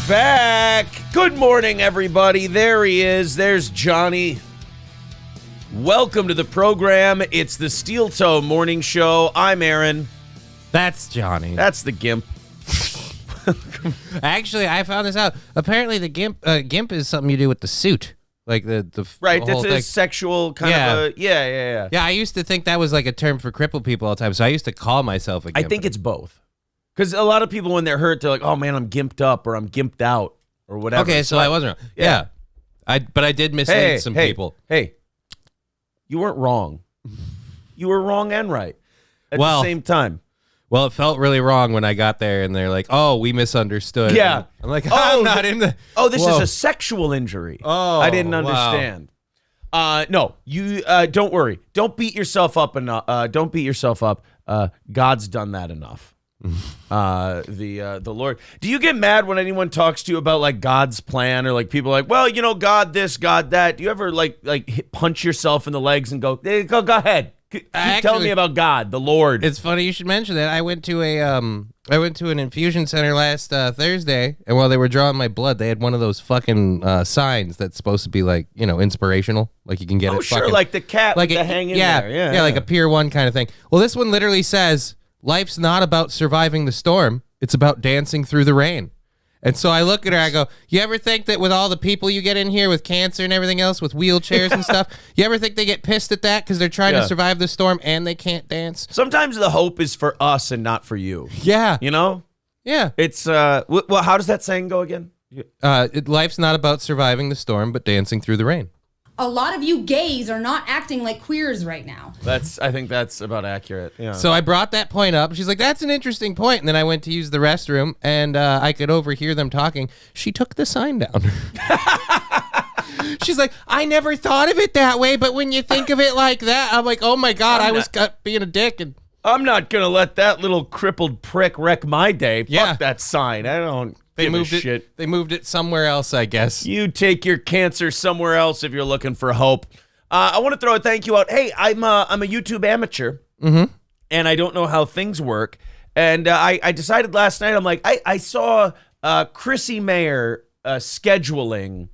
back. Good morning, everybody. There he is. There's Johnny. Welcome to the program. It's the Steel Toe Morning Show. I'm Aaron. That's Johnny. That's the Gimp. Actually, I found this out. Apparently, the gimp is something you do with the suit, like the right. The whole That's a thing. sexual kind of a yeah. Yeah, I used to think that was like a term for crippled people all the time, so I used to call myself a gimp. I think it's both. Because a lot of people, when they're hurt, they're like, "Oh man, I'm gimped up," or "I'm gimped out," or whatever. Okay, so I wasn't wrong. Yeah. But I did mislead some people. Hey, you weren't wrong. You were wrong and right at the same time. Well, it felt really wrong when I got there, and they're like, "Oh, we misunderstood." Yeah, and I'm like, "I'm not in the." Oh, this is a sexual injury. Oh, I didn't understand. Wow. No, you don't worry. Don't beat yourself up enough. Don't beat yourself up. God's done that enough. The Lord. Do you get mad when anyone talks to you about like God's plan, or like people are like, well, you know, God this, God that? Do you ever like punch yourself in the legs and go ahead? Tell me about God, the Lord. It's funny you should mention that. I went to an infusion center last Thursday, and while they were drawing my blood, they had one of those fucking signs that's supposed to be like, you know, inspirational, like you can get it. Sure, fucking, like the cat like with the hang in there. Yeah, like a Pier 1 kind of thing. Well, this one literally says, "Life's not about surviving the storm; it's about dancing through the rain." And so I look at her, I go, "You ever think that with all the people you get in here with cancer and everything else, with wheelchairs and stuff, you ever think they get pissed at that because they're trying to survive the storm and they can't dance?" Sometimes the hope is for us and not for you. Yeah. You know? Yeah. It's, well, how does that saying go again? Life's not about surviving the storm, but dancing through the rain. A lot of you gays are not acting like queers right now. I think that's about accurate. Yeah. So I brought that point up. She's like, "That's an interesting point." And then I went to use the restroom, and I could overhear them talking. She took the sign down. She's like, "I never thought of it that way, but when you think of it like that," I'm like, "Oh my God, I was being a dick." And I'm not going to let that little crippled prick wreck my day. Yeah. Fuck that sign. I don't give a shit. They moved it somewhere else, I guess. You take your cancer somewhere else if you're looking for hope. I want to throw a thank you out. Hey, I'm a YouTube amateur, and I don't know how things work. And I decided last night, I'm like, I saw Chrissy Mayer scheduling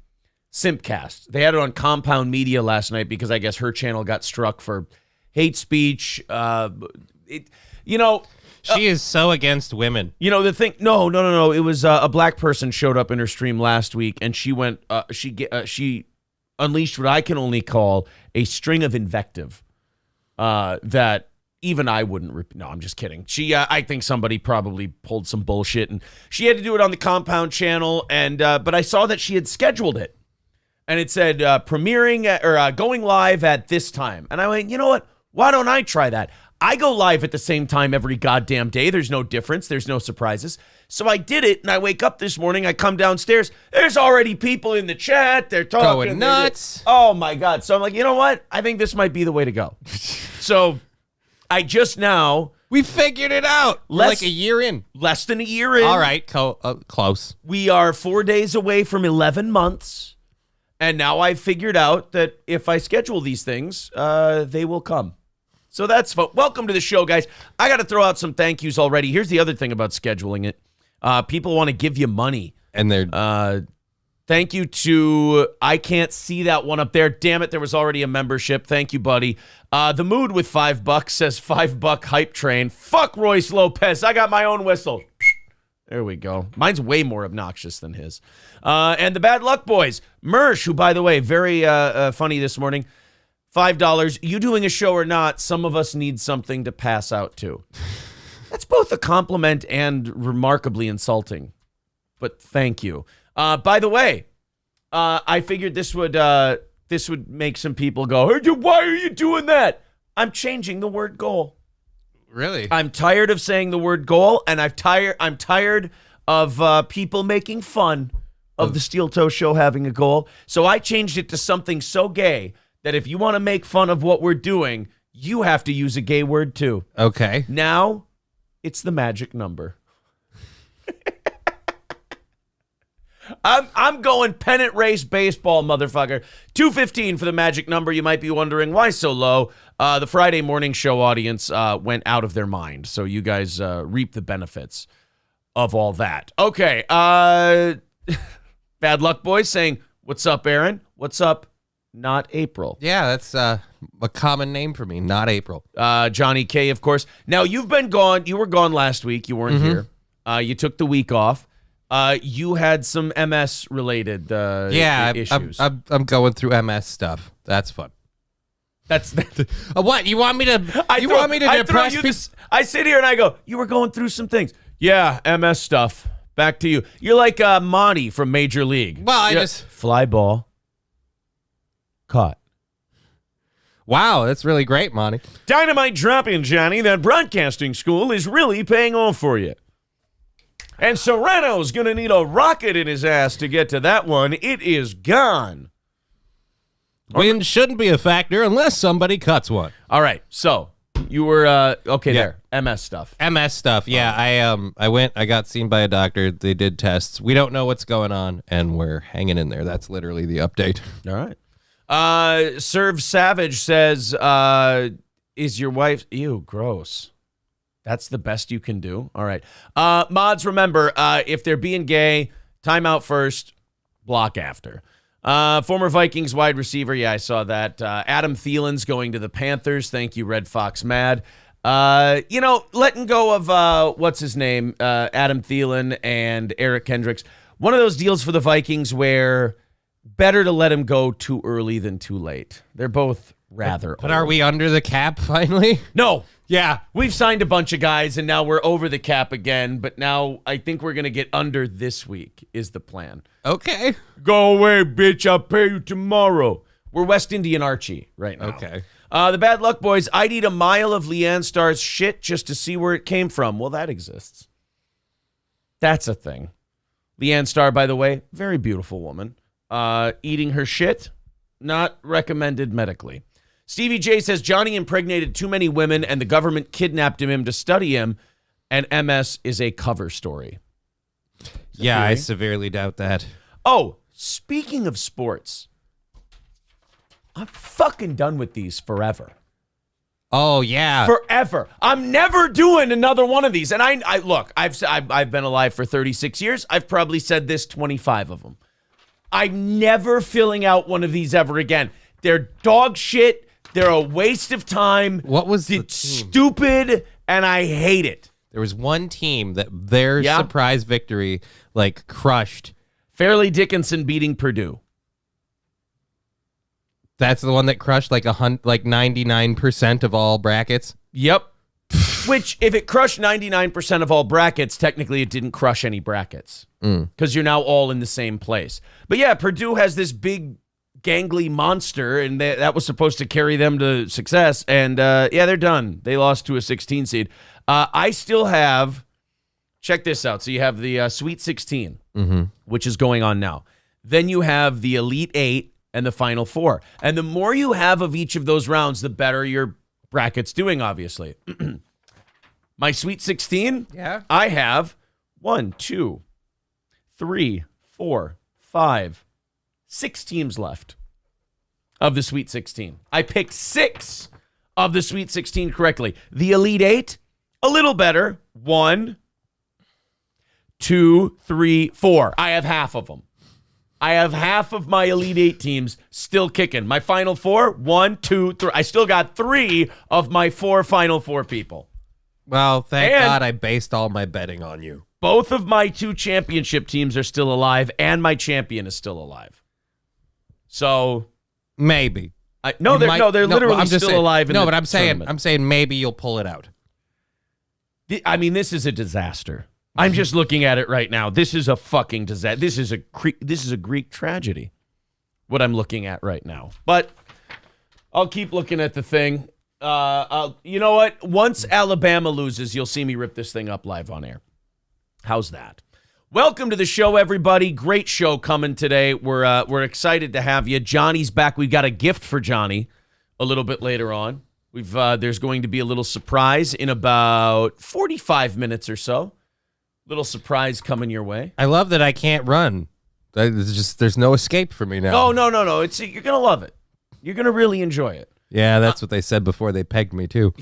Simpcast. They had it on Compound Media last night because I guess her channel got struck for hate speech. She is so against women. You know, the thing, no. It was a black person showed up in her stream last week, and she went, she unleashed what I can only call a string of invective that even I wouldn't, no, I'm just kidding. I think somebody probably pulled some bullshit, and she had to do it on the Compound channel, and, but I saw that she had scheduled it, and it said premiering, going live at this time, and I went, you know what, why don't I try that? I go live at the same time every goddamn day. There's no difference. There's no surprises. So I did it, and I wake up this morning. I come downstairs. There's already people in the chat. They're talking. Going nuts. Oh, my God. So I'm like, you know what? I think this might be the way to go. So I just now. We figured it out. Like a year in. Less than a year in. All right. Close. We are 4 days away from 11 months. And now I've figured out that if I schedule these things, they will come. So that's welcome to the show, guys. I got to throw out some thank yous already. Here's the other thing about scheduling it. People want to give you money. And they're thank you to, I can't see that one up there. Damn it, there was already a membership. Thank you, buddy. The Mood with $5 says $5 hype train. Fuck Royce Lopez. I got my own whistle. There we go. Mine's way more obnoxious than his. And the Bad Luck Boys. Mersh, who, by the way, very funny this morning. $5. You doing a show or not, some of us need something to pass out to. That's both a compliment and remarkably insulting. But thank you. By the way, I figured this would make some people go, "Hey, why are you doing that?" I'm changing the word goal. Really? I'm tired of saying the word goal, and I'm tired of people making fun of the Steel Toe Show having a goal. So I changed it to something so gay that if you want to make fun of what we're doing, you have to use a gay word too. Okay. Now, it's the magic number. I'm going pennant race baseball, motherfucker. 215 for the magic number. You might be wondering why so low. The Friday morning show audience went out of their mind, so you guys reap the benefits of all that. Okay, Bad Luck Boys saying, what's up, Aaron? What's up? Not April. Yeah, that's a common name for me. Not April. Johnny K, of course. Now, you've been gone. You were gone last week. You weren't here. You took the week off. You had some MS-related issues. I'm going through MS stuff. That's fun. That's what you want me to? Want me to depress people? I sit here and I go, you were going through some things. Yeah, MS stuff. Back to you. You're like Monty from Major League. Well, I just fly ball. Caught. Wow, that's really great, Monty. Dynamite dropping, Johnny. That broadcasting school is really paying off for you. And Serrano's going to need a rocket in his ass to get to that one. It is gone. Wind shouldn't be a factor unless somebody cuts one. All right, so you were there. MS stuff. MS stuff. Yeah, I got seen by a doctor. They did tests. We don't know what's going on, and we're hanging in there. That's literally the update. All right. Serve Savage says, is your wife... Ew, gross. That's the best you can do? All right. Mods, remember, if they're being gay, timeout first, block after. Former Vikings wide receiver, yeah, I saw that. Adam Thielen's going to the Panthers. Thank you, Red Fox Mad. Letting go of, what's his name, Adam Thielen and Eric Kendricks. One of those deals for the Vikings where... better to let him go too early than too late. They're both rather But are we under the cap finally? No. Yeah. We've signed a bunch of guys, and now we're over the cap again, but now I think we're going to get under this week is the plan. Okay. Go away, bitch. I'll pay you tomorrow. We're West Indian Archie right now. Okay. The Bad Luck Boys, I'd eat a mile of Leanne Starr's shit just to see where it came from. Well, that exists. That's a thing. Leanne Starr, by the way, very beautiful woman. Eating her shit, not recommended medically. Stevie J says Johnny impregnated too many women and the government kidnapped him to study him, and MS is a cover story. Yeah, I severely doubt that. Oh, speaking of sports, I'm fucking done with these forever. Oh, yeah. Forever. I'm never doing another one of these. And I look, I've been alive for 36 years. I've probably said this 25 of them. I'm never filling out one of these ever again. They're dog shit. They're a waste of time. What was the It's stupid, and I hate it. There was one team that their surprise victory, crushed. Fairleigh Dickinson beating Purdue. That's the one that crushed 99% of all brackets? Yep. Which, if it crushed 99% of all brackets, technically it didn't crush any brackets. Because you're now all in the same place. But yeah, Purdue has this big, gangly monster, and that was supposed to carry them to success. And they're done. They lost to a 16 seed. I still have, check this out. So you have the Sweet 16, which is going on now. Then you have the Elite 8 and the Final 4. And the more you have of each of those rounds, the better your bracket's doing, obviously. My Sweet 16, I have 1, 2, 3, 4, 5, 6 teams left of the Sweet 16. I picked 6 of the Sweet 16 correctly. The Elite 8, a little better. 1, 2, 3, 4. I have half of them. I have half of my Elite 8 teams still kicking. My Final 4, 1, 2, 3. I still got 3 of my 4 Final 4 people. Well, thank God I based all my betting on you. Both of my 2 championship teams are still alive, and my champion is still alive. So maybe. They're literally still alive. No, but I'm saying maybe you'll pull it out. I mean, this is a disaster. I'm just looking at it right now. This is a fucking disaster. This is a Greek tragedy. What I'm looking at right now. But I'll keep looking at the thing. You know what? Once Alabama loses, you'll see me rip this thing up live on air. How's that? Welcome to the show, everybody. Great show coming today. We're excited to have you. Johnny's back. We've got a gift for Johnny a little bit later on. There's going to be a little surprise in about 45 minutes or so. Little surprise coming your way. I love that I can't run. There's no escape for me now. Oh, no. You're going to love it. You're going to really enjoy it. Yeah, that's what they said before they pegged me, too.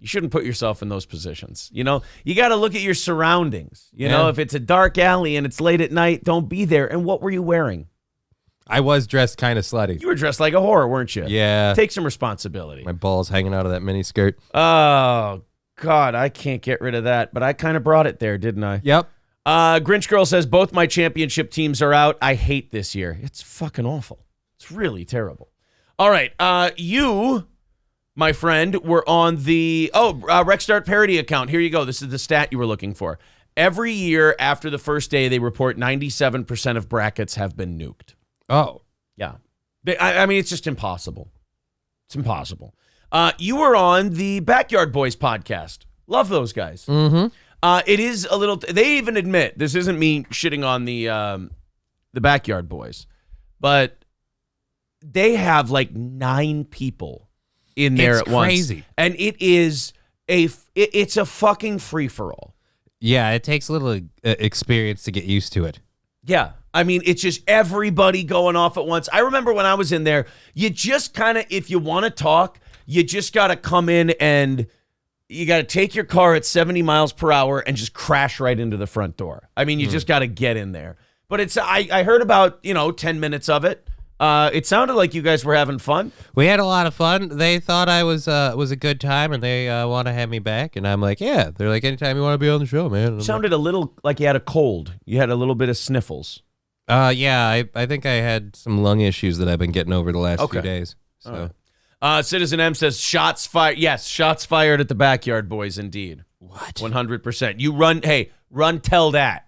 You shouldn't put yourself in those positions. You know, you got to look at your surroundings. You know, Yeah. if it's a dark alley and it's late at night, don't be there. And what were you wearing? I was dressed kind of slutty. You were dressed like a whore, weren't you? Yeah. Take some responsibility. My balls hanging out of that mini skirt. Oh, God, I can't get rid of that. But I kind of brought it there, didn't I? Yep. Grinch Girl says, both my championship teams are out. I hate this year. It's fucking awful. It's really terrible. All right. You, my friend, were on the Rexstart parody account. Here you go. This is the stat you were looking for. Every year after the first day, they report 97% of brackets have been nuked. Oh. Yeah. I mean, it's just impossible. It's impossible. You were on the Backyard Boys podcast. Love those guys. Mm-hmm. It is a little. They even admit this isn't me shitting on the Backyard Boys, but they have like 9 people in there It's at once, crazy. and it's a fucking free for all. Yeah, it takes a little experience to get used to it. Yeah. I mean, it's just everybody going off at once. I remember when I was in there, you just kind of, if you want to talk, you just got to come in and you got to take your car at 70 miles per hour and just crash right into the front door. I mean, you just got to get in there. But I heard about, 10 minutes of it. It sounded like you guys were having fun. We had a lot of fun. They thought I was a good time, and they want to have me back. And I'm like, yeah. They're like, anytime you want to be on the show, man. And I'm Sounded a little like you had a cold. You had a little bit of sniffles. Yeah, I think I had some lung issues that I've been getting over the last few days. So. Citizen M says, shots fired. Yes, shots fired at the Backyard Boys, indeed. What? 100%. You run, tell that.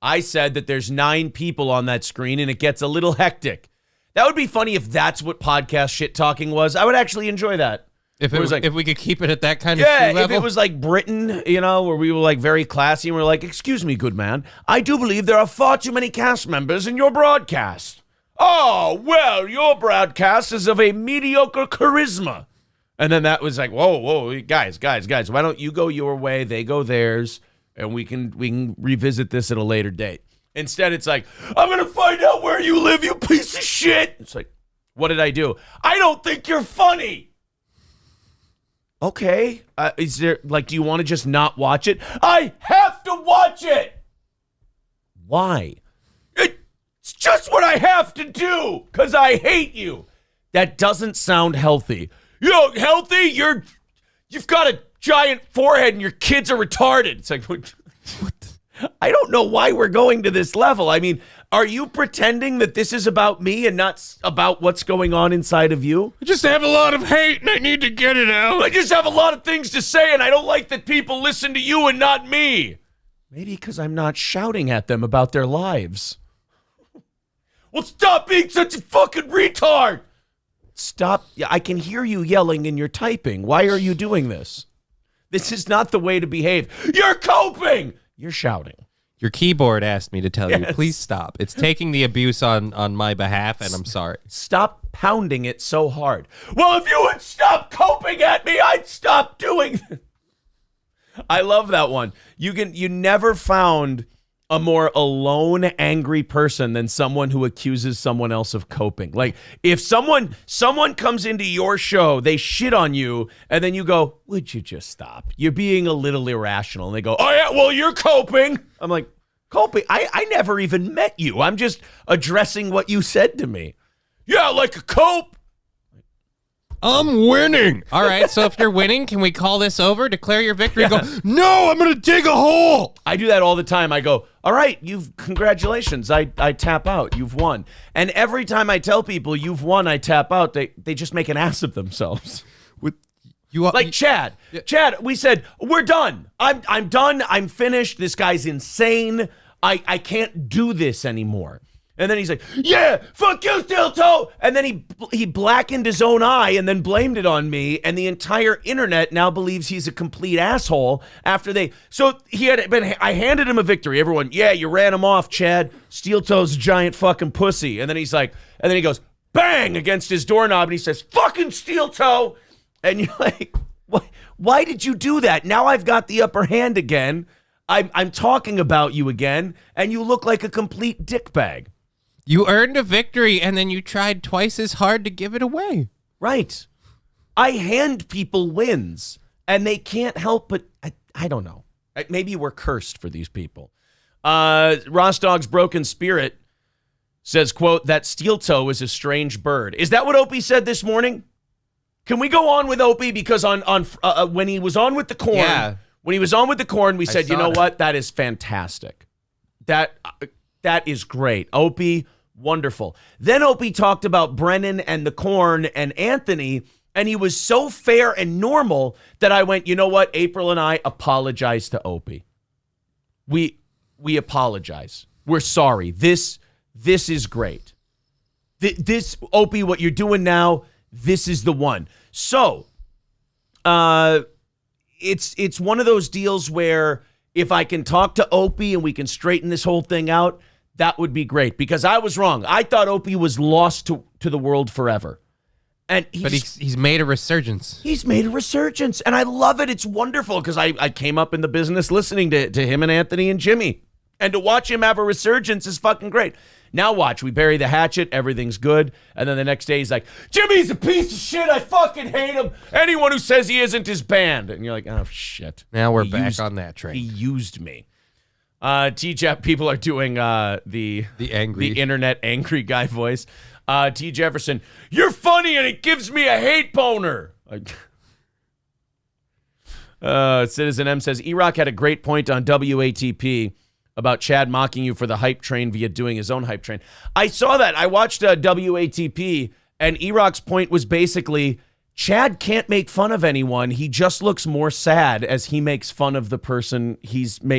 I said that there's 9 people on that screen, and it gets a little hectic. That would be funny if that's what podcast shit talking was. I would actually enjoy that. If it was like, if we could keep it at that kind of if level. it was like Britain, where we were like very classy and we're like, excuse me, good man, I do believe there are far too many cast members in your broadcast. Oh, well, your broadcast is of a mediocre charisma. And then that was like, whoa, guys, why don't you go your way, they go theirs, and we can revisit this at a later date. Instead, it's like, I'm going to find out where you live, you piece of shit. It's like, what did I do? I don't think you're funny. Okay. Is there, do you want to just not watch it? I have to watch it. Why? It's just what I have to do because I hate you. That doesn't sound healthy. Healthy? You've got a giant forehead and your kids are retarded. It's like, what? I don't know why we're going to this level. I mean, are you pretending that this is about me and not about what's going on inside of you? I just have a lot of hate and I need to get it out. I just have a lot of things to say and I don't like that people listen to you and not me. Maybe because I'm not shouting at them about their lives. Well, stop being such a fucking retard. Stop. I can hear you yelling and you're typing. Why are you doing this? This is not the way to behave. You're coping. You're shouting. Your keyboard asked me to tell you, Yes. please stop. It's taking the abuse on my behalf, and I'm sorry. Stop pounding it so hard. Well, if you would stop coping at me, I'd stop doing this. I love that one. You never found a more alone, angry person than someone who accuses someone else of coping. Like, if someone comes into your show, they shit on you, and then you go, would you just stop? You're being a little irrational. And they go, oh, yeah, well, you're coping. I'm like, coping? I never even met you. I'm just addressing what you said to me. Yeah, like a cope. I'm winning. All right, so if you're winning, can we call this over, declare your victory, and go, no, I'm going to dig a hole. I do that all the time. I go, all right, congratulations. I tap out. You've won. And every time I tell people you've won, I tap out, they just make an ass of themselves. Like Chad. Chad, we said, we're done. I'm done. I'm finished. This guy's insane. I can't do this anymore. And then he's like, yeah, fuck you, Steel Toe. And then he blackened his own eye and then blamed it on me. And the entire internet now believes he's a complete asshole after I handed him a victory. Everyone, yeah, you ran him off, Chad. Steel Toe's a giant fucking pussy. And then he goes, bang, against his doorknob. And he says, fucking Steel Toe. And you're like, why did you do that? Now I've got the upper hand again. I'm talking about you again. And you look like a complete dickbag. You earned a victory, and then you tried twice as hard to give it away. Right. I hand people wins, and they can't help but, I don't know. Maybe we're cursed for these people. Rostog's Broken Spirit says, quote, that steel toe is a strange bird. Is that what Opie said this morning? Can we go on with Opie? Because on when he was on with the corn, we said, you know what? That is fantastic. That is great. Opie, wonderful. Then Opie talked about Brennan and the corn and Anthony, and he was so fair and normal that I went, you know what? April and I apologize to Opie. We apologize. We're sorry. This is great. This Opie, what you're doing now, this is the one. So, it's one of those deals where if I can talk to Opie and we can straighten this whole thing out, that would be great. Because I was wrong. I thought Opie was lost to the world forever. And he's made a resurgence. He's made a resurgence, and I love it. It's wonderful because I came up in the business listening to him and Anthony and Jimmy. And to watch him have a resurgence is fucking great. Now watch, we bury the hatchet, everything's good, and then the next day he's like, Jimmy's a piece of shit, I fucking hate him. Anyone who says he isn't is banned. And you're like, oh, shit. Now we're back on that train. He used me. T-Jeff, people are doing the internet angry guy voice. T. Jefferson, you're funny and it gives me a hate boner. Citizen M says, E-Rock had a great point on WATP about Chad mocking you for the hype train via doing his own hype train. I saw that. I watched WATP, and E-Rock's point was basically, Chad can't make fun of anyone. He just looks more sad as he makes fun of the person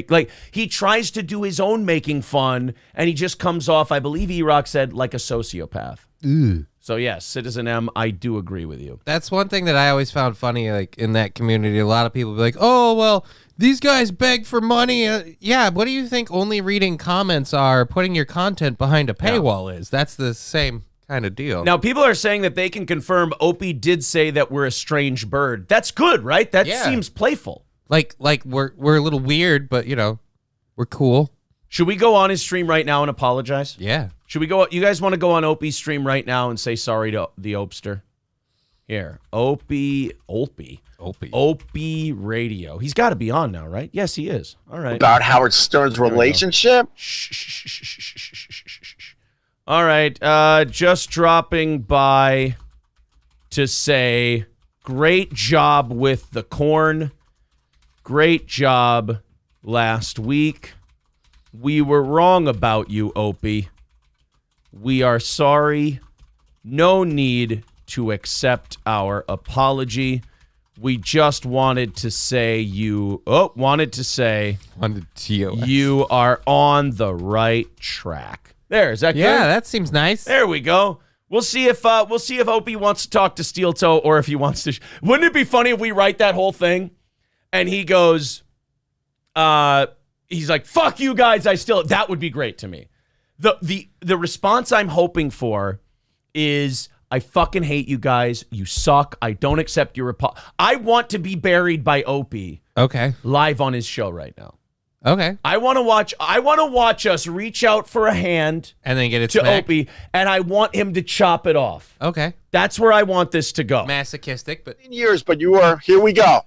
like, he tries to do his own making fun, and he just comes off, I believe E-Rock said, like a sociopath. Ooh. So, yes, Citizen M, I do agree with you. That's one thing that I always found funny, like, in that community. A lot of people be like, oh, well, these guys beg for money. Yeah, what do you think only reading comments are putting your content behind a paywall is? That's the same kind of deal. Now, people are saying that they can confirm Opie did say that we're a strange bird. That's good, right? That seems playful. Like we're a little weird, but, you know, we're cool. Should we go on his stream right now and apologize? Yeah. Should we go? You guys want to go on Opie's stream right now and say sorry to the Opester? Here, Opie Radio. He's got to be on now, right? Yes, he is. All right. About Howard Stern's relationship? All right. Just dropping by to say great job with the corn. Great job last week. We were wrong about you, Opie. We are sorry. No need to accept our apology. We just wanted to say you are on the right track. There, is that good? Yeah, that seems nice. There we go. We'll see if Opie wants to talk to Steel Toe or if he wants to. Wouldn't it be funny if we write that whole thing and he goes, he's like, fuck you guys, that would be great to me. The response I'm hoping for is, I fucking hate you guys. You suck. I don't accept your apology. I want to be buried by Opie. Okay. Live on his show right now. Okay. I want to watch us reach out for a hand and then get it to Opie, and I want him to chop it off. Okay. That's where I want this to go. Masochistic, but years, but here we go.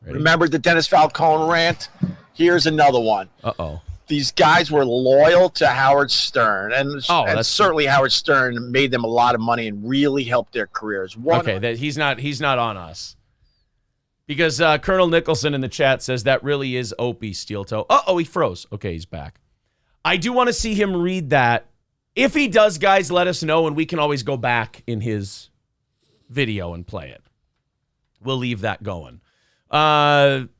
Ready? Remember the Dennis Falcone rant? Here's another one. Uh-oh. These guys were loyal to Howard Stern, and certainly Howard Stern made them a lot of money and really helped their careers. He's not on us. Because Colonel Nicholson in the chat says that really is Opie Steel Toe. Uh-oh, he froze. Okay, he's back. I do want to see him read that. If he does, guys, let us know, and we can always go back in his video and play it. We'll leave that going.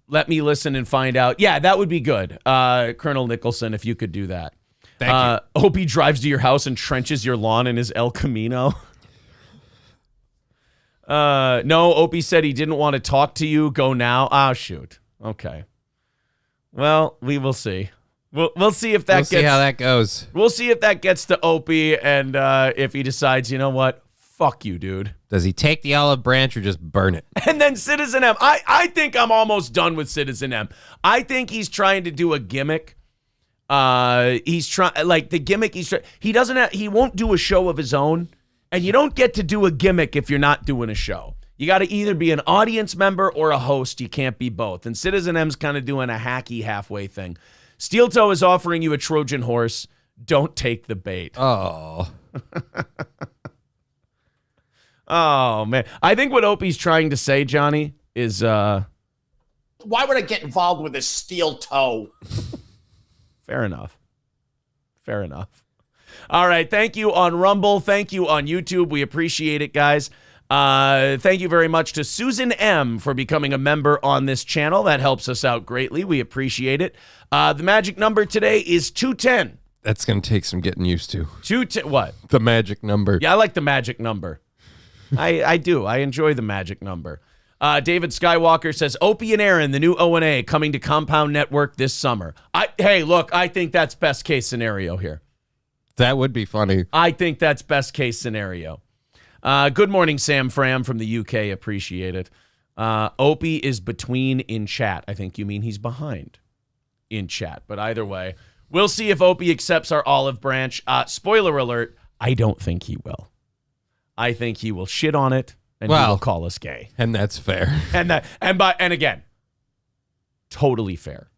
Let me listen and find out. Yeah, that would be good. Colonel Nicholson, if you could do that. Thank you. Opie drives to your house and trenches your lawn in his El Camino. No, Opie said he didn't want to talk to you. Go now. Oh, shoot. Okay. Well, we will see. We'll see if that see how that goes. We'll see if that gets to Opie and if he decides, you know what? Fuck you, dude. Does he take the olive branch or just burn it? And then Citizen M. I think I'm almost done with Citizen M. I think he's trying to do a gimmick. He's trying, like, the gimmick he won't do a show of his own, and you don't get to do a gimmick if you're not doing a show. You got to either be an audience member or a host. You can't be both. And Citizen M's kind of doing a hacky halfway thing. Steel Toe is offering you a Trojan horse. Don't take the bait. Oh. Oh, man. I think what Opie's trying to say, Johnny, is... Why would I get involved with a Steel Toe? Fair enough. Fair enough. All right. Thank you on Rumble. Thank you on YouTube. We appreciate it, guys. Thank you very much to Susan M. for becoming a member on this channel. That helps us out greatly. We appreciate it. The magic number today is 210. That's going to take some getting used to. 210. What? The magic number. Yeah, I like the magic number. I do. I enjoy the magic number. David Skywalker says, Opie and Aaron, the new O&A, coming to Compound Network this summer. Hey, look, I think that's best case scenario here. That would be funny. I think that's best case scenario. Good morning, Sam Fram from the UK. Appreciate it. Opie is between in chat. I think you mean he's behind in chat. But either way, we'll see if Opie accepts our olive branch. Spoiler alert, I don't think he will. I think he will shit on it and he will call us gay. And that's fair. And again, totally fair.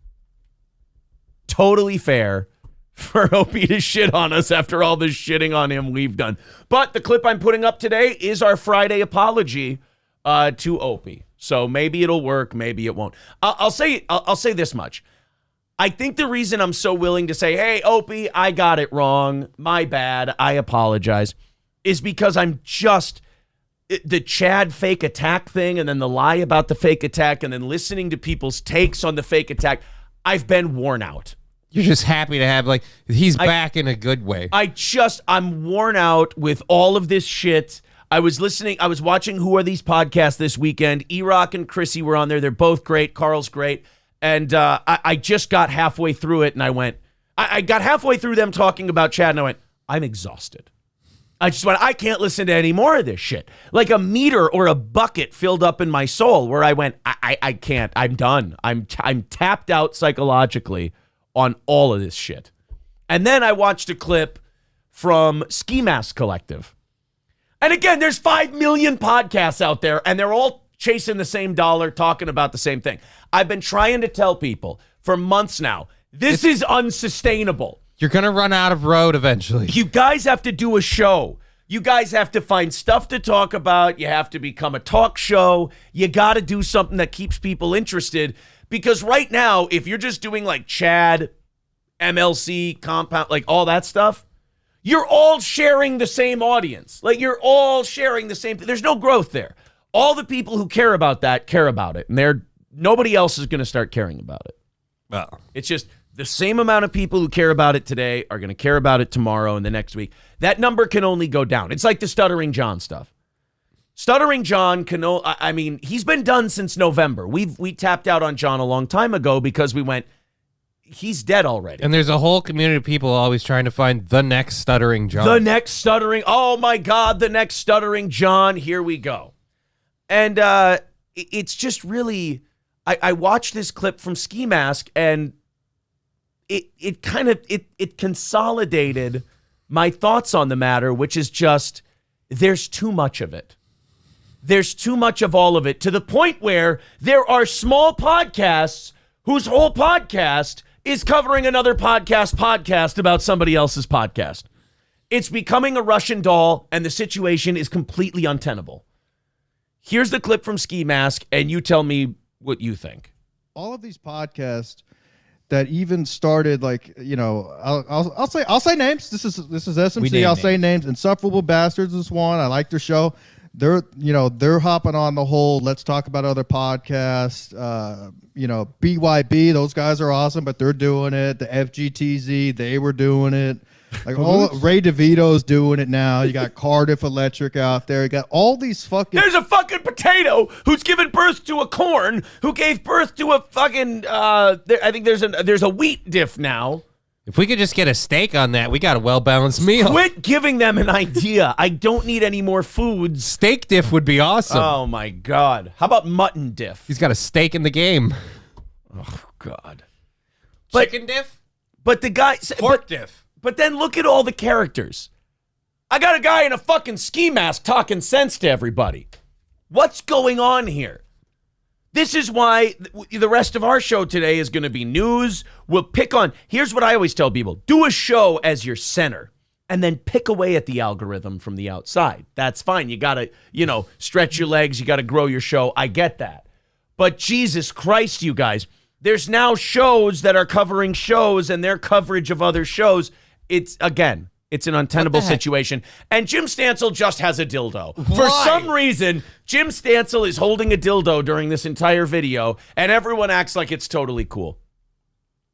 Totally fair for Opie to shit on us after all this shitting on him we've done. But the clip I'm putting up today is our Friday apology to Opie. So maybe it'll work, maybe it won't. I'll say this much. I think the reason I'm so willing to say, hey, Opie, I got it wrong, my bad, I apologize, is because I'm just the Chad fake attack thing and then the lie about the fake attack and then listening to people's takes on the fake attack. I've been worn out. You're just happy to have, he's back in a good way. I'm worn out with all of this shit. I was watching Who Are These Podcasts this weekend. E-Rock and Chrissy were on there. They're both great. Carl's great. And I just got halfway through it and I went, I got halfway through them talking about Chad and I went, I'm exhausted. I can't listen to any more of this shit. Like a meter or a bucket filled up in my soul where I went, I can't. I'm done. I'm tapped out psychologically on all of this shit. And then I watched a clip from Ski Mask Collective. And again, there's 5 million podcasts out there and they're all chasing the same dollar, talking about the same thing. I've been trying to tell people for months now, this is unsustainable. You're going to run out of road eventually. You guys have to do a show. You guys have to find stuff to talk about. You have to become a talk show. You got to do something that keeps people interested. Because right now, if you're just doing like Chad, MLC, Compound, like all that stuff, you're all sharing the same audience. Like you're all sharing the same thing. There's no growth there. All the people who care about that care about it. And nobody else is going to start caring about it. Well, it's just the same amount of people who care about it today are going to care about it tomorrow and the next week. That number can only go down. It's like the Stuttering John stuff. Stuttering John he's been done since November. We tapped out on John a long time ago because we went, he's dead already. And there's a whole community of people always trying to find the next Stuttering John. The next Stuttering, oh my God, the next Stuttering John. Here we go. And it's just really, I watched this clip from Ski Mask and it consolidated my thoughts on the matter, which is just, there's too much of it. There's too much of all of it to the point where there are small podcasts whose whole podcast is covering another podcast about somebody else's podcast. It's becoming a Russian doll and the situation is completely untenable. Here's the clip from Ski Mask and you tell me what you think. All of these podcasts that even started I'll say names. This is SMC. I'll say names. Insufferable Bastards is one. I like their show. They're hopping on the whole let's talk about other podcasts. BYB, those guys are awesome, but they're doing it. The FGTZ, they were doing it. Like Ray DeVito's doing it now. You got Cardiff Electric out there. You got all these fucking. There's a fucking potato who's given birth to a corn who gave birth to a fucking. I think there's a wheat diff now. If we could just get a steak on that, we got a well-balanced meal. Quit giving them an idea. I don't need any more foods. Steak diff would be awesome. Oh my God. How about mutton diff? He's got a steak in the game. Oh God. Chicken diff? But the guy. Pork diff. But then look at all the characters. I got a guy in a fucking ski mask talking sense to everybody. What's going on here? This is why the rest of our show today is going to be news. We'll pick on, here's what I always tell people. Do a show as your center and then pick away at the algorithm from the outside. That's fine. You got to, stretch your legs. You got to grow your show. I get that. But Jesus Christ, you guys, there's now shows that are covering shows and their coverage of other shows. It's an untenable situation. And Jim Stansel just has a dildo. Why? For some reason, Jim Stansel is holding a dildo during this entire video, and everyone acts like it's totally cool.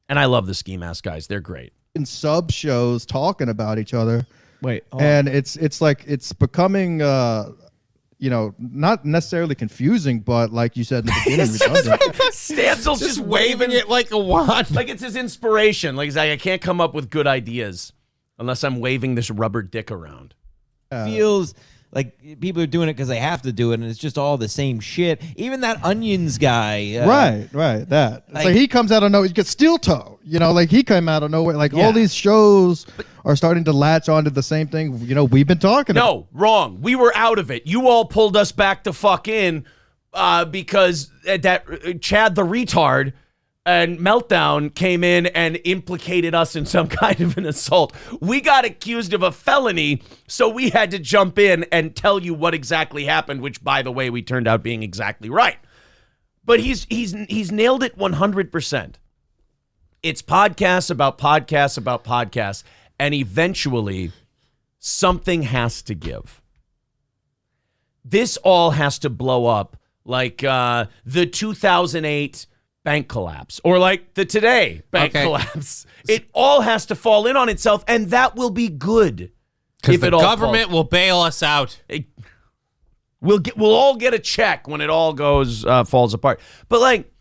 And I love the Ski Mask guys. They're great. In sub shows talking about each other. Wait. And it's like it's becoming not necessarily confusing, but like you said in the beginning, redundant. Stansel's just waving it like a wand. like it's his inspiration. Like he's like, I can't come up with good ideas unless I'm waving this rubber dick around. Feels like people are doing it because they have to do it, and it's just all the same shit. Even that Onions guy. Right. That. It's like he comes out of nowhere. You get Steel Toe. Like he came out of nowhere. Like all these shows are starting to latch onto the same thing, we've been talking about. No, wrong. We were out of it. You all pulled us back to fuck in because that Chad the retard and Meltdown came in and implicated us in some kind of an assault. We got accused of a felony, so we had to jump in and tell you what exactly happened, which, by the way, we turned out being exactly right. But he's nailed it 100%. It's podcasts about podcasts about podcasts, and eventually something has to give. This all has to blow up like the 2008 bank collapse, or like the today bank collapse. It all has to fall in on itself, and that will be good. Because the government will bail us out. We'll all get a check when it all falls apart. But like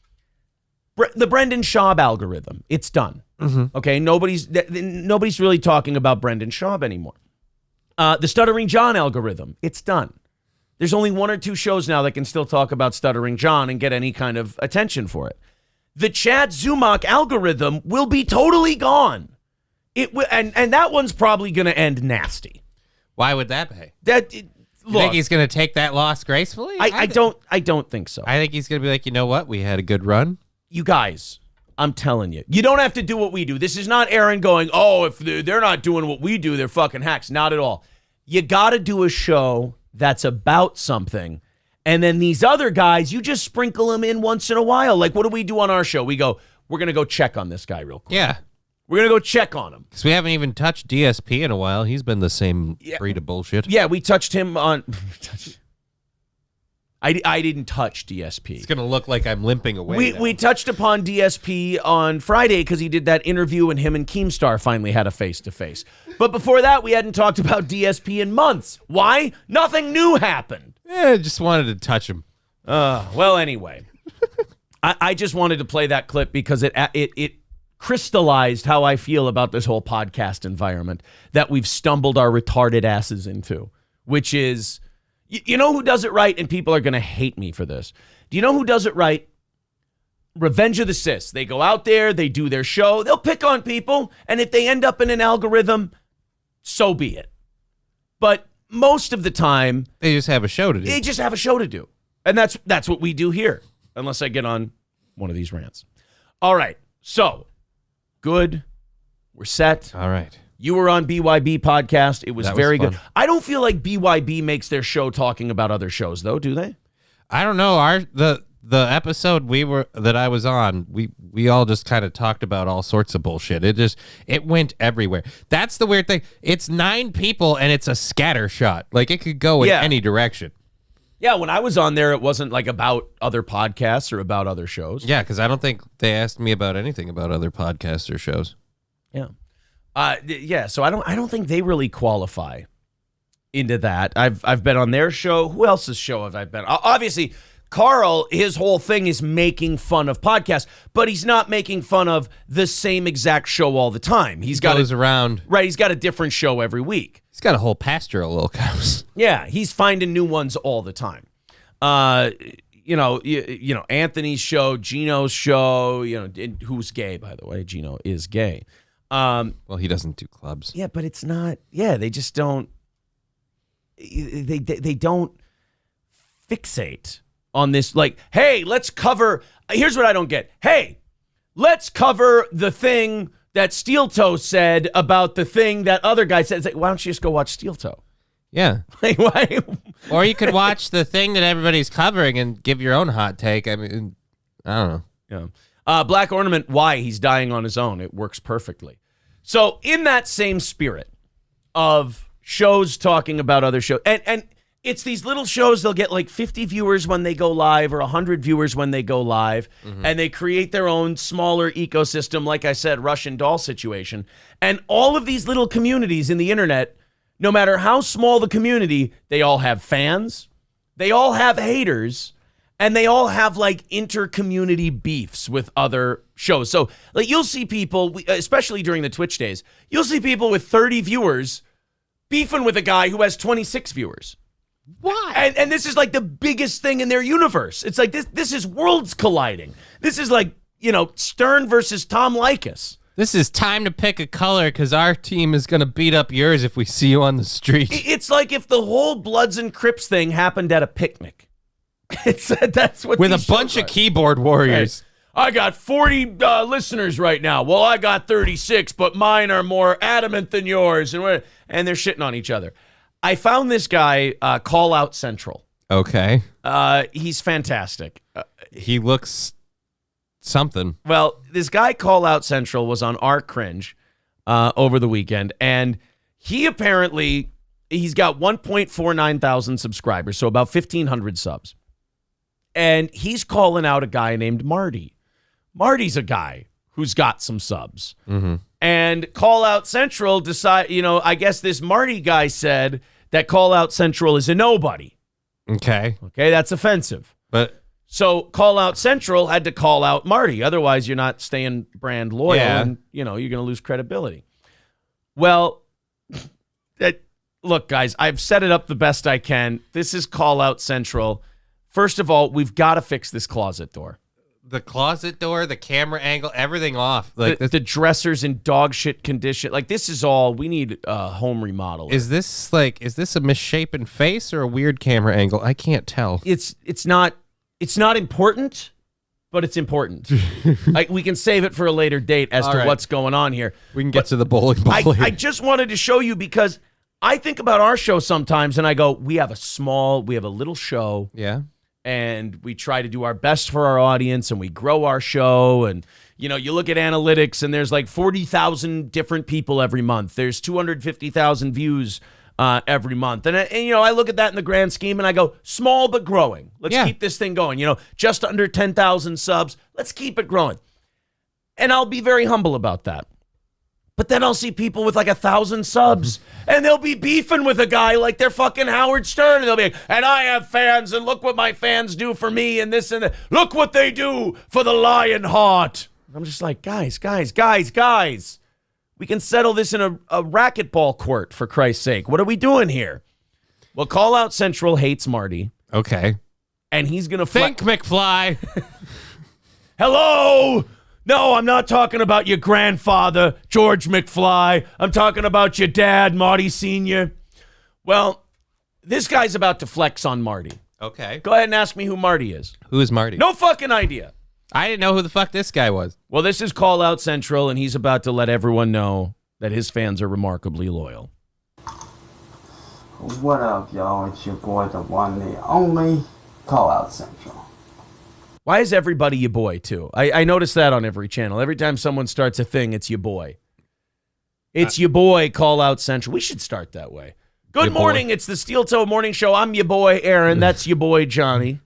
the Brendan Schaub algorithm, it's done. Mm-hmm. Okay, nobody's really talking about Brendan Schaub anymore. The Stuttering John algorithm, it's done. There's only one or two shows now that can still talk about Stuttering John and get any kind of attention for it. The Chad Zumach algorithm will be totally gone. And that one's probably going to end nasty. Why would that be? Look, you think he's going to take that loss gracefully? I don't think so. I think he's going to be like, you know what? We had a good run. You guys, I'm telling you, you don't have to do what we do. This is not Aaron going, oh, if they're not doing what we do, they're fucking hacks. Not at all. You got to do a show that's about something. And then these other guys, you just sprinkle them in once in a while. Like, what do we do on our show? We go, we're going to go check on this guy real quick. Yeah. We're going to go check on him. Because we haven't even touched DSP in a while. He's been the same breed of bullshit. Yeah, we touched him on... I didn't touch DSP. It's going to look like I'm limping away. We touched upon DSP on Friday because he did that interview and him and Keemstar finally had a face-to-face. But before that, we hadn't talked about DSP in months. Why? Nothing new happened. Yeah, just wanted to touch him. Well, anyway. I just wanted to play that clip because it crystallized how I feel about this whole podcast environment that we've stumbled our retarded asses into, which is... You know who does it right? And people are going to hate me for this. Do you know who does it right? Revenge of the Cis. They go out there, they do their show, they'll pick on people, and if they end up in an algorithm, so be it. But most of the time... They just have a show to do. They just have a show to do. And that's what we do here, unless I get on one of these rants. All right, so, good. We're set. All right. You were on BYB podcast. It was very good. Fun. I don't feel like BYB makes their show talking about other shows, though, do they? I don't know. The episode that I was on, we all just kind of talked about all sorts of bullshit. It went everywhere. That's the weird thing. It's 9 people and it's a scatter shot. Like it could go in any direction. Yeah, when I was on there, it wasn't like about other podcasts or about other shows. Yeah, because I don't think they asked me about anything about other podcasts or shows. Yeah. So I don't think they really qualify into that. I've been on their show. Who else's show have I been? Obviously, Carl, his whole thing is making fun of podcasts, but he's not making fun of the same exact show all the time. He goes around. Right, he's got a different show every week. He's got a whole pasture of little cows. Yeah, he's finding new ones all the time. Anthony's show, Gino's show, who's gay, by the way. Gino is gay. Well, he doesn't do clubs. Yeah, but it's not. Yeah, they just don't. They don't fixate on this? Like, hey, let's cover. Here's what I don't get. Hey, let's cover the thing that Steel Toe said about the thing that other guy said. It's like, why don't you just go watch Steel Toe? Yeah. Like, why? Or you could watch the thing that everybody's covering and give your own hot take. I mean, I don't know. Yeah. Black Ornament, why he's dying on his own. It works perfectly. So in that same spirit of shows talking about other shows, and it's these little shows, they'll get like 50 viewers when they go live or 100 viewers when they go live, and they create their own smaller ecosystem, like I said, Russian doll situation. And all of these little communities in the internet, no matter how small the community, they all have fans, they all have haters, and they all have like inter-community beefs with other shows. So like you'll see people, especially during the Twitch days, you'll see people with 30 viewers beefing with a guy who has 26 viewers. Why? And this is like the biggest thing in their universe. It's like this is worlds colliding. This is like, Stern versus Tom Likas. This is time to pick a color because our team is going to beat up yours if we see you on the street. It's like if the whole Bloods and Crips thing happened at a picnic. That's what with a bunch of keyboard warriors. Right. I got 40 listeners right now. Well, I got 36, but mine are more adamant than yours. And they're shitting on each other. I found this guy, Call Out Central. Okay. He's fantastic. He looks something. Well, this guy, Call Out Central, was on our Cringe over the weekend, and he apparently, he's got 1.49 thousand subscribers, so about 1,500 subs. And he's calling out a guy named Marty. Marty's a guy who's got some subs. Mm-hmm. And Call Out Central I guess this Marty guy said that Call Out Central is a nobody. Okay, that's offensive. But so Call Out Central had to call out Marty. Otherwise, you're not staying brand loyal, and you're going to lose credibility. Well, look, guys, I've set it up the best I can. This is Call Out Central. First of all, we've got to fix this closet door. The closet door, the camera angle, everything off. Like the dressers in dog shit condition. Like, this is all, we need a home remodel. Is this a misshapen face or a weird camera angle? I can't tell. It's not important, but it's important. We can save it for a later date as to what's going on here. We can get to the bowling ball here. I just wanted to show you because I think about our show sometimes and I go, we have a little show. Yeah. And we try to do our best for our audience and we grow our show. And, you look at analytics and there's like 40,000 different people every month. There's 250,000 views every month. And I look at that in the grand scheme and I go, small but growing. Let's keep this thing going. Just under 10,000 subs. Let's keep it growing. And I'll be very humble about that. But then I'll see people with like 1,000 subs and they'll be beefing with a guy like they're fucking Howard Stern. And they'll be like, and I have fans and look what my fans do for me and this and that. Look what they do for the Lion Heart. I'm just like, guys. We can settle this in a racquetball court, for Christ's sake. What are we doing here? Well, Call Out Central hates Marty. Okay. And he's going to think McFly. Hello. No, I'm not talking about your grandfather, George McFly. I'm talking about your dad, Marty Sr. Well, this guy's about to flex on Marty. Okay. Go ahead and ask me who Marty is. Who is Marty? No fucking idea. I didn't know who the fuck this guy was. Well, this is Call Out Central, and he's about to let everyone know that his fans are remarkably loyal. What up, y'all? It's your boy, the one, the only Call Out Central. Why is everybody your boy, too? I notice that on every channel. Every time someone starts a thing, it's your boy. It's your boy, Call Out Central. We should start that way. Good morning. It's the Steel Toe Morning Show. I'm your boy, Aaron. That's your boy, Johnny.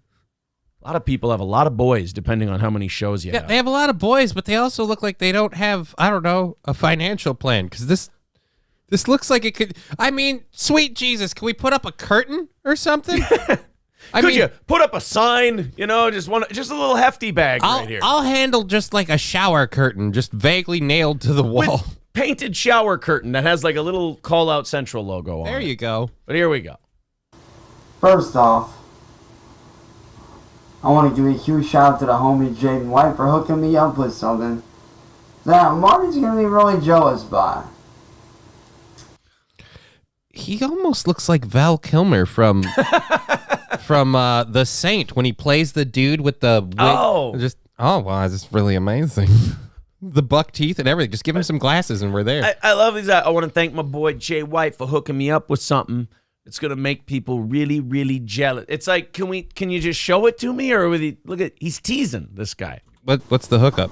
A lot of people have a lot of boys, depending on how many shows you have. They have a lot of boys, but they also look like they don't have, a financial plan. Because this looks like it could, sweet Jesus, can we put up a curtain or something? Could you put up a sign, just a little hefty bag right here. I'll handle just like a shower curtain, just vaguely nailed to the wall. With painted shower curtain that has like a little Call Out Central logo on it. There you go. But here we go. First off, I want to give a huge shout out to the homie Jaden White for hooking me up with something that Marty's going to be really jealous by. He almost looks like Val Kilmer from from The Saint when he plays the dude with the wig. Oh. Wow, this is really amazing. The buck teeth and everything. Just give him some glasses and we're there. I love these. I want to thank my boy Jay White for hooking me up with something that's gonna make people really, really jealous. It's like, can you just show it to me, or he's teasing this guy. What's the hookup?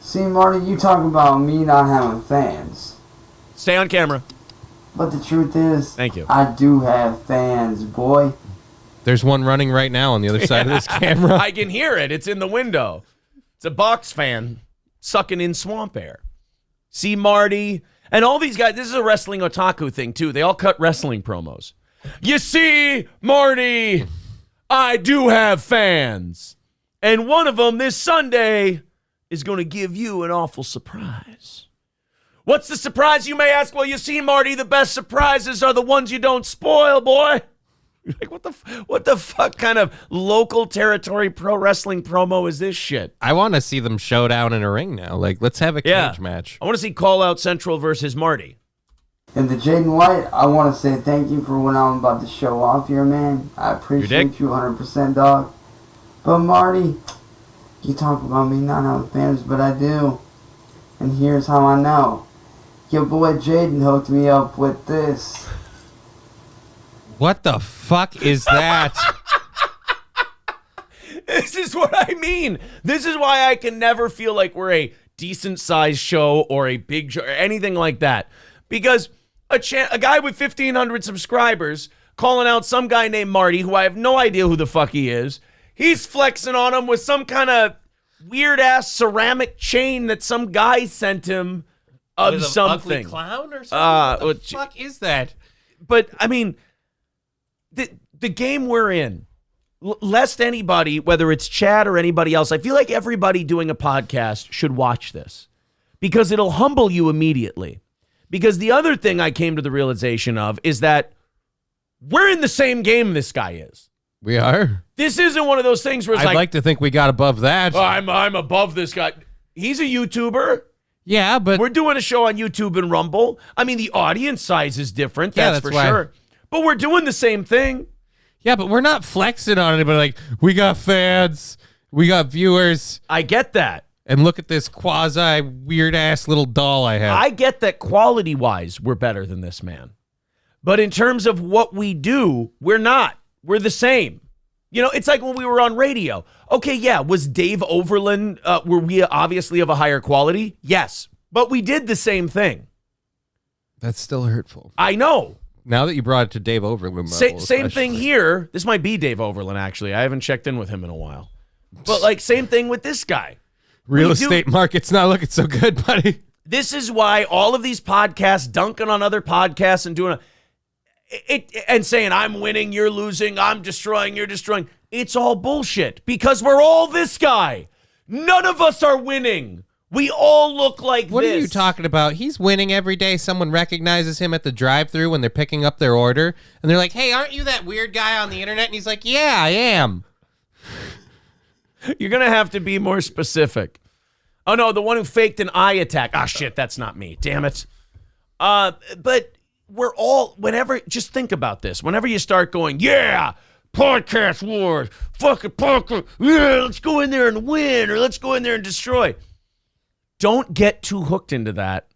See, Marty, you talk about me not having fans. Stay on camera. But the truth is, Thank you. I do have fans, boy. There's one running right now on the other side of this camera. I can hear it. It's in the window. It's a box fan sucking in swamp air. See Marty and all these guys. This is a wrestling otaku thing too. They all cut wrestling promos. You see, Marty, I do have fans. And one of them this Sunday is going to give you an awful surprise. What's the surprise, you may ask? Well, you see, Marty, the best surprises are the ones you don't spoil, boy. You're like, what the fuck kind of local territory pro wrestling promo is this shit? I want to see them show down in a ring now. Like, let's have a cage match. I want to see Call Out Central versus Marty. And to Jaden White, I want to say thank you for what I'm about to show off here, man. I appreciate you 100%, dog. But Marty, you talk about me not having fans, but I do. And here's how I know. Your boy Jaden hooked me up with this. What the fuck is that? This is what I mean. This is why I can never feel like we're a decent-sized show or a big show or anything like that. Because a guy with 1,500 subscribers calling out some guy named Marty, who I have no idea who the fuck he is, he's flexing on him with some kind of weird-ass ceramic chain that some guy sent him of with something. Ugly clown or something? What the fuck is that? But, I mean, the game we're in, lest anybody, whether it's Chad or anybody else, I feel like everybody doing a podcast should watch this because it'll humble you immediately. Because the other thing I came to the realization of is that we're in the same game this guy is. We are? This isn't one of those things where it's I'd like to think we got above that. I'm above this guy. He's a YouTuber. Yeah, but we're doing a show on YouTube and Rumble. I mean, the audience size is different. That's for sure. But we're doing the same thing. Yeah, but we're not flexing on anybody. Like, we got fans. We got viewers. I get that. And look at this quasi weird ass little doll I have. I get that quality wise, we're better than this man. But in terms of what we do, we're not. We're the same. You know, it's like when we were on radio. Okay, yeah, was Dave Overland, were we obviously of a higher quality? Yes. But we did the same thing. That's still hurtful. I know. Now that you brought it to Dave Overland. Same thing here. This might be Dave Overland, actually. I haven't checked in with him in a while. But, like, same thing with this guy. Real estate market's not looking so good, buddy. This is why all of these podcasts, dunking on other podcasts and doing it and saying, I'm winning, you're losing, I'm destroying, you're destroying. It's all bullshit because we're all this guy. None of us are winning. We all look like what this. What are you talking about? He's winning every day. Someone recognizes him at the drive-thru when they're picking up their order. And they're like, hey, aren't you that weird guy on the internet? And he's like, yeah, I am. You're going to have to be more specific. Oh, no, the one who faked an eye attack. Ah, shit, that's not me. Damn it. But we're all, just think about this. Whenever you start going, yeah, podcast wars, fucking podcast, yeah, let's go in there and win, or let's go in there and destroy. Don't get too hooked into that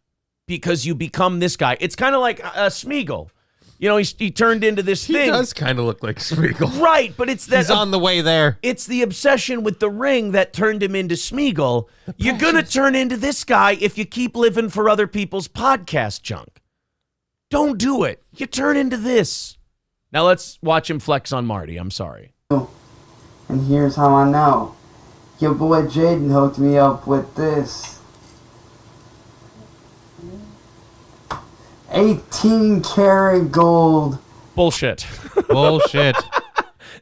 because you become this guy. It's kind of like Smeagol. You know, he turned into this thing. He does kind of look like Smeagol. Right, but it's that... He's on the way there. It's the obsession with the ring that turned him into Smeagol. You're going to turn into this guy if you keep living for other people's podcast junk. Don't do it. You turn into this. Now let's watch him flex on Marty. I'm sorry. And here's how I know. Your boy Jaden hooked me up with this. 18 karat gold. Bullshit. Bullshit.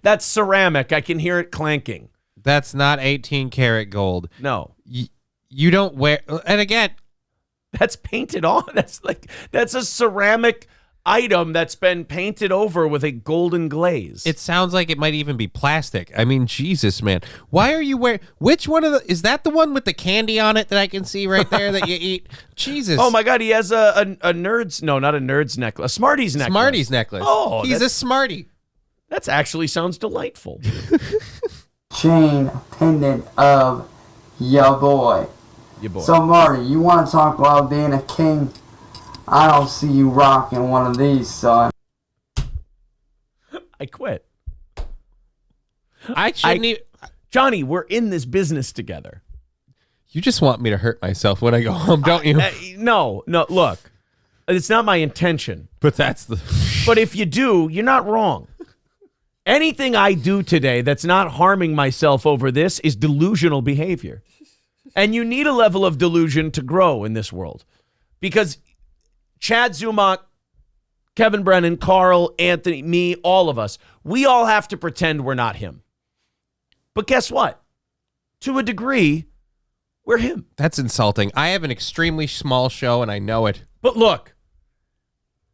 That's ceramic. I can hear it clanking. That's not 18 karat gold. No. You don't wear... And again... That's painted on. That's a ceramic item that's been painted over with a golden glaze. It sounds like it might even be plastic. I mean, Jesus, man. Why are you wearing... Which one of the... Is that the one with the candy on it that I can see right there that you eat? Jesus. Oh, my God. He has a nerd's... No, not a nerd's necklace. A Smarties necklace. Smarties necklace. Oh, he's a Smartie. That actually sounds delightful. Chain pendant of your boy. Your boy. So, Marty, you want to talk about being a king? I don't see you rocking one of these, son. I quit. I shouldn't even... Johnny, we're in this business together. You just want me to hurt myself when I go home, don't you? No, look. It's not my intention. But that's the... But if you do, you're not wrong. Anything I do today that's not harming myself over this is delusional behavior. And you need a level of delusion to grow in this world. Because Chad Zumach, Kevin Brennan, Carl, Anthony, me, all of us, we all have to pretend we're not him. But guess what? To a degree, we're him. That's insulting. I have an extremely small show, and I know it. But look,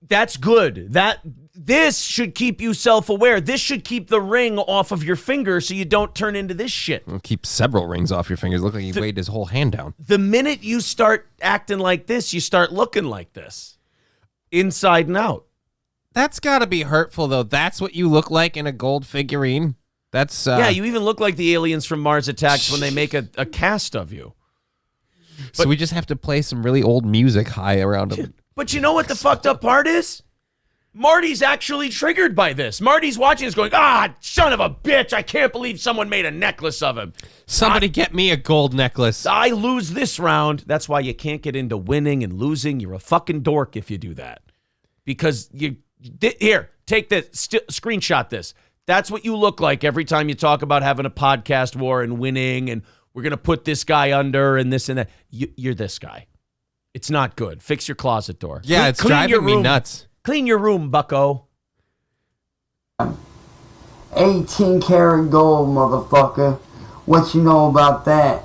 that's good. This should keep you self-aware. This should keep the ring off of your finger so you don't turn into this shit. It'll keep several rings off your fingers. Look like he weighed his whole hand down. The minute you start acting like this, you start looking like this. Inside and out. That's got to be hurtful, though. That's what you look like in a gold figurine. That's yeah, you even look like the aliens from Mars Attacks when they make a cast of you. So we just have to play some really old music high around him. But you know what the fucked up part is? Marty's actually triggered by this. Marty's watching this going, son of a bitch, I can't believe someone made a necklace of him. Somebody get me a gold necklace. I lose this round. That's why you can't get into winning and losing. You're a fucking dork if you do that. Because here, take this, screenshot this. That's what you look like every time you talk about having a podcast war and winning and we're going to put this guy under and this and that. You're this guy. It's not good. Fix your closet door. Yeah, it's driving me nuts. Clean your room, bucko. 18 karat gold, motherfucker. What you know about that?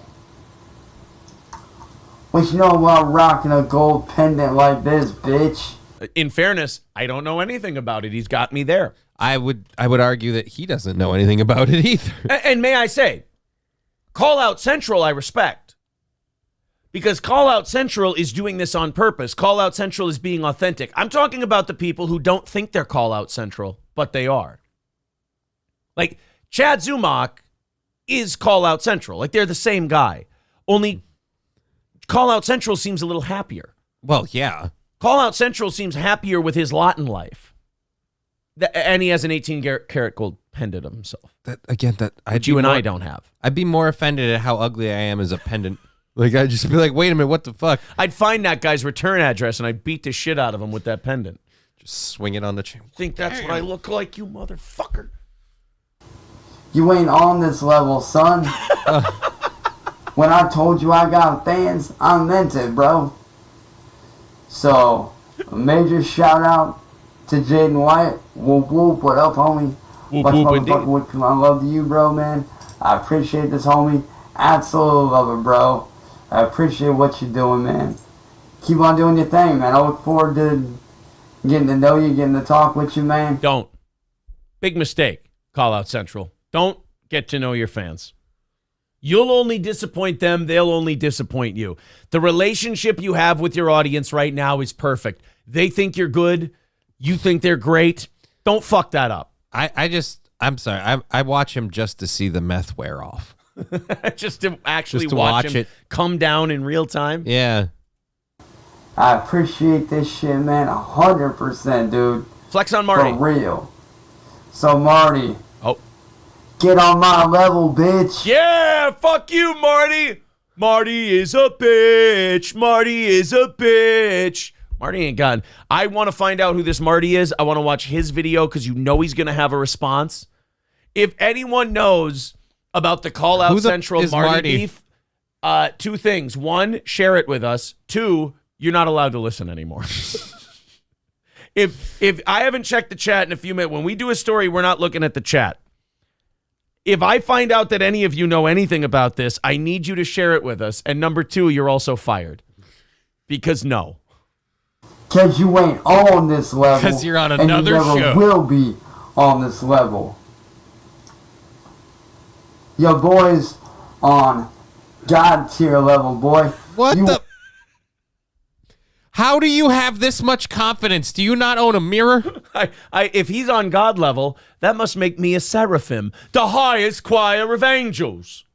What you know about rocking a gold pendant like this, bitch? In fairness, I don't know anything about it. He's got me there. I would argue that he doesn't know anything about it either. And may I say, Call Out Central I respect. Because Call Out Central is doing this on purpose. Call Out Central is being authentic. I'm talking about the people who don't think they're Call Out Central, but they are. Like, Chad Zumach is Call Out Central. Like, they're the same guy. Only Call Out Central seems a little happier. Well, yeah. Call Out Central seems happier with his lot in life. And he has an 18-karat gold pendant of himself. Which you and I don't have. I'd be more offended at how ugly I am as a pendant. Like, I'd just be like, wait a minute, what the fuck? I'd find that guy's return address and I'd beat the shit out of him with that pendant. Just swing it on the chain. Think that's what I look like, you motherfucker? You ain't on this level, son. When I told you I got fans, I meant it, bro. So, a major shout out to Jaden White. Whoop whoop, what up, homie? Whoop Much whoop, motherfucking my love to you, bro, man. I appreciate this, homie. Absolutely love it, bro. I appreciate what you're doing, man. Keep on doing your thing, man. I look forward to getting to know you, getting to talk with you, man. Don't. Big mistake, Call Out Central. Don't get to know your fans. You'll only disappoint them. They'll only disappoint you. The relationship you have with your audience right now is perfect. They think you're good. You think they're great. Don't fuck that up. I'm sorry. I watch him just to see the meth wear off. Just to actually watch him it come down in real time. Yeah. I appreciate this shit, man. 100%, dude. Flex on Marty. For real. So, Marty. Oh. Get on my level, bitch. Yeah, fuck you, Marty. Marty is a bitch. Marty is a bitch. Marty ain't gone. I want to find out who this Marty is. I want to watch his video because you know he's going to have a response. If anyone knows about the Call Out Central Marty beef, two things. One, share it with us. Two, you're not allowed to listen anymore. If I haven't checked the chat in a few minutes, when we do a story, we're not looking at the chat. If I find out that any of you know anything about this, I need you to share it with us. And number two, you're also fired. Because no. Because you ain't on this level. Because you're on another and you never will be on this level. Your boy's on God tier level, boy. What the? How do you have this much confidence? Do you not own a mirror? If he's on God level, that must make me a seraphim, the highest choir of angels.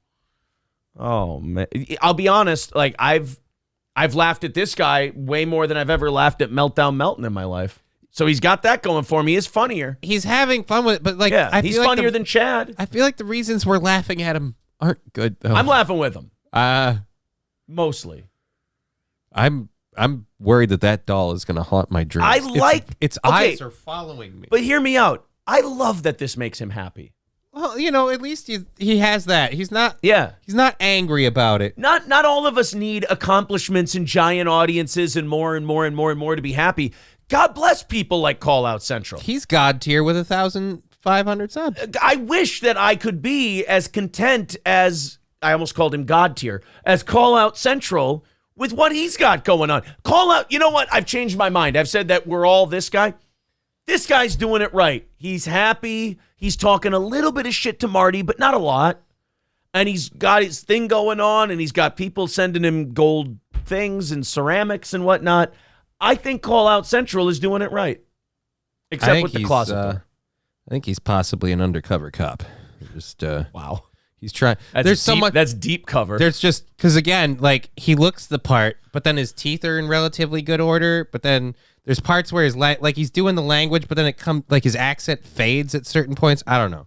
Oh man, I'll be honest. Like I've laughed at this guy way more than I've ever laughed at Meltdown Melton in my life. So he's got that going for me. He's funnier. He's having fun with it, but like, yeah, he's funnier than Chad. I feel like the reasons we're laughing at him aren't good though. I'm laughing with him. Mostly. I'm worried that doll is going to haunt my dreams. Its eyes are following me. But hear me out. I love that this makes him happy. Well, you know, at least he has that. He's not. Yeah. He's not angry about it. Not all of us need accomplishments and giant audiences and more and more and more and more to be happy. God bless people like Call Out Central. He's God tier with 1,500 subs. I wish that I could be as content as, I almost called him God tier, as Call Out Central with what he's got going on. Call Out, you know what? I've changed my mind. I've said that we're all this guy. This guy's doing it right. He's happy. He's talking a little bit of shit to Marty, but not a lot. And he's got his thing going on, and he's got people sending him gold things and ceramics and whatnot. I think Call Out Central is doing it right. Except with the closet door. I think he's possibly an undercover cop. Just wow. He's trying. There's so much. That's deep cover. There's just because again, like he looks the part, but then his teeth are in relatively good order. But then there's parts where his like he's doing the language, but then it comes like his accent fades at certain points. I don't know.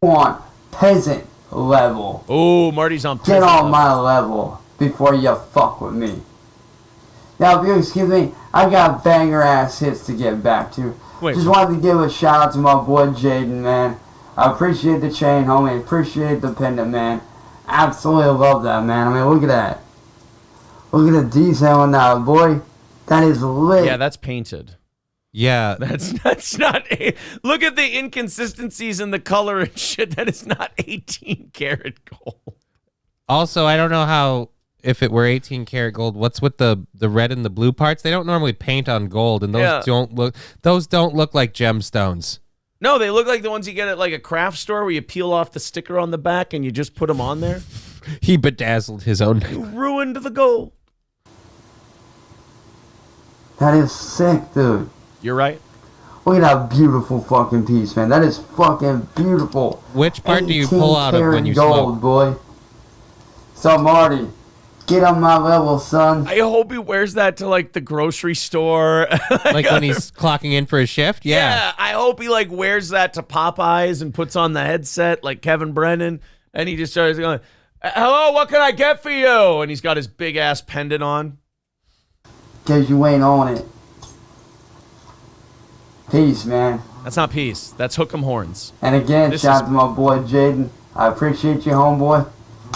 Want peasant level. Oh, Marty's on peasant Get on level. my level before you fuck with me. Now, if you excuse me, I got banger ass hits to get back to. Just wanted to give a shout out to my boy Jaden, man. I appreciate the chain, homie. Appreciate the pendant, man. Absolutely love that, man. I mean, look at that. Look at the detail on that, boy. That is lit. Yeah, that's painted. Yeah. That's not. Look at the inconsistencies in the color and shit. That is not 18 karat gold. Also, I don't know how. If it were 18 karat gold, what's with the red and the blue parts? They don't normally paint on gold, and those don't look like gemstones. No, they look like the ones you get at like a craft store where you peel off the sticker on the back and you just put them on there. He bedazzled his own. You ruined the gold. That is sick, dude. You're right. Look at that beautiful fucking piece, man. That is fucking beautiful. Which part do you pull out of when you gold, smoke? Boy. So, Marty, get on my level, son. I hope he wears that to like the grocery store. Like when he's clocking in for his shift? Yeah. I hope he like wears that to Popeyes and puts on the headset like Kevin Brennan. And he just starts going, hello, what can I get for you? And he's got his big ass pendant on. Because you ain't on it. Peace, man. That's not peace. That's hook 'em horns. And again, shout out to my boy Jaden. I appreciate you, homeboy.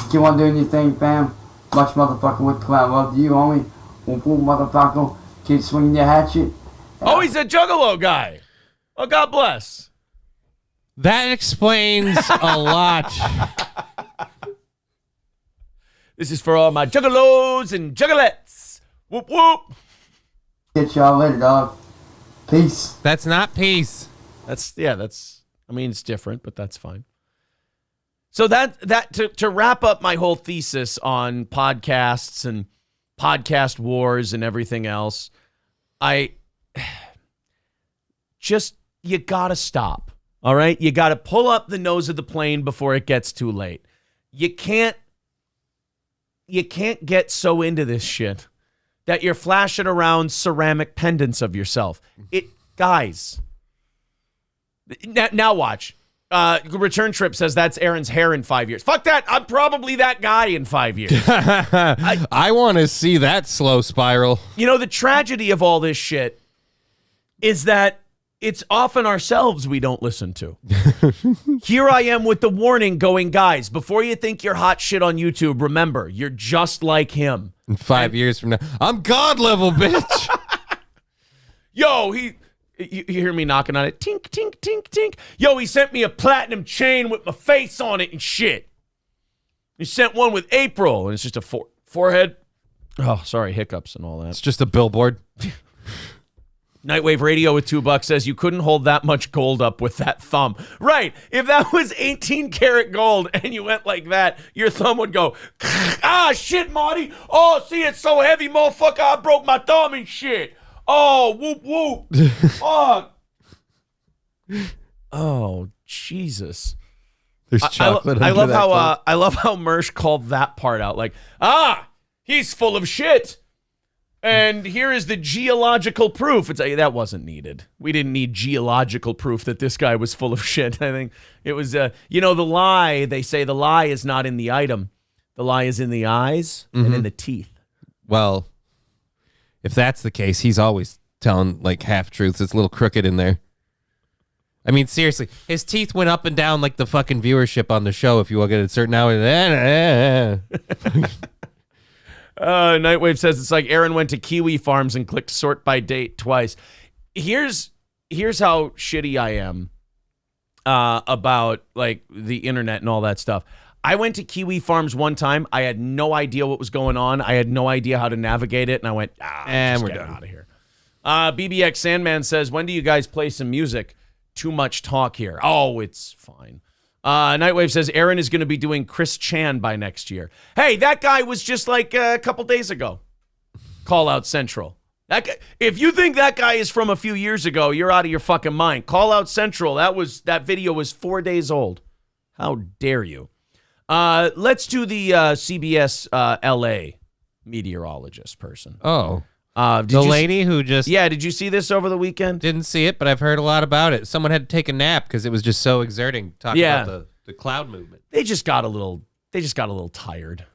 Keep on doing your thing, fam. Much motherfucking with clout. Love to you, homie. Whoop, whoop, motherfucker. Keep swinging your hatchet. Oh, he's a juggalo guy. Oh, God bless. That explains a lot. This is for all my juggalos and juggalettes. Whoop, whoop. Get y'all later, dog. Peace. That's not peace. I mean, it's different, but that's fine. So to wrap up my whole thesis on podcasts and podcast wars and everything else, you gotta stop. All right. You gotta pull up the nose of the plane before it gets too late. You can't get so into this shit that you're flashing around ceramic pendants of yourself. Guys. Now watch. Return Trip says that's Aaron's hair in 5 years. Fuck that. I'm probably that guy in 5 years. I want to see that slow spiral. You know, the tragedy of all this shit is that it's often ourselves we don't listen to. Here I am with the warning going, guys, before you think you're hot shit on YouTube, remember, you're just like him. In 5 years from now, I'm God level, bitch. Yo, you hear me knocking on it? Tink, tink, tink, tink. Yo, he sent me a platinum chain with my face on it and shit. He sent one with April, and it's just a forehead. Oh, sorry, hiccups and all that. It's just a billboard. Nightwave Radio with $2 says you couldn't hold that much gold up with that thumb. Right. If that was 18 karat gold and you went like that, your thumb would go, ah, shit, Marty. Oh, see, it's so heavy, motherfucker. I broke my thumb and shit. Oh, whoop, whoop. Fuck. Oh, Jesus. There's chocolate I love how Mersh called that part out. Like, he's full of shit. And here is the geological proof. It's like, that wasn't needed. We didn't need geological proof that this guy was full of shit. I think it was, the lie, they say the lie is not in the item. The lie is in the eyes and in the teeth. Well, if that's the case, he's always telling like half-truths. It's a little crooked in there. I mean, seriously, his teeth went up and down like the fucking viewership on the show if you look at it a certain hour. Nightwave says it's like Aaron went to Kiwi Farms and clicked sort by date twice. Here's how shitty I am about like the internet and all that stuff. I went to Kiwi Farms one time. I had no idea what was going on. I had no idea how to navigate it, and I went, and we're done out of here. BBX Sandman says, when do you guys play some music? Too much talk here. Oh, it's fine. Nightwave says Aaron is going to be doing Chris Chan by next year. Hey, that guy was just like a couple days ago. Call Out Central. That guy, if you think that guy is from a few years ago, you're out of your fucking mind. Call Out Central. That video was 4 days old. How dare you? Let's do the CBS LA meteorologist person. Oh. The lady who just... Yeah, did you see this over the weekend? Didn't see it, but I've heard a lot about it. Someone had to take a nap because it was just so exerting talking about the cloud movement. They just got a little tired.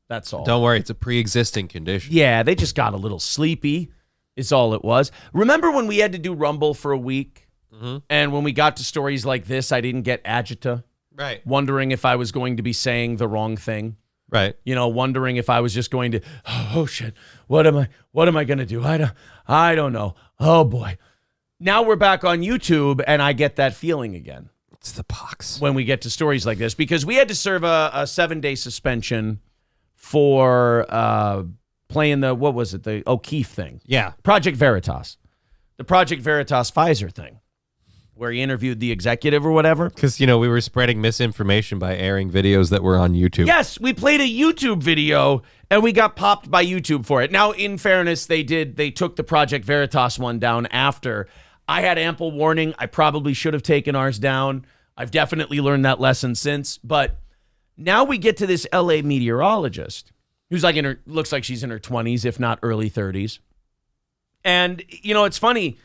That's all. Don't worry, it's a pre-existing condition. Yeah, they just got a little sleepy is all it was. Remember when we had to do Rumble for a week? Mm-hmm. And when we got to stories like this, I didn't get agita. Right. Wondering if I was going to be saying the wrong thing. Right. Wondering if I was just going to, oh shit, what am I going to do? I don't know. Oh boy. Now we're back on YouTube and I get that feeling again. It's the pox. When we get to stories like this, because we had to serve a 7-day suspension for playing the, what was it? The O'Keefe thing. Yeah. Project Veritas. The Project Veritas Pfizer thing. Where he interviewed the executive or whatever. Because, we were spreading misinformation by airing videos that were on YouTube. Yes, we played a YouTube video, and we got popped by YouTube for it. Now, in fairness, they took the Project Veritas one down after. I had ample warning. I probably should have taken ours down. I've definitely learned that lesson since. But now we get to this LA meteorologist, who's like looks like she's in her 20s, if not early 30s. And, it's funny.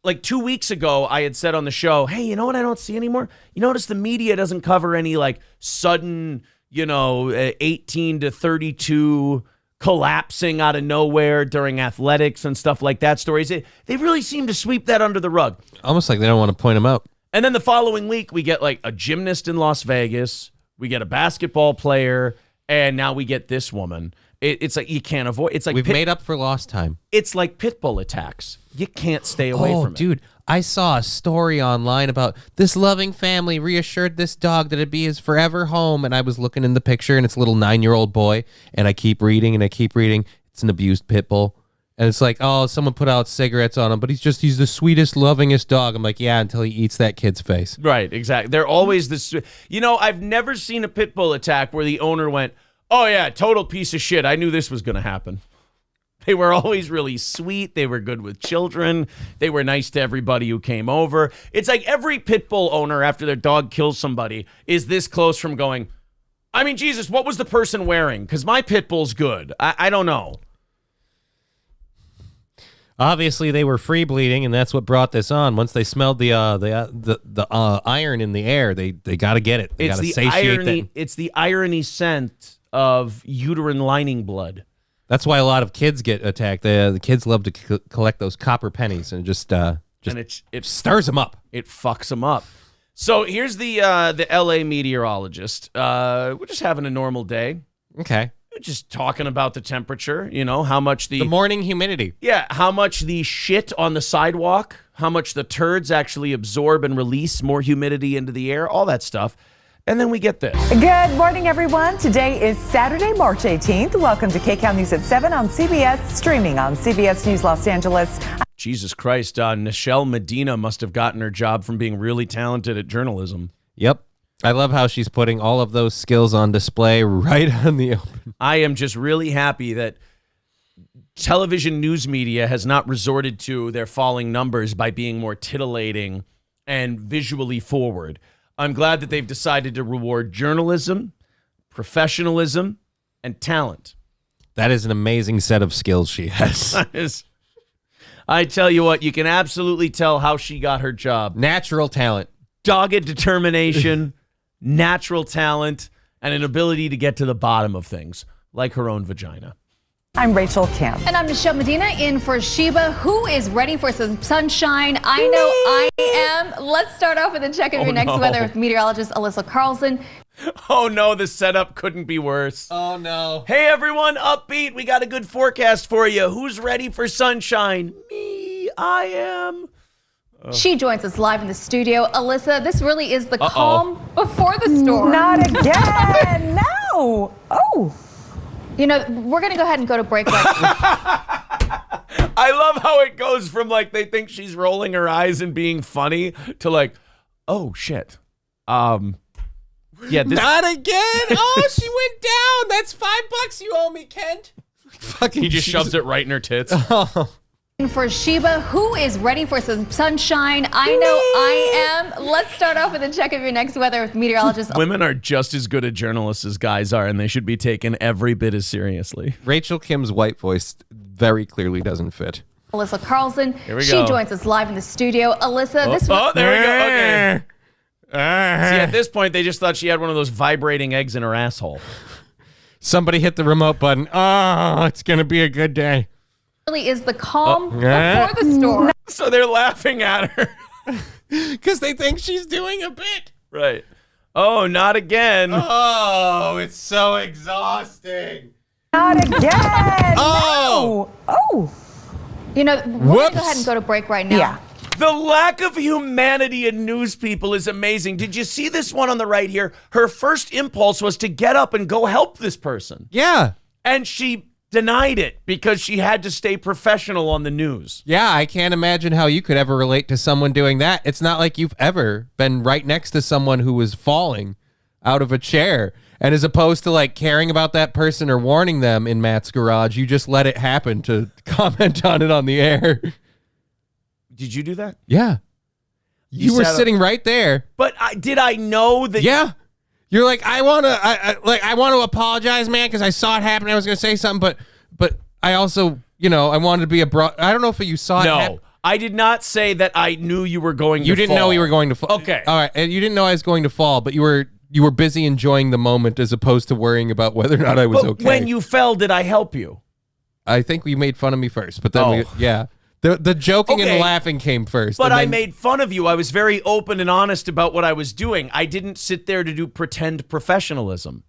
Like 2 weeks ago, I had said on the show, hey, you know what I don't see anymore? You notice the media doesn't cover any like sudden, 18 to 32 collapsing out of nowhere during athletics and stuff like that stories. They really seem to sweep that under the rug. Almost like they don't want to point them out. And then the following week, we get like a gymnast in Las Vegas. We get a basketball player. And now we get this woman. It's like you can't avoid. It's like we've made up for lost time. It's like pit bull attacks. You can't stay away from it. Dude, I saw a story online about this loving family reassured this dog that it'd be his forever home. And I was looking in the picture, and it's a little 9-year-old boy. And I keep reading, and I keep reading. It's an abused pit bull. And it's like, oh, someone put out cigarettes on him, but he's the sweetest, lovingest dog. I'm like, yeah, until he eats that kid's face. Right, exactly. They're always this. I've never seen a pit bull attack where the owner went, oh, yeah, total piece of shit. I knew this was going to happen. They were always really sweet. They were good with children. They were nice to everybody who came over. It's like every pit bull owner, after their dog kills somebody, is this close from going, I mean, Jesus, what was the person wearing? Because my pit bull's good. I don't know. Obviously, they were free bleeding, and that's what brought this on. Once they smelled the iron in the air, they got to get it. They got to satiate that. It's the irony scent of uterine lining blood. That's why a lot of kids get attacked. The kids love to collect those copper pennies, and it stirs them up. It fucks them up. So here's the LA meteorologist. We're just having a normal day. Okay. Just talking about the temperature, how much the morning humidity. Yeah, how much the shit on the sidewalk, how much the turds actually absorb and release more humidity into the air, all that stuff. And then we get this. Good morning, everyone. Today is Saturday, March 18th. Welcome to KCAL News at 7 on CBS, streaming on CBS News Los Angeles. Jesus Christ, Nichelle Medina must have gotten her job from being really talented at journalism. Yep. I love how she's putting all of those skills on display right on the open. I am just really happy that television news media has not resorted to their falling numbers by being more titillating and visually forward. I'm glad that they've decided to reward journalism, professionalism, and talent. That is an amazing set of skills she has. I tell you what, you can absolutely tell how she got her job. Natural talent. Dogged determination, natural talent, and an ability to get to the bottom of things, like her own vagina. I'm Rachel Kim. And I'm Nichelle Medina in for Sheba, who is ready for some sunshine. I know I am. Let's start off with a check of your next weather with meteorologist Alyssa Carlson. Oh no, the setup couldn't be worse. Oh no. Hey everyone, upbeat. We got a good forecast for you. Who's ready for sunshine? Me, I am. She joins us live in the studio. Alyssa, this really is the calm before the storm. Not again. No. Oh. You know, we're going to go ahead and go to break right now. I love how it goes from like they think she's rolling her eyes and being funny to like, oh shit. Yeah, this Not again. Oh, she went down. That's $5 you owe me, Kent. Fucking he just shoves it right in her tits. For Sheba, who is ready for some sunshine. I know I am. Let's start off with a check of your next weather with meteorologist. Women are just as good at journalists as guys are, and they should be taken every bit as seriously. Rachel Kim's white voice very clearly doesn't fit. Alyssa Carlson. Here we She go. joins us live in the studio. Alyssa, this Oh, there we go. Okay. See, at this point, they just thought she had one of those vibrating eggs in her asshole. Somebody hit the remote button. Oh, it's going to be a good day. really is the calm before the storm. So they're laughing at her. Because they think she's doing a bit. Right. Oh, not again. Oh, it's so exhausting. Not again. Oh. No. Oh. You know, we're going to Whoops. go ahead and go to break right now. Yeah. The lack of humanity in news people is amazing. Did you see this one on the right here? Her first impulse was to get up and go help this person. Yeah. And she denied it because she had to stay professional on the news. Yeah, I can't imagine how you could ever relate to someone doing that. It's not like you've ever been right next to someone who was falling out of a chair. And as opposed to like caring about that person or warning them in Matt's garage, you just let it happen to comment on it on the air. Did you do that? Yeah. You were sitting right there. But did I know that? Yeah. You're like, I want to apologize, man, because I saw it happen. I was going to say something, but I also, I wanted to be I don't know if you saw it happen. No, I did not say that I knew you were going to fall. You didn't know you were going to fall. Okay. All right. And you didn't know I was going to fall, but you were busy enjoying the moment as opposed to worrying about whether or not I was okay. When you fell, did I help you? I think we made fun of me first, but then the joking and laughing came first. But I made fun of you. I was very open and honest about what I was doing. I didn't sit there to do pretend professionalism.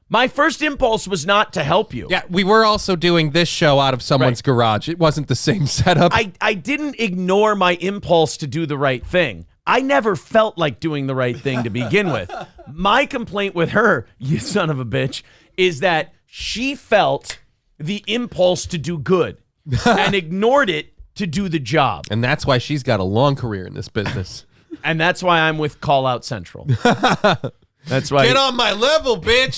My first impulse was not to help you. Yeah, we were also doing this show out of someone's garage. It wasn't the same setup. I didn't ignore my impulse to do the right thing. I never felt like doing the right thing to begin with. My complaint with her, you son of a bitch, is that she felt the impulse to do good and ignored it to do the job. And that's why she's got a long career in this business. And that's why I'm with Call Out Central. That's why. Get on my level, bitch.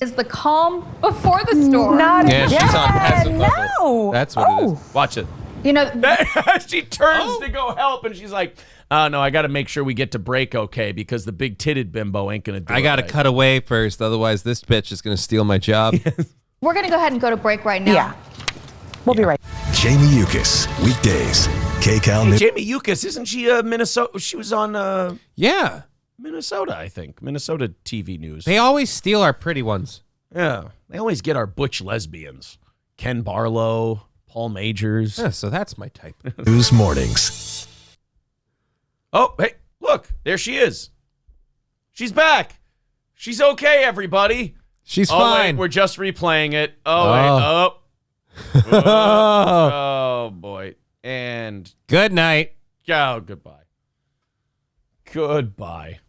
Is the calm before the storm. Not again. She's on peasant level. No. That's what it is. Watch it. You know, She turns to go help, and she's like, "Oh no, I got to make sure we get to break okay because the big titted bimbo ain't gonna do it." I got to right. cut away first, otherwise this bitch is going to steal my job. we're going to go ahead and go to break right now. Yeah. We'll be right. Jamie Yukas, weekdays. KCAL News. Jamie Yukas, isn't she Minnesota? She was on Yeah. Minnesota, I think. Minnesota TV news. They always steal our pretty ones. Yeah, they always get our butch lesbians. Ken Barlow, Paul Majors. Yeah, so that's my type. News mornings. Oh, hey, look, there she is. She's back. She's okay, everybody. She's Wait, fine. we're just replaying it. Oh. Oh, boy. And Good night. goodbye. Goodbye.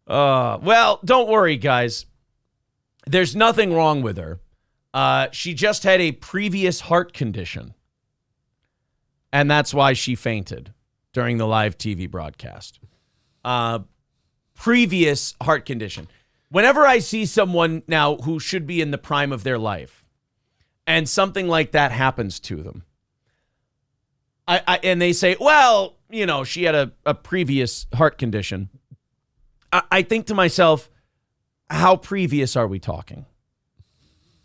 Well, don't worry, guys. There's nothing wrong with her. She just had a previous heart condition. and that's why she fainted during the live TV broadcast. Previous heart condition. Whenever I see someone now who should be in the prime of their life and something like that happens to them, and they say, well, she had a previous heart condition. I think to myself, how previous are we talking?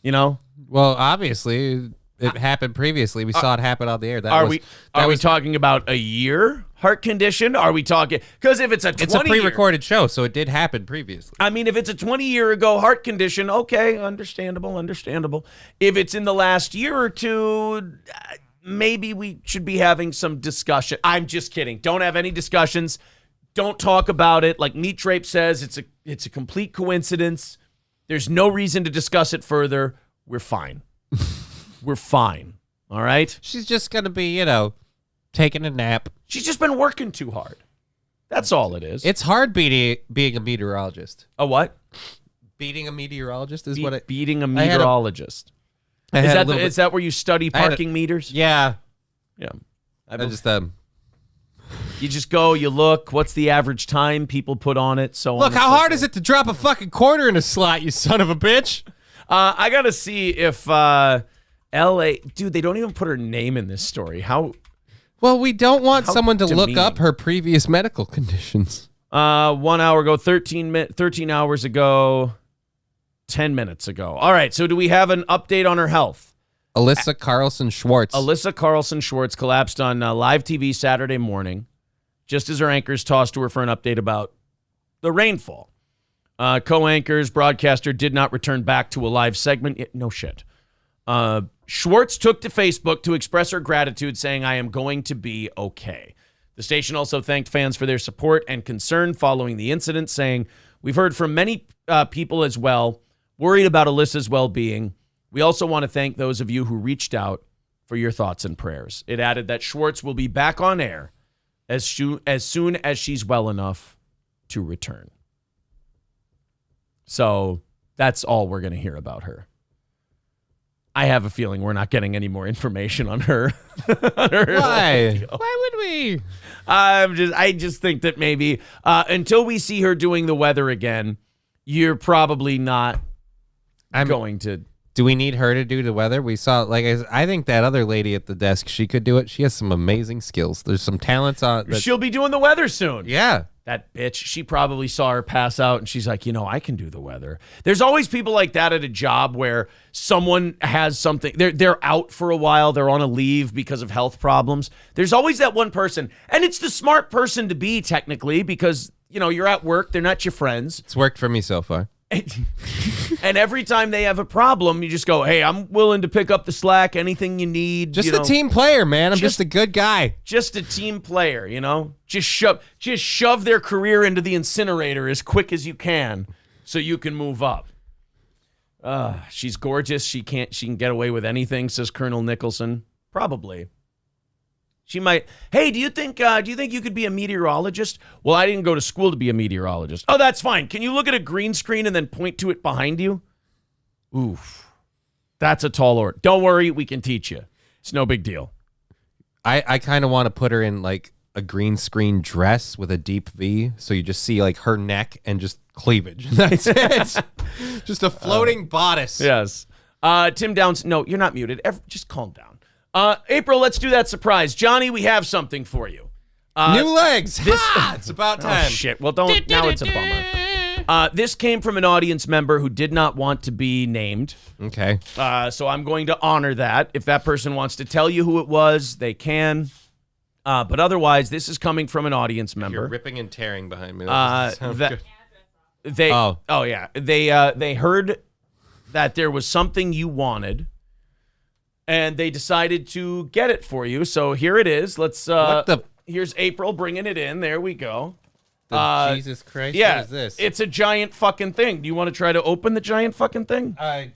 Well, obviously, it happened previously. We saw it happen on the air. Are we talking about a year heart condition? Are we talking? Because if it's a pre-recorded show, so it did happen previously. I mean, if it's a 20-year ago heart condition, okay, understandable. If it's in the last year or two, maybe we should be having some discussion. I'm just kidding. Don't have any discussions. Don't talk about it. Like Meat Drape says, it's a complete coincidence. There's no reason to discuss it further. We're fine. We're fine. All right? She's just going to be, taking a nap. She's just been working too hard. That's all it is. It's hard being a meteorologist. A what? Beating a meteorologist is beating a meteorologist. Is that where you study parking meters? Yeah. Yeah. You just go, you look, what's the average time people put on it, so on. Look, how hard is it to drop a fucking quarter in a slot, you son of a bitch? I got to see if L.A. Dude, they don't even put her name in this story. How? Well, we don't want someone to look up her previous medical conditions. 1 hour ago, 13 hours ago, 10 minutes ago. All right, so do we have an update on her health? Alyssa Carlson Schwartz. Alyssa Carlson Schwartz collapsed on live TV Saturday morning, just as her anchors tossed to her for an update about the rainfall. Co-anchors, broadcaster did not return back to a live segment. No shit. Schwartz took to Facebook to express her gratitude, saying, I am going to be okay. The station also thanked fans for their support and concern following the incident, saying, we've heard from many people as well, worried about Alyssa's well-being. We also want to thank those of you who reached out for your thoughts and prayers. It added that Schwartz will be back on air as soon as she's well enough to return. So that's all we're going to hear about her. I have a feeling we're not getting any more information on her. Why? Why would we? I just think that maybe until we see her doing the weather again, you're probably not going to. Do we need her to do the weather? We saw, I think that other lady at the desk, she could do it. She has some amazing skills. There's some talents on. She'll be doing the weather soon. Yeah. That bitch, she probably saw her pass out and she's like, I can do the weather. There's always people like that at a job where someone has something. They're out for a while. They're on a leave because of health problems. There's always that one person. And it's the smart person to be technically because, you're at work. They're not your friends. It's worked for me so far. And every time they have a problem, you just go, hey, I'm willing to pick up the slack, anything you need. Just a team player, man. I'm just a good guy. Just a team player, Just shove their career into the incinerator as quick as you can so you can move up. She's gorgeous. She can get away with anything, says Colonel Nicholson. Probably. She might. Hey, do you think you could be a meteorologist? Well, I didn't go to school to be a meteorologist. Oh, that's fine. Can you look at a green screen and then point to it behind you? Oof. That's a tall order. Don't worry, we can teach you. It's no big deal. I kind of want to put her in a green screen dress with a deep V, so you just see her neck and just cleavage. That's it. Just a floating bodice. Yes. Tim Downs. No, you're not muted. Just calm down. April, let's do that surprise. Johnny, we have something for you. New legs. It's about time. Oh, shit. Well, don't. Now it's a bummer. This came from an audience member who did not want to be named. Okay. So I'm going to honor that. If that person wants to tell you who it was, they can. But otherwise, this is coming from an audience member. You're ripping and tearing behind me. They heard that there was something you wanted. And they decided to get it for you. So here it is. Let's. Here's April bringing it in. There we go. Jesus Christ. Yeah, what is this? It's a giant fucking thing. Do you want to try to open the giant fucking thing? I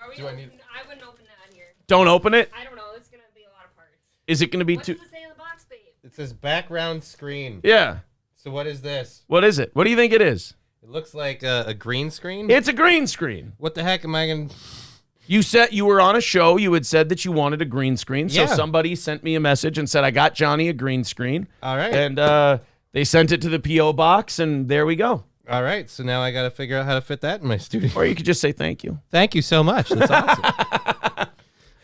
wouldn't open that here. Don't open it? I don't know. It's going to be a lot of parts. Is it going to be What does it say in the box, babe? It says background screen. Yeah. So what is this? What is it? What do you think it is? It looks like a green screen. It's a green screen. What the heck am I going to... You said you were on a show. You had said that you wanted a green screen. So Yeah. somebody sent me a message and said, I got Johnny a green screen. All right. And they sent it to the P.O. box, and there we go. All right. So now I got to figure out how to fit that in my studio. Or you could just say thank you. Thank you so much. That's awesome.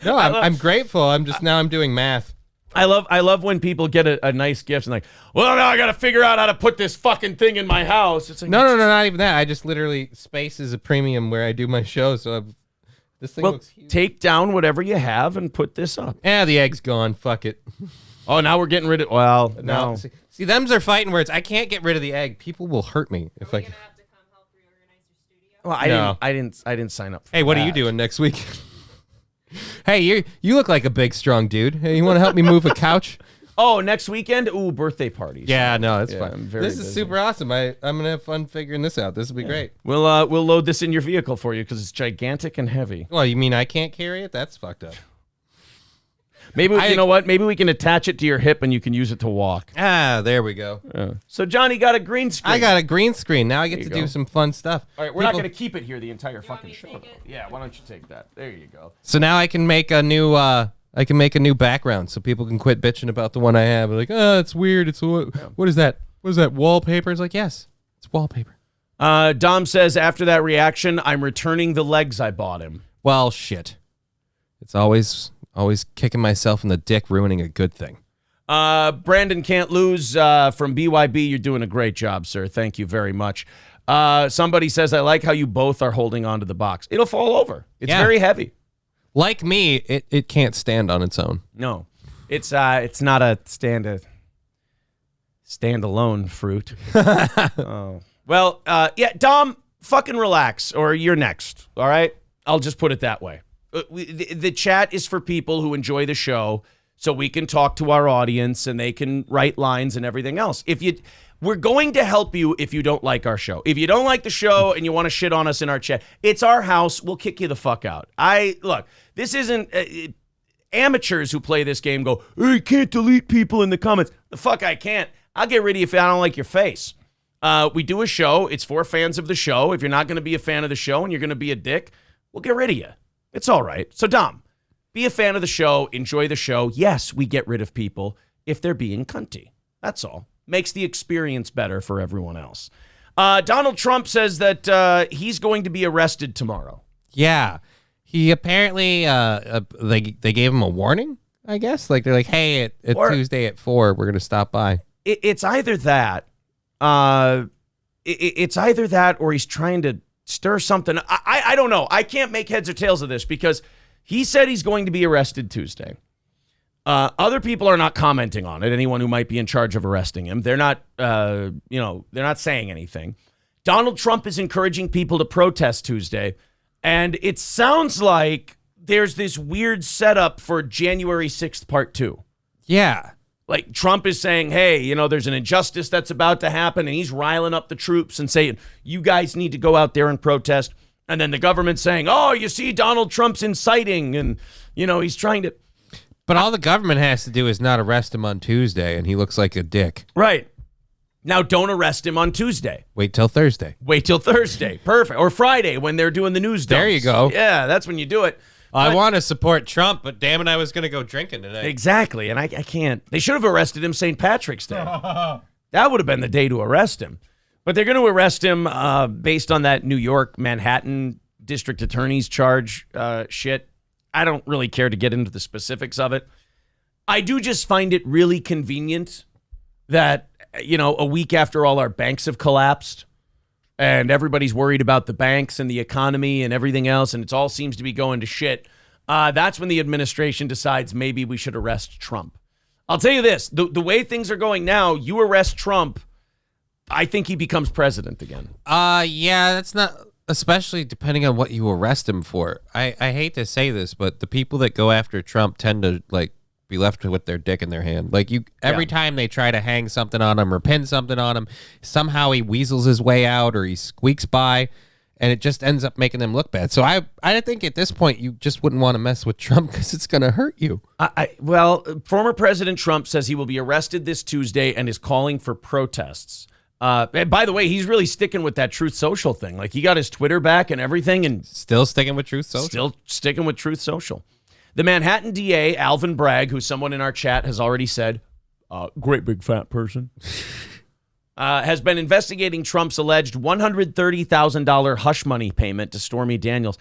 No, I'm grateful. I'm doing math. I love when people get a nice gift and like, well, now I got to figure out how to put this fucking thing in my house. It's like, No, not even that. I just literally, space is a premium where I do my show. So this thing looks huge. Take down whatever you have and put this up. The egg's gone. Fuck it. Oh, now we're getting rid of. Well, No. no. See, them's are fighting words. I can't get rid of the egg. People will hurt me if I. Well, I didn't sign up. Hey, what are you doing next week? Hey, you look like a big, strong dude. Hey, you want to help me move a couch? Oh, next weekend? Ooh, birthday parties. Yeah, no, that's fine. I'm very This is busy. super awesome. I'm gonna have fun figuring this out. This will be great. We'll load this in your vehicle for you because it's gigantic and heavy. Well, you mean I can't carry it? That's fucked up. Maybe you know what? Maybe we can attach it to your hip and you can use it to walk. There we go. So Johnny got a green screen. I got a green screen. Now I get to go. do some fun stuff. All right, we're not going to keep it here the entire fucking show. Though. Yeah, why don't you take that? There you go. So now I can make a new background so people can quit bitching about the one I have. Like, oh, it's weird. It's what is that? What is that? Wallpaper? It's like, yes, it's wallpaper. Dom says after that reaction, I'm returning the legs I bought him. Well, shit. It's always kicking myself in the dick, ruining a good thing. Brandon Can't Lose from BYB. You're doing a great job, sir. Thank you very much. Somebody says, I like how you both are holding onto the box. It'll fall over. It's very heavy. Like me, it can't stand on its own. No, it's not a standalone fruit. Oh. Well, yeah, Dom, fucking relax, or you're next. All right, I'll just put it that way. The chat is for people who enjoy the show, so we can talk to our audience and they can write lines and everything else. We're going to help you if you don't like our show. If you don't like the show and you want to shit on us in our chat, it's our house. We'll kick you the fuck out. Look, this isn't amateurs who play this game go, hey, you can't delete people in the comments. The fuck I can't. I'll get rid of you if I don't like your face. We do a show. It's for fans of the show. If you're not going to be a fan of the show and you're going to be a dick, we'll get rid of you. It's all right. So, Dom, be a fan of the show. Enjoy the show. Yes, we get rid of people if they're being cunty. That's all. Makes the experience better for everyone else. Donald Trump says that he's going to be arrested tomorrow. Yeah. He apparently, they gave him a warning, I guess. Like, they're like, hey, at Tuesday at 4, we're going to stop by. It's either that. It's either that or he's trying to stir something. I don't know. I can't make heads or tails of this because he said he's going to be arrested Tuesday. Other people are not commenting on it. Anyone who might be in charge of arresting him, they're not, they're not saying anything. Donald Trump is encouraging people to protest Tuesday, and it sounds like there's this weird setup for January 6th, part 2. Yeah. Like Trump is saying, hey, there's an injustice that's about to happen, and he's riling up the troops and saying, you guys need to go out there and protest. And then the government's saying, oh, you see, Donald Trump's inciting, and, he's trying to. But all the government has to do is not arrest him on Tuesday, and he looks like a dick. Right. Now, don't arrest him on Tuesday. Wait till Thursday. Perfect. Or Friday when they're doing the news dumps. There you go. Yeah, that's when you do it. I want to support Trump, but damn it, I was going to go drinking tonight. Exactly, and I can't. They should have arrested him St. Patrick's Day. That would have been the day to arrest him. But they're going to arrest him based on that New York, Manhattan district attorney's charge shit. I don't really care to get into the specifics of it. I do just find it really convenient that, a week after all our banks have collapsed and everybody's worried about the banks and the economy and everything else, and it all seems to be going to shit, that's when the administration decides maybe we should arrest Trump. I'll tell you this, the way things are going now, you arrest Trump, I think he becomes president again. Yeah, that's not, especially depending on what you arrest him for. I hate to say this, but the people that go after Trump tend to, be left with their dick in their hand. Every time they try to hang something on him or pin something on him, somehow he weasels his way out or he squeaks by, and it just ends up making them look bad. So I think at this point you just wouldn't want to mess with Trump because it's going to hurt you. Well, former President Trump says he will be arrested this Tuesday and is calling for protests. And by the way, he's really sticking with that Truth Social thing. Like, he got his Twitter back and everything, and Still sticking with Truth Social. still sticking with Truth Social. The Manhattan DA, Alvin Bragg, who someone in our chat has already said, great big fat person, has been investigating Trump's alleged $130,000 hush money payment to Stormy Daniels.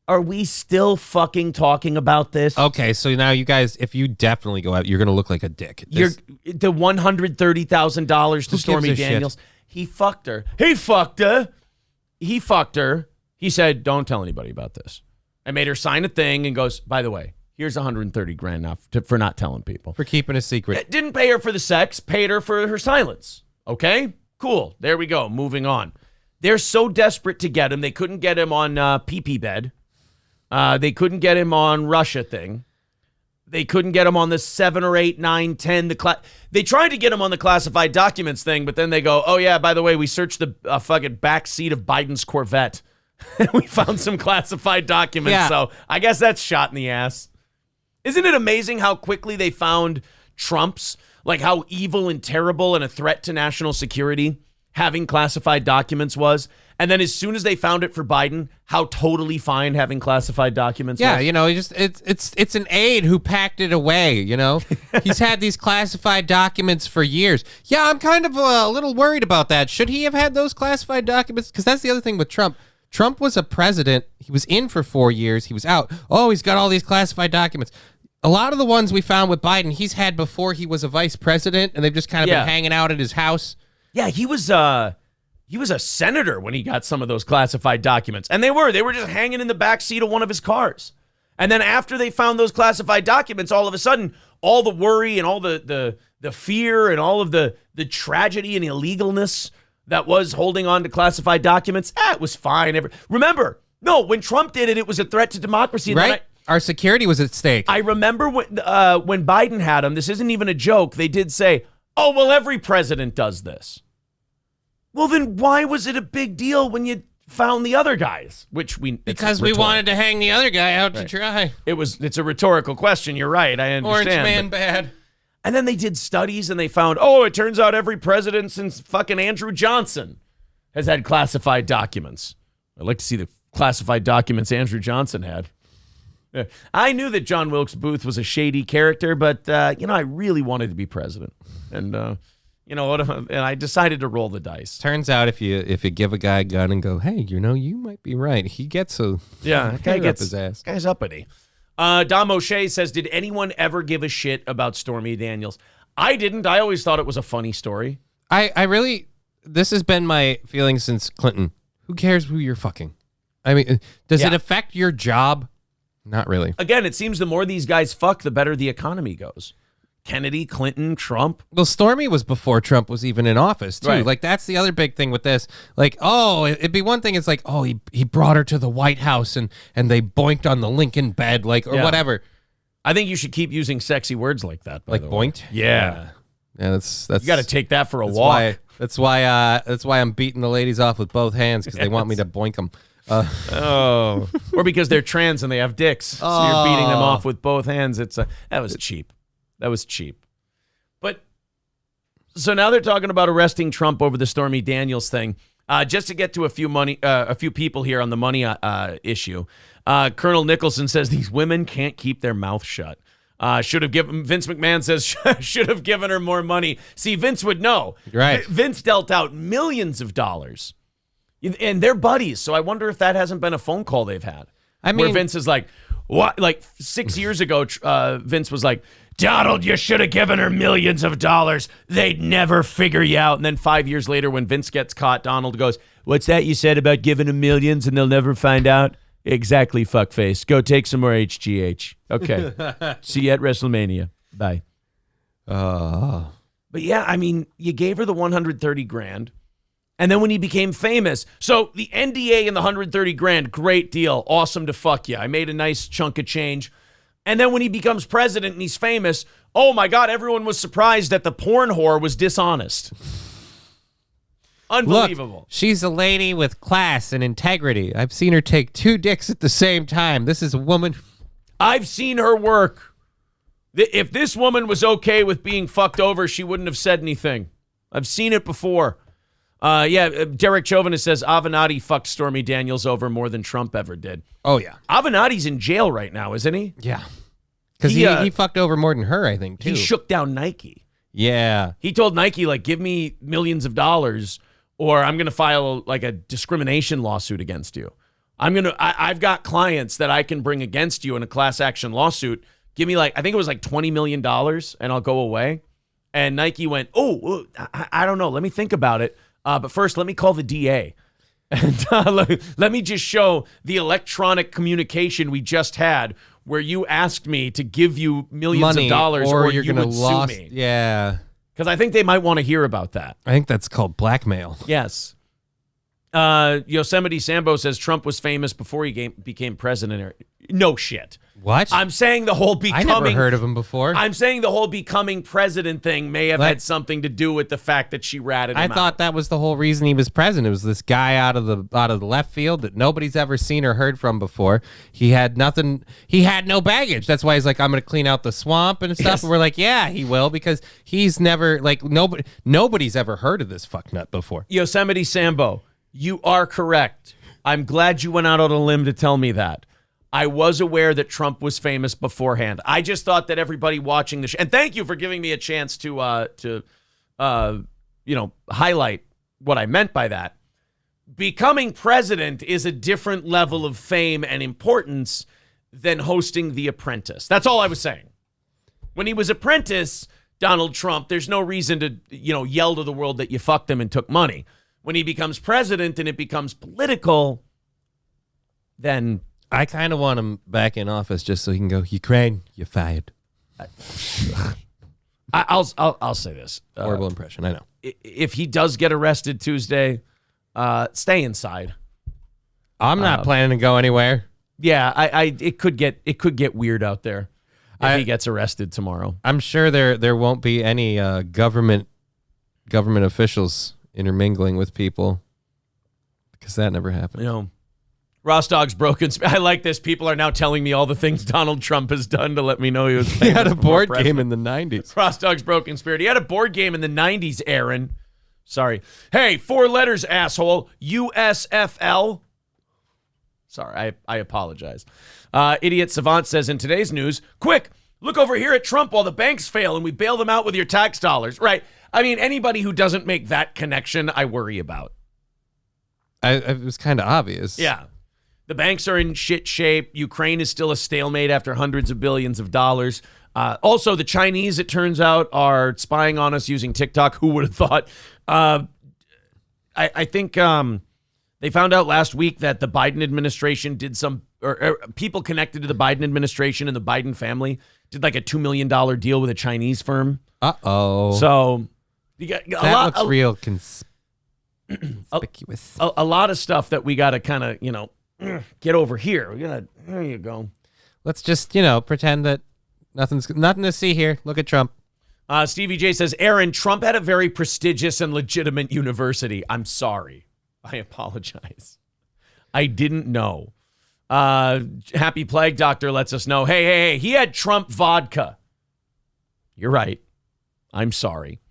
Are we still fucking talking about this? Okay, so now you guys, if you definitely go out, you're going to look like a dick. The $130,000 to Stormy Daniels. He fucked her. He fucked her. He fucked her. He said, don't tell anybody about this. I made her sign a thing and goes, by the way, here's $130,000 now for not telling people. For keeping a secret. Didn't pay her for the sex, paid her for her silence. Okay? Cool. There we go. Moving on. They're so desperate to get him, they couldn't get him on pee-pee bed. They couldn't get him on Russia thing. They couldn't get him on the 7 or 8, 9, 10. They tried to get him on the classified documents thing, but then they go, oh, yeah, by the way, we searched the fucking back seat of Biden's Corvette. We found some classified documents, Yeah. So I guess that's shot in the ass. Isn't it amazing how quickly they found Trump's, like how evil and terrible and a threat to national security having classified documents was? And then as soon as they found it for Biden, how totally fine having classified documents was? Yeah, you know, it's an aide who packed it away, you know? He's had these classified documents for years. Yeah, I'm kind of a little worried about that. Should he have had those classified documents? Because that's the other thing with Trump. Trump was a president. He was in for 4 years. He was out. Oh, he's got all these classified documents. A lot of the ones we found with Biden, he's had before he was a vice president, and they've just kind of been hanging out at his house. Yeah, he was a senator when he got some of those classified documents. And they were just hanging in the back seat of one of his cars. And then after they found those classified documents, all of a sudden, all the worry and all the fear and all of the tragedy and illegalness that was holding on to classified documents, it was fine. Remember, no, when Trump did it, it was a threat to democracy. And right? Our security was at stake. I remember when Biden had him, this isn't even a joke, they did say, oh, well, every president does this. Well, then why was it a big deal when you found the other guys? Because we wanted to hang the other guy out to dry. It's a rhetorical question. You're right. I understand. Orange man bad. And then they did studies and they found, oh, it turns out every president since fucking Andrew Johnson has had classified documents. I'd like to see the classified documents Andrew Johnson had. I knew that John Wilkes Booth was a shady character, but, I really wanted to be president. And, and I decided to roll the dice. Turns out if you give a guy a gun and go, hey, you might be right, he gets a guy gets up his ass. Guy's uppity. Dom O'Shea says, did anyone ever give a shit about Stormy Daniels? I didn't. I always thought it was a funny story. I really, this has been my feeling since Clinton. Who cares who you're fucking? I mean, does it affect your job? Not really. Again, it seems the more these guys fuck, the better the economy goes. Kennedy, Clinton, Trump. Well, Stormy was before Trump was even in office, too. Right. Like, that's the other big thing with this. Like, oh, it'd be one thing. It's like, oh, he brought her to the White House and they boinked on the Lincoln bed, like, or whatever. I think you should keep using sexy words like that. By the way. Boinked? Yeah. Yeah, that's you got to take that for a walk. That's why I'm beating the ladies off with both hands, because they want me to boink them. Or because they're trans and they have dicks, so you're beating them off with both hands. That was cheap. That was cheap. But so now they're talking about arresting Trump over the Stormy Daniels thing. Just to get to a few people here on the money issue. Colonel Nicholson says these women can't keep their mouth shut. Vince McMahon says should have given her more money. See, Vince would know. Right. Vince dealt out millions of dollars. And they're buddies, so I wonder if that hasn't been a phone call they've had. I mean, where Vince is like, what? Like 6 years ago, Vince was like, Donald, you should have given her millions of dollars. They'd never figure you out. And then 5 years later, when Vince gets caught, Donald goes, what's that you said about giving them millions and they'll never find out? Exactly, fuckface. Go take some more HGH. Okay. See you at WrestleMania. Bye. But yeah, I mean, you gave her the $130,000. And then when he became famous, so the NDA and the $130,000, great deal. Awesome to fuck you. I made a nice chunk of change. And then when he becomes president and he's famous, oh my God, everyone was surprised that the porn whore was dishonest. Unbelievable. Look, she's a lady with class and integrity. I've seen her take 2 dicks at the same time. This is a woman. I've seen her work. If this woman was okay with being fucked over, she wouldn't have said anything. I've seen it before. Derek Chauvinist says Avenatti fucked Stormy Daniels over more than Trump ever did. Oh, yeah. Avenatti's in jail right now, isn't he? Yeah. Because he fucked over more than her, I think, too. He shook down Nike. Yeah. He told Nike, like, give me millions of dollars or I'm going to file like a discrimination lawsuit against you. I've got clients that I can bring against you in a class action lawsuit. Give me I think it was like $20 million and I'll go away. And Nike went, I don't know. Let me think about it. But first, let me call the DA. And let me just show the electronic communication we just had where you asked me to give you millions of dollars or you're going to sue me. Yeah. Because I think they might want to hear about that. I think that's called blackmail. Yes. Yosemite Sambo says Trump was famous before he became president. No shit. What? I'm saying the whole becoming... I never heard of him before. I'm saying the whole becoming president thing may have had something to do with the fact that she ratted him out. I thought that was the whole reason he was president. It was this guy out of the left field that nobody's ever seen or heard from before. He had nothing. He had no baggage. That's why he's like, I'm going to clean out the swamp and stuff. Yes. And we're like, yeah, he will, because he's never nobody's ever heard of this fucknut before. Yosemite Sambo, you are correct. I'm glad you went out on a limb to tell me that. I was aware that Trump was famous beforehand. I just thought that everybody watching the show, and thank you for giving me a chance to highlight what I meant by that. Becoming president is a different level of fame and importance than hosting The Apprentice. That's all I was saying. When he was Apprentice, Donald Trump, there's no reason to, yell to the world that you fucked him and took money. When he becomes president and it becomes political, then... I kind of want him back in office just so he can go, Ukraine, you're fired. I'll say this. Horrible impression, I know. If he does get arrested Tuesday, stay inside. I'm not planning to go anywhere. Yeah, it could get weird out there if he gets arrested tomorrow. I'm sure there won't be any government officials intermingling with people because that never happened. Ross Dogg's broken. I like this. People are now telling me all the things Donald Trump has done to let me know he was famous. He had a board game in the 90s. Ross Dogg's broken spirit. He had a board game in the 90s, Aaron. Sorry. Hey, 4 letters, asshole. USFL. Sorry, I apologize. Idiot Savant says in today's news, quick, look over here at Trump while the banks fail and we bail them out with your tax dollars. Right. I mean, anybody who doesn't make that connection, I worry about. It was kind of obvious. Yeah. The banks are in shit shape. Ukraine is still a stalemate after hundreds of billions of dollars. Also, the Chinese, it turns out, are spying on us using TikTok. Who would have thought? I think they found out last week that the Biden administration did or people connected to the Biden administration and the Biden family did like a $2 million deal with a Chinese firm. Uh-oh. So you got looks real conspicuous. A lot of stuff that we got to kind of, get over here. There you go. Let's just, pretend that nothing to see here. Look at Trump. Stevie J says, Aaron, Trump had a very prestigious and legitimate university. I'm sorry. I apologize. I didn't know. Happy Plague Doctor lets us know. Hey, he had Trump vodka. You're right. I'm sorry.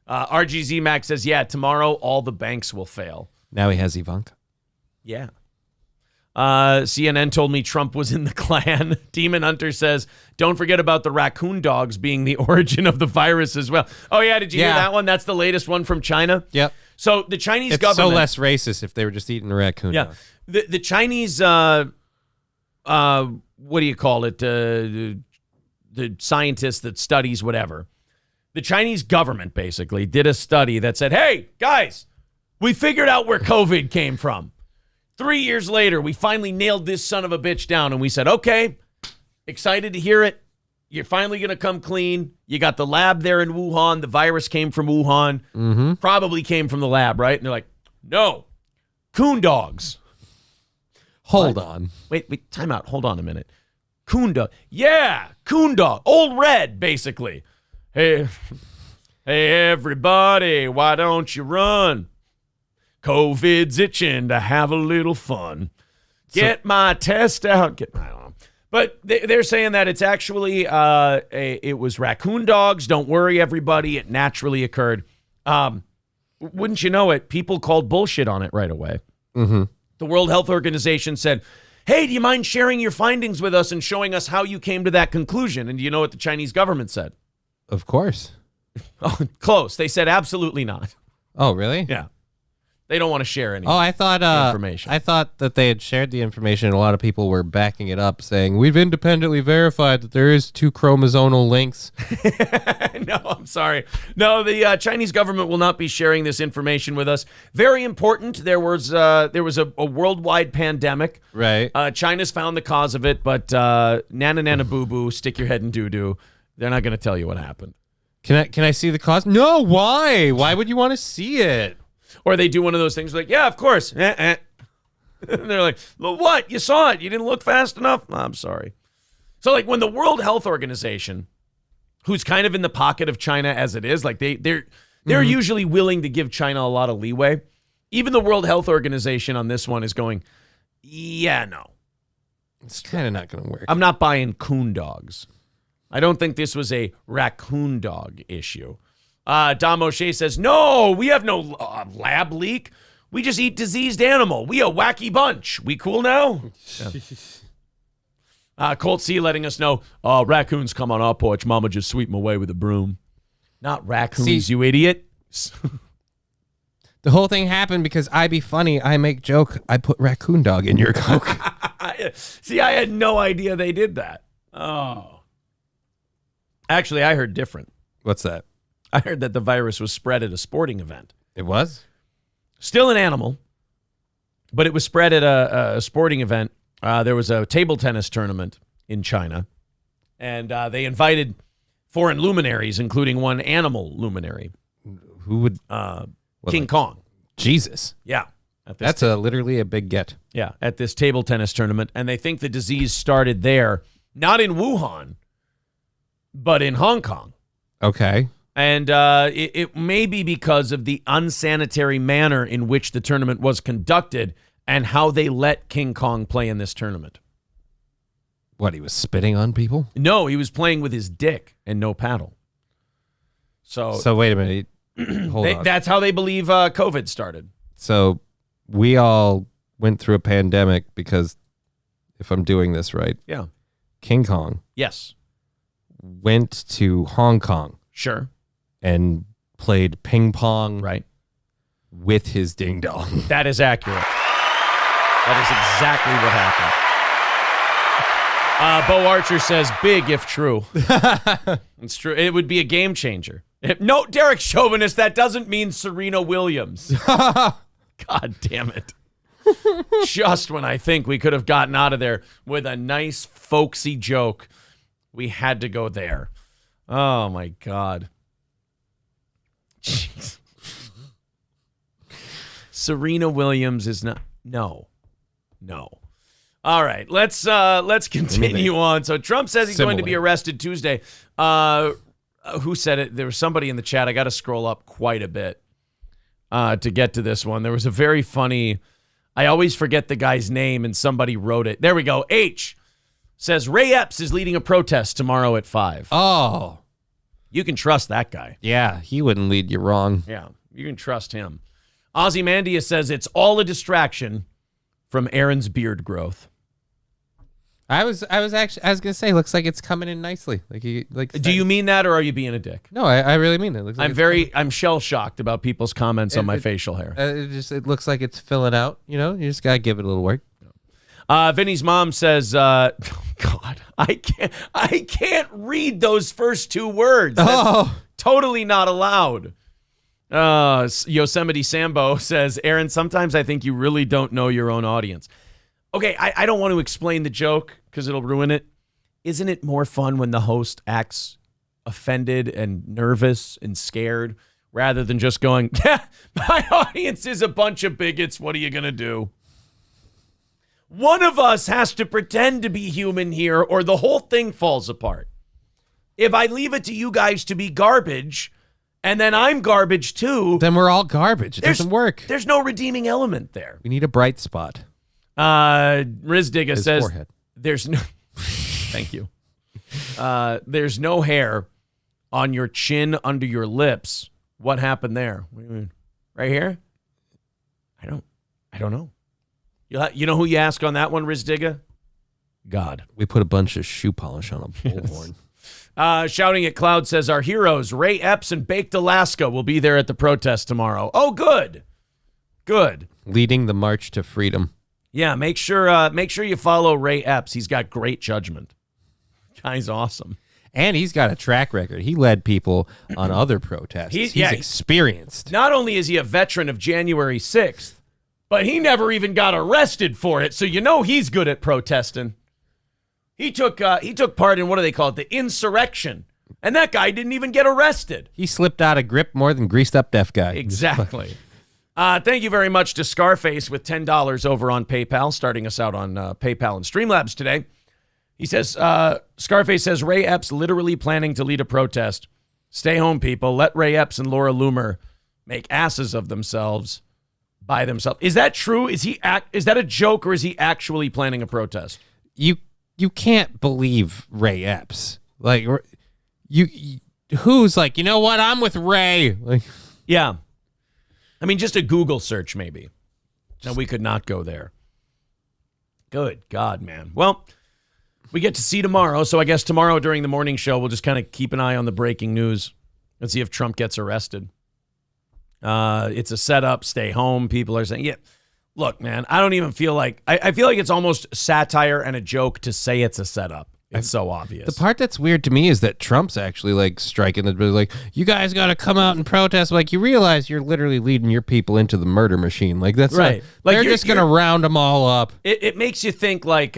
RGZ Max says, yeah, tomorrow all the banks will fail. Now he has Ivanka. Yeah. CNN told me Trump was in the Klan. Demon Hunter says, don't forget about the raccoon dogs being the origin of the virus as well. Oh, yeah. Did you hear that one? That's the latest one from China. Yep. So the Chinese it's government. so less racist if they were just eating a raccoon dog. The Chinese, what do you call it? The scientist that studies whatever. The Chinese government basically did a study that said, hey, guys, we figured out where COVID came from. 3 years later, we finally nailed this son of a bitch down, and we said, okay, excited to hear it. You're finally going to come clean. You got the lab there in Wuhan. The virus came from Wuhan. Mm-hmm. Probably came from the lab, right? And they're like, no, coon dogs. Hold on. Wait, time out. Hold on a minute. Coon dog. Yeah, coon dog. Old Red, basically. Hey, everybody, why don't you run? COVID's itching to have a little fun. Get my test out. I don't know. But they're saying that it's actually, it was raccoon dogs. Don't worry, everybody. It naturally occurred. wouldn't you know it, people called bullshit on it right away. Mm-hmm. The World Health Organization said, hey, do you mind sharing your findings with us and showing us how you came to that conclusion? And do you know what the Chinese government said? Of course. Oh, close. They said absolutely not. Oh, really? Yeah. They don't want to share any I thought information. I thought that they had shared the information, and a lot of people were backing it up, saying, we've independently verified that there is 2 chromosomal links. No, I'm sorry. No, the Chinese government will not be sharing this information with us. Very important. There was a worldwide pandemic. Right. China's found the cause of it, but nana boo boo, stick your head in doo doo. They're not going to tell you what happened. Can I see the cause? No, why? Why would you want to see it? Or they do one of those things like, yeah, of course. And they're like, well, what? You saw it. You didn't look fast enough? I'm sorry. So like when the World Health Organization, who's kind of in the pocket of China as it is, like they're usually willing to give China a lot of leeway. Even the World Health Organization on this one is going, yeah, no. It's kind of not going to work. I'm not buying coon dogs. I don't think this was a raccoon dog issue. Dom O'Shea says, no, we have no lab leak. We just eat diseased animal. We a wacky bunch. We cool now? Yeah. Colt C letting us know, raccoons come on our porch. Mama just sweep them away with a broom. Not raccoons, you idiot. The whole thing happened because I be funny. I make joke. I put raccoon dog in your Coke. See, I had no idea they did that. Oh. Actually, I heard different. What's that? I heard that the virus was spread at a sporting event. It was? Still an animal, but it was spread at a sporting event. There was a table tennis tournament in China, and they invited foreign luminaries, including one animal luminary. Who would? King Kong. Jesus. Yeah. That's literally a big get. Yeah, at this table tennis tournament, and they think the disease started there, not in Wuhan, but in Hong Kong. Okay. And it may be because of the unsanitary manner in which the tournament was conducted and how they let King Kong play in this tournament. What, he was spitting on people? No, he was playing with his dick and no paddle. So wait a minute. Hold on. That's how they believe COVID started. So we all went through a pandemic because, if I'm doing this right, yeah, King Kong yes went to Hong Kong. Sure. And played ping pong right with his ding dong. That is accurate. That is exactly what happened. Bo Archer says, big if true. It's true. It would be a game changer. No, Derek Chauvinist, that doesn't mean Serena Williams. God damn it. Just when I think we could have gotten out of there with a nice folksy joke, we had to go there. Oh, my God. Jeez. Serena Williams is not. No. All right, let's continue on. So Trump says he's going to be arrested Tuesday. Who said it? There was somebody in the chat. I got to scroll up quite a bit to get to this one. There was a very funny. I always forget the guy's name, and somebody wrote it. There we go. H says Ray Epps is leading a protest tomorrow at 5. Oh. You can trust that guy. Yeah, he wouldn't lead you wrong. Yeah, you can trust him. Ozymandias says it's all a distraction from Aaron's beard growth. I was gonna say, looks like it's coming in nicely. Do you mean that, or are you being a dick? No, I really mean it. Looks like I'm shell shocked about people's comments on my facial hair. It looks like it's filling out. You know, you just gotta give it a little work. Vinny's mom says, God, I can't read those first 2 words. That's totally not allowed. Yosemite Sambo says, Aaron, sometimes I think you really don't know your own audience. Okay, I don't want to explain the joke because it'll ruin it. Isn't it more fun when the host acts offended and nervous and scared rather than just going, my audience is a bunch of bigots. What are you going to do? One of us has to pretend to be human here or the whole thing falls apart. If I leave it to you guys to be garbage and then I'm garbage too. Then we're all garbage. It doesn't work. There's no redeeming element there. We need a bright spot. Rizdiga says forehead. There's no thank you. There's no hair on your chin under your lips. What happened there? What do you mean? Right here? I don't know. You know who you ask on that one, Rizdiga? God. We put a bunch of shoe polish on a bullhorn. Shouting at Cloud says, our heroes, Ray Epps and Baked Alaska, will be there at the protest tomorrow. Oh, good. Good. Leading the march to freedom. Yeah, make sure you follow Ray Epps. He's got great judgment. Guy's awesome. And he's got a track record. He led people on other protests. He's experienced. Not only is he a veteran of January 6th, but he never even got arrested for it, so you know he's good at protesting. He took part in, what do they call it, the insurrection, and that guy didn't even get arrested. He slipped out of grip more than greased up deaf guy. Exactly. Thank you very much to Scarface with $10 over on PayPal, starting us out on PayPal and Streamlabs today. He says, Scarface says, Ray Epps literally planning to lead a protest. Stay home, people. Let Ray Epps and Laura Loomer make asses of themselves by themselves. Is that true? Is that a joke, or is he actually planning a protest? You can't believe Ray Epps. Like, who's like, you know what? I'm with Ray. Like, yeah. I mean, just a Google search, maybe. No, we could not go there. Good God, man. Well, we get to see tomorrow, so I guess tomorrow during the morning show, we'll just kind of keep an eye on the breaking news and see if Trump gets arrested. It's a setup. Stay home. People are saying, yeah, look, man, I don't even feel like, I feel like it's almost satire and a joke to say it's a setup. It's so obvious. The part that's weird to me is that Trump's actually like striking the, like, you guys got to come out and protest. Like, you realize you're literally leading your people into the murder machine. Like, that's right. Like, they're just going to round them all up. It makes you think like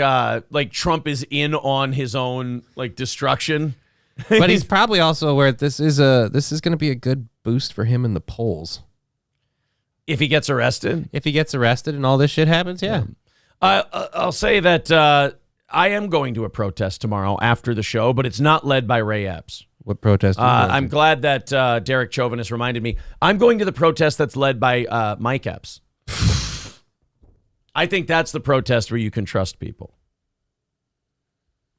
Trump is in on his own like destruction. But he's probably also aware that this is going to be a good boost for him in the polls. If he gets arrested? If he gets arrested and all this shit happens, yeah. I'll say that I am going to a protest tomorrow after the show, but it's not led by Ray Epps. What protest? I'm glad that Derek Chauvin has reminded me. I'm going to the protest that's led by Mike Epps. I think that's the protest where you can trust people.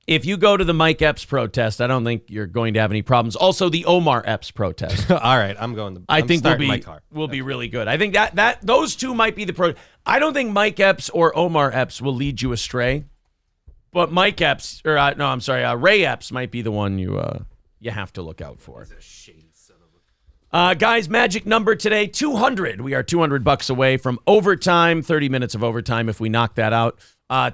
If you go to the Mike Epps protest, I don't think you're going to have any problems. Also, the Omar Epps protest. All right, I'm going. I think will be really good. I think that those two might be the I don't think Mike Epps or Omar Epps will lead you astray, but Mike Epps Ray Epps might be the one you have to look out for. Guys, magic number today, 200. We are $200 away from overtime. 30 minutes of overtime if we knock that out.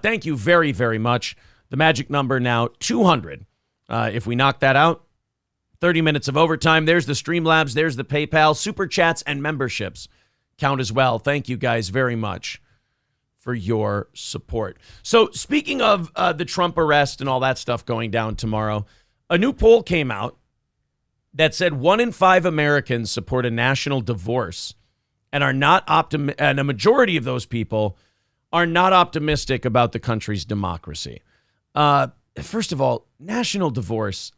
Thank you very, very much. The magic number now, 200. If we knock that out, 30 minutes of overtime. There's the Streamlabs. There's the PayPal. Super Chats and memberships count as well. Thank you guys very much for your support. So speaking of the Trump arrest and all that stuff going down tomorrow, a new poll came out that said 1 in 5 Americans support a national divorce and are not and a majority of those people are not optimistic about the country's democracy. First of all, national divorce,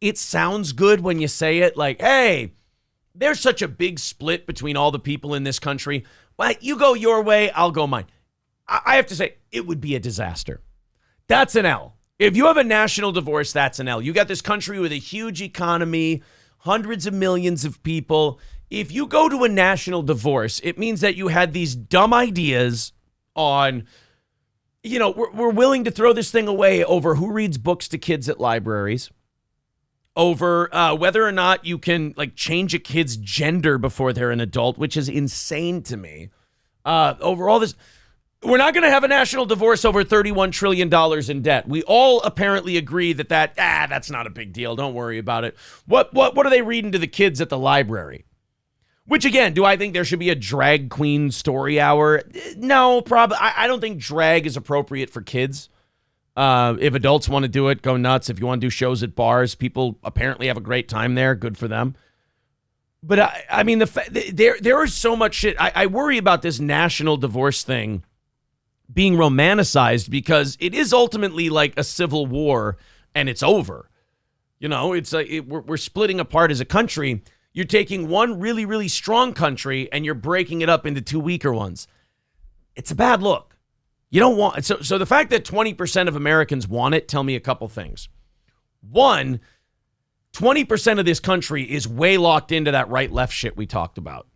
it sounds good when you say it, like, hey, there's such a big split between all the people in this country. Well, you go your way, I'll go mine. I have to say, it would be a disaster. That's an L. If you have a national divorce, that's an L. You got this country with a huge economy, hundreds of millions of people. If you go to a national divorce, it means that you had these dumb ideas on, you know, we're willing to throw this thing away over who reads books to kids at libraries, over whether or not you can like change a kid's gender before they're an adult, which is insane to me. Over all this, we're not going to have a national divorce over $31 trillion in debt. We all apparently agree that's not a big deal. Don't worry about it. What are they reading to the kids at the library? Which, again, do I think there should be a drag queen story hour? No, probably. I don't think drag is appropriate for kids. If adults want to do it, go nuts. If you want to do shows at bars, people apparently have a great time there. Good for them. But, I mean, there is so much shit. I worry about this national divorce thing being romanticized because it is ultimately like a civil war and it's over. You know, it's like we're splitting apart as a country. You're taking one really, really strong country and you're breaking it up into two weaker ones. It's a bad look. You don't want so the fact that 20% of Americans want it tell me a couple things. One, 20% of this country is way locked into that right-left shit we talked about.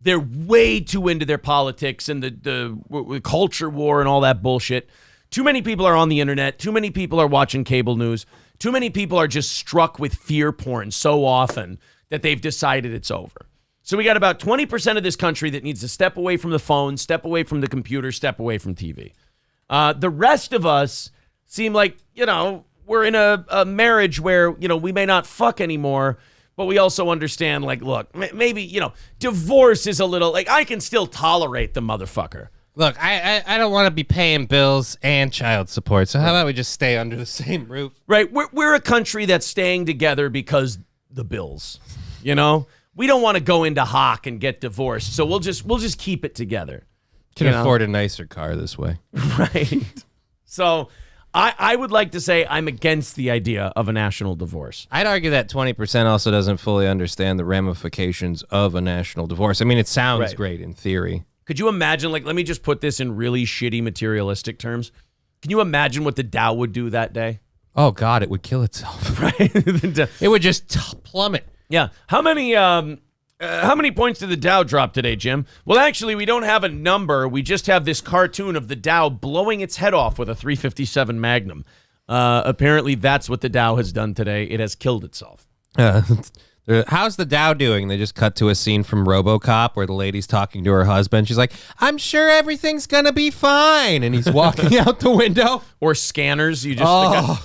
They're way too into their politics and the culture war and all that bullshit. Too many people are on the internet. Too many people are watching cable news. Too many people are just struck with fear porn so often that they've decided it's over. So we got about 20% of this country that needs to step away from the phone, step away from the computer, step away from TV. The rest of us seem like, we're in a marriage where, we may not fuck anymore, but we also understand, like, look, maybe, divorce is a little, like, I can still tolerate the motherfucker. Look, I don't want to be paying bills and child support, so how about we just stay under the same roof? Right. We're a country that's staying together because the bills, We don't want to go into hock and get divorced, so we'll just keep it together. Can afford a nicer car this way. Right. So I would like to say I'm against the idea of a national divorce. I'd argue that 20% also doesn't fully understand the ramifications of a national divorce. I mean, it sounds great in theory. Could you imagine, like, let me just put this in really shitty materialistic terms. Can you imagine what the Dow would do that day? Oh, God, it would kill itself. Right? It would just plummet. Yeah. How many points did the Dow drop today, Jim? Well, actually, we don't have a number. We just have this cartoon of the Dow blowing its head off with a 357 Magnum. Apparently, that's what the Dow has done today. It has killed itself. How's the Dow doing? They just cut to a scene from RoboCop where the lady's talking to her husband. She's like, I'm sure everything's going to be fine. And he's walking out the window. Or scanners. You just...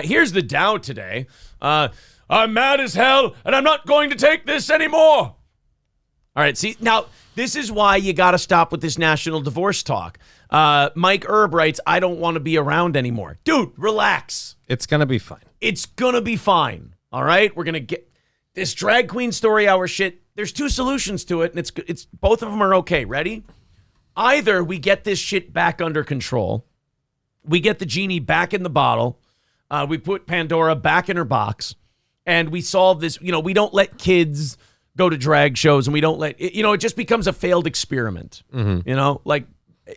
Here's the Dow today. I'm mad as hell, and I'm not going to take this anymore. All right, see, now, this is why you got to stop with this national divorce talk. Mike Erb writes, I don't want to be around anymore. Dude, relax. It's going to be fine. It's going to be fine, all right? We're going to get this drag queen story hour shit. There's two solutions to it, and it's both of them are okay. Ready? Either we get this shit back under control, we get the genie back in the bottle, we put Pandora back in her box, and we solve this. We don't let kids go to drag shows, and we don't let it just becomes a failed experiment. Mm-hmm. Like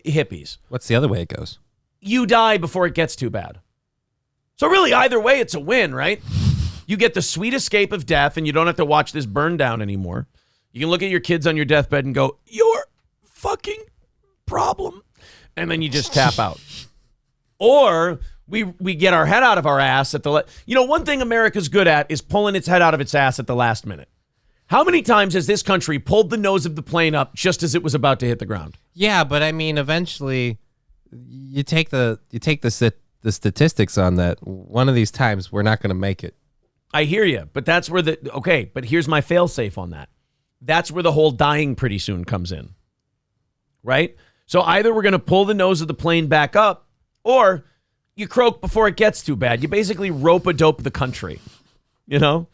hippies. What's the other way it goes? You die before it gets too bad. So really, either way, it's a win, right? You get the sweet escape of death, and you don't have to watch this burn down anymore. You can look at your kids on your deathbed and go, "Your fucking problem," and then you just tap out. Or we get our head out of our ass at the one thing America's good at is pulling its head out of its ass at the last minute. How many times has this country pulled the nose of the plane up just as it was about to hit the ground? Yeah, but I mean, eventually, you take the statistics on that. One of these times, we're not going to make it. I hear you, but that's where but here's my fail-safe on that. That's where the whole dying pretty soon comes in, right? So either we're going to pull the nose of the plane back up, or you croak before it gets too bad. You basically rope-a-dope the country, You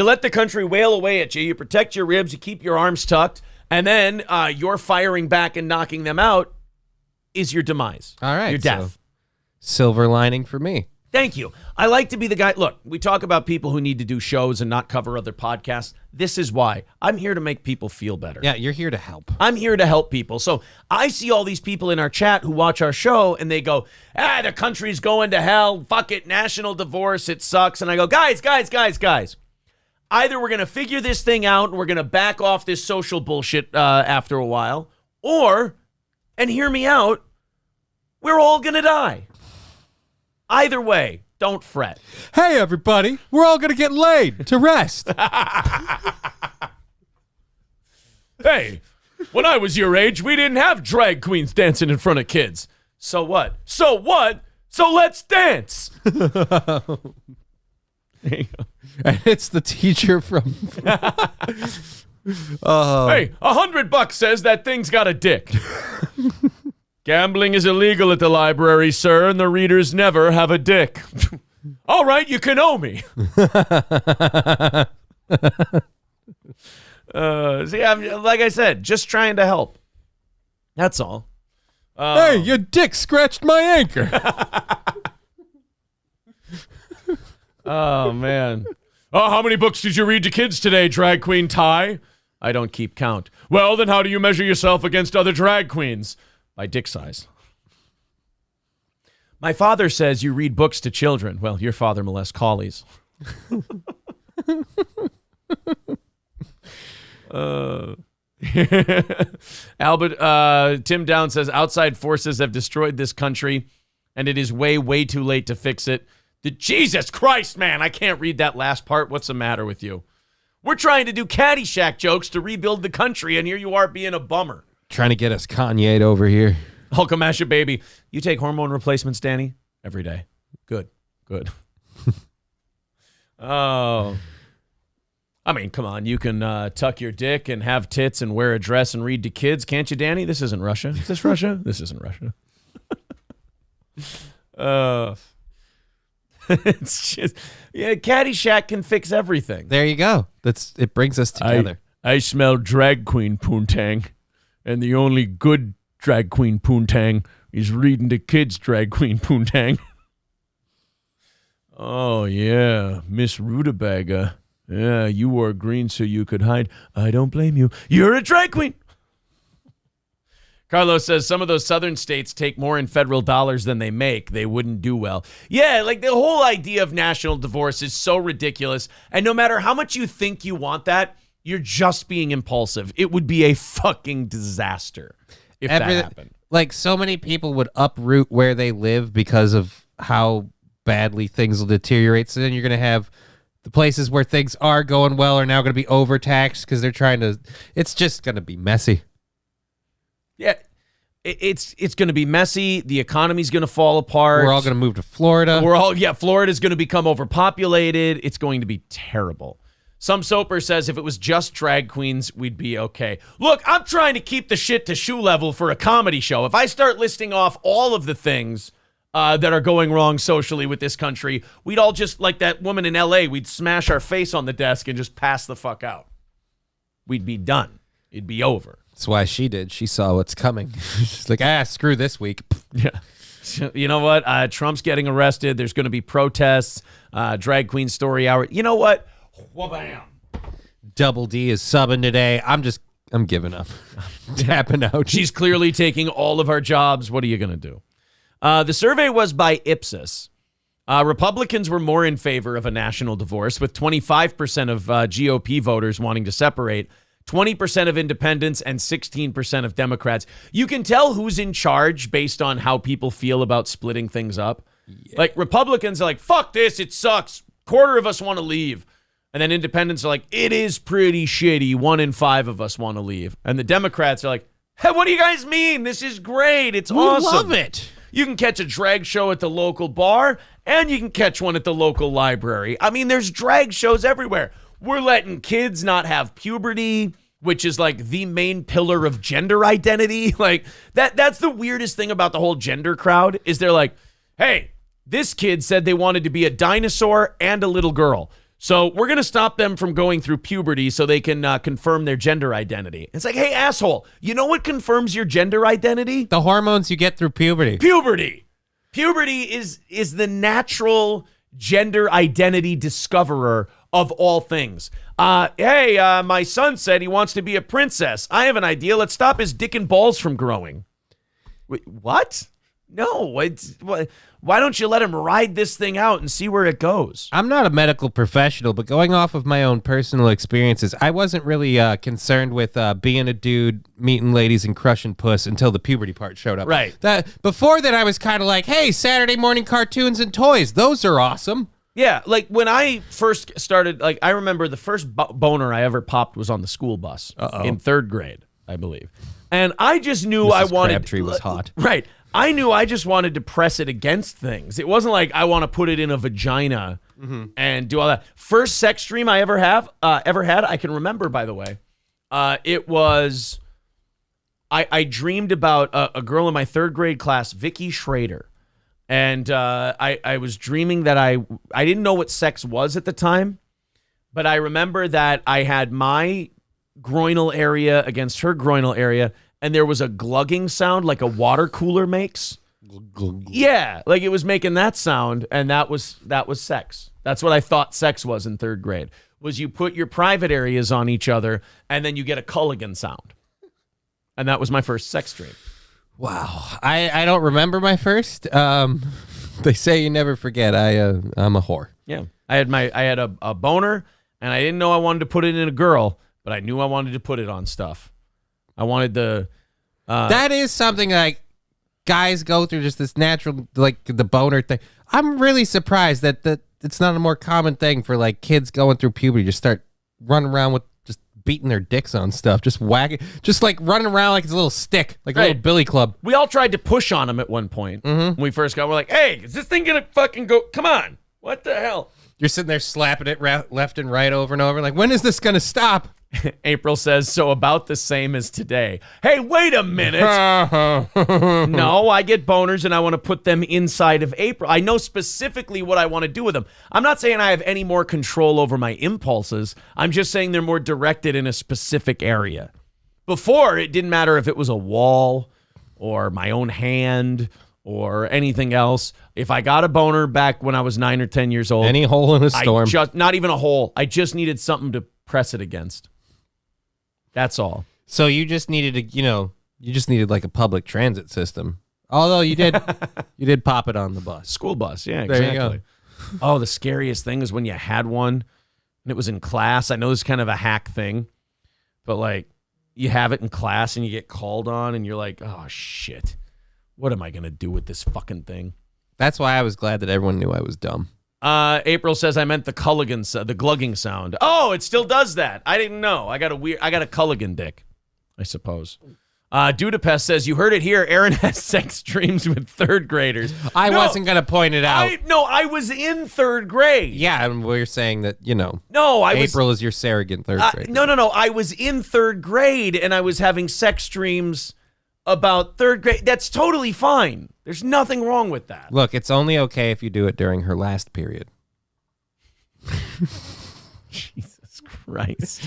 let the country wail away at you. You protect your ribs. You keep your arms tucked. And then your firing back and knocking them out is your demise. All right. Your death. So silver lining for me. Thank you. I like to be the guy. Look, we talk about people who need to do shows and not cover other podcasts. This is why. I'm here to make people feel better. Yeah, you're here to help. I'm here to help people. So I see all these people in our chat who watch our show and they go, the country's going to hell. Fuck it. National divorce. It sucks. And I go, guys. Either we're going to figure this thing out and we're going to back off this social bullshit after a while, or, and hear me out, we're all going to die. Either way, don't fret. Hey, everybody, we're all going to get laid to rest. Hey, when I was your age, we didn't have drag queens dancing in front of kids. So what? So let's dance. There you go. And it's the teacher from... Hey, $100 says that thing's got a dick. Gambling is illegal at the library, sir, and the readers never have a dick. All right, you can owe me. See, I'm, like I said, just trying to help. That's all. Hey, your dick scratched my anchor. Oh, man. Oh, how many books did you read to kids today, drag queen Ty? I don't keep count. Well, then how do you measure yourself against other drag queens? By dick size. My father says you read books to children. Well, your father molests collies. Tim Down says outside forces have destroyed this country, and it is way, way too late to fix it. Jesus Christ, man, I can't read that last part. What's the matter with you? We're trying to do Caddyshack jokes to rebuild the country, and here you are being a bummer. Trying to get us Kanye over here. Hulkamasha baby. You take hormone replacements, Danny? Every day. Good. Oh. I mean, come on. You can tuck your dick and have tits and wear a dress and read to kids, can't you, Danny? This isn't Russia. Is this Russia? This isn't Russia. It's just, Caddyshack can fix everything. There you go. It brings us together. I smell drag queen poontang, and the only good drag queen poontang is reading to kids drag queen poontang. Oh, yeah, Miss Rutabaga. Yeah, you wore green so you could hide. I don't blame you. You're a drag queen. Carlos says some of those southern states take more in federal dollars than they make. They wouldn't do well. Yeah, like the whole idea of national divorce is so ridiculous. And no matter how much you think you want that, you're just being impulsive. It would be a fucking disaster if that happened. Like so many people would uproot where they live because of how badly things will deteriorate. So then you're going to have the places where things are going well are now going to be overtaxed because they're trying to. It's just going to be messy. Yeah, it's going to be messy. The economy's going to fall apart. We're all going to move to Florida. Florida's going to become overpopulated. It's going to be terrible. Some Soper says if it was just drag queens, we'd be okay. Look, I'm trying to keep the shit to shoe level for a comedy show. If I start listing off all of the things that are going wrong socially with this country, we'd all just, like that woman in L.A., we'd smash our face on the desk and just pass the fuck out. We'd be done. It'd be over. That's why she did. She saw what's coming. She's like, screw this week. Yeah. You know what? Trump's getting arrested. There's going to be protests. Drag queen story hour. You know what? Wha-bam. Double D is subbing today. I'm giving up. I'm tapping out. She's clearly taking all of our jobs. What are you going to do? The survey was by Ipsos. Republicans were more in favor of a national divorce, with 25% of GOP voters wanting to separate, 20% of independents, and 16% of Democrats. You can tell who's in charge based on how people feel about splitting things up. Yeah. Like, Republicans are like, fuck this, it sucks. Quarter of us want to leave. And then independents are like, it is pretty shitty. 1 in 5 of us want to leave. And the Democrats are like, hey, what do you guys mean? This is great. It's awesome. We love it. You can catch a drag show at the local bar, and you can catch one at the local library. I mean, there's drag shows everywhere. We're letting kids not have puberty, which is like the main pillar of gender identity. Like that's the weirdest thing about the whole gender crowd is they're like, hey, this kid said they wanted to be a dinosaur and a little girl. So we're going to stop them from going through puberty so they can confirm their gender identity. It's like, hey, asshole, you know what confirms your gender identity? The hormones you get through puberty. Puberty is the natural gender identity discoverer of all things. Hey, my son said he wants to be a princess. I have an idea. Let's stop his dick and balls from growing. Wait, what? No. Why don't you let him ride this thing out and see where it goes? I'm not a medical professional, but going off of my own personal experiences, I wasn't really concerned with being a dude, meeting ladies, and crushing puss until the puberty part showed up. Right. Before that, I was kind of like, hey, Saturday morning cartoons and toys. Those are awesome. Yeah, like when I first started, like I remember the first boner I ever popped was on the school bus in 3rd grade, I believe. And I just knew I wanted... Crabtree was hot. Right. I knew I just wanted to press it against things. It wasn't like I want to put it in a vagina and do all that. First sex dream I ever had, I can remember, by the way. It was... I dreamed about a girl in my 3rd grade class, Vicky Schrader. And I was dreaming that I didn't know what sex was at the time, but I remember that I had my groinal area against her groinal area, and there was a glugging sound like a water cooler makes. Yeah, like it was making that sound, and that was sex. That's what I thought sex was in 3rd grade, was you put your private areas on each other, and then you get a Culligan sound. And that was my first sex dream. Wow. I don't remember my first. They say you never forget. I'm a whore. Yeah. I had a boner, and I didn't know I wanted to put it in a girl but I knew I wanted to put it on stuff. I wanted the. That is something like guys go through, just this natural, like the boner thing. I'm really surprised that it's not a more common thing for like kids going through puberty, just start running around with just beating their dicks on stuff, just whacking, just like running around like it's a little stick, like a little billy club. We all tried to push on him at one point when we first got. We're like, hey, is this thing gonna fucking go? Come on, what the hell? You're sitting there slapping it left and right over and over. Like, when is this gonna stop? April says, so about the same as today. Hey, wait a minute. No, I get boners and I want to put them inside of April. I know specifically what I want to do with them. I'm not saying I have any more control over my impulses. I'm just saying they're more directed in a specific area. Before, it didn't matter if it was a wall or my own hand or anything else. If I got a boner back when I was 9 or 10 years old. Any hole in a storm. Not even a hole. I just needed something to press it against. That's all. So you just needed like a public transit system. Although you did pop it on the bus. School bus, yeah, there exactly. You go. Oh, the scariest thing is when you had one and it was in class. I know this is kind of a hack thing, but like you have it in class and you get called on and you're like, oh shit, what am I going to do with this fucking thing? That's why I was glad that everyone knew I was dumb. April says I meant the glugging sound. Oh, it still does that. I didn't know. I got a Culligan dick, I suppose. Dudapest says, you heard it here. Aaron has sex dreams with third graders. I wasn't going to point it out. I was in third grade. Yeah, and we're saying that, April is your surrogate third grade. No. I was in third grade and I was having sex dreams about third grade. That's totally fine. There's nothing wrong with that. Look, it's only okay if you do it during her last period. Jesus Christ.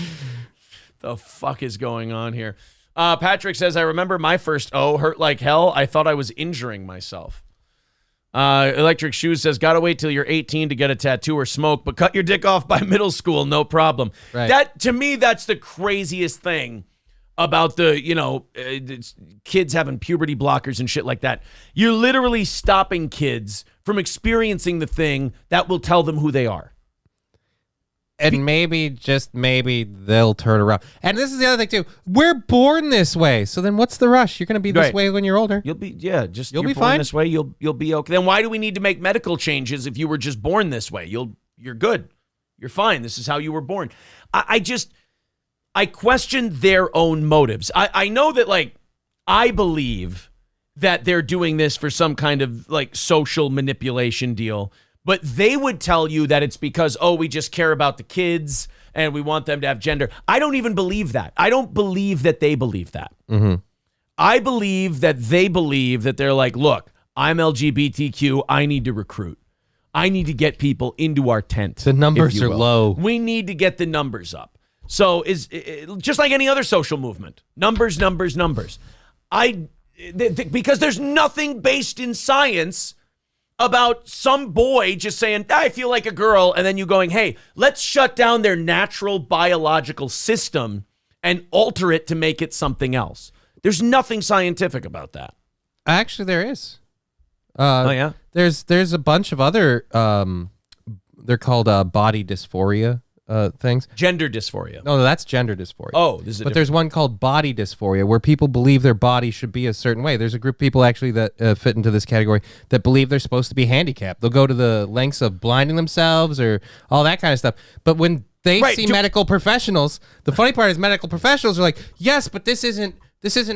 The fuck is going on here? Patrick says, I remember my first hurt like hell. I thought I was injuring myself. Electric Shoes says, gotta wait till you're 18 to get a tattoo or smoke, but cut your dick off by middle school, no problem. Right. That, to me, that's the craziest thing about the, kids having puberty blockers and shit like that. You're literally stopping kids from experiencing the thing that will tell them who they are. And maybe, just maybe, they'll turn around. And this is the other thing, too. We're born this way. So then what's the rush? You're going to be this way when you're older. You'll be, you'll be born fine. This way, you'll be okay. Then why do we need to make medical changes if you were just born this way? You're good. You're fine. This is how you were born. I question their own motives. I know that, I believe that they're doing this for some kind of, social manipulation deal. But they would tell you that it's because, we just care about the kids and we want them to have gender. I don't even believe that. I don't believe that they believe that. Mm-hmm. I believe that they believe that they're like, look, I'm LGBTQ. I need to recruit. I need to get people into our tent. The numbers are low. We need to get the numbers up. So is just like any other social movement. Numbers. Because there's nothing based in science about some boy just saying, I feel like a girl, and then you going, hey, let's shut down their natural biological system and alter it to make it something else. There's nothing scientific about that. Actually, there is. Oh, yeah? There's a bunch of other, they're called body dysphoria things. Gender dysphoria. No, that's gender dysphoria. Oh, this is but there's one called body dysphoria where people believe their body should be a certain way. There's a group of people actually that fit into this category that believe they're supposed to be handicapped. They'll go to the lengths of blinding themselves or all that kind of stuff. But when they see medical professionals, the funny part is medical professionals are like, yes, but this isn't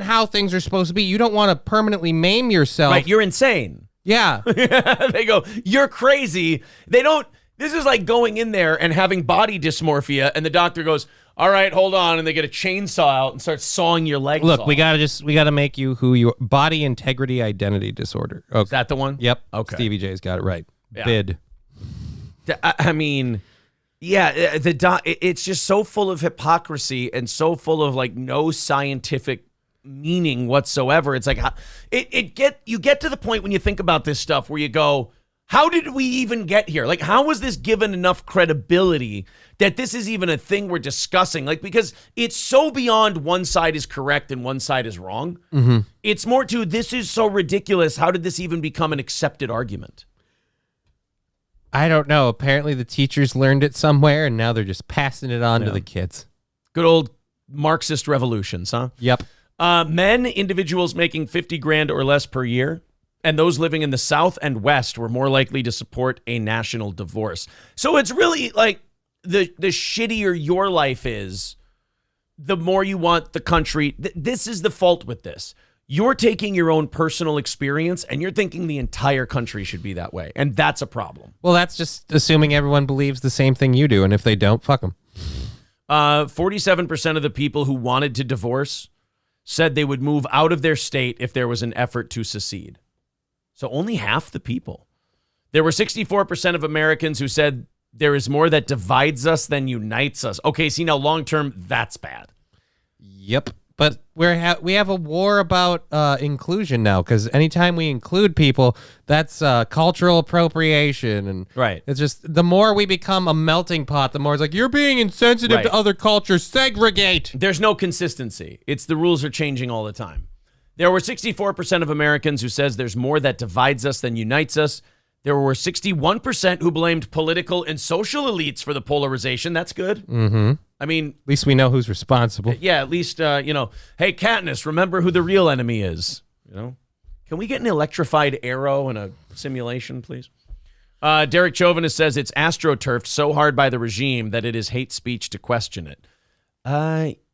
how things are supposed to be. You don't want to permanently maim yourself. Right, you're insane. Yeah. They go, you're crazy. This is like going in there and having body dysmorphia, and the doctor goes, all right, hold on, and they get a chainsaw out and start sawing your legs off. Look, we gotta make you who you are. Body integrity identity disorder. Okay. Is that the one? Yep. Okay. Stevie J's got it right. Yeah. BID. I mean, yeah, it's just so full of hypocrisy and so full of no scientific meaning whatsoever. It's like you get to the point when you think about this stuff where you go, how did we even get here? How was this given enough credibility that this is even a thing we're discussing? Because it's so beyond one side is correct and one side is wrong. Mm-hmm. It's more to, this is so ridiculous. How did this even become an accepted argument? I don't know. Apparently the teachers learned it somewhere and now they're just passing it on to the kids. Good old Marxist revolutions, huh? Yep. Men, individuals making 50 grand or less per year, and those living in the South and West were more likely to support a national divorce. So it's really like the shittier your life is, the more you want the country. This is the fault with this. You're taking your own personal experience and you're thinking the entire country should be that way. And that's a problem. Well, that's just assuming everyone believes the same thing you do. And if they don't, fuck them. 47% of the people who wanted to divorce said they would move out of their state if there was an effort to secede. So only half the people. There were 64% of Americans who said there is more that divides us than unites us. Okay, see, now long-term, that's bad. Yep. But we have a war about inclusion now, because anytime we include people, that's cultural appropriation. And right. It's just the more we become a melting pot, the more it's like, you're being insensitive to other cultures. Segregate. There's no consistency. It's the rules are changing all the time. There were 64% of Americans who says there's more that divides us than unites us. There were 61% who blamed political and social elites for the polarization. That's good. Mm-hmm. I mean, at least we know who's responsible. Yeah, at least, hey, Katniss, remember who the real enemy is. Can we get an electrified arrow in a simulation, please? Derek Chauvinist says it's astroturfed so hard by the regime that it is hate speech to question it.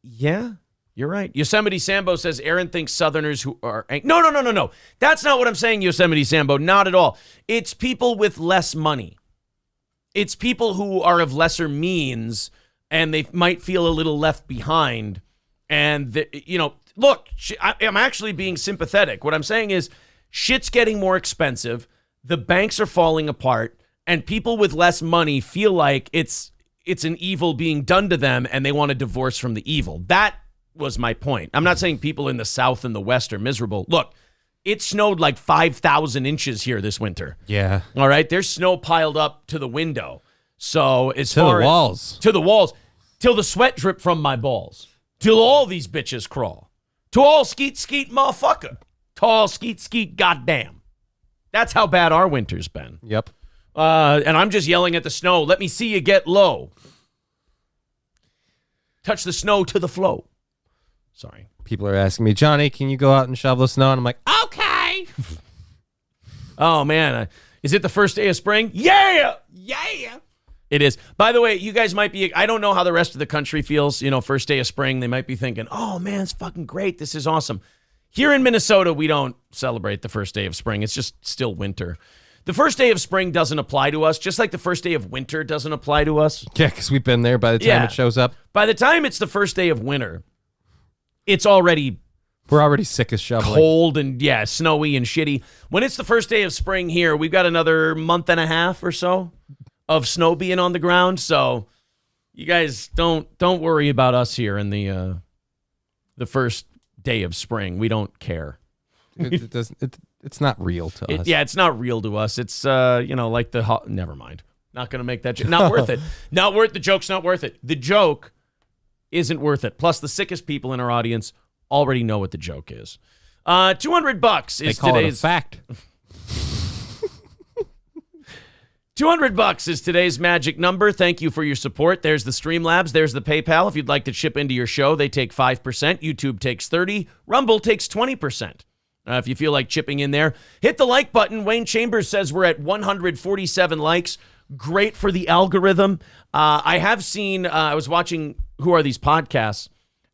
Yeah, you're right. Yosemite Sambo says Aaron thinks Southerners who are... No. That's not what I'm saying, Yosemite Sambo. Not at all. It's people with less money. It's people who are of lesser means, and they might feel a little left behind. And, look, I'm actually being sympathetic. What I'm saying is shit's getting more expensive. The banks are falling apart, and people with less money feel like it's an evil being done to them, and they want a divorce from the evil. That was my point. I'm not saying people in the South and the West are miserable. Look, it snowed like 5,000 inches here this winter. Yeah. All right? There's snow piled up to the window. So as far as... To the walls. Till the sweat drip from my balls. Till all these bitches crawl. To all skeet skeet motherfucker. Tall skeet skeet goddamn. That's how bad our winter's been. Yep. And I'm just yelling at the snow. Let me see you get low. Touch the snow to the flow. Sorry. People are asking me, Johnny, can you go out and shovel the snow? And I'm like, okay. Oh, man. Is it the first day of spring? Yeah. It is. By the way, you guys might be, I don't know how the rest of the country feels, first day of spring. They might be thinking, oh, man, it's fucking great. This is awesome. Here in Minnesota, we don't celebrate the first day of spring. It's just still winter. The first day of spring doesn't apply to us, just like the first day of winter doesn't apply to us. Yeah, because we've been there by the time it shows up. By the time it's the first day of winter, we're already sick of shoveling. Cold and, snowy and shitty. When it's the first day of spring here, we've got another month and a half or so of snow being on the ground. So you guys don't worry about us here in the first day of spring. We don't care. It's not real to us. Yeah, it's not real to us. It's like never mind. Not going to make that joke. Not worth it. Not worth the joke's not worth it. The joke isn't worth it. Plus the sickest people in our audience already know what the joke is. $200 is they call today's it a fact. $200 is today's magic number. Thank you for your support. There's the Streamlabs. There's the PayPal. If you'd like to chip into your show, they take 5%. YouTube takes 30%. Rumble takes 20%. If you feel like chipping in there, hit the like button. Wayne Chambers says we're at 147 likes. Great for the algorithm. I have seen, I was watching Who Are These Podcasts,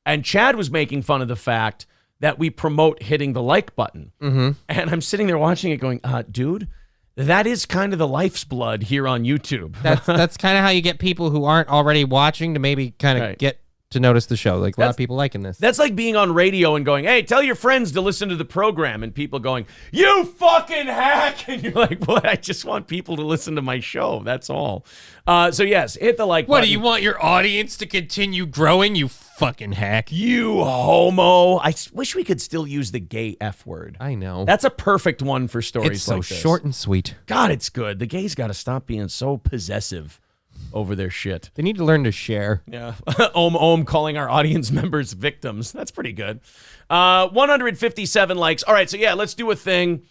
and Chad was making fun of the fact that we promote hitting the like button. Mm-hmm. And I'm sitting there watching it going, dude, that is kind of the life's blood here on YouTube. That's kind of how you get people who aren't already watching to maybe kind of get to notice the show. Like a lot of people liking this. That's like being on radio and going, hey, tell your friends to listen to the program, and people going, you fucking hack. And you're like, well, I just want people to listen to my show. That's all. So yes, hit the like button. What, do you want your audience to continue growing, you fucking hack? You homo. I wish we could still use the gay F word. I know. That's a perfect one for stories it's so like this. Short and sweet. God, it's good. The gays got to stop being so possessive over their shit. They need to learn to share. Yeah. Calling our audience members victims. That's pretty good. 157 likes. All right, so yeah, let's do a thing.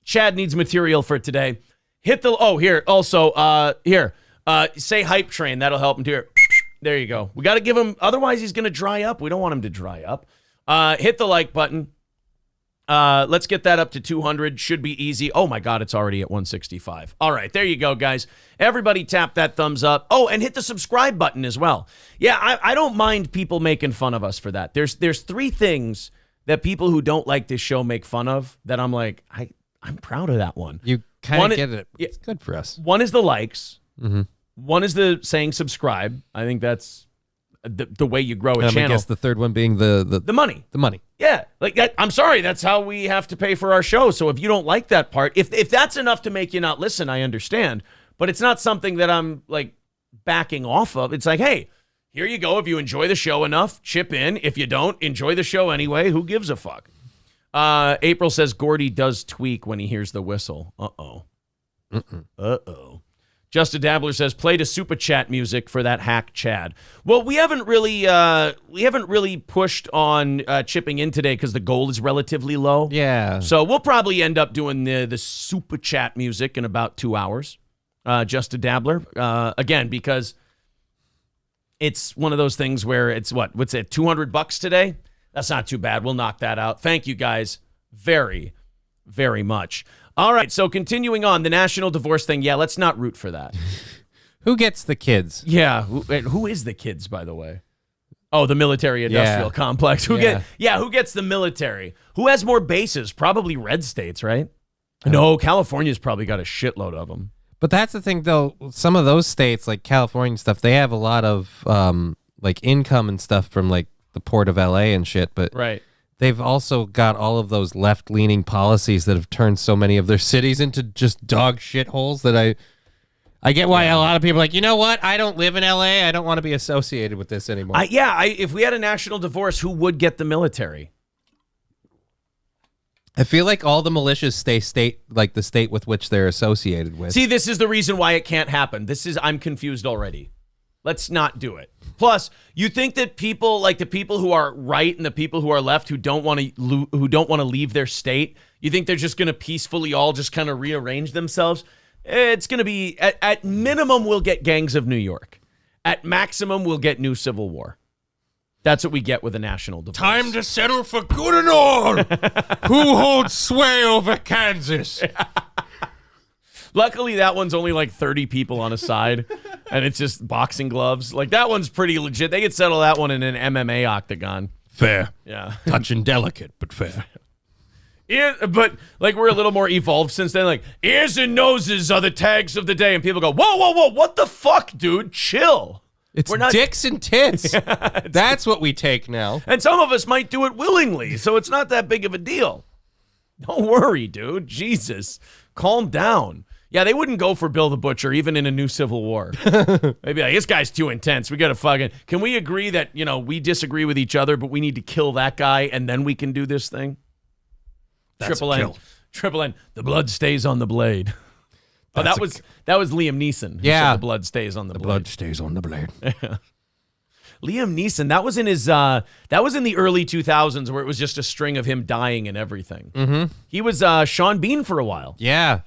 Chad needs material for today. Hit the, here, also, say hype train. That'll help him here. There you go. We got to give him, otherwise he's going to dry up. We don't want him to dry up. Hit the like button. Let's get that up to 200. Should be easy. Oh my God, it's already at 165. All right, there you go, guys. Everybody tap that thumbs up. Oh, and hit the subscribe button as well. Yeah, I don't mind people making fun of us for that. There's 3 things that people who don't like this show make fun of that I'm like, I'm proud of that one. You kind of get it. It's good for us. One is the likes. Mm-hmm. One is the saying subscribe. I think that's the way you grow a channel. I guess the third one being the money. The money. Yeah, like that, I'm sorry, that's how we have to pay for our show. So if you don't like that part, if that's enough to make you not listen, I understand. But it's not something that I'm like backing off of. It's like, hey, here you go. If you enjoy the show enough, chip in. If you don't, enjoy the show anyway. Who gives a fuck? April says Gordy does tweak when he hears the whistle. Uh-oh. Uh-oh. Just a Dabbler says, play the super chat music for that hack Chad. Well, we haven't really pushed on chipping in today because the goal is relatively low. Yeah. So we'll probably end up doing the super chat music in about 2 hours. Just a Dabbler. Again, because it's one of those things where it's what's it, $200 today? That's not too bad. We'll knock that out. Thank you guys very, very much. All right, so continuing on, the national divorce thing. Yeah, let's not root for that. Who gets the kids? Yeah, who is the kids, by the way? Oh, the military-industrial complex. Who gets the military? Who has more bases? Probably red states, right? No, California's probably got a shitload of them. But that's the thing, though. Some of those states, like California and stuff, they have a lot of like income and stuff from like the port of LA and shit. But right. They've also got all of those left-leaning policies that have turned so many of their cities into just dog shitholes that I get why a lot of people are like, you know what? I don't live in LA. I don't want to be associated with this anymore. If we had a national divorce, who would get the military? I feel like all the militias stay like the state with which they're associated with. See, this is the reason why it can't happen. I'm confused already. Let's not do it. Plus, you think that people like the people who are right and the people who are left who don't want to leave their state, you think they're just going to peacefully all just kind of rearrange themselves? It's going to be at minimum we'll get gangs of New York. At maximum we'll get new civil war. That's what we get with a national divorce. Time to settle for good and all. Who holds sway over Kansas? Luckily, that one's only like 30 people on a side, and it's just boxing gloves. Like, that one's pretty legit. They could settle that one in an MMA octagon. Fair. Yeah. Touch and delicate, but fair. But, like, we're a little more evolved since then. Like, ears and noses are the tags of the day. And people go, whoa, whoa, whoa, what the fuck, dude? Chill. We're not dicks and tits. That's what we take now. And some of us might do it willingly, so it's not that big of a deal. Don't worry, dude. Jesus. Calm down. Yeah, they wouldn't go for Bill the Butcher even in a new civil war. Maybe like, this guy's too intense. We got to fucking... Can we agree that, we disagree with each other, but we need to kill that guy and then we can do this thing? That's Triple N. Triple N. The blood stays on the blade. Oh, that was Liam Neeson. Yeah. The blood stays on the blade. The blood stays on the blade. Liam Neeson, that was in his that was in the early 2000s where it was just a string of him dying and everything. Mm-hmm. He was Sean Bean for a while. Yeah.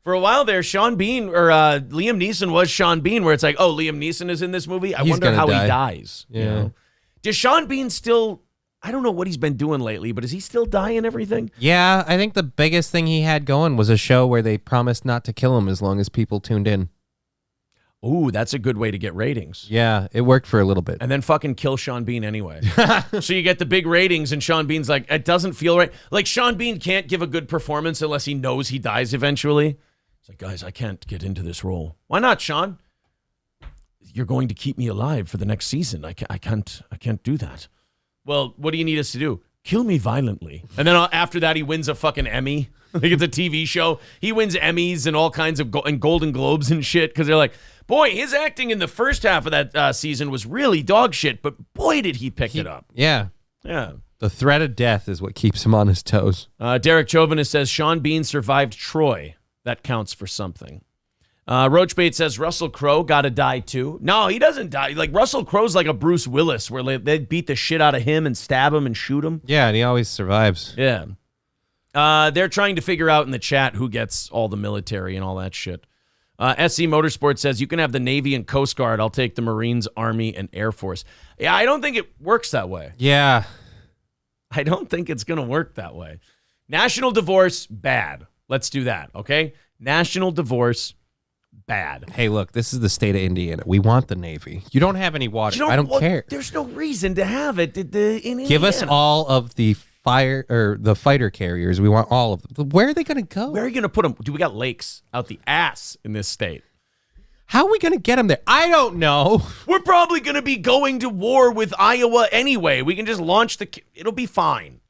For a while there, Sean Bean or Liam Neeson was Sean Bean, where it's like, oh, Liam Neeson is in this movie. I wonder how he dies. Yeah. Does Sean Bean still? I don't know what he's been doing lately, but is he still dying and everything? Yeah, I think the biggest thing he had going was a show where they promised not to kill him as long as people tuned in. Ooh, that's a good way to get ratings. Yeah, it worked for a little bit. And then fucking kill Sean Bean anyway. So you get the big ratings, and Sean Bean's like, it doesn't feel right. Like, Sean Bean can't give a good performance unless he knows he dies eventually. It's like, guys, I can't get into this role. Why not, Sean? You're going to keep me alive for the next season. I can't do that. Well, what do you need us to do? Kill me violently. And then after that, he wins a fucking Emmy. Like, it's a TV show. He wins Emmys and all kinds of and Golden Globes and shit because they're like, boy, his acting in the first half of that season was really dog shit, but boy, did he pick it up. Yeah. Yeah. The threat of death is what keeps him on his toes. Derek Chauvinist says, Sean Bean survived Troy. That counts for something. Roachbait says Russell Crowe got to die too. No, he doesn't die. Like, Russell Crowe's like a Bruce Willis where they beat the shit out of him and stab him and shoot him. Yeah, and he always survives. Yeah. They're trying to figure out in the chat who gets all the military and all that shit. SC Motorsports says you can have the Navy and Coast Guard. I'll take the Marines, Army, and Air Force. Yeah, I don't think it works that way. Yeah. I don't think it's going to work that way. National divorce, bad. Let's do that, okay? National divorce, bad. Hey, look, this is the state of Indiana. We want the Navy. You don't have any water. I don't care. There's no reason to have it in Indiana. Give us all of the fighter carriers. We want all of them. Where are they going to go? Where are you going to put them? We got lakes out the ass in this state. How are we going to get them there? I don't know. We're probably going to be going to war with Iowa anyway. We can just launch it'll be fine.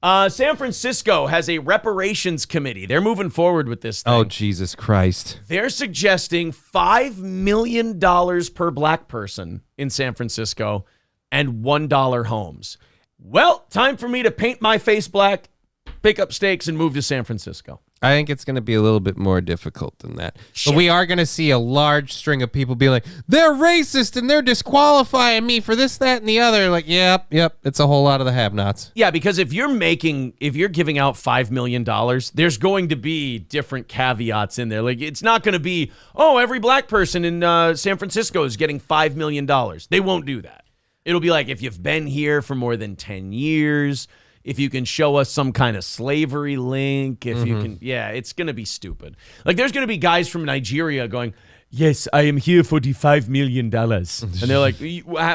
San Francisco has a reparations committee. They're moving forward with this thing. Oh, Jesus Christ. They're suggesting $5 million per black person in San Francisco and $1 homes. Well, time for me to paint my face black, pick up stakes, and move to San Francisco. I think it's going to be a little bit more difficult than that. But we are going to see a large string of people be like, they're racist and they're disqualifying me for this, that, and the other. Like, yep. It's a whole lot of the have-nots. Yeah, because if you're giving out $5 million, there's going to be different caveats in there. Like, it's not going to be, every black person in San Francisco is getting $5 million. They won't do that. It'll be like, if you've been here for more than 10 years, if you can show us some kind of slavery link, if you can, it's going to be stupid. Like, there's going to be guys from Nigeria going, yes, I am here for the $5 million. And they're like,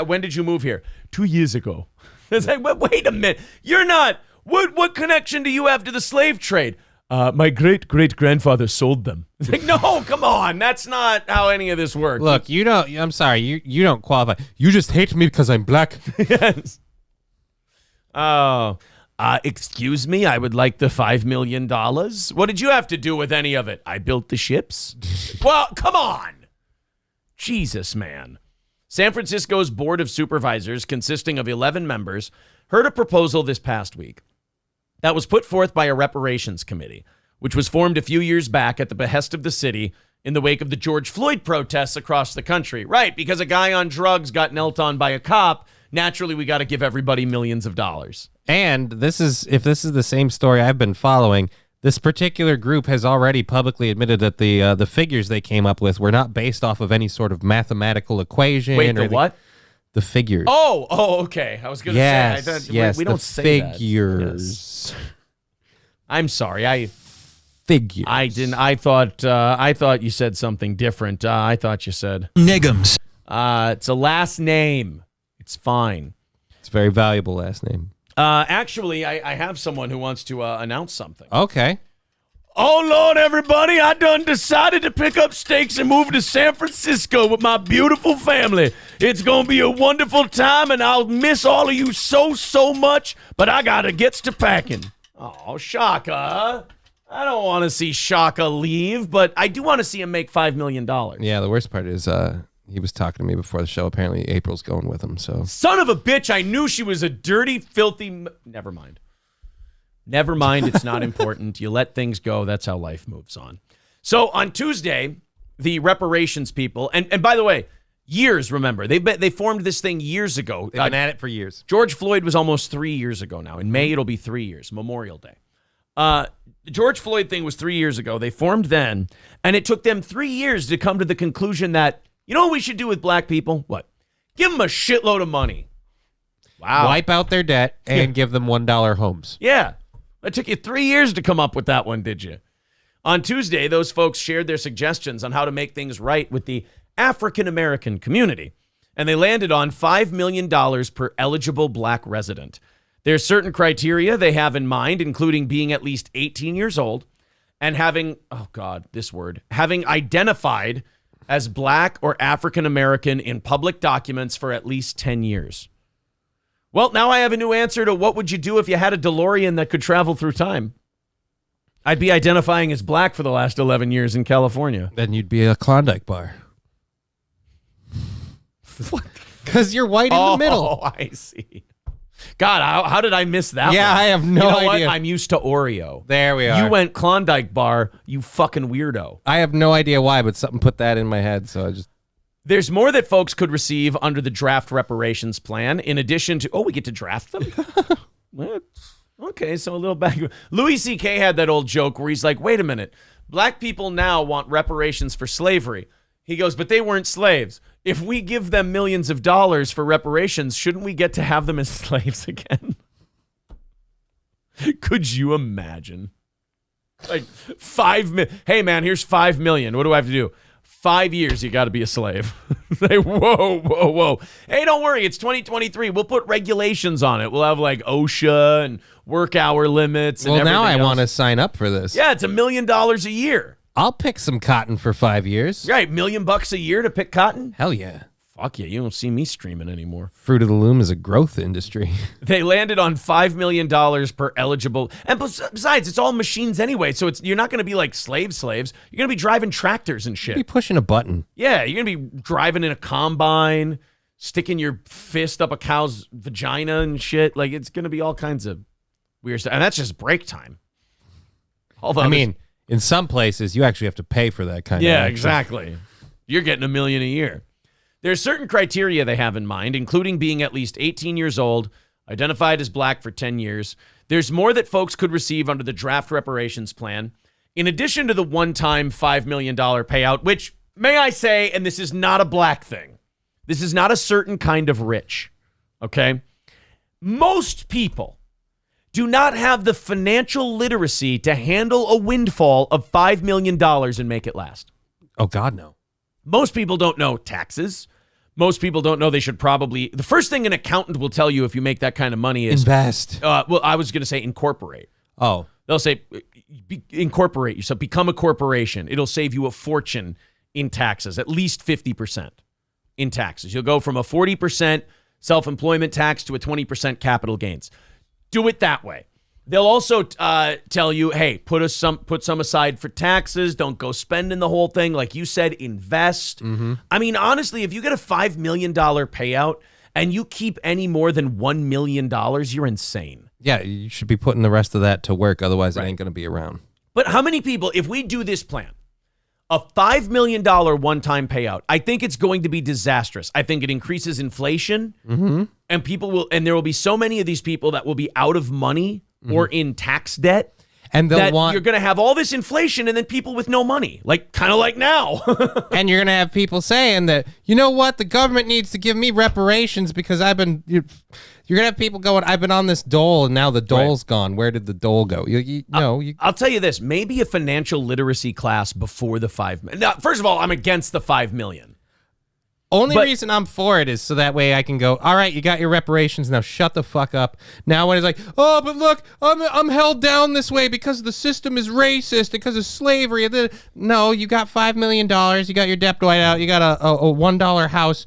when did you move here? 2 years ago. It's like, wait a minute. You're not. What connection do you have to the slave trade? My great-great-grandfather sold them. It's like, no, come on. That's not how any of this works. Look, I'm sorry. You don't qualify. You just hate me because I'm black. Yes. Oh. Excuse me, I would like the $5 million. What did you have to do with any of it? I built the ships. Well, come on. Jesus, man. San Francisco's Board of Supervisors, consisting of 11 members, heard a proposal this past week that was put forth by a reparations committee, which was formed a few years back at the behest of the city in the wake of the George Floyd protests across the country. Right, because a guy on drugs got knelt on by a cop. Naturally, we got to give everybody millions of dollars. And if this is the same story I've been following, this particular group has already publicly admitted that the figures they came up with were not based off of any sort of mathematical equation. Wait, what? The figures. Oh, okay. I was going to say. Yes, we don't say figures. That. Yes. I'm sorry. Figures. I didn't. I thought you said something different. I thought you said Niggums. It's a last name. It's fine. It's a very valuable last name. Actually, I have someone who wants to announce something. Okay. Oh, Lord, everybody, I done decided to pick up stakes and move to San Francisco with my beautiful family. It's going to be a wonderful time, and I'll miss all of you so much, but I got to get to packing. Oh, Shaka. I don't want to see Shaka leave, but I do want to see him make $5 million. Yeah, the worst part is he was talking to me before the show. Apparently, April's going with him. So, son of a bitch! I knew she was a dirty, filthy. Never mind. It's not important. You let things go. That's how life moves on. So on Tuesday, the reparations people, and by the way, years. Remember, they formed this thing years ago. They've been at it for years. George Floyd was almost 3 years ago now. In May, it'll be 3 years. Memorial Day. The George Floyd thing was 3 years ago. They formed then, and it took them 3 years to come to the conclusion that, you know what we should do with black people? What? Give them a shitload of money. Wow. Wipe out their debt and give them $1 homes. Yeah. It took you 3 years to come up with that one, did you? On Tuesday, those folks shared their suggestions on how to make things right with the African-American community, and they landed on $5 million per eligible black resident. There's certain criteria they have in mind, including being at least 18 years old and having identified as black or African-American in public documents for at least 10 years. Well, now I have a new answer to what would you do if you had a DeLorean that could travel through time? I'd be identifying as black for the last 11 years in California. Then you'd be a Klondike bar. What? Because you're white in the middle. Oh, I see. God, how did I miss that one? I have no idea. What? I'm used to Oreo. There we are. You went Klondike bar, you fucking weirdo. I have no idea why, but something put that in my head, so I just... There's more that folks could receive under the draft reparations plan, in addition to... Oh, we get to draft them? What? Okay, so a little back... Louis C.K. had that old joke where he's like, wait a minute, Black people now want reparations for slavery. He goes, but they weren't slaves. If we give them millions of dollars for reparations, shouldn't we get to have them as slaves again? Could you imagine? Like hey man, here's 5 million. What do I have to do? 5 years, you got to be a slave. Whoa. Hey, don't worry. It's 2023. We'll put regulations on it. We'll have like OSHA and work hour limits. Well, now I want to sign up for this. Yeah, it's $1 million a year. I'll pick some cotton for 5 years. Right, $1 million a year to pick cotton? Hell yeah. Fuck yeah, you don't see me streaming anymore. Fruit of the Loom is a growth industry. They landed on $5 million per eligible. And besides, it's all machines anyway, so you're not going to be like slaves. You're going to be driving tractors and shit. You'll be pushing a button. Yeah, you're going to be driving in a combine, sticking your fist up a cow's vagina and shit. Like, it's going to be all kinds of weird stuff. And that's just break time. In some places, you actually have to pay for that kind of action. Exactly. You're getting $1 million a year. There's certain criteria they have in mind, including being at least 18 years old, identified as black for 10 years. There's more that folks could receive under the draft reparations plan. In addition to the one-time $5 million payout, which, may I say, and this is not a black thing, this is not a certain kind of rich, okay? Most people do not have the financial literacy to handle a windfall of $5 million and make it last. Oh, God, no. Most people don't know taxes. Most people don't know they should probably... The first thing an accountant will tell you if you make that kind of money is... Invest. Well, I was going to say incorporate. Oh. They'll say incorporate yourself. Become a corporation. It'll save you a fortune in taxes, at least 50% in taxes. You'll go from a 40% self-employment tax to a 20% capital gains. Do it that way. They'll also tell you, hey, put some aside for taxes. Don't go spending the whole thing. Like you said, invest. Mm-hmm. I mean, honestly, if you get a $5 million payout and you keep any more than $1 million, you're insane. Yeah, you should be putting the rest of that to work. Otherwise, it ain't going to be around. But how many people, if we do this plan, a $5 million one-time payout, I think it's going to be disastrous. I think it increases inflation, and there will be so many of these people that will be out of money or in tax debt, and you're going to have all this inflation and then people with no money, kind of like now. And you're going to have people saying that, you know what, the government needs to give me reparations because you're going to have people going, I've been on this dole and now the dole's gone. Where did the dole go? I'll tell you this, maybe a financial literacy class before the 5 million. Now, first of all, I'm against the 5 million. Only reason I'm for it is so that way I can go, all right, you got your reparations, now shut the fuck up. Now when it's like, oh, but look, I'm held down this way because the system is racist, because of slavery. No, you got $5 million, you got your debt wiped out, you got a $1 house.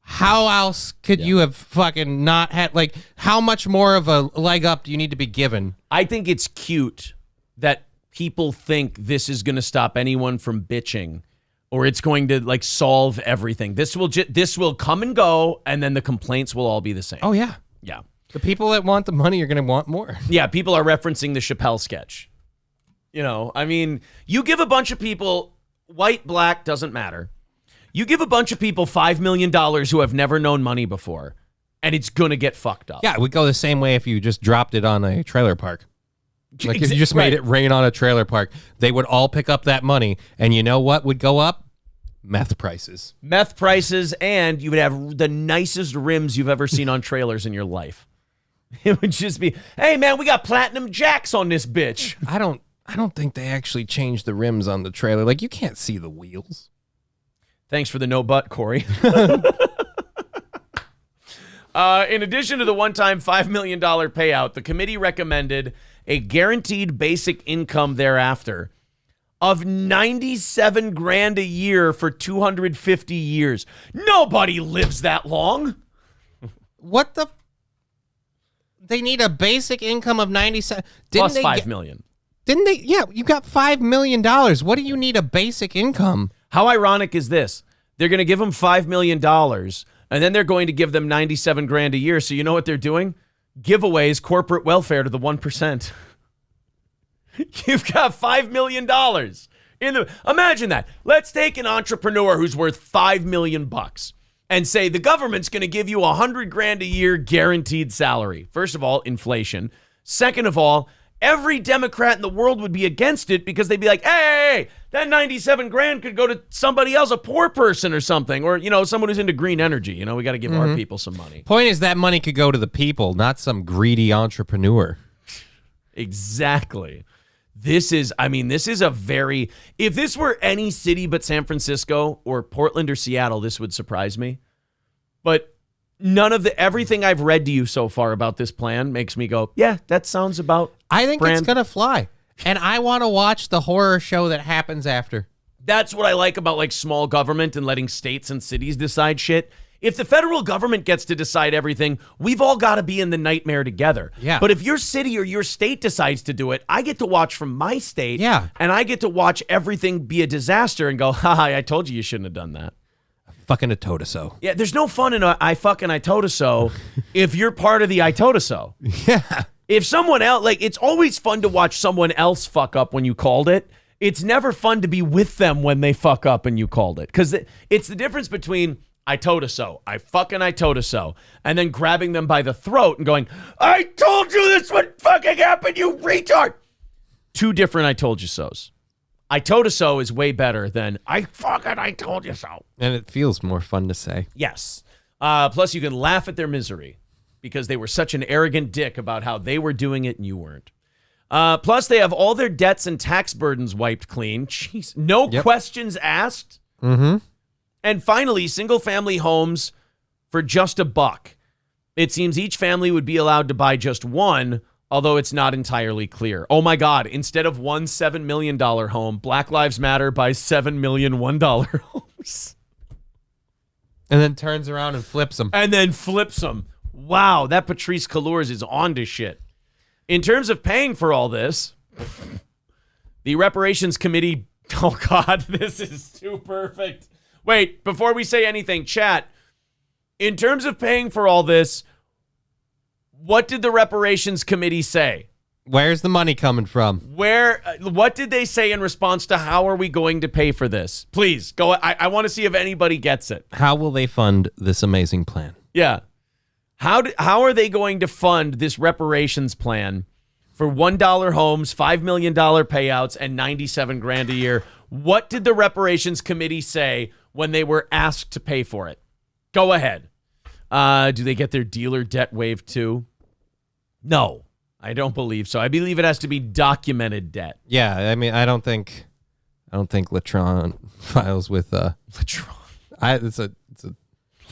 How else could you have fucking not had, how much more of a leg up do you need to be given? I think it's cute that people think this is going to stop anyone from bitching, or it's going to solve everything. This will come and go, and then the complaints will all be the same. Oh yeah. Yeah. The people that want the money are going to want more. Yeah, people are referencing the Chappelle sketch. You give a bunch of people, white, black, doesn't matter. You give a bunch of people $5 million who have never known money before, and it's going to get fucked up. Yeah, it would go the same way if you just dropped it on a trailer park. If you just made it rain on a trailer park, they would all pick up that money, and you know what would go up? Meth prices. Meth prices, and you would have the nicest rims you've ever seen on trailers in your life. It would just be, hey man, we got platinum jacks on this bitch. I don't think they actually changed the rims on the trailer. You can't see the wheels. Thanks for the no butt, Corey. In addition to the one-time $5 million payout, the committee recommended a guaranteed basic income thereafter of $97,000 a year for 250 years. Nobody lives that long. What the? They need a basic income of 97. Plus $5 million. Didn't they? Yeah, you got $5 million. What do you need a basic income? How ironic is this? They're going to give them $5 million, and then they're going to give them $97,000 a year. So you know what they're doing? Giveaways, corporate welfare to the 1%. You've got $5 million. Imagine that. Let's take an entrepreneur who's worth $5 million and say the government's going to give you $100,000 a year guaranteed salary. First of all, inflation. Second of all, every Democrat in the world would be against it because they'd be like, hey, that 97 grand could go to somebody else, a poor person or something, or, someone who's into green energy. We got to give our people some money. Point is that money could go to the people, not some greedy entrepreneur. Exactly. This is a very, if this were any city but San Francisco or Portland or Seattle, this would surprise me. But everything I've read to you so far about this plan makes me go, yeah, that sounds about I think it's going to fly. And I want to watch the horror show that happens after. That's what I like about like small government and letting states and cities decide shit. If the federal government gets to decide everything, we've all got to be in the nightmare together. Yeah. But if your city or your state decides to do it, I get to watch from my state. Yeah. And I get to watch everything be a disaster and go, haha, I told you shouldn't have done that. Fucking a told-so. Yeah, there's no fun in a I fucking I told so if you're part of the I told so. Yeah. If someone else, like, it's always fun to watch someone else fuck up when you called it. It's never fun to be with them when they fuck up and you called it. Because it's the difference between I told so, I told so, and then grabbing them by the throat and going, I told you this would fucking happen, you retard. Two different I told you so's. I told you so is way better than I told you so. And it feels more fun to say. Yes. Plus, you can laugh at their misery because they were such an arrogant dick about how they were doing it and you weren't. Plus, they have all their debts and tax burdens wiped clean. Jeez. No questions asked. Mm-hmm. And finally, single-family homes for just $1. It seems each family would be allowed to buy just one, although it's not entirely clear. Oh my God, instead of one $7 million home, Black Lives Matter buys 7 million $1 homes. And then turns around and flips them. Wow, that Patrice Calours is on to shit. In terms of paying for all this, the reparations committee, oh God, this is too perfect. Wait, before we say anything, chat, in terms of paying for all this, what did the reparations committee say? Where's the money coming from? What did they say in response to how are we going to pay for this? Please, go. I want to see if anybody gets it. How will they fund this amazing plan? Yeah. How are they going to fund this reparations plan for $1 homes, $5 million payouts, and 97 grand a year? What did the reparations committee say when they were asked to pay for it? Go ahead. Do they get their dealer debt waived too? No, I don't believe so. I believe it has to be documented debt. Yeah, I mean, I don't think Latron files with Latron. It's a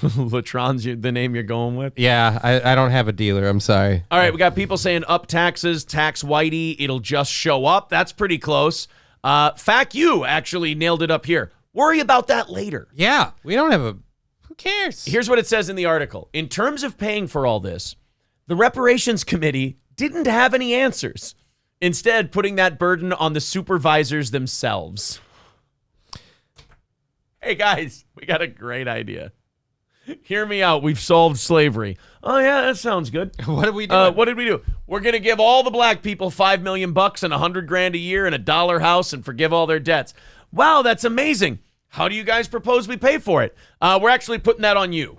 Latron's the name you're going with? Yeah, I don't have a dealer. I'm sorry. All right, we got people saying up taxes, tax whitey, it'll just show up. That's pretty close. Fact you actually nailed it up here. Worry about that later. Yeah, we don't have a... Who cares? Here's what it says in the article. In terms of paying for all this, the reparations committee didn't have any answers, instead putting that burden on the supervisors themselves. Hey, guys, we got a great idea. Hear me out. We've solved slavery. Oh, yeah, that sounds good. What did we do? What did we do? We're going to give all the black people $5 million and $100 grand a year and $1 house and forgive all their debts. Wow, that's amazing. How do you guys propose we pay for it? We're actually putting that on you.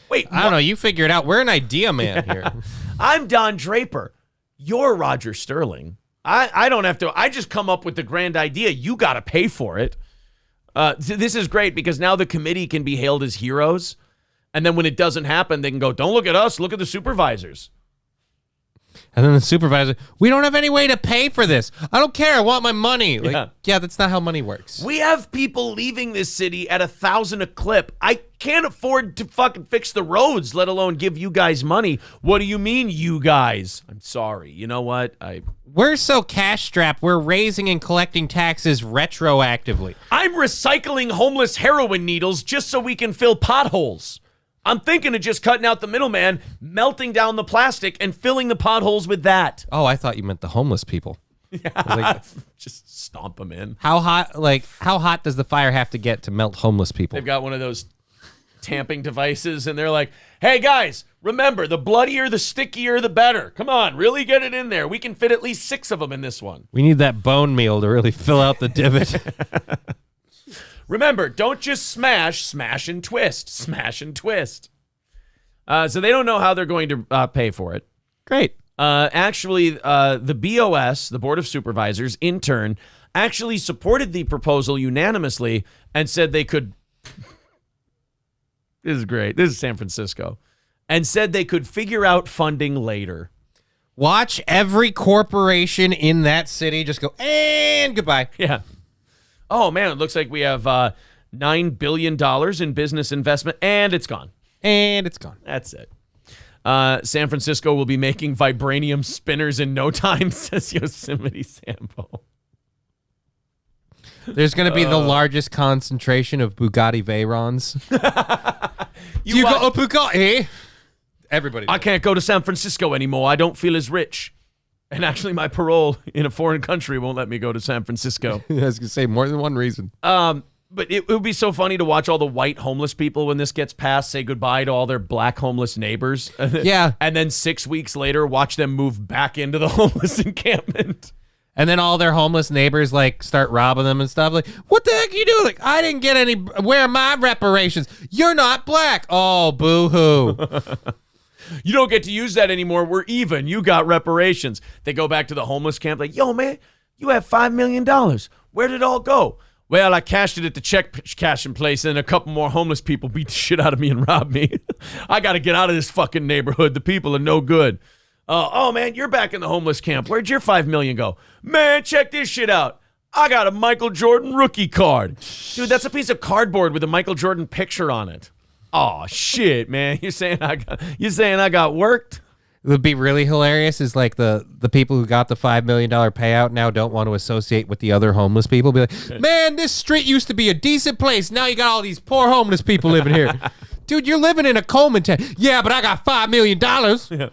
Wait, I don't know. You figure it out. We're an idea man here. I'm Don Draper. You're Roger Sterling. I don't have to. I just come up with the grand idea. You got to pay for it. This is great because now the committee can be hailed as heroes. And then when it doesn't happen, they can go, don't look at us. Look at the supervisors. And then the supervisor, we don't have any way to pay for this. I don't care. I want my money. Like, yeah, that's not how money works. We have people leaving this city at $1,000 a clip. I can't afford to fucking fix the roads, let alone give you guys money. What do you mean, you guys? I'm sorry. You know what? We're so cash-strapped, we're raising and collecting taxes retroactively. I'm recycling homeless heroin needles just so we can fill potholes. I'm thinking of just cutting out the middleman, melting down the plastic, and filling the potholes with that. Oh, I thought you meant the homeless people. Yeah, just stomp them in. How hot does the fire have to get to melt homeless people? They've got one of those tamping devices, and they're like, hey, guys, remember, the bloodier, the stickier, the better. Come on, really get it in there. We can fit at least 6 of them in this one. We need that bone meal to really fill out the divot. Remember, don't just smash and twist. Smash and twist. So they don't know how they're going to pay for it. Great. Actually, the BOS, the Board of Supervisors, in turn, actually supported the proposal unanimously and said they could. This is great. This is San Francisco. And said they could figure out funding later. Watch every corporation in that city just go, and goodbye. Yeah. Oh, man, it looks like we have $9 billion in business investment, and it's gone. And it's gone. That's it. San Francisco will be making vibranium spinners in no time, says Yosemite Sambo. There's going to be the largest concentration of Bugatti Veyrons. You got a Bugatti? Everybody. I can't go to San Francisco anymore. I don't feel as rich. And actually, my parole in a foreign country won't let me go to San Francisco. I was going to say more than one reason. But it would be so funny to watch all the white homeless people when this gets passed say goodbye to all their black homeless neighbors. Yeah. And then 6 weeks later, watch them move back into the homeless encampment. And then all their homeless neighbors like start robbing them and stuff. Like, what the heck are you doing? Like, I didn't get any. Where are my reparations? You're not black. Oh, boo-hoo. You don't get to use that anymore. We're even. You got reparations. They go back to the homeless camp like, yo, man, you have $5 million. Where did it all go? Well, I cashed it at the check cashing place, and a couple more homeless people beat the shit out of me and robbed me. I got to get out of this fucking neighborhood. The people are no good. Oh, man, you're back in the homeless camp. Where'd your $5 million go? Man, check this shit out. I got a Michael Jordan rookie card. Dude, that's a piece of cardboard with a Michael Jordan picture on it. Oh, shit, man. You're saying I got worked? It would be really hilarious is like the people who got the $5 million payout now don't want to associate with the other homeless people. Be like, man, this street used to be a decent place. Now you got all these poor homeless people living here. Dude, you're living in a Coleman town. Yeah, but I got $5 million. Yeah.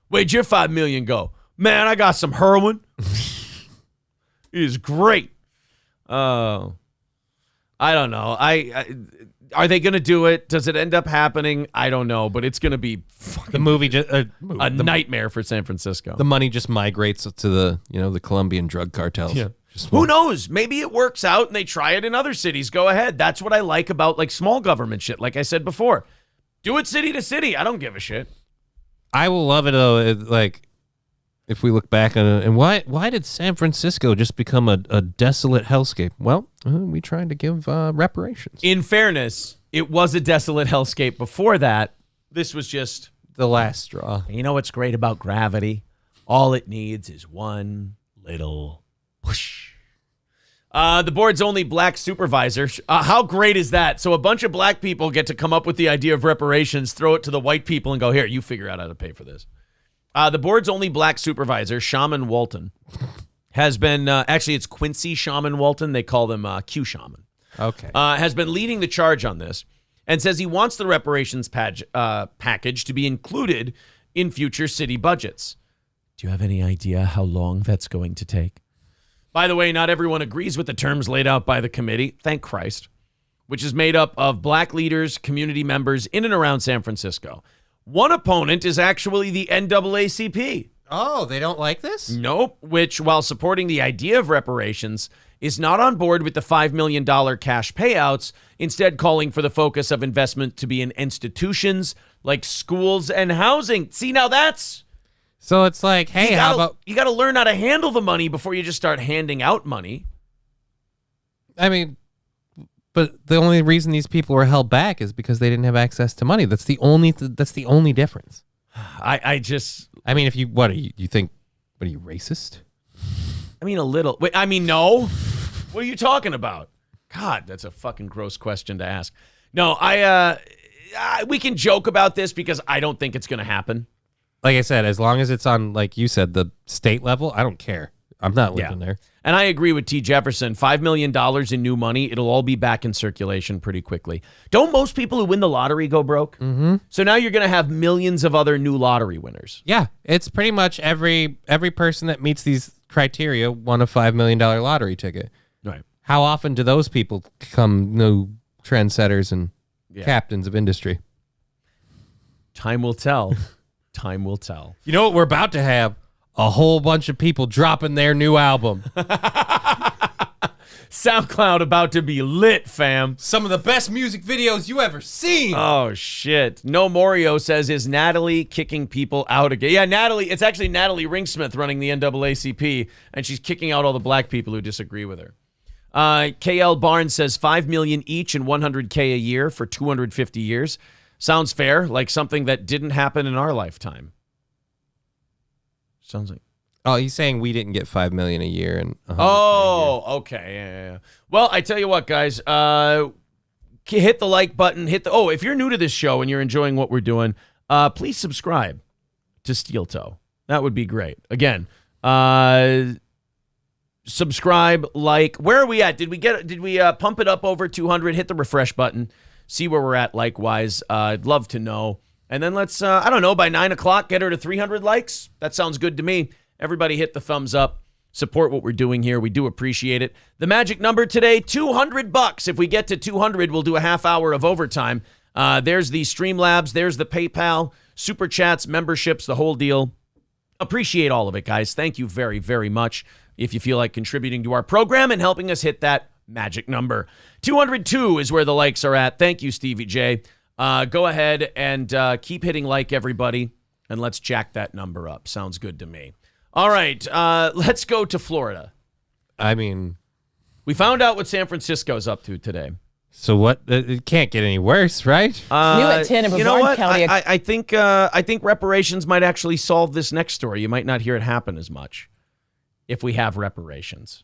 Where'd your $5 million go? Man, I got some heroin. It is great. I don't know. Are they going to do it? Does it end up happening? I don't know, but it's going to be the movie just a nightmare for San Francisco. The money just migrates to the Colombian drug cartels. Yeah. Who knows? Maybe it works out and they try it in other cities. Go ahead. That's what I like about like small government shit. Like I said before, do it city to city. I don't give a shit. I will love it though. Like if we look back on it, and why did San Francisco just become a desolate hellscape? Well, we tried to give reparations. In fairness, it was a desolate hellscape before that. This was just the last straw. You know what's great about gravity? All it needs is one little whoosh. The board's only black supervisor. How great is that? So a bunch of black people get to come up with the idea of reparations, throw it to the white people, and go, here, you figure out how to pay for this. The board's only black supervisor, Shaman Walton, has been, actually it's Quincy Shaman Walton. They call them Q Shaman. Okay. Has been leading the charge on this and says he wants the reparations package to be included in future city budgets. Do you have any idea how long that's going to take? By the way, not everyone agrees with the terms laid out by the committee, thank Christ, which is made up of black leaders, community members in and around San Francisco. One opponent is actually the NAACP. Oh, they don't like this? Nope, which, while supporting the idea of reparations, is not on board with the $5 million cash payouts, instead calling for the focus of investment to be in institutions like schools and housing. See, now that's... So it's like, hey, how about... You got to learn how to handle the money before you just start handing out money. I mean, but the only reason these people were held back is because they didn't have access to money. That's the only difference. I mean, if you, what are you think, what are you, racist? I mean, a little. Wait, I mean, no. What are you talking about? God, that's a fucking gross question to ask. No, we can joke about this because I don't think it's going to happen. Like I said, as long as it's on, like you said, the state level, I don't care. I'm not living there. And I agree with T. Jefferson. $5 million in new money, it'll all be back in circulation pretty quickly. Don't most people who win the lottery go broke? Mm-hmm. So now you're going to have millions of other new lottery winners. Yeah, it's pretty much every person that meets these criteria won a $5 million lottery ticket. Right. How often do those people become new trendsetters and captains of industry? Time will tell. Time will tell. You know what we're about to have? A whole bunch of people dropping their new album. SoundCloud about to be lit, fam. Some of the best music videos you ever seen. Oh, shit. No Morio says, is Natalie kicking people out again? Yeah, Natalie. It's actually Natalie Ringsmith running the NAACP, and she's kicking out all the black people who disagree with her. KL Barnes says $5 million each and $100K a year for 250 years. Sounds fair, like something that didn't happen in our lifetime. Sounds like. Oh, he's saying we didn't get $5 million a year and. Oh, okay. Yeah. Well, I tell you what, guys. Hit the like button. If you're new to this show and you're enjoying what we're doing, please subscribe to Steel Toe. That would be great. Again, subscribe, like. Where are we at? Did we pump it up over 200? Hit the refresh button. See where we're at. Likewise, I'd love to know. And then let's, I don't know, by 9 o'clock, get her to 300 likes. That sounds good to me. Everybody hit the thumbs up. Support what we're doing here. We do appreciate it. The magic number today, $200. If we get to 200, we'll do a half hour of overtime. There's the Streamlabs. There's the PayPal, Super Chats, memberships, the whole deal. Appreciate all of it, guys. Thank you very, very much. If you feel like contributing to our program and helping us hit that magic number. 202 is where the likes are at. Thank you, Stevie J. Go ahead and keep hitting like, everybody, and let's jack that number up. Sounds good to me. All right, let's go to Florida. I mean, we found out what San Francisco's up to today. So what? It can't get any worse, right? New at 10 in you know what? County. I think reparations might actually solve this next story. You might not hear it happen as much if we have reparations.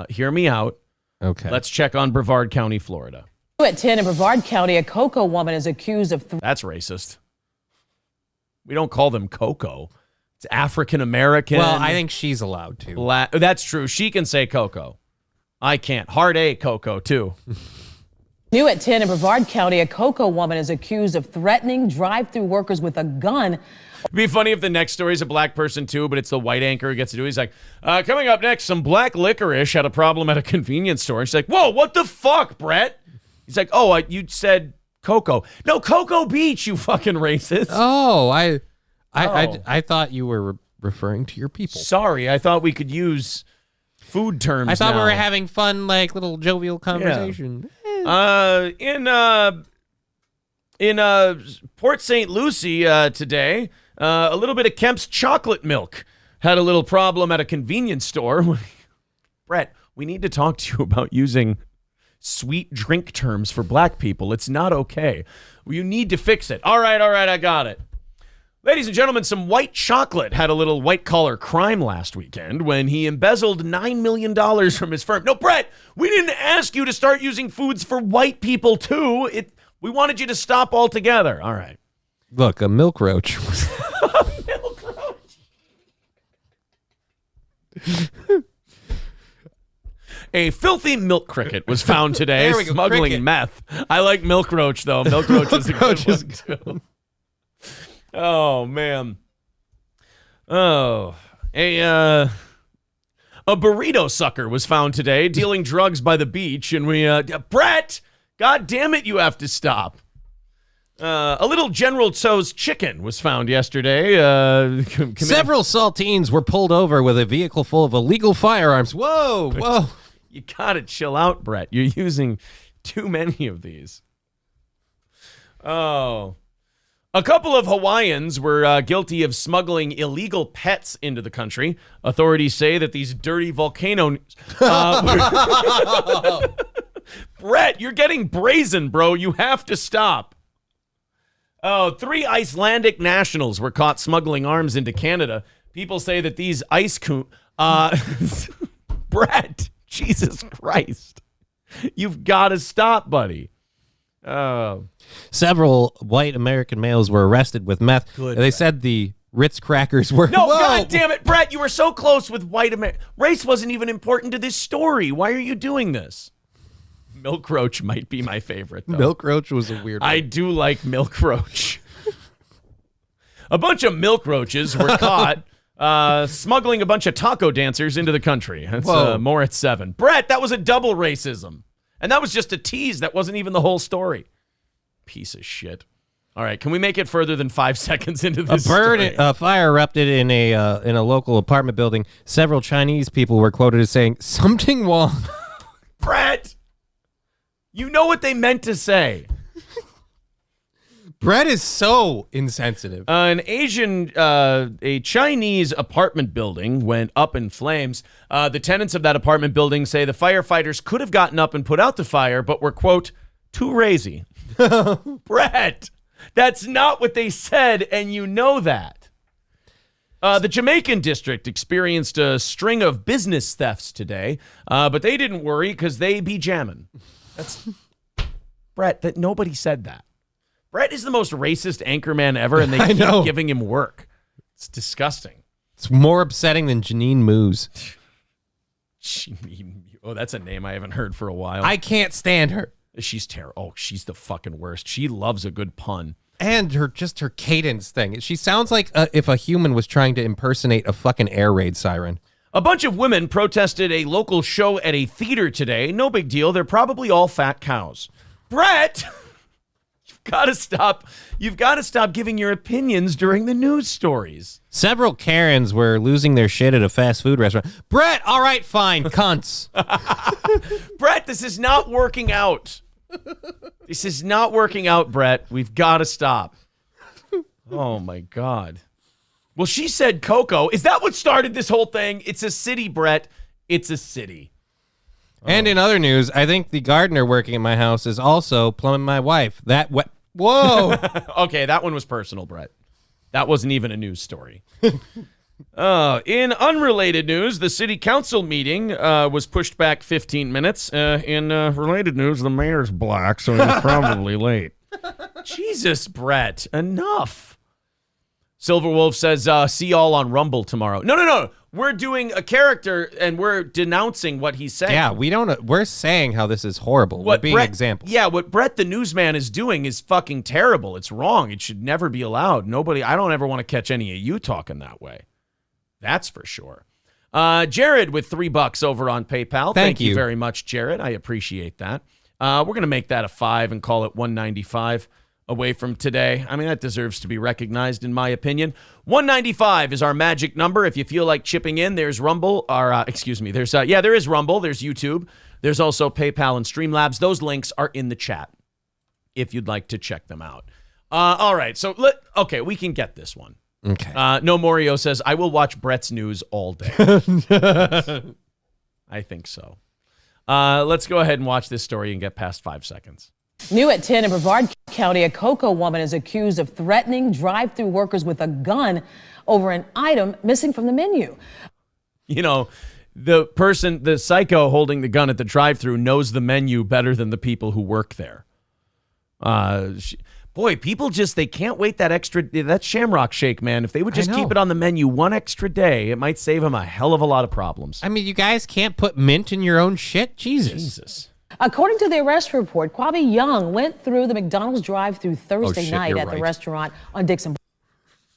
Hear me out. Okay. Let's check on Brevard County, Florida. New at 10 in Brevard County, a Cocoa woman is accused of... That's racist. We don't call them Cocoa. It's African American. Well, I think she's allowed to. That's true. She can say Cocoa. I can't. Hard A, Cocoa, too. New at 10 in Brevard County, a Cocoa woman is accused of threatening drive-through workers with a gun. It'd be funny if the next story is a black person, too, but it's the white anchor who gets to do it. He's like, coming up next, some black licorice had a problem at a convenience store. And she's like, whoa, what the fuck, Brett? He's like, oh, you said Cocoa. No, Cocoa Beach, you fucking racist. Oh, I thought you were referring to your people. Sorry, I thought we could use food terms. I thought now. we were having fun, like little jovial conversation. Yeah. In Port St. Lucie today, a little bit of Kemp's chocolate milk had a little problem at a convenience store. Brett, we need to talk to you about using sweet drink terms for black people. It's not okay. You need to fix it. All right, I got it. Ladies and gentlemen, some white chocolate had a little white-collar crime last weekend when he embezzled $9 million from his firm. No, Brett, we didn't ask you to start using foods for white people, too. We wanted you to stop altogether. All right. Look, a milk roach. Milk roach. A filthy milk cricket was found today smuggling meth. I like milk roach, though. Milk roach is a good one, too. Oh, man. Oh. A burrito sucker was found today dealing drugs by the beach, and we... Brett! God damn it, you have to stop. A little General Tso's chicken was found yesterday. Several saltines were pulled over with a vehicle full of illegal firearms. Whoa. You gotta chill out, Brett. You're using too many of these. Oh. A couple of Hawaiians were guilty of smuggling illegal pets into the country. Authorities say that these dirty volcano... Brett, you're getting brazen, bro. You have to stop. Oh, 3 Icelandic nationals were caught smuggling arms into Canada. People say that these Brett, Jesus Christ. You've got to stop, buddy. Oh. Several white American males were arrested with meth. They said the Ritz crackers were... No, God damn it, Brett. You were so close with white America. Race wasn't even important to this story. Why are you doing this? Milk roach might be my favorite, though. Milk roach was a weird one. I do like milk roach. A bunch of milk roaches were caught smuggling a bunch of taco dancers into the country. That's more at 7. Brett, that was a double racism. And that was just a tease. That wasn't even the whole story. Piece of shit. All right, can we make it further than 5 seconds into this story? A fire erupted in a local apartment building. Several Chinese people were quoted as saying, "Something wrong." Brett, you know what they meant to say. Brett is so insensitive. A Chinese apartment building went up in flames. The tenants of that apartment building say the firefighters could have gotten up and put out the fire, but were, quote, too lazy. Brett, that's not what they said, and you know that. The Jamaican district experienced a string of business thefts today, but they didn't worry because they be jamming. That's Brett, that nobody said that. Brett is the most racist anchorman ever, and they keep giving him work. It's disgusting. It's more upsetting than Janine Moose. Oh, that's a name I haven't heard for a while. I can't stand her. She's terrible. Oh, she's the fucking worst. She loves a good pun. And her cadence thing. She sounds like if a human was trying to impersonate a fucking air raid siren. A bunch of women protested a local show at a theater today. No big deal. They're probably all fat cows. Brett, you've got to stop. You've got to stop giving your opinions during the news stories. Several Karens were losing their shit at a fast food restaurant. Brett, all right, fine, cunts. Brett, this is not working out. This is not working out, Brett. We've got to stop. Oh, my God. Well, she said Coco. Is that what started this whole thing? It's a city, Brett. It's a city. And in other news, I think the gardener working at my house is also plumbing my wife. Whoa. Okay, that one was personal, Brett. That wasn't even a news story. In unrelated news, the city council meeting was pushed back 15 minutes. In related news, the mayor's black, so he's probably late. Jesus, Brett, enough. Silverwolf says, see y'all on Rumble tomorrow. No. We're doing a character, and we're denouncing what he's saying. Yeah, we're saying how this is horrible. We're being examples. Yeah, what Brett the newsman is doing is fucking terrible. It's wrong. It should never be allowed. I don't ever want to catch any of you talking that way. That's for sure. Jared with $3 over on PayPal. Thank you very much, Jared. I appreciate that. We're going to make that a 5 and call it 195 away from today. I mean, that deserves to be recognized, in my opinion. 195 is our magic number. If you feel like chipping in, there's Rumble. There is Rumble. There's YouTube. There's also PayPal and Streamlabs. Those links are in the chat if you'd like to check them out. All right, so we can get this one. Okay. No Morio says, I will watch Brett's news all day. I think so. Let's go ahead and watch this story and get past 5 seconds. New at 10 in Brevard County, a Cocoa woman is accused of threatening drive-through workers with a gun over an item missing from the menu. You know, the psycho holding the gun at the drive-through knows the menu better than the people who work there. People they can't wait that Shamrock Shake, man. If they would just keep it on the menu one extra day, it might save them a hell of a lot of problems. I mean, you guys can't put mint in your own shit? Jesus. According to the arrest report, Kwabi Young went through the McDonald's drive-thru Thursday night at the restaurant on Dixon.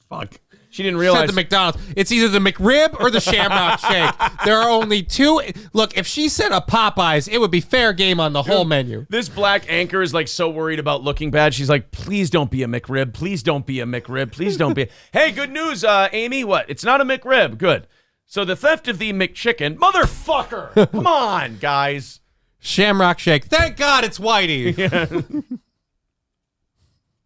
Fuck. She didn't realize. Said the McDonald's. It's either the McRib or the Shamrock Shake. There are only two. Look, if she said a Popeyes, it would be fair game on the whole menu. This black anchor is so worried about looking bad. She's like, please don't be a McRib. Please don't be a McRib. Please don't be. Hey, good news, Amy. What? It's not a McRib. Good. So the theft of the McChicken. Motherfucker. Come on, guys. Shamrock Shake. Thank God it's Whitey. Yeah.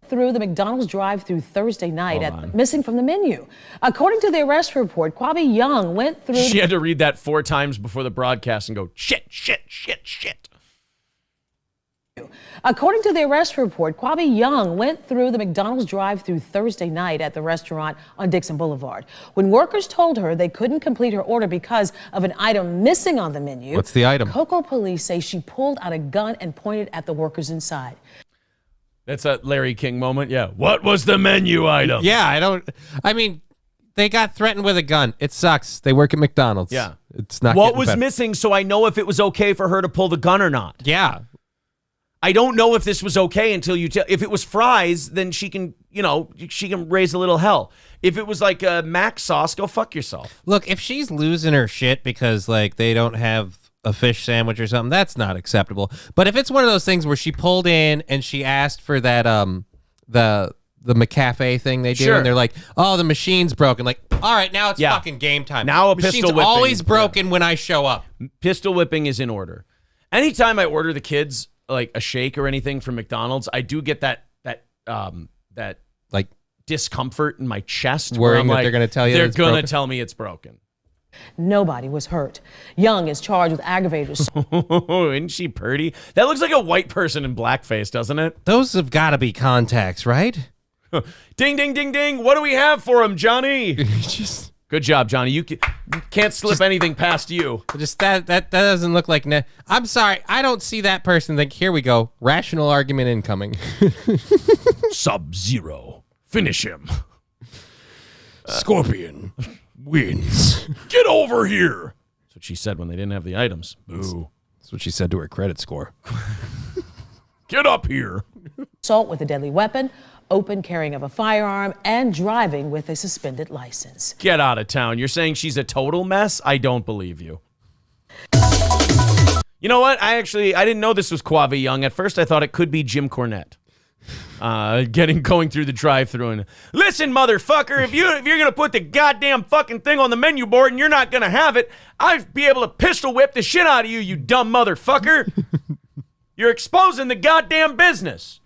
Through the McDonald's drive-thru Thursday night missing from the menu. According to the arrest report, Kwabi Young went through. She had to read that 4 times before the broadcast and go, shit. According to the arrest report, Kwabi Young went through the McDonald's drive-thru Thursday night at the restaurant on Dixon Boulevard. When workers told her they couldn't complete her order because of an item missing on the menu. What's the item? Cocoa police say she pulled out a gun and pointed at the workers inside. That's a Larry King moment. Yeah. What was the menu item? Yeah, they got threatened with a gun. It sucks. They work at McDonald's. Yeah. It's not what was missing so I know if it was okay for her to pull the gun or not. Yeah. I don't know if this was okay until you tell. If it was fries, then she can raise a little hell. If it was like a mac sauce, go fuck yourself. Look, if she's losing her shit because they don't have a fish sandwich or something, that's not acceptable. But if it's one of those things where she pulled in and she asked for that the McCafe thing they do, sure. And they're like, oh, the machine's broken. All right, now it's fucking game time. Now a machine's pistol whipping. Always broken when I show up. Pistol whipping is in order. Anytime I order the kids like a shake or anything from McDonald's, I do get that like discomfort in my chest. Worrying that they're going to tell you they're going to tell me it's broken. Nobody was hurt. Young is charged with aggravated assault. Isn't she pretty? That looks like a white person in blackface, doesn't it? Those have got to be contacts, right? Ding, ding, ding, ding. What do we have for him, Johnny? Good job, Johnny. You can't slip anything past you. Just that doesn't look like... I'm sorry. I don't see that person. Think, here we go. Rational argument incoming. Sub-Zero. Finish him. Scorpion wins. Get over here. That's what she said when they didn't have the items. Boo. That's what she said to her credit score. Get up here. Assault with a deadly weapon, open carrying of a firearm, and driving with a suspended license. Get out of town. You're saying she's a total mess? I don't believe you. You know what? I didn't know this was Quavi Young. At first, I thought it could be Jim Cornette. Going through the drive-thru and listen, motherfucker, if you're gonna put the goddamn fucking thing on the menu board and you're not gonna have it, I'd be able to pistol whip the shit out of you, you dumb motherfucker. You're exposing the goddamn business.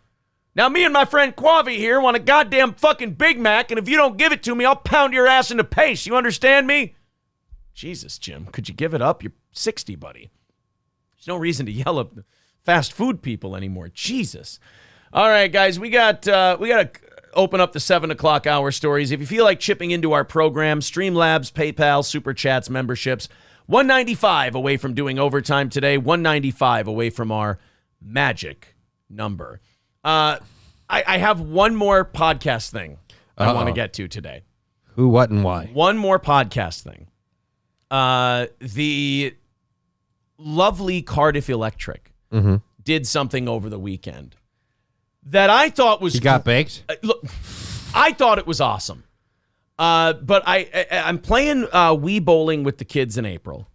Now me and my friend Quavi here want a goddamn fucking Big Mac, and if you don't give it to me, I'll pound your ass into paste. You understand me? Jesus, Jim, could you give it up? You're 60, buddy. There's no reason to yell at fast food people anymore. Jesus. All right, guys, we got to open up the 7 o'clock hour stories. If you feel like chipping into our program, Streamlabs, PayPal, Super Chats, memberships, $195 away from doing overtime today, $195 away from our magic number. I have one more podcast thing I want to get to today. Who, what, and why? One more podcast thing. The lovely Cardiff Electric did something over the weekend that I thought was... You got baked? Look, I thought it was awesome. But I'm playing Wii bowling with the kids in April.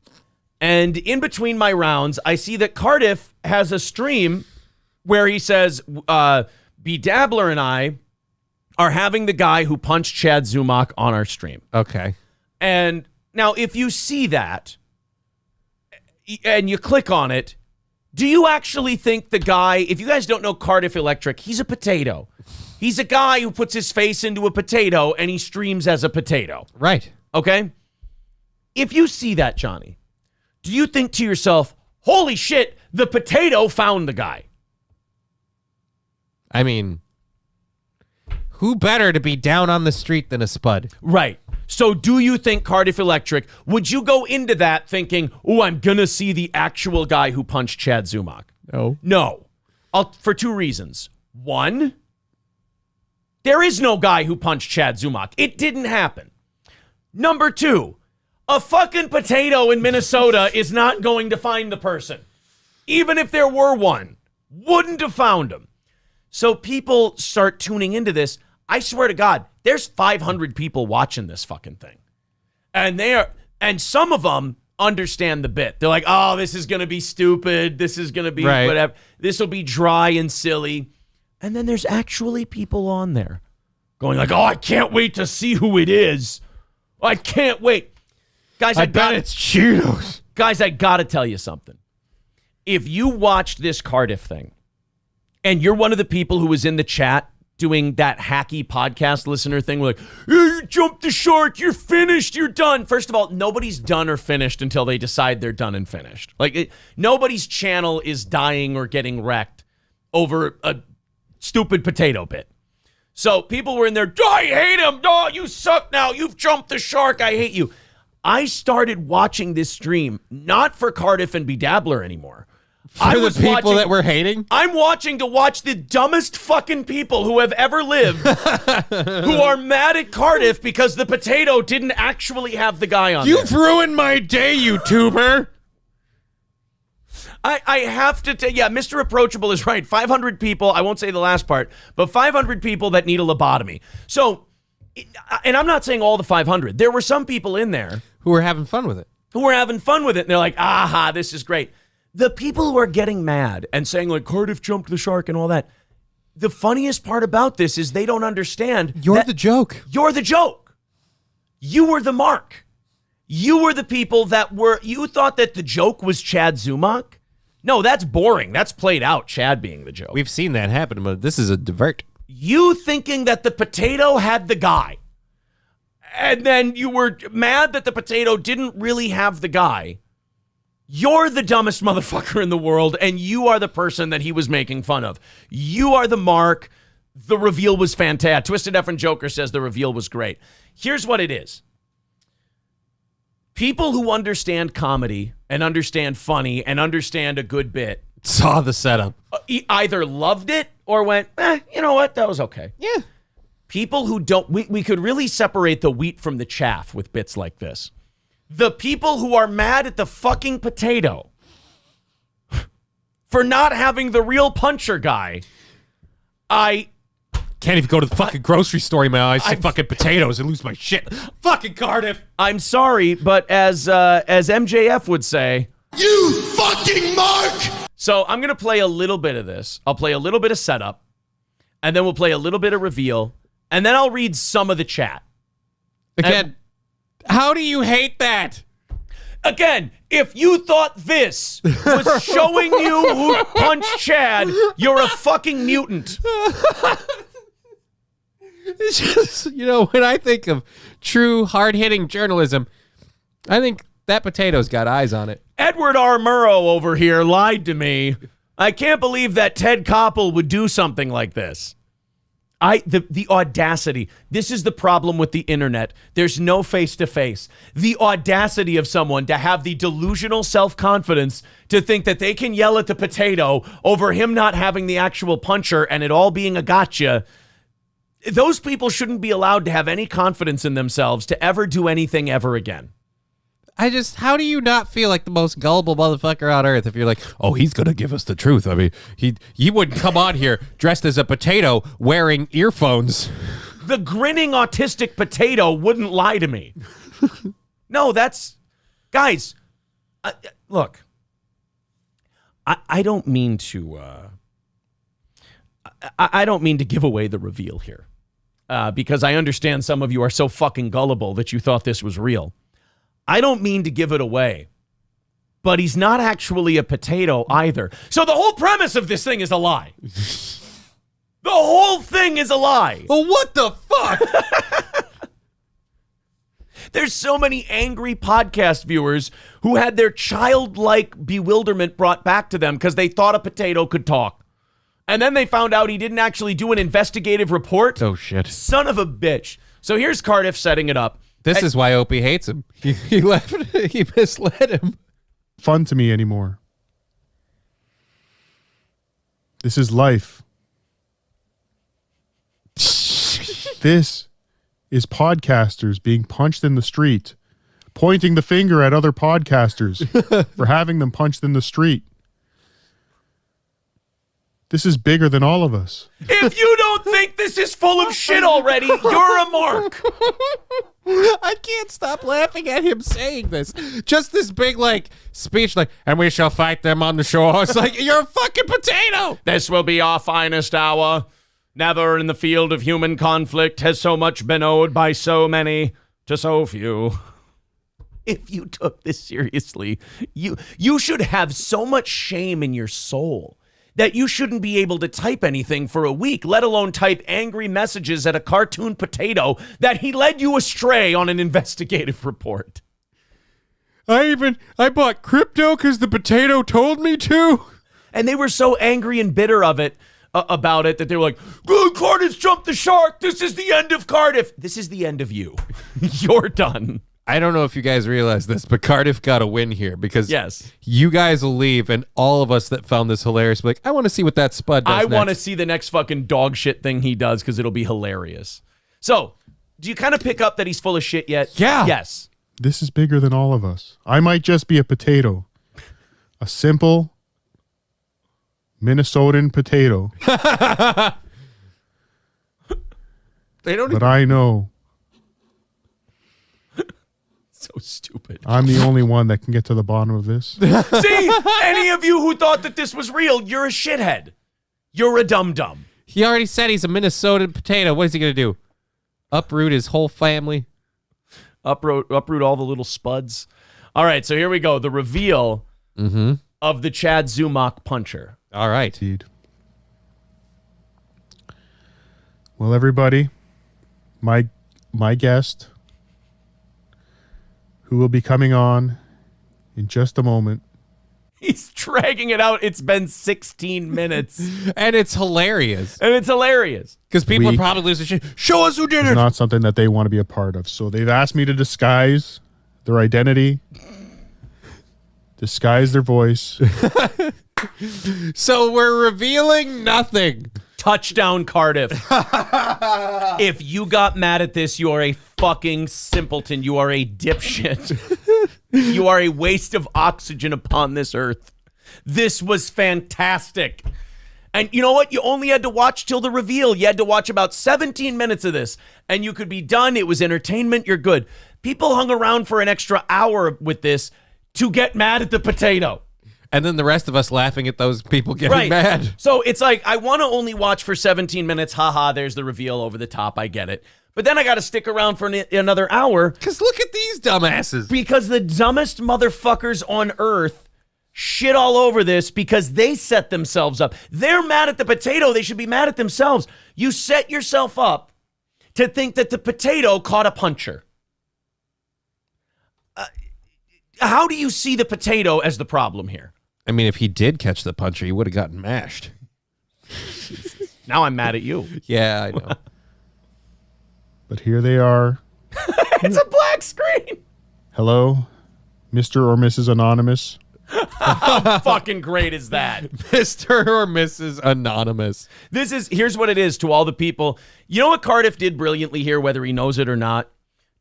And in between my rounds, I see that Cardiff has a stream where he says, B-Dabbler and I are having the guy who punched Chad Zumach on our stream. Okay. And now if you see that and you click on it, do you actually think the guy, if you guys don't know Cardiff Electric, he's a potato. He's a guy who puts his face into a potato and he streams as a potato. Right. Okay? If you see that, Johnny, do you think to yourself, holy shit, the potato found the guy? I mean, who better to be down on the street than a spud? Right. So do you think Cardiff Electric, would you go into that thinking, oh, I'm going to see the actual guy who punched Chad Zumach? No. No. For two reasons. One, there is no guy who punched Chad Zumach. It didn't happen. Number two, a fucking potato in Minnesota is not going to find the person. Even if there were one, wouldn't have found him. So people start tuning into this. I swear to God, there's 500 people watching this fucking thing. And some of them understand the bit. They're like, oh, this is going to be stupid. This is going to be whatever. This will be dry and silly. And then there's actually people on there going like, oh, I can't wait to see who it is. I can't wait. Guys, I bet it's Cheetos. Guys, I got to tell you something. If you watched this Cardiff thing and you're one of the people who was in the chat doing that hacky podcast listener thing, like, you jumped the shark, you're finished, you're done. First of all, nobody's done or finished until they decide they're done and finished. Nobody's channel is dying or getting wrecked over a stupid potato bit. So people were in there, oh, I hate him. Oh, you suck now. You've jumped the shark. I hate you. I started watching this stream, not for Cardiff and B-Dabbler anymore. For the people that we're hating? I'm watching to watch the dumbest fucking people who have ever lived who are mad at Cardiff because the potato didn't actually have the guy on You've ruined my day, YouTuber. I have to tell yeah, Mr. Approachable is right. 500 people, I won't say the last part, but 500 people that need a lobotomy. So, and I'm not saying all the 500. There were some people in there who were having fun with it. And they're like, aha, this is great. The people who are getting mad and saying like Cardiff jumped the shark and all that, the funniest part about this is they don't understand. You're the joke. You're the joke. You were the mark. You were the people that you thought that the joke was Chad Zumach. No, that's boring. That's played out, Chad being the joke. We've seen that happen, but this is a divert. You thinking that the potato had the guy, and then you were mad that the potato didn't really have the guy. You're the dumbest motherfucker in the world, and you are the person that he was making fun of. You are the mark. The reveal was fantastic. Twisted F and Joker says the reveal was great. Here's what it is. People who understand comedy and understand funny and understand a good bit saw the setup. Either loved it or went, you know what? That was okay. Yeah. People who don't, we could really separate the wheat from the chaff with bits like this. The people who are mad at the fucking potato for not having the real puncher guy, I can't even go to the fucking grocery store in my eyes, see fucking potatoes and lose my shit. Fucking Cardiff. I'm sorry, but as MJF would say, you fucking mark. So I'm going to play a little bit of this. I'll play a little bit of setup, and then we'll play a little bit of reveal, and then I'll read some of the chat. Again, how do you hate that? Again, if you thought this was showing you who punched Chad, you're a fucking mutant. It's just, when I think of true hard-hitting journalism, I think that potato's got eyes on it. Edward R. Murrow over here lied to me. I can't believe that Ted Koppel would do something like this. The audacity. This is the problem with the internet. There's no face-to-face. The audacity of someone to have the delusional self-confidence to think that they can yell at the potato over him not having the actual puncher and it all being a gotcha. Those people shouldn't be allowed to have any confidence in themselves to ever do anything ever again. How do you not feel like the most gullible motherfucker on earth if you're like, oh, he's going to give us the truth? I mean, he wouldn't come on here dressed as a potato wearing earphones. The grinning autistic potato wouldn't lie to me. No, guys, look, I don't mean to, I don't mean to give away the reveal here because I understand some of you are so fucking gullible that you thought this was real. I don't mean to give it away, but he's not actually a potato either. So the whole premise of this thing is a lie. The whole thing is a lie. Well, what the fuck? There's so many angry podcast viewers who had their childlike bewilderment brought back to them because they thought a potato could talk. And then they found out he didn't actually do an investigative report. Oh, shit. Son of a bitch. So here's Cardiff setting it up. This is why Opie hates him. He misled him. Fun to me anymore. This is life. This is podcasters being punched in the street, pointing the finger at other podcasters for having them punched in the street. This is bigger than all of us. If you don't think this is full of shit already, you're a mark. I can't stop laughing at him saying this. Just this big, speech, and we shall fight them on the shore. It's like, you're a fucking potato. This will be our finest hour. Never in the field of human conflict has so much been owed by so many to so few. If you took this seriously, you should have so much shame in your soul that you shouldn't be able to type anything for a week, let alone type angry messages at a cartoon potato that he led you astray on an investigative report. I bought crypto because the potato told me to. And they were so angry and bitter about it that they were like, Cardiff's jumped the shark. This is the end of Cardiff. This is the end of you. You're done. I don't know if you guys realize this, but Cardiff got a win here because yes, you guys will leave, and all of us that found this hilarious will be like, I want to see what that Spud does I want to see the next fucking dog shit thing he does because it'll be hilarious. So, do you kind of pick up that he's full of shit yet? Yeah. Yes. This is bigger than all of us. I might just be a potato. A simple Minnesotan potato. But I know. So stupid. I'm the only one that can get to the bottom of this. See, any of you who thought that this was real, you're a shithead. You're a dum-dum. He already said he's a Minnesotan potato. What is he going to do? Uproot his whole family? Uproot all the little spuds. All right, so here we go. The reveal of the Chad Zumach puncher. All right. Indeed. Well, everybody, my guest, who will be coming on in just a moment. He's dragging it out. It's been 16 minutes. And it's hilarious. Because people are probably losing shit. Show us who did it. It's not something that they want to be a part of. So they've asked me to disguise their identity, disguise their voice. So we're revealing nothing. Touchdown, Cardiff. If you got mad at this, you are a fucking simpleton. You are a dipshit. You are a waste of oxygen upon this earth. This was fantastic. And you know what? You only had to watch till the reveal. You had to watch about 17 minutes of this, and you could be done. It was entertainment. You're good. People hung around for an extra hour with this to get mad at the potato. And then the rest of us laughing at those people getting mad. So it's like, I want to only watch for 17 minutes. Haha, there's the reveal over the top. I get it. But then I got to stick around for another hour. Because look at these dumbasses. Because the dumbest motherfuckers on earth shit all over this because they set themselves up. They're mad at the potato. They should be mad at themselves. You set yourself up to think that the potato caught a puncher. How do you see the potato as the problem here? I mean, if he did catch the puncher, he would have gotten mashed. Now I'm mad at you. Yeah, I know. But here they are. It's a black screen. Hello, Mr. or Mrs. Anonymous. How fucking great is that? Mr. or Mrs. Anonymous. Here's what it is to all the people. You know what Cardiff did brilliantly here, whether he knows it or not?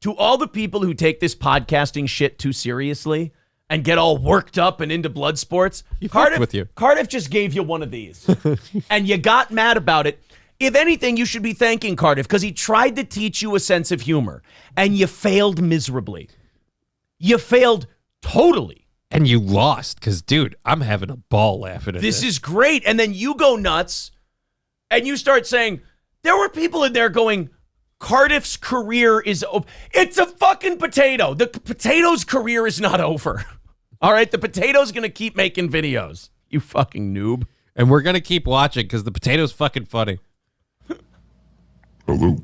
To all the people who take this podcasting shit too seriously and get all worked up and into blood sports, Cardiff just gave you one of these. And you got mad about it. If anything, you should be thanking Cardiff because he tried to teach you a sense of humor and you failed miserably. You failed totally. And you lost because, dude, I'm having a ball laughing at this. This is great. And then you go nuts and you start saying, there were people in there going, Cardiff's career is over. It's a fucking potato. The potato's career is not over. All right? The potato's going to keep making videos. You fucking noob. And we're going to keep watching because the potato's fucking funny. Hello.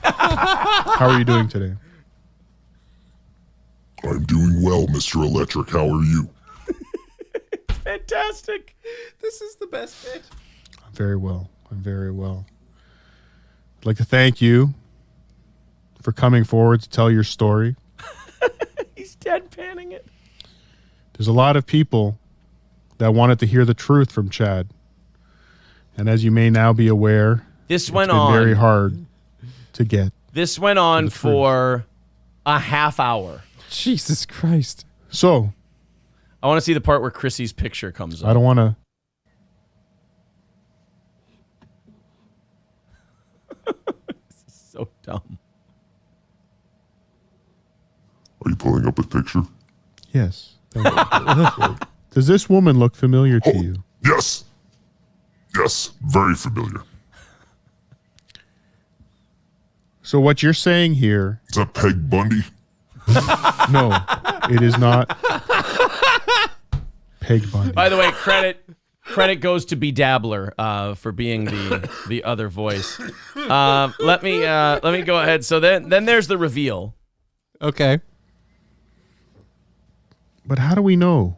How are you doing today? I'm doing well, Mr. Electric. How are you? Fantastic. This is the best bit. I'm very well. I'd like to thank you for coming forward to tell your story. He's deadpanning it. There's a lot of people that wanted to hear the truth from Chad. And as you may now be aware, it's been very hard to get. This went on for a half hour. Jesus Christ. So, I want to see the part where Chrissy's picture comes up. I don't want to. This is so dumb. Are you pulling up a picture? Yes. Does this woman look familiar to you? Yes. Yes, very familiar. So what you're saying here... Is that Peg Bundy? No, it is not Peg Bundy. By the way, credit goes to Bedabbler for being the other voice. Let me go ahead. So then there's the reveal. Okay. But how do we know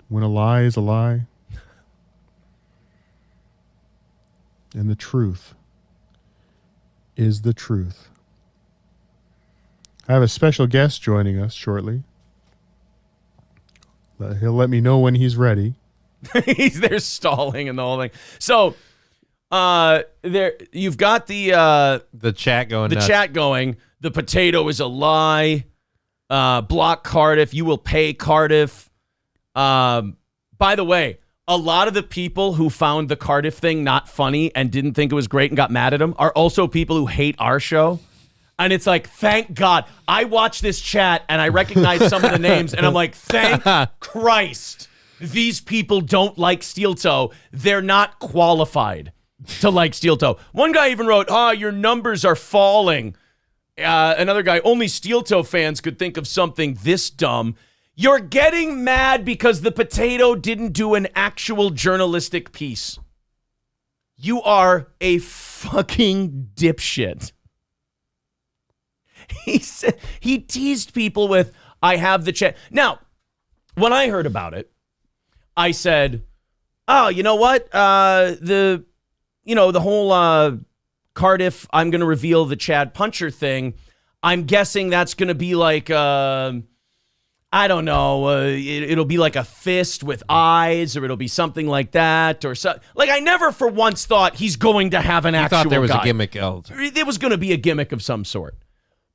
when a lie is a lie? And the truth is the truth. I have a special guest joining us shortly. He'll let me know when he's ready. He's there stalling and the whole thing. So, there you've got the chat going. The nuts. chat going. The potato is a lie. Block Cardiff. You will pay Cardiff. By the way, a lot of the people who found the Cardiff thing not funny and didn't think it was great and got mad at him are also people who hate our show. And it's like, thank God. I watched this chat and I recognized some of the names and I'm like, thank Christ. These people don't like Steel Toe. They're not qualified to like Steel Toe. One guy even wrote, your numbers are falling. Another guy, only Steel Toe fans could think of something this dumb. You're getting mad because the potato didn't do an actual journalistic piece. You are a fucking dipshit. He teased people with, I have the check. Now, when I heard about it, I said, oh, you know what? The whole Cardiff, I'm going to reveal the Chad Puncher thing. I'm guessing that's going to be like, I don't know, it'll be like a fist with eyes, or it'll be something like that, or so. Like, I never for once thought he's going to have an actual guy. I thought there was a gimmick. There was going to be a gimmick of some sort.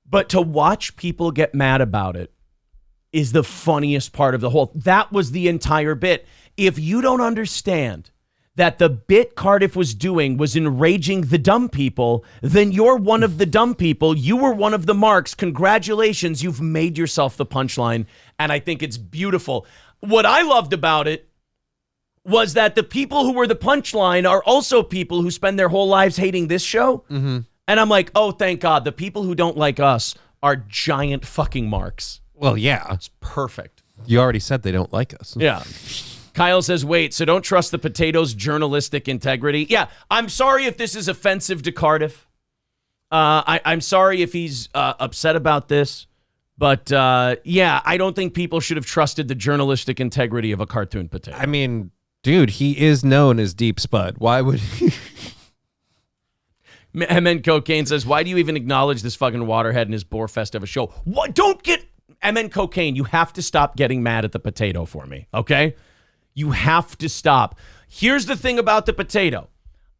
But to watch people get mad about it is the funniest part of the whole. That was the entire bit. If you don't understand that the bit Cardiff was doing was enraging the dumb people, then you're one of the dumb people. You were one of the marks. Congratulations. You've made yourself the punchline. And I think it's beautiful. What I loved about it was that the people who were the punchline are also people who spend their whole lives hating this show. Mm-hmm. And I'm like, oh, thank God. The people who don't like us are giant fucking marks. Well, yeah. It's perfect. You already said they don't like us. Yeah. Kyle says, wait, so don't trust the potato's journalistic integrity? Yeah, I'm sorry if this is offensive to Cardiff. I'm sorry if he's upset about this. But, yeah, I don't think people should have trusted the journalistic integrity of a cartoon potato. I mean, dude, he is known as Deep Spud. Why would he... MN Cocaine says, why do you even acknowledge this fucking waterhead and his borefest of a show? What? Don't get... MN Cocaine, you have to stop getting mad at the potato for me, okay? You have to stop. Here's the thing about the potato.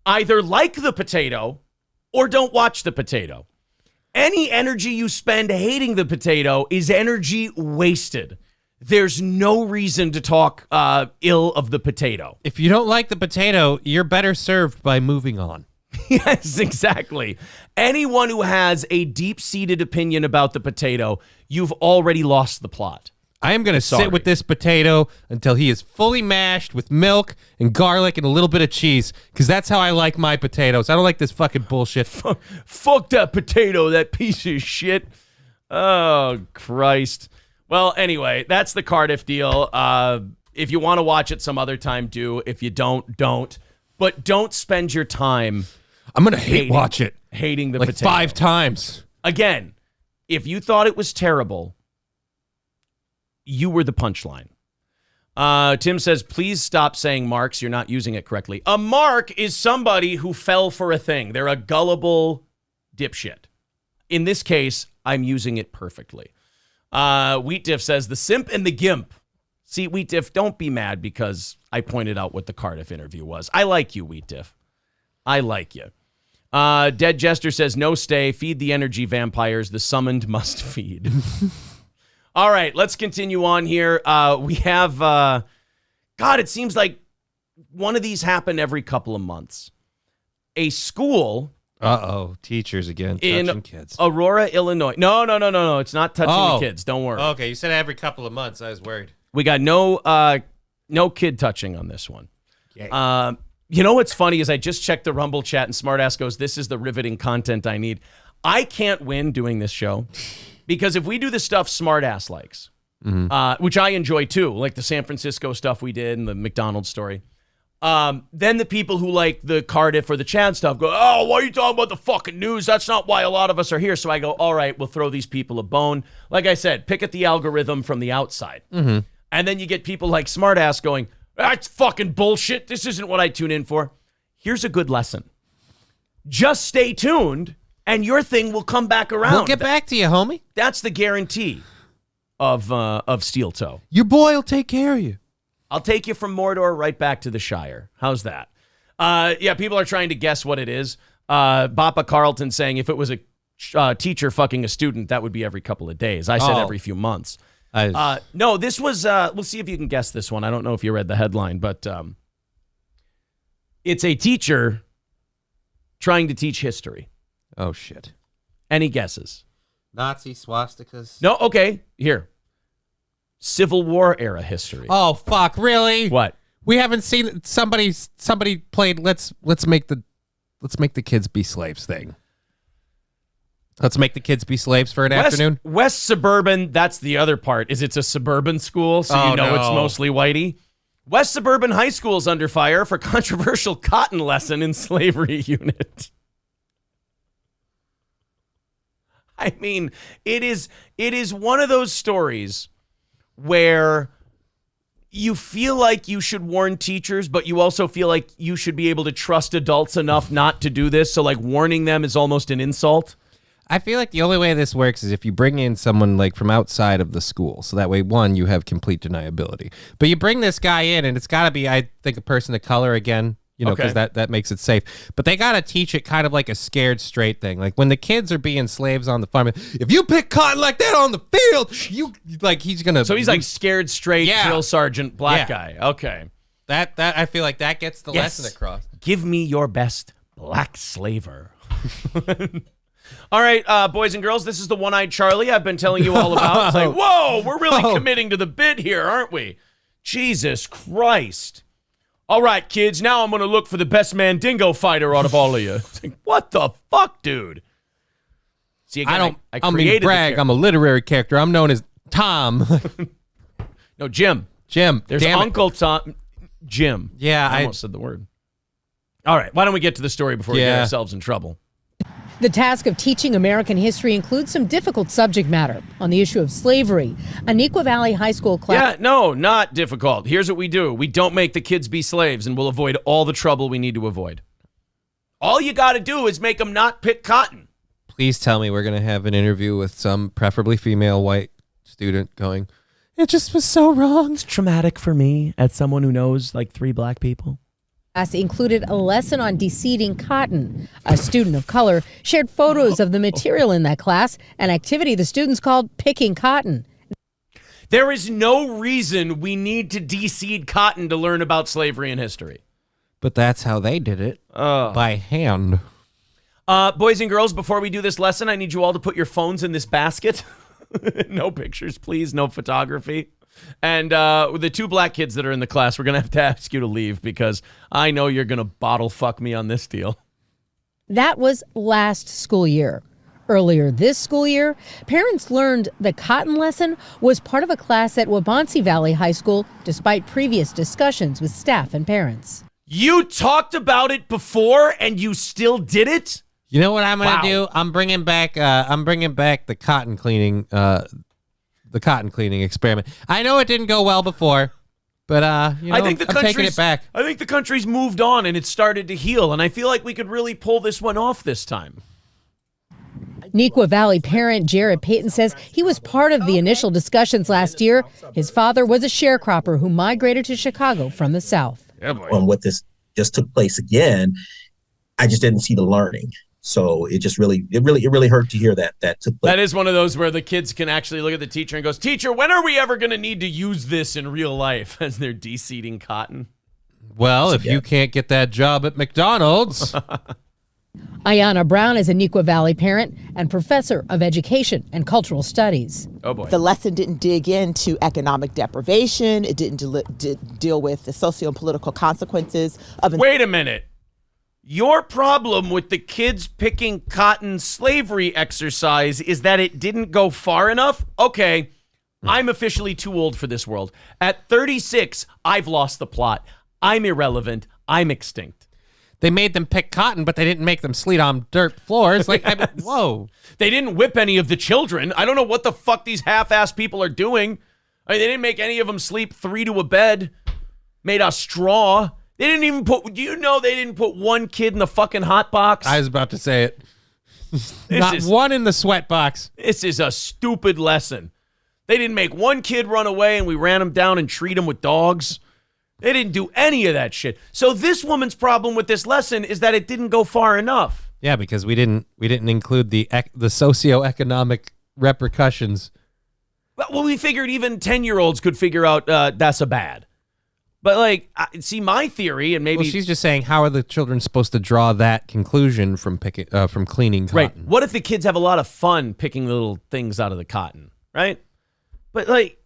Either like the potato or don't watch the potato. Any energy you spend hating the potato is energy wasted. There's no reason to talk ill of the potato. If you don't like the potato, you're better served by moving on. Yes, exactly. Anyone who has a deep-seated opinion about the potato, you've already lost the plot. I am going to sit with this potato until he is fully mashed with milk and garlic and a little bit of cheese, because that's how I like my potatoes. I don't like this fucking bullshit. Fuck that potato, that piece of shit. Oh, Christ. Well, anyway, that's the Cardiff deal. If you want to watch it some other time, do. If you don't. But don't spend your time... I'm going to watch it. Hating the like potato. 5 times. Again, if you thought it was terrible, you were the punchline. Tim says, please stop saying marks. You're not using it correctly. A mark is somebody who fell for a thing. They're a gullible dipshit. In this case, I'm using it perfectly. Wheat Diff says, the simp and the gimp. See, Wheat Diff, don't be mad because I pointed out what the Cardiff interview was. I like you, Wheat Diff. I like you. Dead Jester says, no stay. Feed the energy vampires. The summoned must feed. All right, let's continue on here. We have, God, it seems like one of these happen every couple of months. A school. Teachers again, in touching kids. Aurora, Illinois. No. It's not touching the kids. Don't worry. Okay, you said every couple of months. I was worried. We got no kid touching on this one. Okay. You know what's funny is I just checked the Rumble chat and Smartass goes, this is the riveting content I need. I can't win doing this show because if we do the stuff Smartass likes, which I enjoy too, like the San Francisco stuff we did and the McDonald's story, then the people who like the Cardiff or the Chad stuff go, oh, why are you talking about the fucking news? That's not why a lot of us are here. So I go, all right, we'll throw these people a bone. Like I said, pick at the algorithm from the outside. Mm-hmm. And then you get people like Smartass going, that's fucking bullshit. This isn't what I tune in for. Here's a good lesson. Just stay tuned and your thing will come back around. We'll get back to you, homie. That's the guarantee of Steel Toe. Your boy will take care of you. I'll take you from Mordor right back to the Shire. How's that? Yeah, people are trying to guess what it is. Bappa Carlton saying if it was a teacher fucking a student, that would be every couple of days. I said every few months. No, this was, we'll see if you can guess this one. I don't know if you read the headline, but it's a teacher trying to teach history. Oh, shit. Any guesses? Nazi swastikas? No, okay. Here. Civil War era history. Oh, fuck, really? What? We haven't seen somebody played let's make the kids be slaves thing. Let's make the kids be slaves for an afternoon. West Suburban, that's the other part, is it's a suburban school, so it's mostly whitey. West Suburban High School is under fire for controversial cotton lesson in slavery unit. I mean, it is one of those stories where you feel like you should warn teachers, but you also feel like you should be able to trust adults enough not to do this. So like warning them is almost an insult. I feel like the only way this works is if you bring in someone like from outside of the school. So that way, one, you have complete deniability. But you bring this guy in, and it's got to be, I think, a person of color again, because that makes it safe. But they got to teach it kind of like a scared straight thing. Like when the kids are being slaves on the farm, if you pick cotton like that on the field, he's going to. So he's like scared straight drill sergeant black guy. Okay. That I feel like that gets the lesson across. Give me your best black slaver. All right, boys and girls, this is the One-Eyed Charlie I've been telling you all about. It's like, whoa, we're really committing to the bit here, aren't we? Jesus Christ. All right, kids, now I'm going to look for the best Mandingo fighter out of all of you. It's like, what the fuck, dude? See, again, I created brag. I'm a literary character. I'm known as Tom. No, Jim. There's Uncle Tom. Jim. Yeah, I almost said the word. All right, why don't we get to the story before we get ourselves in trouble? The task of teaching American history includes some difficult subject matter on the issue of slavery. Aniqua Valley High School class. Yeah, no, not difficult. Here's what we do. We don't make the kids be slaves, and we'll avoid all the trouble we need to avoid. All you got to do is make them not pick cotton. Please tell me we're going to have an interview with some preferably female white student going, it just was so wrong. It's traumatic for me as someone who knows like 3 black people. Class included a lesson on deseeding cotton. A student of color shared photos of the material in that class, an activity the students called picking cotton. There is no reason we need to deseed cotton to learn about slavery and history. But that's how they did it, by hand. Boys and girls, before we do this lesson, I need you all to put your phones in this basket. No pictures, please. No photography. And with the 2 black kids that are in the class, we're going to have to ask you to leave because I know you're going to bottle fuck me on this deal. That was last school year. Earlier this school year, parents learned the cotton lesson was part of a class at Waubonsee Valley High School, despite previous discussions with staff and parents. You talked about it before and you still did it? You know what I'm going to do? I'm bringing back the cotton cleaning experiment. I know it didn't go well before, but I'm taking it back. I think the country's moved on and it's started to heal, and I feel like we could really pull this one off this time. Aniqua Valley parent Jared Payton says he was part of the initial discussions last year. His father was a sharecropper who migrated to Chicago from the South. On what this just took place again, I just didn't see the learning. So it really hurt to hear that took place. That is one of those where the kids can actually look at the teacher and goes, "Teacher, when are we ever going to need to use this in real life?" As they're deseeding cotton. Well, if you can't get that job at McDonald's. Ayanna Brown is a Aniqua Valley parent and professor of education and cultural studies. Oh, boy. The lesson didn't dig into economic deprivation. It didn't deal with the socio-political consequences of... Wait a minute. Your problem with the kids picking cotton slavery exercise is that it didn't go far enough? Okay, I'm officially too old for this world. At 36, I've lost the plot. I'm irrelevant. I'm extinct. They made them pick cotton, but they didn't make them sleep on dirt floors. Like, whoa. They didn't whip any of the children. I don't know what the fuck these half-ass people are doing. I mean, they didn't make any of them sleep 3 to a bed made of straw. They didn't even put, do you know they didn't put one kid in the fucking hot box? I was about to say it. Not one in the sweat box. This is a stupid lesson. They didn't make one kid run away and we ran him down and treat him with dogs. They didn't do any of that shit. So this woman's problem with this lesson is that it didn't go far enough. Yeah, because we didn't include the socioeconomic repercussions. Well, we figured even 10-year-olds could figure out that's a bad. But like, see, my theory, and maybe she's just saying, how are the children supposed to draw that conclusion from cleaning cotton? Right. What if the kids have a lot of fun picking little things out of the cotton, right? But like,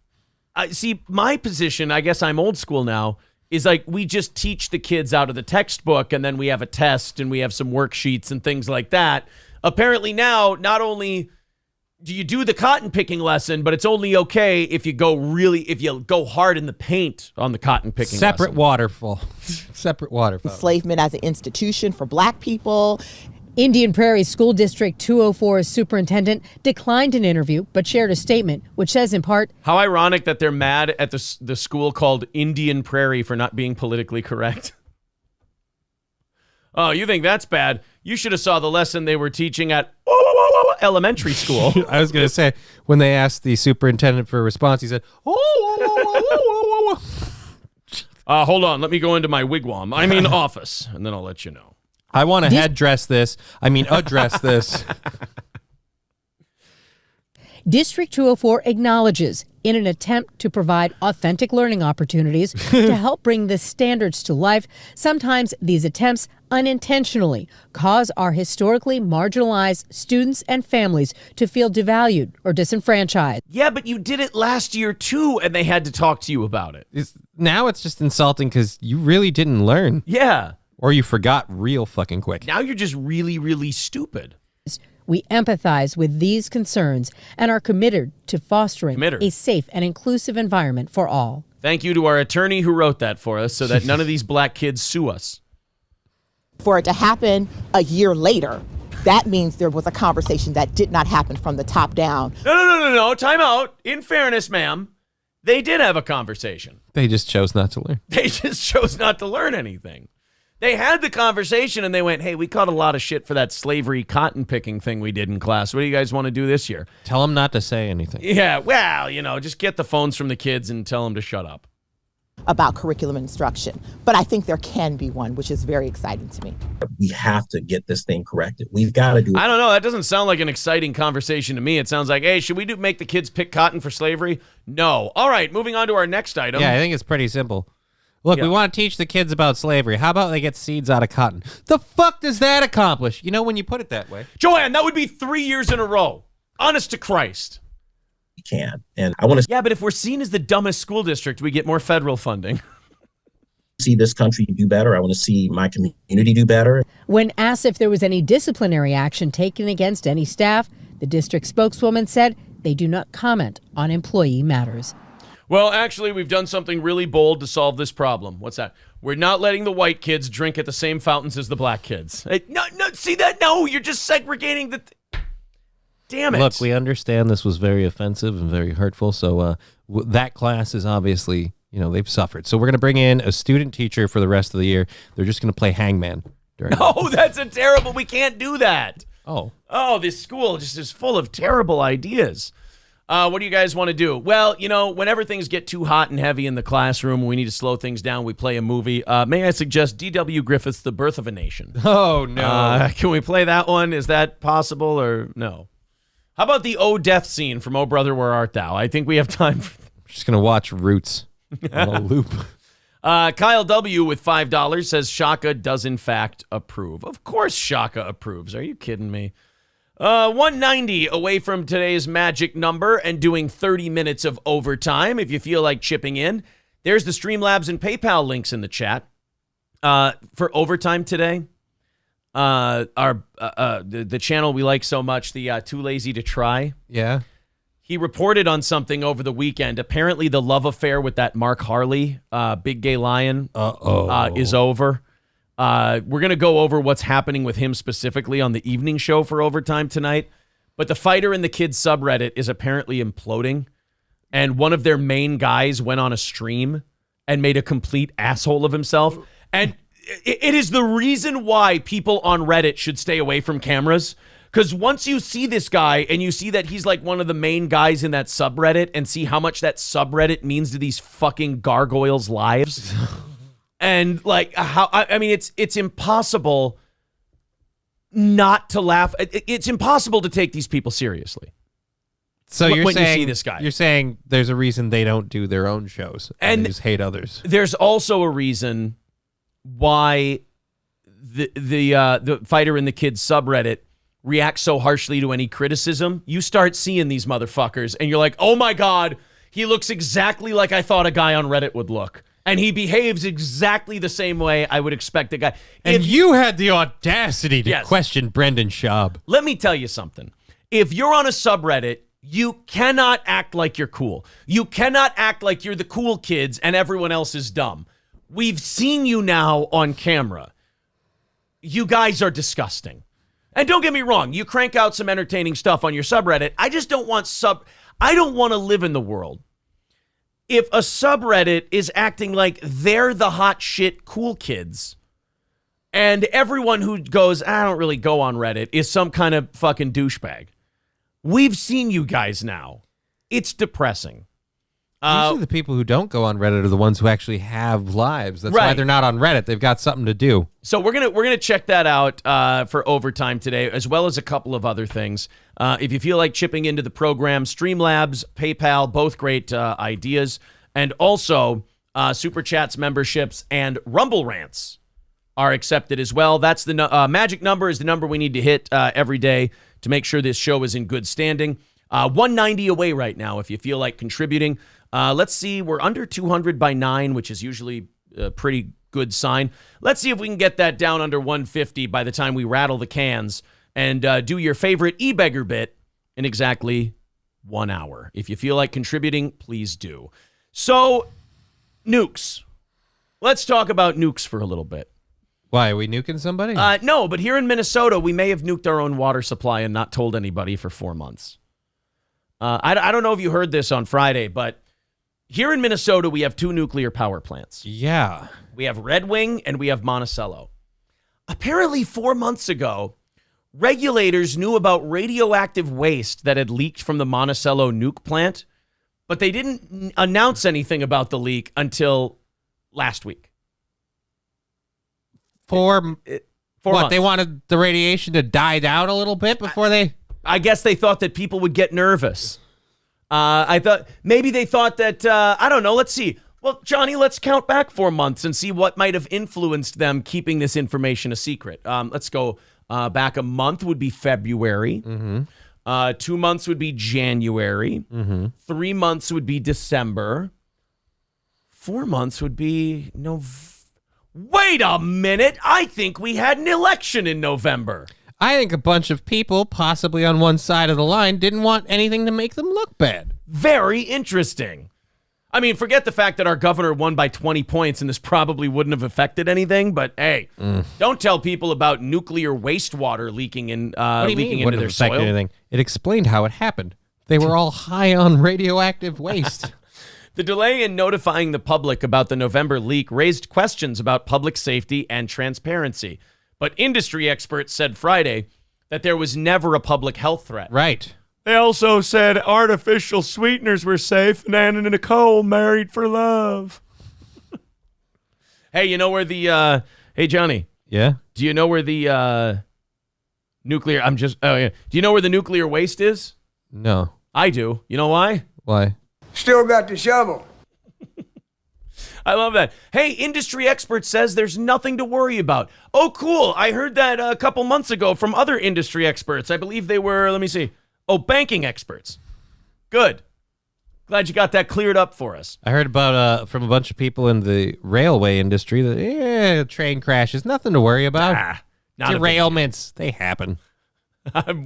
see, my position, I guess I'm old school now, is like we just teach the kids out of the textbook, and then we have a test and we have some worksheets and things like that. apparently now, not only do you do the cotton picking lesson, but it's only okay if you go hard in the paint on the cotton picking Separate lesson. waterfall. Separate waterfall. Enslavement as an institution for Black people. Indian Prairie School District 204's superintendent declined an interview, but shared a statement which says in part, how ironic that they're mad at the school called Indian Prairie for not being politically correct. Oh, you think that's bad? You should have saw the lesson they were teaching at elementary school. I was going to say, when they asked the superintendent for a response, he said, hold on, let me go into my wigwam. I mean office, and then I'll let you know. I want to address this. District 204 acknowledges, in an attempt to provide authentic learning opportunities to help bring the standards to life, sometimes these attempts unintentionally cause our historically marginalized students and families to feel devalued or disenfranchised. Yeah, but you did it last year too, and they had to talk to you about it. Now it's just insulting because you really didn't learn. Yeah. Or you forgot real fucking quick. Now you're just really, really stupid. We empathize with these concerns and are committed to fostering a safe and inclusive environment for all. Thank you to our attorney who wrote that for us so that none of these black kids sue us. For it to happen a year later, that means there was a conversation that did not happen from the top down. No. Time out. In fairness, ma'am, they did have a conversation. They just chose not to learn. They just chose not to learn anything. They had the conversation and they went, hey, we caught a lot of shit for that slavery cotton picking thing we did in class. What do you guys want to do this year? Tell them not to say anything. Yeah, well, just get the phones from the kids and tell them to shut up. About curriculum instruction. But I think there can be one, which is very exciting to me. We have to get this thing corrected. We've got to do it. I don't know. That doesn't sound like an exciting conversation to me. It sounds like, hey, should we make the kids pick cotton for slavery? No. All right, moving on to our next item. Yeah, I think it's pretty simple. Look, we want to teach the kids about slavery. How about they get seeds out of cotton? The fuck does that accomplish? When you put it that way. Joanne, that would be 3 years in a row. Honest to Christ. We can. And I want to Yeah, but if we're seen as the dumbest school district, we get more federal funding. see this country do better. I want to see my community do better. When asked if there was any disciplinary action taken against any staff, the district spokeswoman said they do not comment on employee matters. Well, actually, we've done something really bold to solve this problem. What's that? We're not letting the white kids drink at the same fountains as the black kids. Hey, no, see that? No, you're just segregating the... Damn it. Look, we understand this was very offensive and very hurtful, so that class is obviously, they've suffered. So we're going to bring in a student teacher for the rest of the year. They're just going to play hangman. No, that's a terrible... We can't do that. Oh, this school just is full of terrible ideas. What do you guys want to do? Well, whenever things get too hot and heavy in the classroom, we need to slow things down. We play a movie. May I suggest D.W. Griffith's The Birth of a Nation? Oh, no. Can we play that one? Is that possible or no? How about the O Death scene from Oh Brother, Where Art Thou? I think we have time for just going to watch Roots on a loop. Kyle W. with $5 says Shaka does in fact approve. Of course Shaka approves. Are you kidding me? 190 away from today's magic number and doing 30 minutes of overtime. If you feel like chipping in, there's the Streamlabs and PayPal links in the chat. For overtime today, the channel we like so much, the Too Lazy to Try. Yeah. He reported on something over the weekend. Apparently the love affair with that Mark Harley, Big Gay Lion, is over. We're going to go over what's happening with him specifically on the evening show for overtime tonight. But the Fighter and the Kids subreddit is apparently imploding. And one of their main guys went on a stream and made a complete asshole of himself. And it is the reason why people on Reddit should stay away from cameras. Because once you see this guy and you see that he's like one of the main guys in that subreddit and see how much that subreddit means to these fucking gargoyles' lives... And like how it's impossible not to laugh. It's impossible to take these people seriously. So when you see this guy. You're saying there's a reason they don't do their own shows and they just hate others. There's also a reason why the Fighter and the Kids subreddit reacts so harshly to any criticism. You start seeing these motherfuckers and you're like, oh my God, he looks exactly like I thought a guy on Reddit would look. And he behaves exactly the same way I would expect a guy. And you had the audacity to question Brendan Schaub. Let me tell you something. If you're on a subreddit, you cannot act like you're cool. You cannot act like you're the cool kids and everyone else is dumb. We've seen you now on camera. You guys are disgusting. And don't get me wrong, you crank out some entertaining stuff on your subreddit. I just don't want I don't want to live in the world if a subreddit is acting like they're the hot shit cool kids and everyone who goes, I don't really go on Reddit, is some kind of fucking douchebag. We've seen you guys now. It's depressing. Usually the people who don't go on Reddit are the ones who actually have lives. That's why they're not on Reddit. They've got something to do. So we're gonna check that out for overtime today, as well as a couple of other things. If you feel like chipping into the program, Streamlabs, PayPal, both great ideas, and also Super Chats, memberships, and Rumble Rants are accepted as well. That's the magic number is the number we need to hit every day to make sure this show is in good standing. 190 away right now if you feel like contributing. Let's see, we're under 200 by 9, which is usually a pretty good sign. Let's see if we can get that down under 150 by the time we rattle the cans and do your favorite e-beggar bit in exactly 1 hour. If you feel like contributing, please do. So, nukes. Let's talk about nukes for a little bit. Why, are we nuking somebody? No, but here in Minnesota, we may have nuked our own water supply and not told anybody for 4 months. I don't know if you heard this on Friday, but here in Minnesota, we have 2 nuclear power plants. Yeah. We have Red Wing and we have Monticello. Apparently 4 months ago, regulators knew about radioactive waste that had leaked from the Monticello nuke plant, but they didn't announce anything about the leak until last week. Four what, months. They wanted the radiation to die down a little bit before they... I guess they thought that people would get nervous. Maybe they thought that, I don't know, let's see. Well, Johnny, let's count back 4 months and see what might have influenced them keeping this information a secret. Let's go back a month would be February. Mm-hmm. 2 months would be January. Mm-hmm. 3 months would be December. 4 months would be November. Wait a minute. I think we had an election in November. I think a bunch of people, possibly on one side of the line, didn't want anything to make them look bad. Very interesting. I mean, forget the fact that our governor won by 20 points and this probably wouldn't have affected anything, but hey, don't tell people about nuclear wastewater leaking into their soil. Anything? It explained how it happened. They were all high on radioactive waste. The delay in notifying the public about the November leak raised questions about public safety and transparency. But industry experts said Friday that there was never a public health threat. Right. They also said artificial sweeteners were safe and Anna and Nicole married for love. Hey, you know where the hey Johnny. Yeah. Do you know where the nuclear do you know where the nuclear waste is? No. I do. You know why? Why? Still got the shovel. I love that. Hey, industry expert says there's nothing to worry about. Oh, cool. I heard that a couple months ago from other industry experts. I believe they were, let me see. Oh, banking experts. Good. Glad you got that cleared up for us. I heard about from a bunch of people in the railway industry that train crashes, nothing to worry about. Derailments, they happen.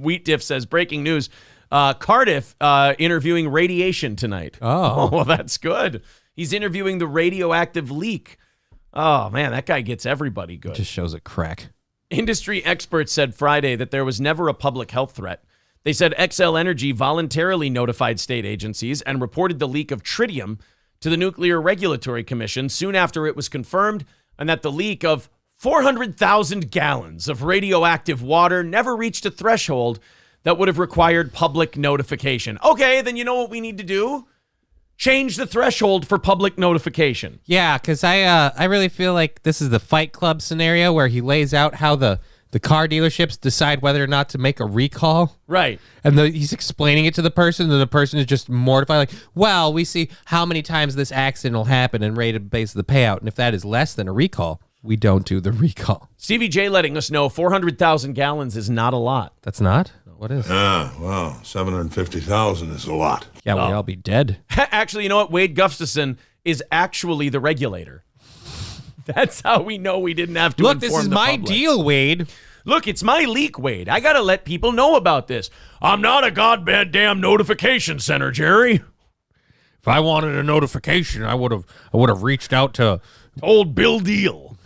Wheat Diff says, breaking news. Cardiff interviewing radiation tonight. Oh, well, that's good. He's interviewing the radioactive leak. Oh, man, that guy gets everybody good. Just shows a crack. Industry experts said Friday that there was never a public health threat. They said XL Energy voluntarily notified state agencies and reported the leak of tritium to the Nuclear Regulatory Commission soon after it was confirmed, and that the leak of 400,000 gallons of radioactive water never reached a threshold that would have required public notification. Okay, then you know what we need to do? Change the threshold for public notification. Yeah, because I really feel like this is the Fight Club scenario where he lays out how the car dealerships decide whether or not to make a recall. Right. And he's explaining it to the person, and the person is just mortified. Like, well, we see how many times this accident will happen and rated based the payout. And if that is less than a recall, we don't do the recall. Stevie J letting us know 400,000 gallons is not a lot. That's not? What is? Well, 750,000 is a lot. Yeah, we'd all be dead. Actually, you know what? Wade Gustafson is actually the regulator. That's how we know we didn't have to Look, inform this is the my public. deal, Wade. Look, it's my leak, Wade. I got to let people know about this. I'm not a goddamn notification center, Jerry. If I wanted a notification, I would have reached out to old Bill Deal.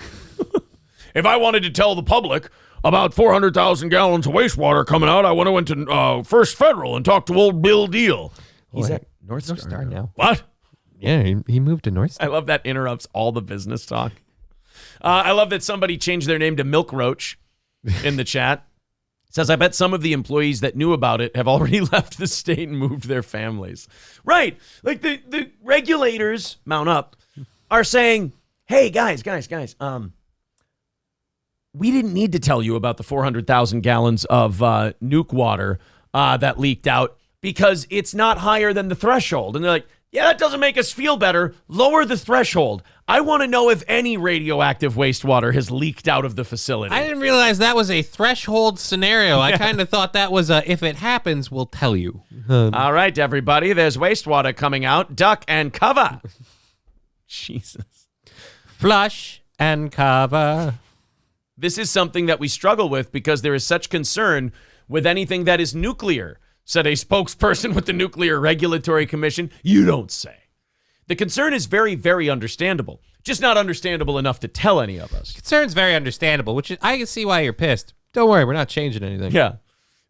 If I wanted to tell the public about 400,000 gallons of wastewater coming out, I would have went to First Federal and talked to old Bill Deal. He's at North Star now. What? Yeah, he moved to North Star. I love that interrupts all the business talk. I love that somebody changed their name to Milk Roach in the chat. Says, I bet some of the employees that knew about it have already left the state and moved their families. Right. Like the regulators, mount up, are saying, hey, guys, we didn't need to tell you about the 400,000 gallons of nuke water that leaked out because it's not higher than the threshold. And they're like, yeah, that doesn't make us feel better. Lower the threshold. I want to know if any radioactive wastewater has leaked out of the facility. I didn't realize that was a threshold scenario. I kind of thought that was if it happens, we'll tell you. All right, everybody, there's wastewater coming out. Duck and cover. Jesus. Flush and cover. This is something that we struggle with because there is such concern with anything that is nuclear, said a spokesperson with the Nuclear Regulatory Commission. You don't say. The concern is very, very understandable. Just not understandable enough to tell any of us. Concern's very understandable, which is, I can see why you're pissed. Don't worry, we're not changing anything. Yeah.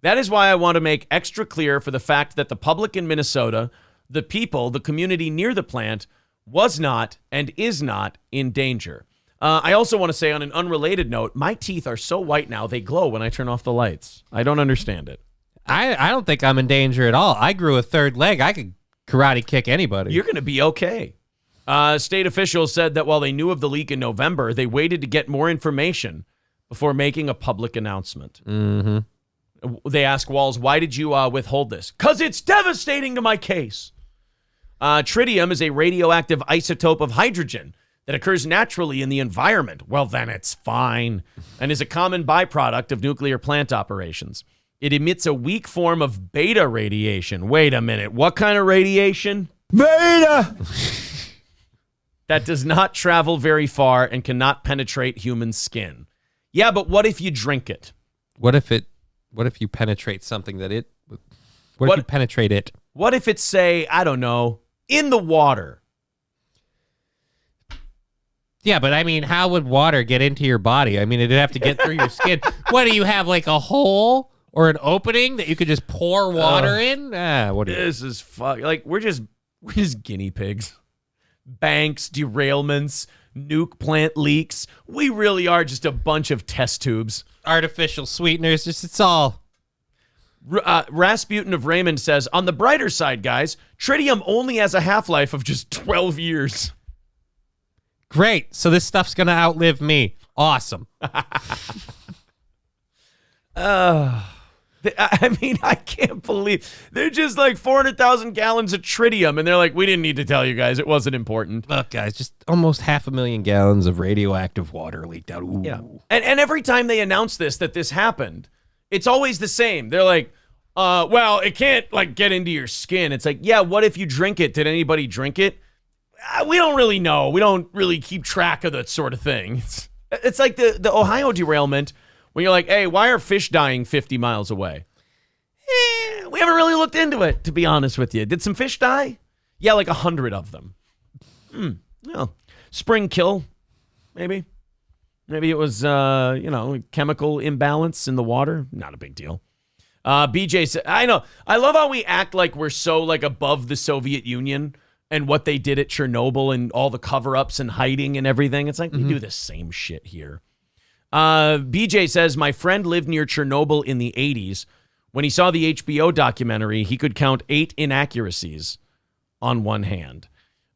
That is why I want to make extra clear for the fact that the public in Minnesota, the people, the community near the plant, was not and is not in danger. I also want to say on an unrelated note, my teeth are so white now, they glow when I turn off the lights. I don't understand it. I don't think I'm in danger at all. I grew a third leg. I could karate kick anybody. You're going to be okay. State officials said that while they knew of the leak in November, they waited to get more information before making a public announcement. Mm-hmm. They asked Walls, why did you withhold this? Because it's devastating to my case. Tritium is a radioactive isotope of hydrogen that occurs naturally in the environment. Well, then it's fine, and is a common byproduct of nuclear plant operations. It emits a weak form of beta radiation. Wait a minute. What kind of radiation? Beta! That does not travel very far and cannot penetrate human skin. Yeah, but what if you drink it? What if you penetrate something that it... What if you penetrate it? What if it's, say, I don't know, in the water? Yeah, but I mean, how would water get into your body? I mean, it'd have to get through your skin. What, do you have like a hole or an opening that you could just pour water in? This is fuck. Like we're just guinea pigs. Banks, derailments, nuke plant leaks. We really are just a bunch of test tubes. Artificial sweeteners. It's all. Rasputin of Raymond says, on the brighter side, guys, tritium only has a half-life of just 12 years. Great. So this stuff's going to outlive me. Awesome. I mean, I can't believe they're just like 400,000 gallons of tritium. And they're like, we didn't need to tell you guys. It wasn't important. Look, guys, just almost 500,000 gallons of radioactive water leaked out. Ooh. Yeah. And every time they announce that this happened, it's always the same. They're like, well, it can't like get into your skin. It's like, yeah, what if you drink it? Did anybody drink it? We don't really know. We don't really keep track of that sort of thing. It's like the Ohio derailment when you're like, hey, why are fish dying 50 miles away? We haven't really looked into it, to be honest with you. Did some fish die? Yeah, like 100 of them. Well, spring kill, maybe. Maybe it was, chemical imbalance in the water. Not a big deal. BJ said, I know. I love how we act like we're so like above the Soviet Union and what they did at Chernobyl and all the cover-ups and hiding and everything. It's like we do the same shit here. BJ says, my friend lived near Chernobyl in the 80s. When he saw the HBO documentary, he could count 8 inaccuracies on one hand.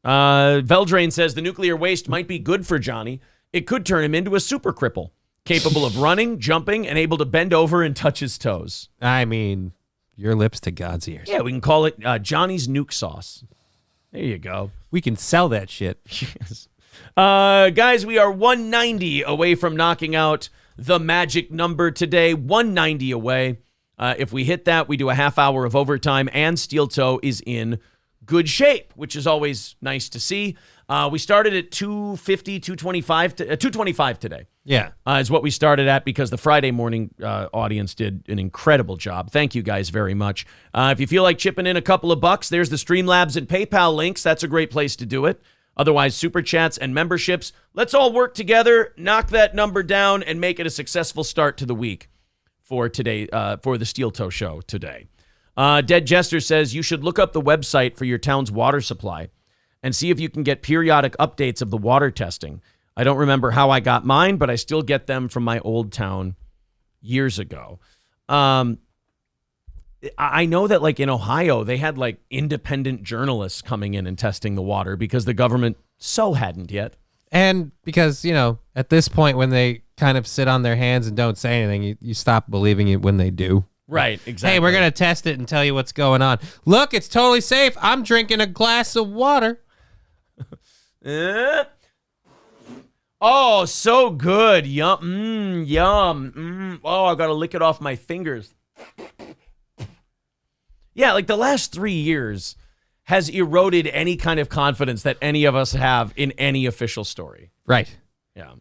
Veldrain says, the nuclear waste might be good for Johnny. It could turn him into a super cripple, capable of running, jumping, and able to bend over and touch his toes. I mean, your lips to God's ears. Yeah, we can call it Johnny's nuke sauce. There you go. We can sell that shit. Yes. Guys, we are 190 away from knocking out the magic number today. 190 away. If we hit that, we do a half hour of overtime, and Steel Toe is in good shape, which is always nice to see. We started at 250, 225, 225 today. Yeah. Is what we started at because the Friday morning audience did an incredible job. Thank you guys very much. If you feel like chipping in a couple of bucks, there's the Streamlabs and PayPal links. That's a great place to do it. Otherwise, super chats and memberships. Let's all work together, knock that number down, and make it a successful start to the week for today, for the Steel Toe Show today. Dead Jester says you should look up the website for your town's water supply and see if you can get periodic updates of the water testing. I don't remember how I got mine, but I still get them from my old town years ago. I know that like in Ohio, they had like independent journalists coming in and testing the water because the government hadn't yet. And because, at this point when they kind of sit on their hands and don't say anything, you stop believing it when they do. Right, exactly. Hey, we're going to test it and tell you what's going on. Look, it's totally safe. I'm drinking a glass of water. Oh, so good. Yum. Yum. Oh, I got to lick it off my fingers. Yeah, like the last 3 years has eroded any kind of confidence that any of us have in any official story. Right. Yeah.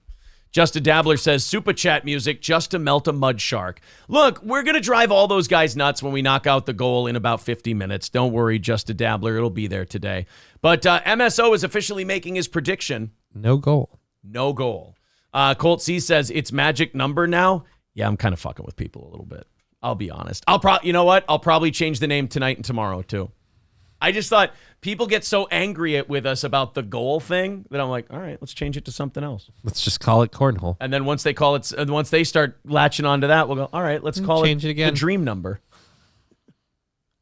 Just a Dabbler says, super chat music just to melt a mud shark. Look, we're going to drive all those guys nuts when we knock out the goal in about 50 minutes. Don't worry, Just a Dabbler. It'll be there today. But MSO is officially making his prediction. No goal. No goal. Colt C says, it's magic number now. Yeah, I'm kind of fucking with people a little bit. I'll be honest. You know what? I'll probably change the name tonight and tomorrow too. I just thought people get so angry with us about the goal thing that I'm like, all right, let's change it to something else. Let's just call it cornhole. And then once they start latching onto that, we'll go, all right, let's change it again. The dream number.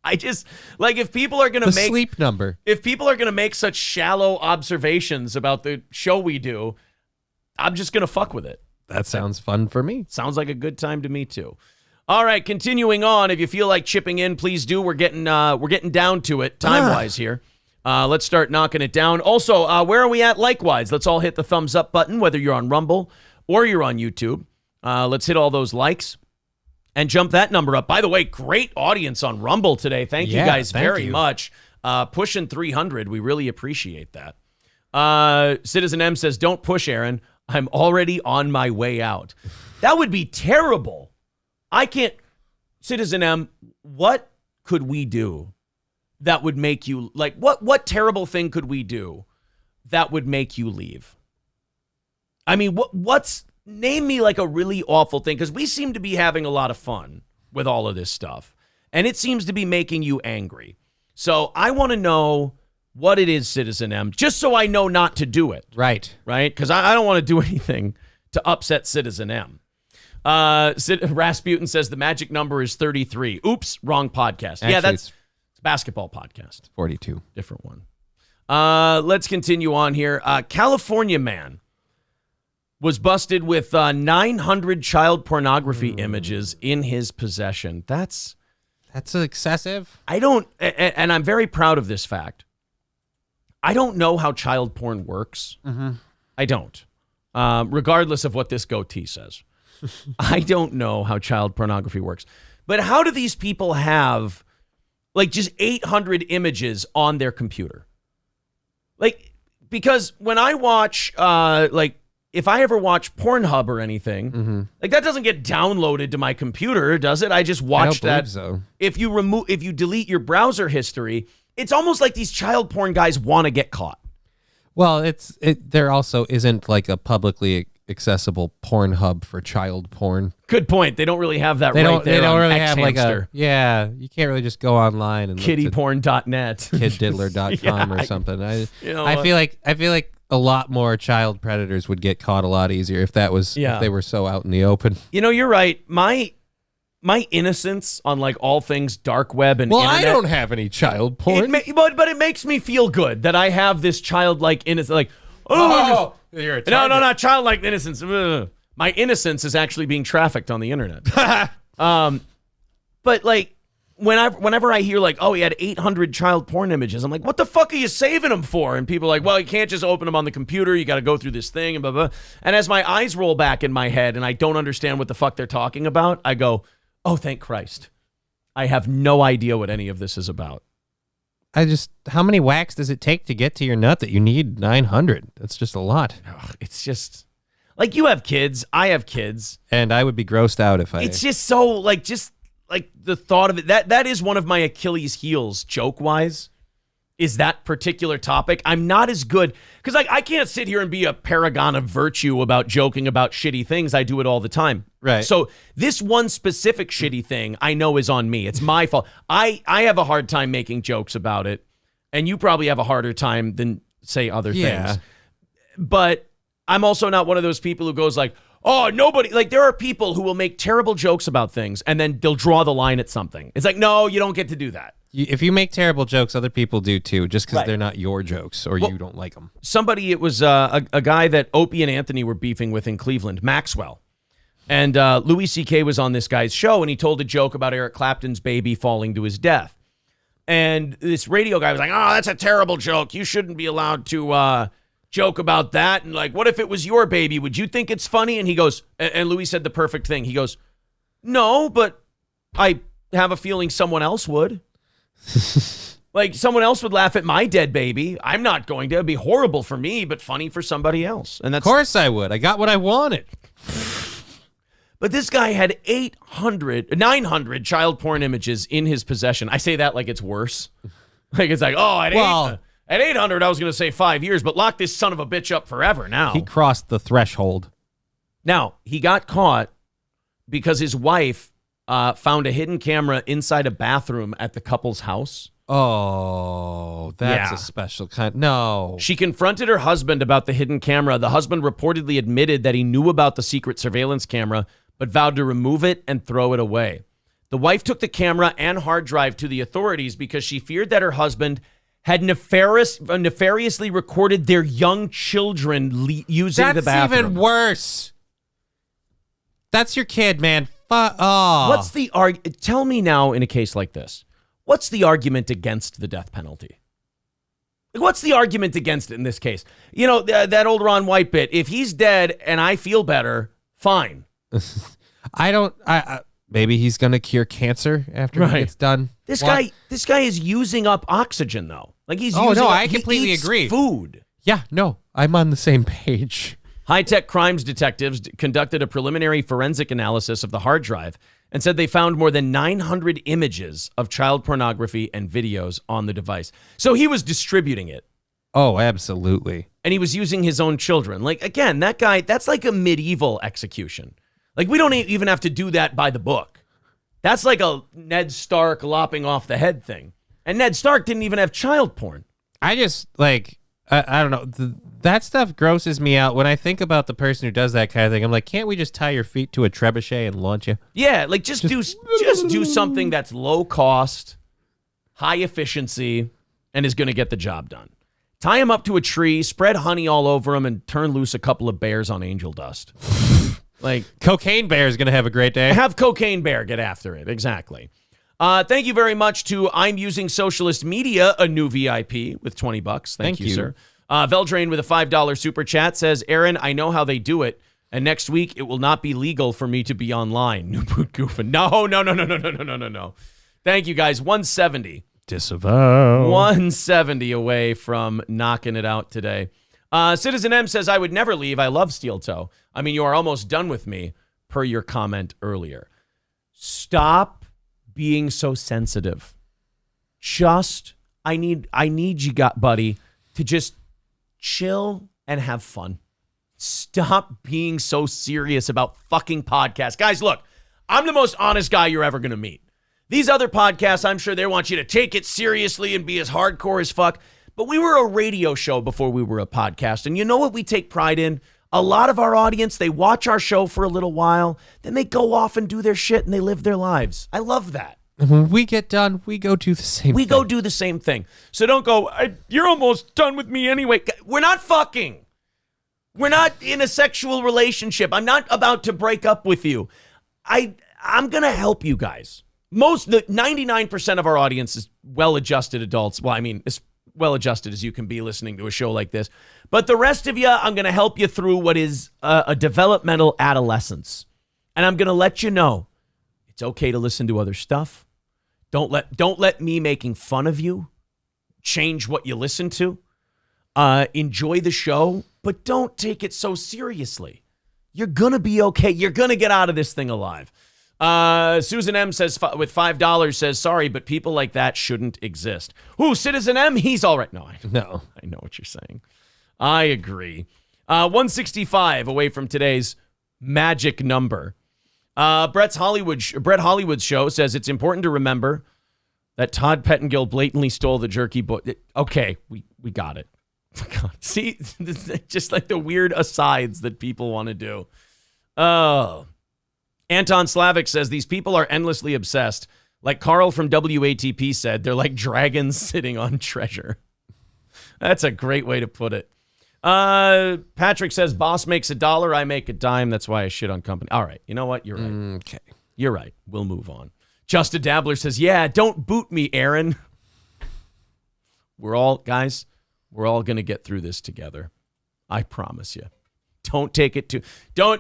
I just like if people are going to make sleep number. If people are going to make such shallow observations about the show we do, I'm just going to fuck with it. That sounds fun for me. Sounds like a good time to me too. All right, continuing on. If you feel like chipping in, please do. We're getting down to it time-wise here. Let's start knocking it down. Also, where are we at likewise? Let's all hit the thumbs up button, whether you're on Rumble or you're on YouTube. Let's hit all those likes and jump that number up. By the way, great audience on Rumble today. Thank you guys very much. Pushing 300. We really appreciate that. Citizen M says, don't push, Aaron. I'm already on my way out. That would be terrible. I can't, Citizen M, what could we do that would make you, like, what terrible thing could we do that would make you leave? I mean, name me like a really awful thing, because we seem to be having a lot of fun with all of this stuff, and it seems to be making you angry. So I want to know what it is, Citizen M, just so I know not to do it. Right. Right? Because I don't want to do anything to upset Citizen M. Rasputin says the magic number is 33. Oops, wrong podcast. Actually, that's it's a basketball podcast. 42. Different one. Let's continue on here. California man was busted with 900 child pornography images in his possession. That's excessive. And I'm very proud of this fact. I don't know how child porn works. Mm-hmm. I don't. Regardless of what this goatee says. I don't know how child pornography works. But how do these people have like just 800 images on their computer? Like, because when I watch, if I ever watch Pornhub or anything, like that doesn't get downloaded to my computer, does it? I just watch that. So. If you delete your browser history, it's almost like these child porn guys want to get caught. Well, there also isn't like a publicly accessible porn hub for child porn. Good point. They don't really have that they right don't, there. They don't on really X have Hamster. you can't really just go online and kittyporn.net, kiddiddler.com or something. I feel like a lot more child predators would get caught a lot easier if they were so out in the open. You know, you're right. My innocence on like all things dark web and internet. I don't have any child porn. But it makes me feel good that I have this childlike innocence. Like, you're a no, not childlike innocence. Ugh. My innocence is actually being trafficked on the internet. But like, whenever I hear like, oh, he had 800 child porn images, I'm like, what the fuck are you saving them for? And people are like, well, you can't just open them on the computer. You got to go through this thing and blah, blah. And as my eyes roll back in my head and I don't understand what the fuck they're talking about, I go, oh, thank Christ. I have no idea what any of this is about. how many whacks does it take to get to your nut that you need 900? That's just a lot. It's just like you have kids. I have kids. And I would be grossed out if I. It's just so like the thought of it. That is one of my Achilles heels, joke wise, is that particular topic. I'm not as good because I can't sit here and be a paragon of virtue about joking about shitty things. I do it all the time. Right. So this one specific shitty thing I know is on me. It's my fault. I have a hard time making jokes about it. And you probably have a harder time than, say, other things. But I'm also not one of those people who goes like, oh, nobody. Like, there are people who will make terrible jokes about things, and then they'll draw the line at something. It's like, no, you don't get to do that. If you make terrible jokes, other people do too, just because they're not your jokes or you don't like them. Somebody, it was a guy that Opie and Anthony were beefing with in Cleveland, Maxwell. And Louis C.K. was on this guy's show, and he told a joke about Eric Clapton's baby falling to his death. And this radio guy was like, oh, that's a terrible joke. You shouldn't be allowed to joke about that. And like, what if it was your baby? Would you think it's funny? And he goes, and Louis said the perfect thing. He goes, no, but I have a feeling someone else would. Like, someone else would laugh at my dead baby. I'm not going to. It'd be horrible for me, but funny for somebody else. And that's, of course I would. I got what I wanted. But this guy had 900 child porn images in his possession. I say that like it's worse. Like it's like, oh, at 800, I was going to say 5 years, but lock this son of a bitch up forever now. He crossed the threshold. Now, he got caught because his wife found a hidden camera inside a bathroom at the couple's house. Oh, that's a special kind. No. She confronted her husband about the hidden camera. The husband reportedly admitted that he knew about the secret surveillance camera, but vowed to remove it and throw it away. The wife took the camera and hard drive to the authorities because she feared that her husband had nefariously recorded their young children using the bathroom. That's even worse. That's your kid, man. What's the tell me now in a case like this, what's the argument against the death penalty? What's the argument against it in this case? You know, that old Ron White bit, if he's dead and I feel better, fine. Maybe he's going to cure cancer after he gets done. This guy is using up oxygen though. Like he's I completely agree. Food. Yeah, no, I'm on the same page. High-tech crimes detectives conducted a preliminary forensic analysis of the hard drive and said they found more than 900 images of child pornography and videos on the device. So he was distributing it. Oh, absolutely. And he was using his own children. Like, again, that guy, that's like a medieval execution. Like, we don't even have to do that by the book. That's like a Ned Stark lopping off the head thing. And Ned Stark didn't even have child porn. I just, like, I don't know. That stuff grosses me out. When I think about the person who does that kind of thing, I'm like, can't we just tie your feet to a trebuchet and launch you? Yeah, like just do something that's low cost, high efficiency, and is going to get the job done. Tie him up to a tree, spread honey all over him, and turn loose a couple of bears on angel dust. Like Cocaine Bear is going to have a great day. Have Cocaine Bear get after it. Exactly. Thank you very much to I'm Using Socialist Media, a new VIP with $20. Thank you, sir. Veldrain with a $5 super chat says, Aaron, I know how they do it, and next week it will not be legal for me to be online. New boot goofing. No. Thank you, guys. 170. Disavow. 170 away from knocking it out today. Citizen M says, I would never leave. I love Steel Toe. I mean, you are almost done with me, per your comment earlier. Stop being so sensitive. I need you, buddy, to just chill and have fun. Stop being so serious about fucking podcasts. Guys, look, I'm the most honest guy you're ever going to meet. These other podcasts, I'm sure they want you to take it seriously and be as hardcore as fuck. But we were a radio show before we were a podcast. And you know what we take pride in? A lot of our audience, they watch our show for a little while, then they go off and do their shit and they live their lives. I love that. And when we get done, we go do the same thing. We go do the same thing. So don't go, you're almost done with me anyway. We're not fucking. We're not in a sexual relationship. I'm not about to break up with you. I'm going to help you guys. 99% of our audience is well-adjusted adults. Well, I mean, as well-adjusted as you can be listening to a show like this. But the rest of you, I'm going to help you through what is a developmental adolescence. And I'm going to let you know it's okay to listen to other stuff. Don't let me making fun of you change what you listen to. Enjoy the show, but don't take it so seriously. You're going to be okay. You're going to get out of this thing alive. Susan M says, with $5, says, sorry, but people like that shouldn't exist. Ooh, Citizen M, he's all right. No, I know what you're saying. I agree. 165 away from today's magic number. Brett Hollywood's show says it's important to remember that Todd Pettengill blatantly stole the jerky book. Okay, we got it. See, just like the weird asides that people want to do. Oh. Anton Slavic says these people are endlessly obsessed. Like Carl from WATP said, they're like dragons sitting on treasure. That's a great way to put it. Patrick says, boss makes $1, I make a dime. That's why I shit on company. All right. You know what? You're right. Okay. You're right. We'll move on. Just a Dabbler says, yeah, don't boot me, Aaron. We're all going to get through this together. I promise you. Don't take it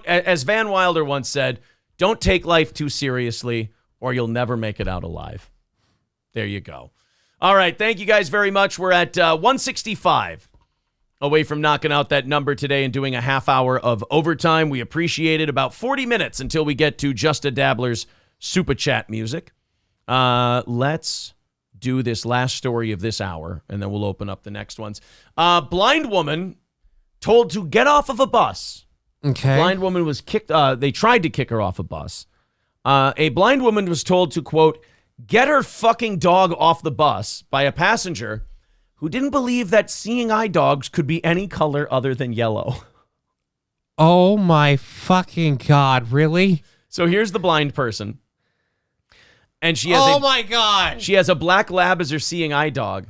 as Van Wilder once said, don't take life too seriously or you'll never make it out alive. There you go. All right. Thank you guys very much. We're at 165 away from knocking out that number today and doing a half hour of overtime. We appreciate it. About 40 minutes until we get to Just a Dabbler's Super Chat music. Let's do this last story of this hour, and then we'll open up the next ones. Blind woman told to get off of a bus. Okay. Blind woman was kicked. They tried to kick her off a bus. A blind woman was told to, quote, get her fucking dog off the bus by a passenger who didn't believe that seeing eye dogs could be any color other than yellow. Oh my fucking God, really? So here's the blind person. And she has my God. She has a black lab as her seeing eye dog.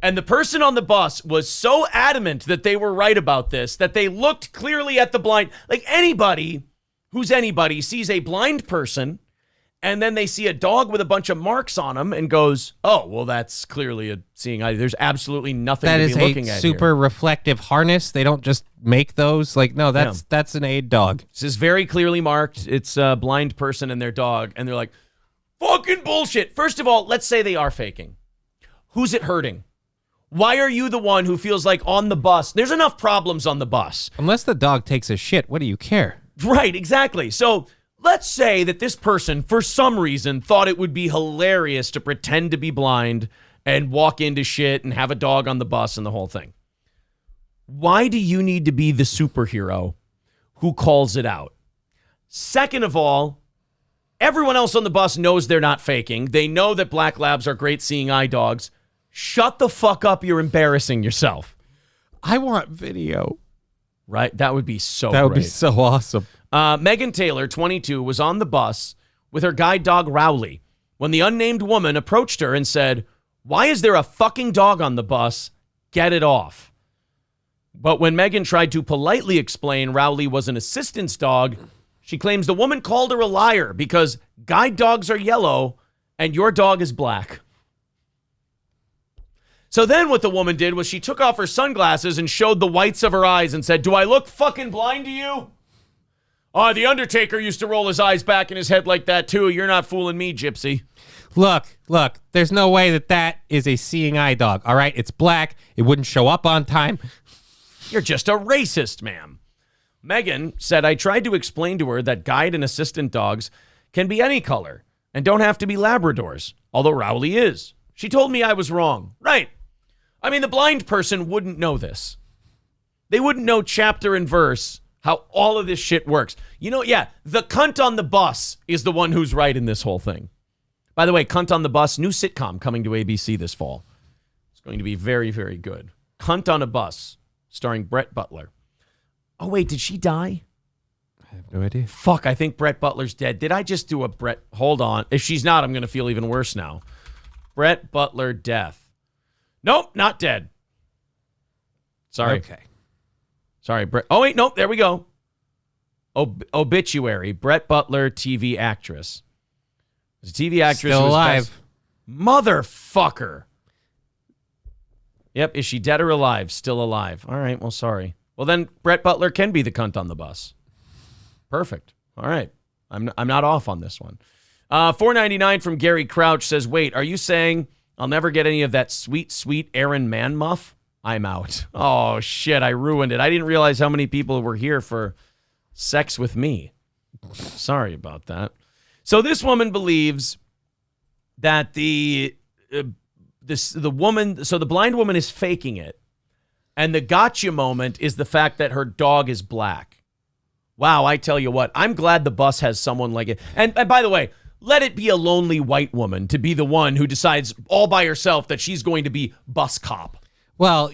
And the person on the bus was so adamant that they were right about this that they looked clearly at the blind. Like anybody sees a blind person and then they see a dog with a bunch of marks on him and goes, oh, well, that's clearly a seeing eye. There's absolutely nothing to be looking at. That is a super reflective harness. They don't just make those. Like, no, that's an aid dog. This is very clearly marked. It's a blind person and their dog. And they're like, fucking bullshit. First of all, let's say they are faking. Who's it hurting? Why are you the one who feels like on the bus? There's enough problems on the bus. Unless the dog takes a shit, what do you care? Right, exactly. So let's say that this person, for some reason, thought it would be hilarious to pretend to be blind and walk into shit and have a dog on the bus and the whole thing. Why do you need to be the superhero who calls it out? Second of all, everyone else on the bus knows they're not faking. They know that black labs are great seeing eye dogs. Shut the fuck up. You're embarrassing yourself. I want video. Right? That would be so That would be so awesome. Megan Taylor, 22, was on the bus with her guide dog Rowley when the unnamed woman approached her and said, why is there a fucking dog on the bus? Get it off. But when Megan tried to politely explain Rowley was an assistance dog, she claims the woman called her a liar because guide dogs are yellow and your dog is black. So then what the woman did was she took off her sunglasses and showed the whites of her eyes and said, do I look fucking blind to you? Oh, the Undertaker used to roll his eyes back in his head like that too. You're not fooling me, Gypsy. Look, there's no way that is a seeing eye dog, all right? It's black. It wouldn't show up on time. You're just a racist, ma'am. Megan said, I tried to explain to her that guide and assistant dogs can be any color and don't have to be Labradors, although Rowley is. She told me I was wrong. Right. I mean, the blind person wouldn't know this. They wouldn't know chapter and verse how all of this shit works. You know, yeah, the cunt on the bus is the one who's right in this whole thing. By the way, Cunt on the Bus, new sitcom coming to ABC this fall. It's going to be very, very good. Cunt on a Bus, starring Brett Butler. Oh, wait, did she die? I have no idea. Fuck, I think Brett Butler's dead. Did I just do a Brett? Hold on. If she's not, I'm going to feel even worse now. Brett Butler death. Nope, not dead. Sorry. Okay. Sorry, Brett. Oh, wait, nope, there we go. Obituary. Brett Butler, TV actress. She's a TV actress. Still alive. Motherfucker. Yep, is she dead or alive? Still alive. All right, well, sorry. Well, then Brett Butler can be the cunt on the bus. Perfect. All right. I'm not off on this one. $4.99 from Gary Crouch says, wait, are you saying I'll never get any of that sweet, sweet Aaron Man muff. I'm out. Oh, shit, I ruined it. I didn't realize how many people were here for sex with me. Sorry about that. So this woman believes that the blind woman is faking it. And the gotcha moment is the fact that her dog is black. Wow, I tell you what, I'm glad the bus has someone like it. And by the way, let it be a lonely white woman to be the one who decides all by herself that she's going to be bus cop. Well,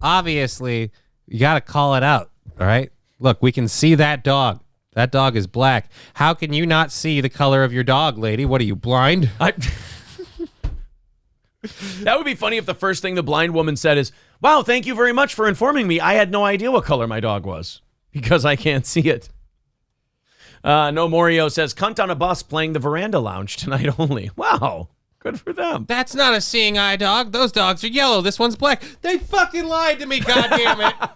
obviously, you got to call it out, all right? Look, we can see that dog. That dog is black. How can you not see the color of your dog, lady? What are you, blind? That would be funny if the first thing the blind woman said is, wow, thank you very much for informing me. I had no idea what color my dog was because I can't see it. No Morio says, cunt on a bus playing the veranda lounge tonight only. Wow, good for them. That's not a seeing eye dog. Those dogs are yellow. This one's black. They fucking lied to me, goddammit.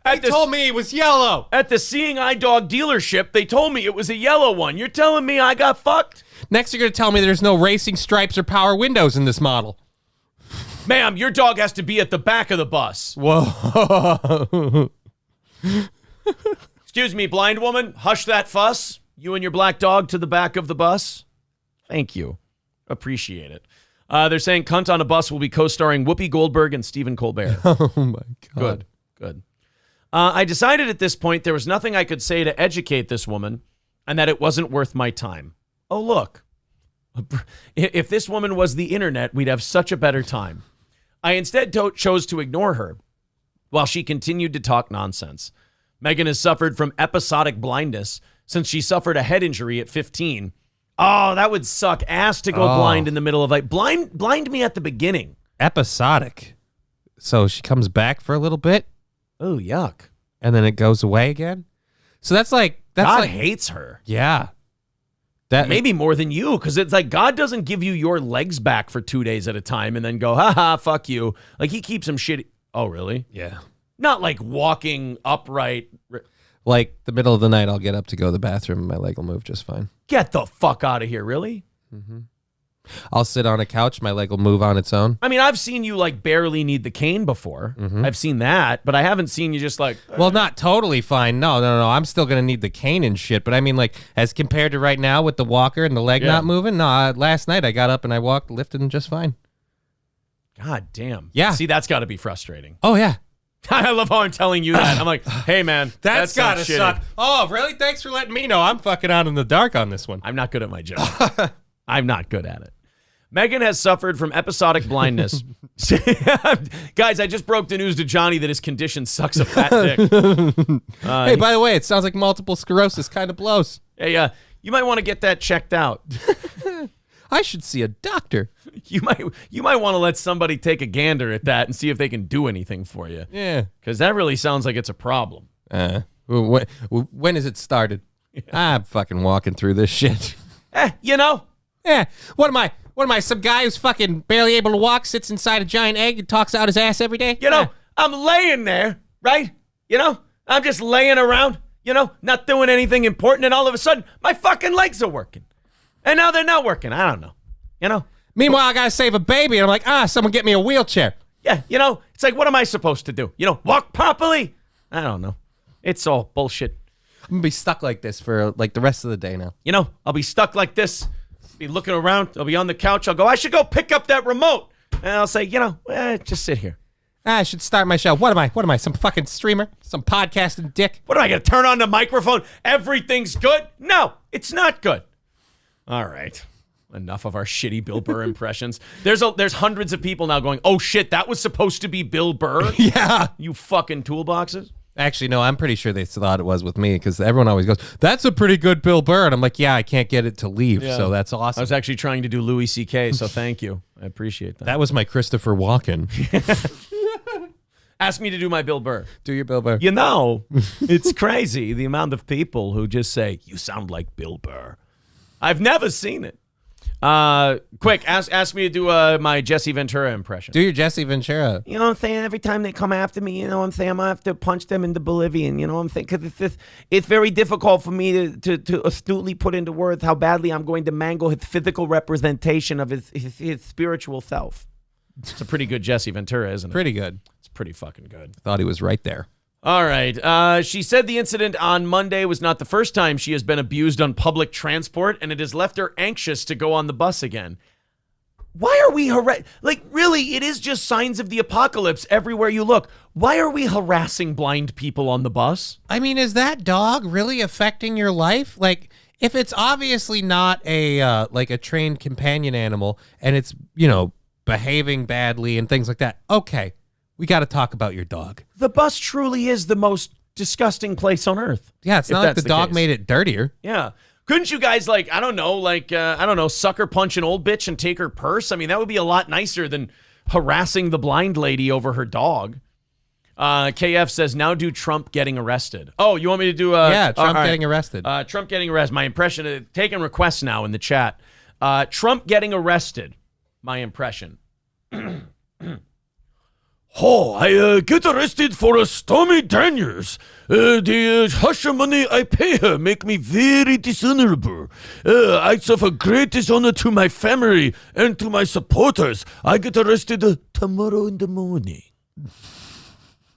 They told me it was yellow. At the seeing eye dog dealership, they told me it was a yellow one. You're telling me I got fucked? Next, you're going to tell me there's no racing stripes or power windows in this model. Ma'am, your dog has to be at the back of the bus. Whoa. Excuse me, blind woman. Hush that fuss. You and your black dog to the back of the bus. Thank you. Appreciate it. They're saying Cunt on a Bus will be co-starring Whoopi Goldberg and Stephen Colbert. Oh, my God. Good. I decided at this point there was nothing I could say to educate this woman and that it wasn't worth my time. Oh, look. If this woman was the internet, we'd have such a better time. I instead chose to ignore her while she continued to talk nonsense. Megan has suffered from episodic blindness since she suffered a head injury at 15. Oh, that would suck ass to go blind in the middle of blind me at the beginning. Episodic. So she comes back for a little bit. Oh, yuck. And then it goes away again. So that's God hates her. Yeah. Maybe more than you, because it's like God doesn't give you your legs back for 2 days at a time and then go, haha, fuck you. Like he keeps them shitty. Oh, really? Yeah. Not like walking upright. Like the middle of the night, I'll get up to go to the bathroom and my leg will move just fine. Get the fuck out of here, really? Mm-hmm. I'll sit on a couch, my leg will move on its own. I mean, I've seen you like barely need the cane before. Mm-hmm. I've seen that, but I haven't seen you just like... Well, not totally fine. No. I'm still going to need the cane and shit. But I mean, like, as compared to right now with the walker and the leg not moving, no, last night I got up and I walked, lifted just fine. God damn. Yeah. See, that's got to be frustrating. Oh, yeah. I love how I'm telling you that. I'm like, hey, man, that's got to suck. Oh, really? Thanks for letting me know. I'm fucking out in the dark on this one. I'm not good at my job. I'm not good at it. Megan has suffered from episodic blindness. Guys, I just broke the news to Johnny that his condition sucks a fat dick. Hey, by the way, it sounds like multiple sclerosis kind of blows. Hey, you might want to get that checked out. I should see a doctor. You might want to let somebody take a gander at that and see if they can do anything for you. Yeah. Because that really sounds like it's a problem. When has it started? Yeah. I'm fucking walking through this shit. Yeah. What am I, some guy who's fucking barely able to walk, sits inside a giant egg and talks out his ass every day? I'm laying there, right? I'm just laying around, not doing anything important, and all of a sudden, my fucking legs are working. And now they're not working. I don't know, Meanwhile, I gotta save a baby, and I'm like, someone get me a wheelchair. Yeah, it's like, what am I supposed to do? Walk properly? I don't know. It's all bullshit. I'm gonna be stuck like this for like the rest of the day now. I'll be stuck like this. Be looking around. I'll be on the couch. I'll go, I should go pick up that remote. And I'll say, just sit here. I should start my show. What am I? Some fucking streamer? Some podcasting dick? What am I going to turn on the microphone? Everything's good? No, it's not good. All right. Enough of our shitty Bill Burr impressions. There's hundreds of people now going, oh shit, that was supposed to be Bill Burr? Yeah. You fucking toolboxes. Actually, no, I'm pretty sure they thought it was with me because everyone always goes, that's a pretty good Bill Burr. And I'm like, yeah, I can't get it to leave. Yeah. So that's awesome. I was actually trying to do Louis C.K., so thank you. I appreciate that. That was my Christopher Walken. Ask me to do my Bill Burr. Do your Bill Burr. It's crazy the amount of people who just say, you sound like Bill Burr. I've never seen it. Quick, ask me to do my Jesse Ventura impression. Do your Jesse Ventura. You know what I'm saying? Every time they come after me, you know what I'm saying? I'm going to have to punch them into Bolivian, you know what I'm saying? Because it's very difficult for me to astutely put into words how badly I'm going to mangle his physical representation of his spiritual self. It's a pretty good Jesse Ventura, isn't it? Pretty good. It's pretty fucking good. Thought he was right there. All right. She said the incident on Monday was not the first time she has been abused on public transport, and it has left her anxious to go on the bus again. Why are we really, it is just signs of the apocalypse everywhere you look. Why are we harassing blind people on the bus? I mean, is that dog really affecting your life? Like, if it's obviously not a trained companion animal and it's, behaving badly and things like that, okay, we got to talk about your dog. The bus truly is the most disgusting place on earth. Yeah, it's not like the dog made it dirtier. Yeah. Couldn't you guys, sucker punch an old bitch and take her purse? I mean, that would be a lot nicer than harassing the blind lady over her dog. KF says, now do Trump getting arrested. Oh, you want me to do Trump getting arrested. Trump getting arrested. My impression of taking requests now in the chat. Trump getting arrested. My impression. Oh, I get arrested for Stormy Daniels. The hush money I pay her make me very dishonorable. Acts of a great dishonor to my family and to my supporters. I get arrested tomorrow in the morning.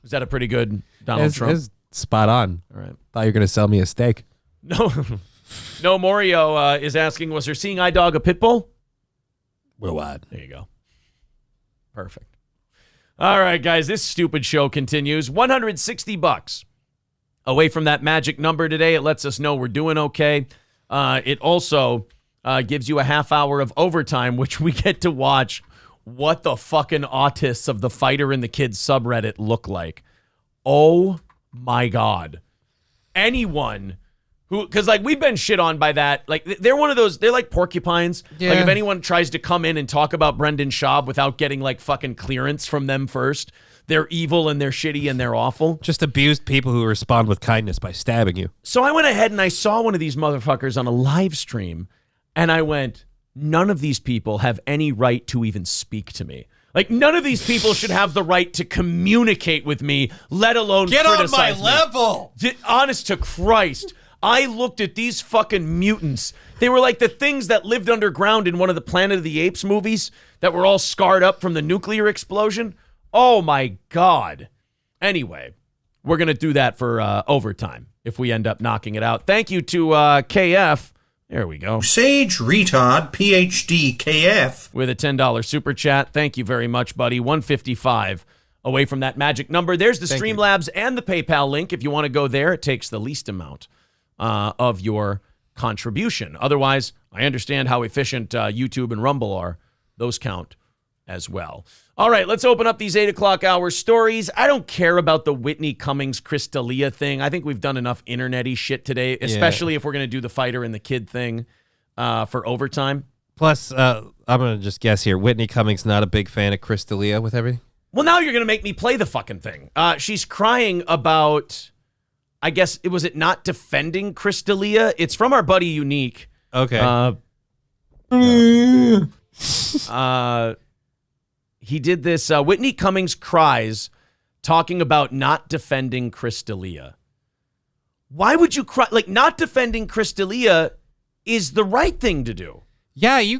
Is that a pretty good Donald Trump? It's spot on. All right. Thought you were going to sell me a steak. No, Mario is asking, was her seeing eye dog a pit bull? Worldwide. There you go. Perfect. All right, guys, this stupid show continues. $160 away from that magic number today. It lets us know we're doing okay. It also gives you a half hour of overtime, which we get to watch what the fucking autists of the Fighter and the Kids subreddit look like. Oh, my God. Anyone who, because we've been shit on by that. They're one of those, they're like porcupines. Yeah. If anyone tries to come in and talk about Brendan Schaub without getting fucking clearance from them first, they're evil and they're shitty and they're awful. Just abused people who respond with kindness by stabbing you. So I went ahead and I saw one of these motherfuckers on a live stream and I went, none of these people have any right to even speak to me. None of these people should have the right to communicate with me, let alone criticize me. Get on my level! Honest to Christ. I looked at these fucking mutants. They were like the things that lived underground in one of the Planet of the Apes movies that were all scarred up from the nuclear explosion. Oh, my God. Anyway, we're going to do that for overtime if we end up knocking it out. Thank you to KF. There we go. Sage Retard PhD KF. With a $10 super chat. Thank you very much, buddy. 155 away from that magic number. There's the Streamlabs and the PayPal link. If you want to go there, it takes the least amount of your contribution. Otherwise, I understand how efficient YouTube and Rumble are. Those count as well. All right, let's open up these 8 o'clock hour stories. I don't care about the Whitney Cummings, Chris D'Elia thing. I think we've done enough internet-y shit today, especially if we're going to do the Fighter and the Kid thing for overtime. Plus, I'm going to just guess here, Whitney Cummings not a big fan of Chris D'Elia with everything? Well, now you're going to make me play the fucking thing. She's crying about, I guess, was it not defending Chris D'Elia? It's from our buddy Unique. Okay. He did this. Whitney Cummings cries talking about not defending Chris D'Elia. Why would you cry? Not defending Chris D'Elia is the right thing to do. Yeah, I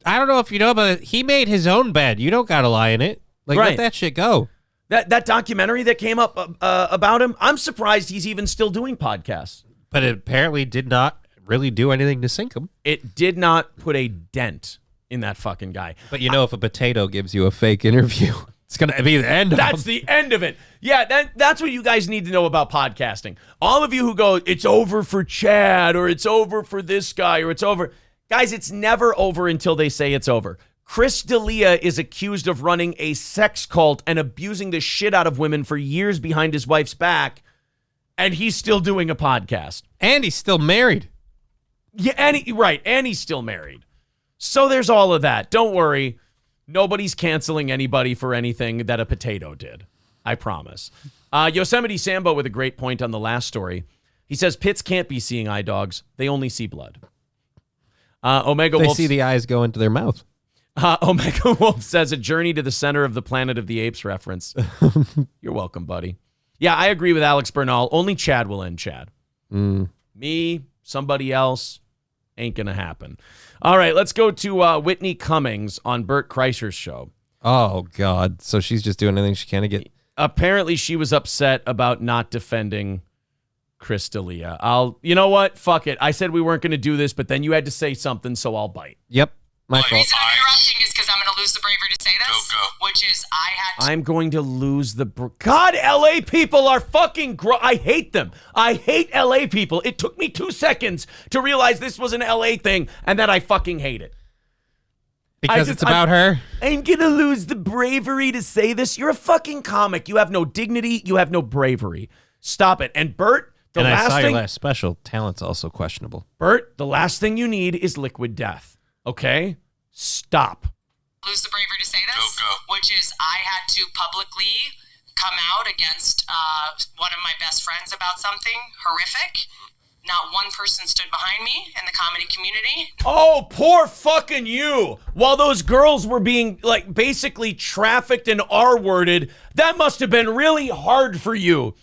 don't know if you know, but he made his own bed. You don't got to lie in it. Let that shit go. That documentary that came up about him, I'm surprised he's even still doing podcasts. But it apparently did not really do anything to sink him. It did not put a dent in that fucking guy. But if a potato gives you a fake interview, it's going to be the end of it. That's the end of it. Yeah, that's what you guys need to know about podcasting. All of you who go, it's over for Chad, or it's over for this guy, or it's over. Guys, it's never over until they say it's over. Chris D'Elia is accused of running a sex cult and abusing the shit out of women for years behind his wife's back, and he's still doing a podcast. And he's still married. Yeah, and he's still married. So there's all of that. Don't worry. Nobody's canceling anybody for anything that a potato did. I promise. Yosemite Sambo with a great point on the last story. He says pits can't be seeing eye dogs. They only see blood. Omega Wolf. They see the eyes go into their mouth. Omega Wolf says a journey to the center of the Planet of the Apes reference. You're welcome, buddy. Yeah, I agree with Alex Bernal. Only Chad will end Chad. Me, somebody else, ain't going to happen. All right, let's go to Whitney Cummings on Bert Kreischer's show. Oh, God. So she's just doing anything she can to get... Apparently, she was upset about not defending Chris D'Elia. You know what? Fuck it. I said we weren't going to do this, but then you had to say something, so I'll bite. Yep. My The fault. reason I'm interrupting is because I'm going to lose the bravery to say this, which is I'm going to lose the... God, LA people are fucking... I hate them. I hate LA people. It took me 2 seconds to realize this was an LA thing, and that I fucking hate it. Because it's about her? I'm going to lose the bravery to say this. You're a fucking comic. You have no dignity. You have no bravery. Stop it. And Bert, And I saw your last special. Talent's also questionable. Bert, the last thing you need is liquid death. Okay? Stop. lose the bravery to say this, which is I had to publicly come out against one of my best friends about something horrific. Not one person stood behind me in the comedy community. Oh, poor fucking you. While those girls were being, like, basically trafficked and R-worded, that must have been really hard for you.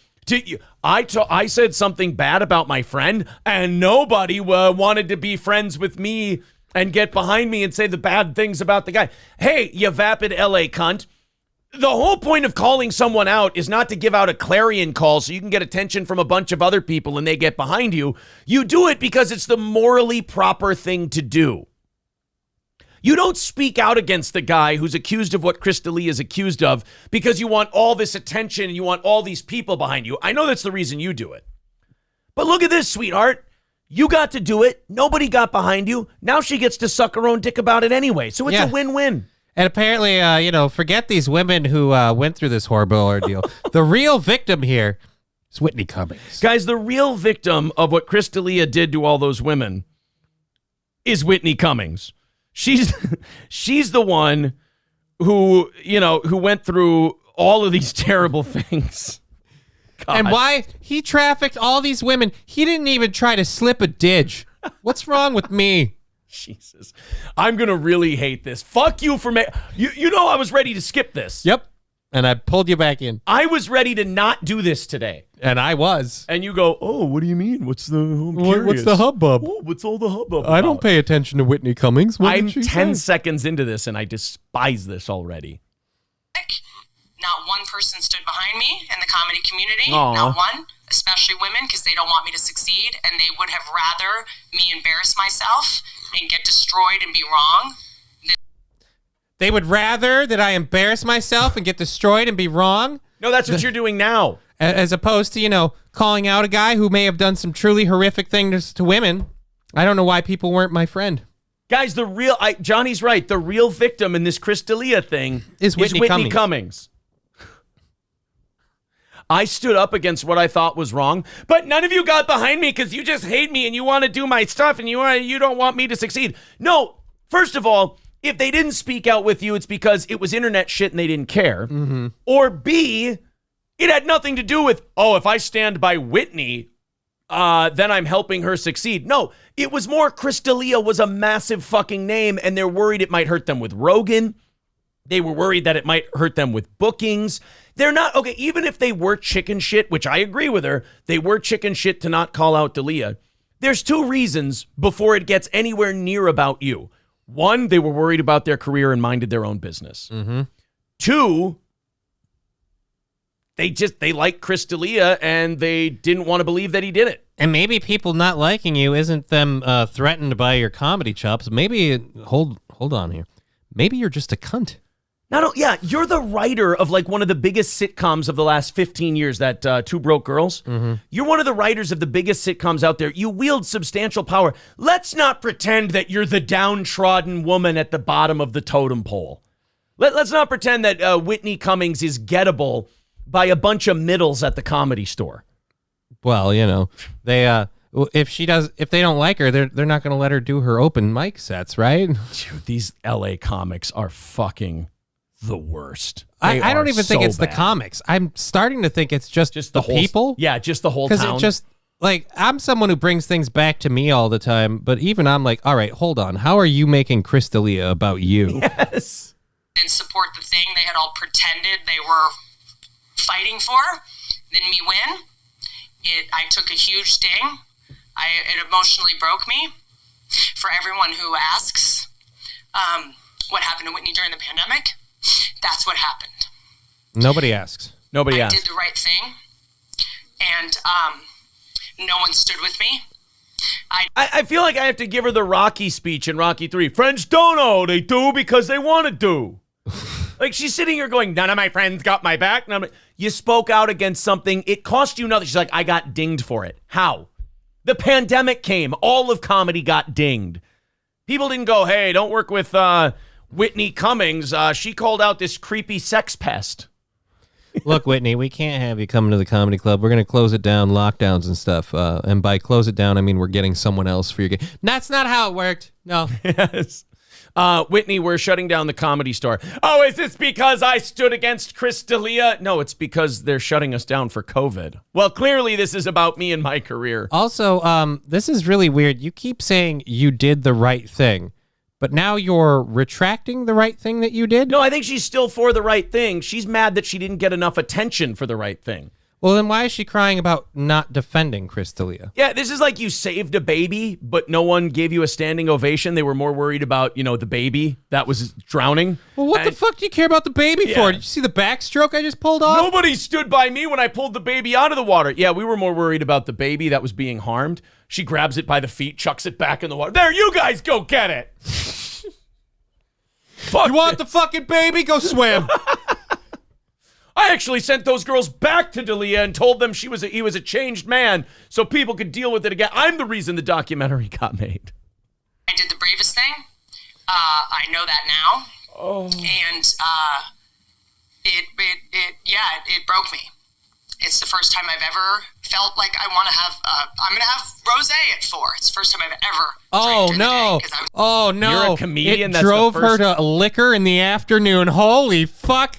I said something bad about my friend, and nobody wanted to be friends with me and get behind me and say the bad things about the guy. Hey, you vapid LA cunt. The whole point of calling someone out is not to give out a clarion call so you can get attention from a bunch of other people and they get behind you. You do it because it's the morally proper thing to do. You don't speak out against the guy who's accused of what Chris D'Elia is accused of because you want all this attention and you want all these people behind you. I know that's the reason you do it. But look at this, sweetheart. You got to do it. Nobody got behind you. Now she gets to suck her own dick about it anyway. So it's a win-win. And apparently, forget these women who went through this horrible ordeal. The real victim here is Whitney Cummings. Guys, the real victim of what Chris D'Elia did to all those women is Whitney Cummings. She's the one who went through all of these terrible things. God. And why he trafficked all these women. He didn't even try to slip a ditch. What's wrong with me? Jesus. I'm going to really hate this. Fuck you for you know I was ready to skip this. Yep. And I pulled you back in. I was ready to not do this today. And I was. And you go, oh, what do you mean? What's the hubbub? Oh, what's all the hubbub I don't pay attention to Whitney Cummings. I'm 10 seconds into this and I despise this already. Not one person stood behind me in the comedy community. Aww. Not one, especially women, because they don't want me to succeed, and they would have rather me embarrass myself and get destroyed and be wrong. They would rather that I embarrass myself and get destroyed and be wrong? No, that's what you're doing now. As opposed to, calling out a guy who may have done some truly horrific things to women. I don't know why people weren't my friend. Guys, Johnny's right. The real victim in this Chris D'Elia thing is Whitney Cummings. I stood up against what I thought was wrong, but none of you got behind me because you just hate me and you want to do my stuff and you don't want me to succeed. No, first of all, if they didn't speak out with you, it's because it was internet shit and they didn't care. Mm-hmm. Or B, it had nothing to do with, if I stand by Whitney, then I'm helping her succeed. No, it was more Chris D'Elia was a massive fucking name and they're worried it might hurt them with Rogan. They were worried that it might hurt them with bookings. They're not, okay, even if they were chicken shit, which I agree with her, they were chicken shit to not call out D'Elia. There's two reasons before it gets anywhere near about you. One, they were worried about their career and minded their own business. Mm-hmm. Two, they like Chris D'Elia and they didn't want to believe that he did it. And maybe people not liking you isn't them threatened by your comedy chops. Maybe, hold on here. Maybe you're just a cunt. You're the writer of like one of the biggest sitcoms of the last 15 years, that Two Broke Girls. Mm-hmm. You're one of the writers of the biggest sitcoms out there. You wield substantial power. Let's not pretend that you're the downtrodden woman at the bottom of the totem pole. Let's not pretend that Whitney Cummings is gettable by a bunch of middles at the Comedy Store. Well, they if they don't like her, they're not going to let her do her open mic sets, right? Dude, these LA comics are fucking the worst. I don't even think it's the comics. I'm starting to think it's just the whole, people. Yeah, just the whole town. Because it just, I'm someone who brings things back to me all the time, but even I'm like, all right, hold on. How are you making Chris D'Elia about you? Yes. And support the thing they had all pretended they were fighting for, then me win. I took a huge sting. It emotionally broke me. For everyone who asks what happened to Whitney during the pandemic, That's what happened. Nobody asks. Nobody I asks. did the right thing, and no one stood with me. I feel like I have to give her the Rocky speech in Rocky 3. Friends don't know. They do because they want to do. Like, she's sitting here going, none of my friends got my back. You spoke out against something. It cost you nothing. She's like, I got dinged for it. How? The pandemic came. All of comedy got dinged. People didn't go, hey, don't work with Whitney Cummings. She called out this creepy sex pest. Look, Whitney, we can't have you coming to the comedy club. We're going to close it down, lockdowns and stuff. And by close it down, I mean we're getting someone else for your game. That's not how it worked. No. Yes. Whitney, we're shutting down the Comedy Store. Oh, is this because I stood against Chris D'Elia? No, it's because they're shutting us down for COVID. Well, clearly this is about me and my career. Also, this is really weird. You keep saying you did the right thing, but now you're retracting the right thing that you did? No, I think she's still for the right thing. She's mad that she didn't get enough attention for the right thing. Well, then why is she crying about not defending Chris D'Elia? Yeah, this is like you saved a baby, but no one gave you a standing ovation. They were more worried about, the baby that was drowning. Well, what the fuck do you care about the baby for? Did you see the backstroke I just pulled off? Nobody stood by me when I pulled the baby out of the water. Yeah, we were more worried about the baby that was being harmed. She grabs it by the feet, chucks it back in the water. There, you guys go get it. You want the fucking baby? Go swim. I actually sent those girls back to D'Elia and told them he was a changed man so people could deal with it again. I'm the reason the documentary got made. I did the bravest thing. I know that now. Oh. And it broke me. It's the first time I've ever felt like I want to have. I'm gonna have rosé at 4. It's the first time I've ever. Oh no! Oh no! You're a comedian. It drove her to liquor in the afternoon. Holy fuck!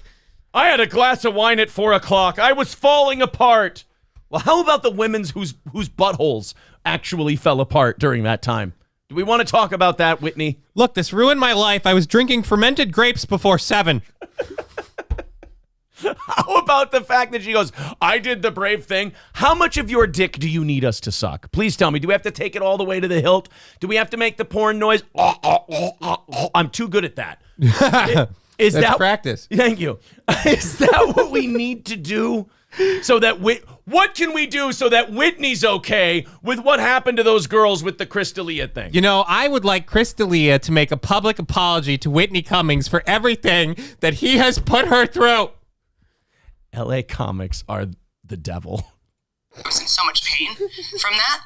I had a glass of wine at 4 o'clock. I was falling apart. Well, how about the women's whose buttholes actually fell apart during that time? Do we want to talk about that, Whitney? Look, this ruined my life. I was drinking fermented grapes before 7. How about the fact that she goes, I did the brave thing? How much of your dick do you need us to suck? Please tell me. Do we have to take it all the way to the hilt? Do we have to make the porn noise? I'm too good at that. Is That's that practice? Thank you. Is that what we need to do? So that what can we do so that Whitney's okay with what happened to those girls with the Chris D'Elia thing? I would like Chris D'Elia to make a public apology to Whitney Cummings for everything that he has put her through. LA comics are the devil. I was in so much pain from that,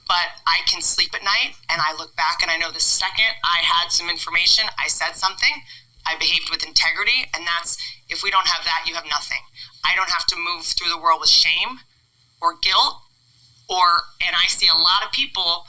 but I can sleep at night and I look back and I know the second I had some information, I said something, I behaved with integrity, and that's, if we don't have that, you have nothing. I don't have to move through the world with shame or guilt, and I see a lot of people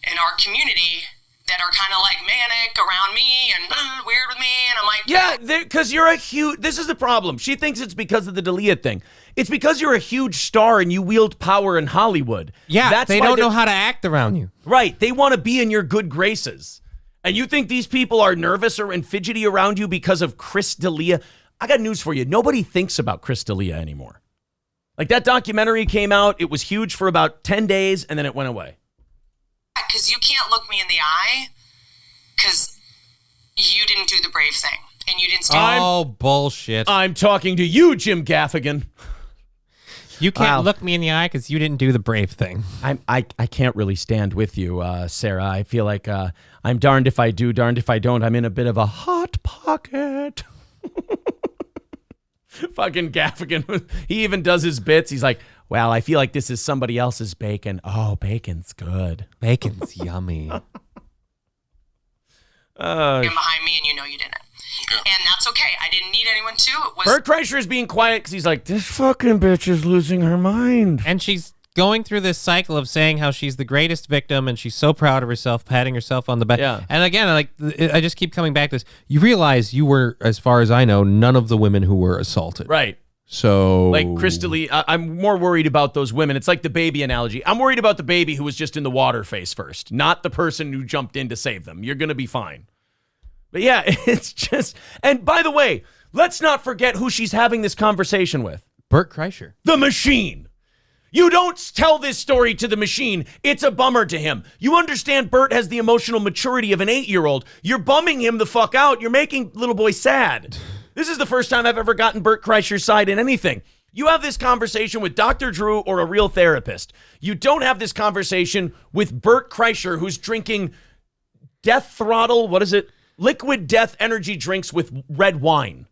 in our community that are kind of like manic around me and weird with me, and I'm like, yeah, because you're a huge. This is the problem. She thinks it's because of the D'Elia thing. It's because you're a huge star and you wield power in Hollywood. Yeah, they don't know how to act around you. Right, they want to be in your good graces, and you think these people are nervous and fidgety around you because of Chris D'Elia. I got news for you. Nobody thinks about Chris D'Elia anymore. Like, that documentary came out. It was huge for about 10 days, and then it went away. because you can't look me in the eye because you didn't do the brave thing and you didn't stand. Oh, bullshit. I'm talking to you, Jim Gaffigan. You can't look me in the eye because you didn't do the brave thing. I can't really stand with you, Sarah. I feel like I'm darned if I do, darned if I don't. I'm in a bit of a hot pocket. Fucking Gaffigan. He even does his bits. He's like, well, I feel like this is somebody else's bacon. Oh, bacon's good. Bacon's yummy. You're behind me and you know you didn't. And that's okay. I didn't need anyone to. It was Bert Kreischer is being quiet because he's like, this fucking bitch is losing her mind. And she's going through this cycle of saying how she's the greatest victim and she's so proud of herself, patting herself on the back. Yeah. And again, I just keep coming back to this. You realize you were, as far as I know, none of the women who were assaulted. Right. So, like Krista Lee, I'm more worried about those women. It's like the baby analogy. I'm worried about the baby who was just in the water face first, not the person who jumped in to save them. You're going to be fine. But yeah, it's just, and by the way, let's not forget who she's having this conversation with. Bert Kreischer. The machine. You don't tell this story to the machine. It's a bummer to him. You understand Bert has the emotional maturity of an 8-year-old. You're bumming him the fuck out. You're making little boy sad. This is the first time I've ever gotten Bert Kreischer's side in anything. You have this conversation with Dr. Drew or a real therapist. You don't have this conversation with Bert Kreischer, who's drinking Death Throttle, what is it? Liquid Death energy drinks with red wine.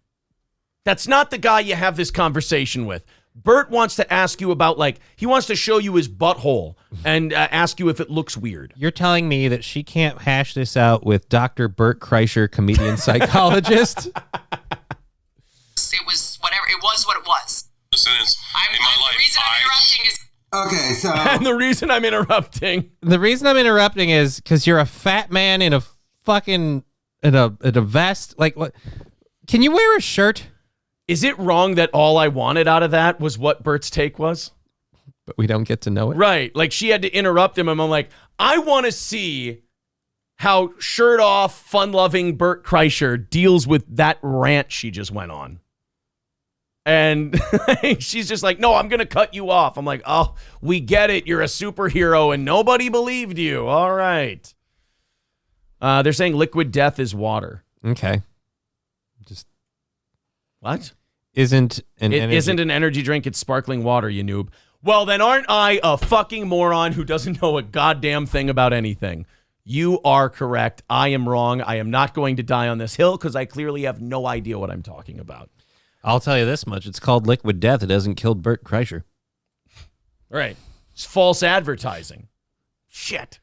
That's not the guy you have this conversation with. Bert wants to ask you about, he wants to show you his butthole and ask you if it looks weird. You're telling me that she can't hash this out with Dr. Bert Kreischer, comedian psychologist? It was whatever. It was what it was. The reason I'm interrupting is... Okay, so... And the reason I'm interrupting... The reason I'm interrupting is because you're a fat man in a fucking... in a vest. What? Can you wear a shirt? Is it wrong that all I wanted out of that was what Bert's take was? But we don't get to know it? Right. She had to interrupt him, and I'm like, I want to see how shirt-off, fun-loving Bert Kreischer deals with that rant she just went on. And she's just like, no, I'm going to cut you off. I'm like, oh, we get it. You're a superhero, and nobody believed you. All right. They're saying liquid death is water. Okay. What? Isn't an energy drink, it's sparkling water, you noob. Well, then aren't I a fucking moron who doesn't know a goddamn thing about anything? You are correct. I am wrong. I am not going to die on this hill because I clearly have no idea what I'm talking about. I'll tell you this much. It's called liquid death. It hasn't killed Bert Kreischer. Right. It's false advertising. Shit.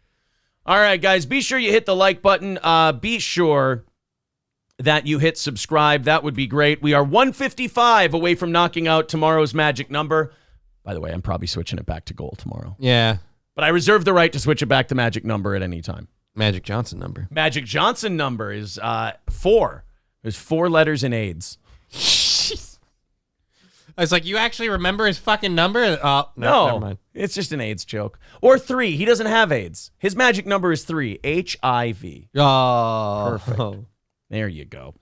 All right, guys, be sure you hit the like button. Be sure that you hit subscribe. That would be great. We are 155 away from knocking out tomorrow's magic number. By the way, I'm probably switching it back to goal tomorrow. Yeah. But I reserve the right to switch it back to magic number at any time. Magic Johnson number. Magic Johnson number is 4. There's 4 letters in AIDS. I was like, you actually remember his fucking number? Oh, no, never mind. It's just an AIDS joke. Or 3. He doesn't have AIDS. His magic number is 3. HIV. Oh. Perfect. There you go.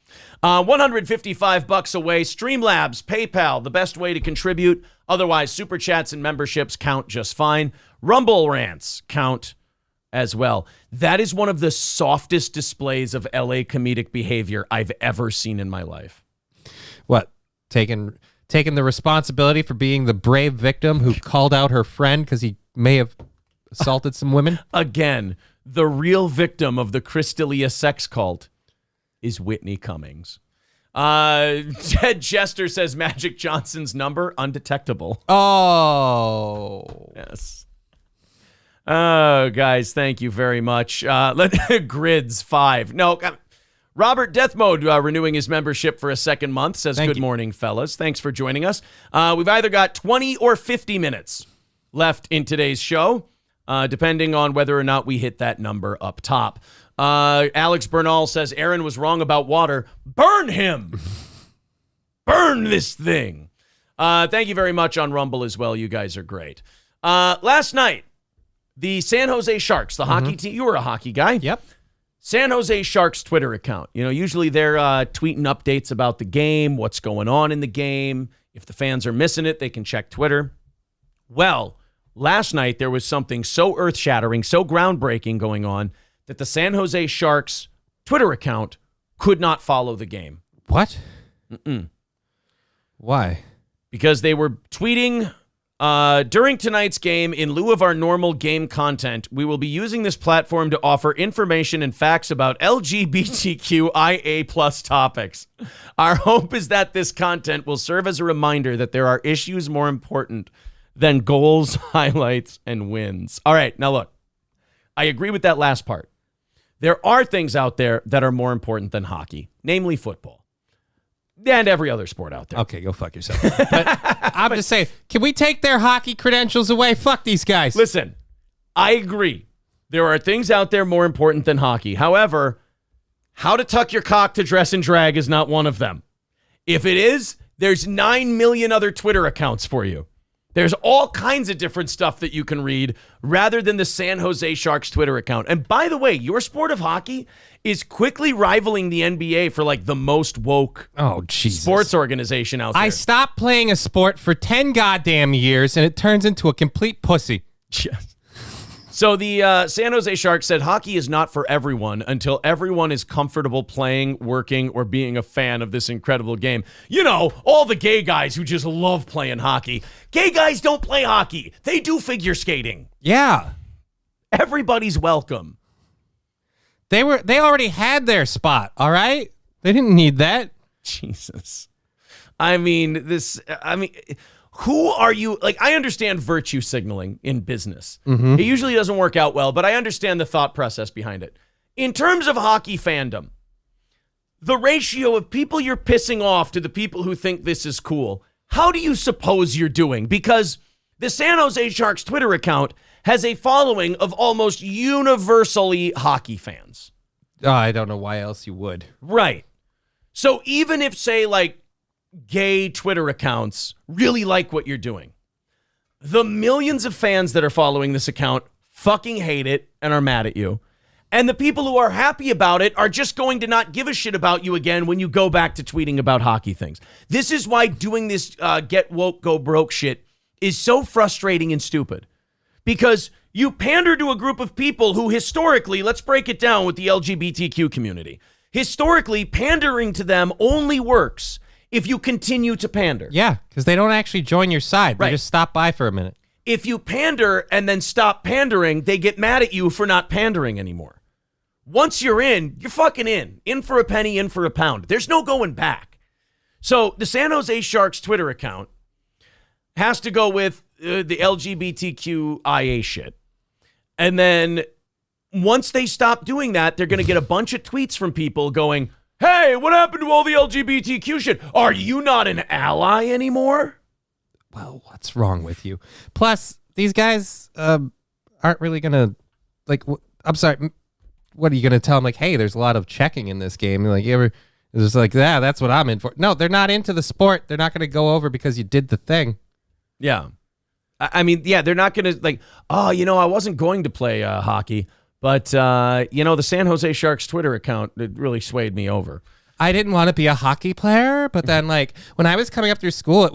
$155 away. Streamlabs, PayPal, the best way to contribute. Otherwise, super chats and memberships count just fine. Rumble rants count as well. That is one of the softest displays of LA comedic behavior I've ever seen in my life. What? Taking the responsibility for being the brave victim who called out her friend because he may have assaulted some women? Again, the real victim of the Crystalia sex cult is Whitney Cummings. Ted Jester says Magic Johnson's number, undetectable. Oh. Yes. Oh, guys, thank you very much. Grids 5. No, Robert Death Mode renewing his membership for a second month says, good morning, fellas. Thanks for joining us. We've either got 20 or 50 minutes left in today's show, depending on whether or not we hit that number up top. Alex Bernal says Aaron was wrong about water. Burn him. Burn this thing. Thank you very much on Rumble as well. You guys are great. Last night, the San Jose Sharks, the hockey team. You were a hockey guy. Yep. San Jose Sharks Twitter account. Usually they're tweeting updates about the game, what's going on in the game. If the fans are missing it, they can check Twitter. Well, last night there was something so earth-shattering, so groundbreaking going on that the San Jose Sharks Twitter account could not follow the game. What? Mm-mm. Why? Because they were tweeting, during tonight's game, in lieu of our normal game content, we will be using this platform to offer information and facts about LGBTQIA+ topics. Our hope is that this content will serve as a reminder that there are issues more important than goals, highlights, and wins. All right, now look, I agree with that last part. There are things out there that are more important than hockey, namely football. And every other sport out there. Okay, go fuck yourself. But I'm just saying, can we take their hockey credentials away? Fuck these guys. Listen, I agree. There are things out there more important than hockey. However, how to tuck your cock to dress and drag is not one of them. If it is, there's 9 million other Twitter accounts for you. There's all kinds of different stuff that you can read rather than the San Jose Sharks Twitter account. And by the way, your sport of hockey is quickly rivaling the NBA for like the most woke sports organization out there. I stopped playing a sport for 10 goddamn years and it turns into a complete pussy. Yes. So the San Jose Sharks said hockey is not for everyone until everyone is comfortable playing, working, or being a fan of this incredible game. You know, all the gay guys who just love playing hockey. Gay guys don't play hockey. They do figure skating. Yeah. Everybody's welcome. They already had their spot, all right? They didn't need that. Jesus. I mean, who are you? Like, I understand virtue signaling in business. It usually doesn't work out well, but I understand the thought process behind it. In terms of hockey fandom, the ratio of people you're pissing off to the people who think this is cool, how do you suppose you're doing? Because the San Jose Sharks Twitter account has a following of almost universally hockey fans. Oh, I don't know why else you would. Right. So even if, say, like, gay Twitter accounts really like what you're doing, the millions of fans that are following this account fucking hate it and are mad at you. And the people who are happy about it are just going to not give a shit about you again when you go back to tweeting about hockey things. This is why doing this get woke, go broke shit is so frustrating and stupid. Because you pander to a group of people who historically, let's break it down with the LGBTQ community. Historically, pandering to them only works if you continue to pander. Yeah, because they don't actually join your side. They just stop by for a minute. If you pander and then stop pandering, they get mad at you for not pandering anymore. Once you're in, you're fucking in. In for a penny, in for a pound. There's no going back. So the San Jose Sharks Twitter account has to go with the LGBTQIA shit. And then once they stop doing that, they're going to get a bunch of tweets from people going, hey, what happened to all the LGBTQ shit? Are you not an ally anymore? Well, what's wrong with you? Plus, these guys aren't really going to, like, I'm sorry, what are you going to tell them? Like, hey, there's a lot of checking in this game. Like, you ever, it's just like, yeah, that's what I'm in for. No, they're not into the sport. They're not going to go over because you did the thing. Yeah. I mean, yeah, they're not going to like, oh, you know, I wasn't going to play hockey, but, you know, the San Jose Sharks Twitter account, it really swayed me over. I didn't want to be a hockey player, but then, like, when I was coming up through school,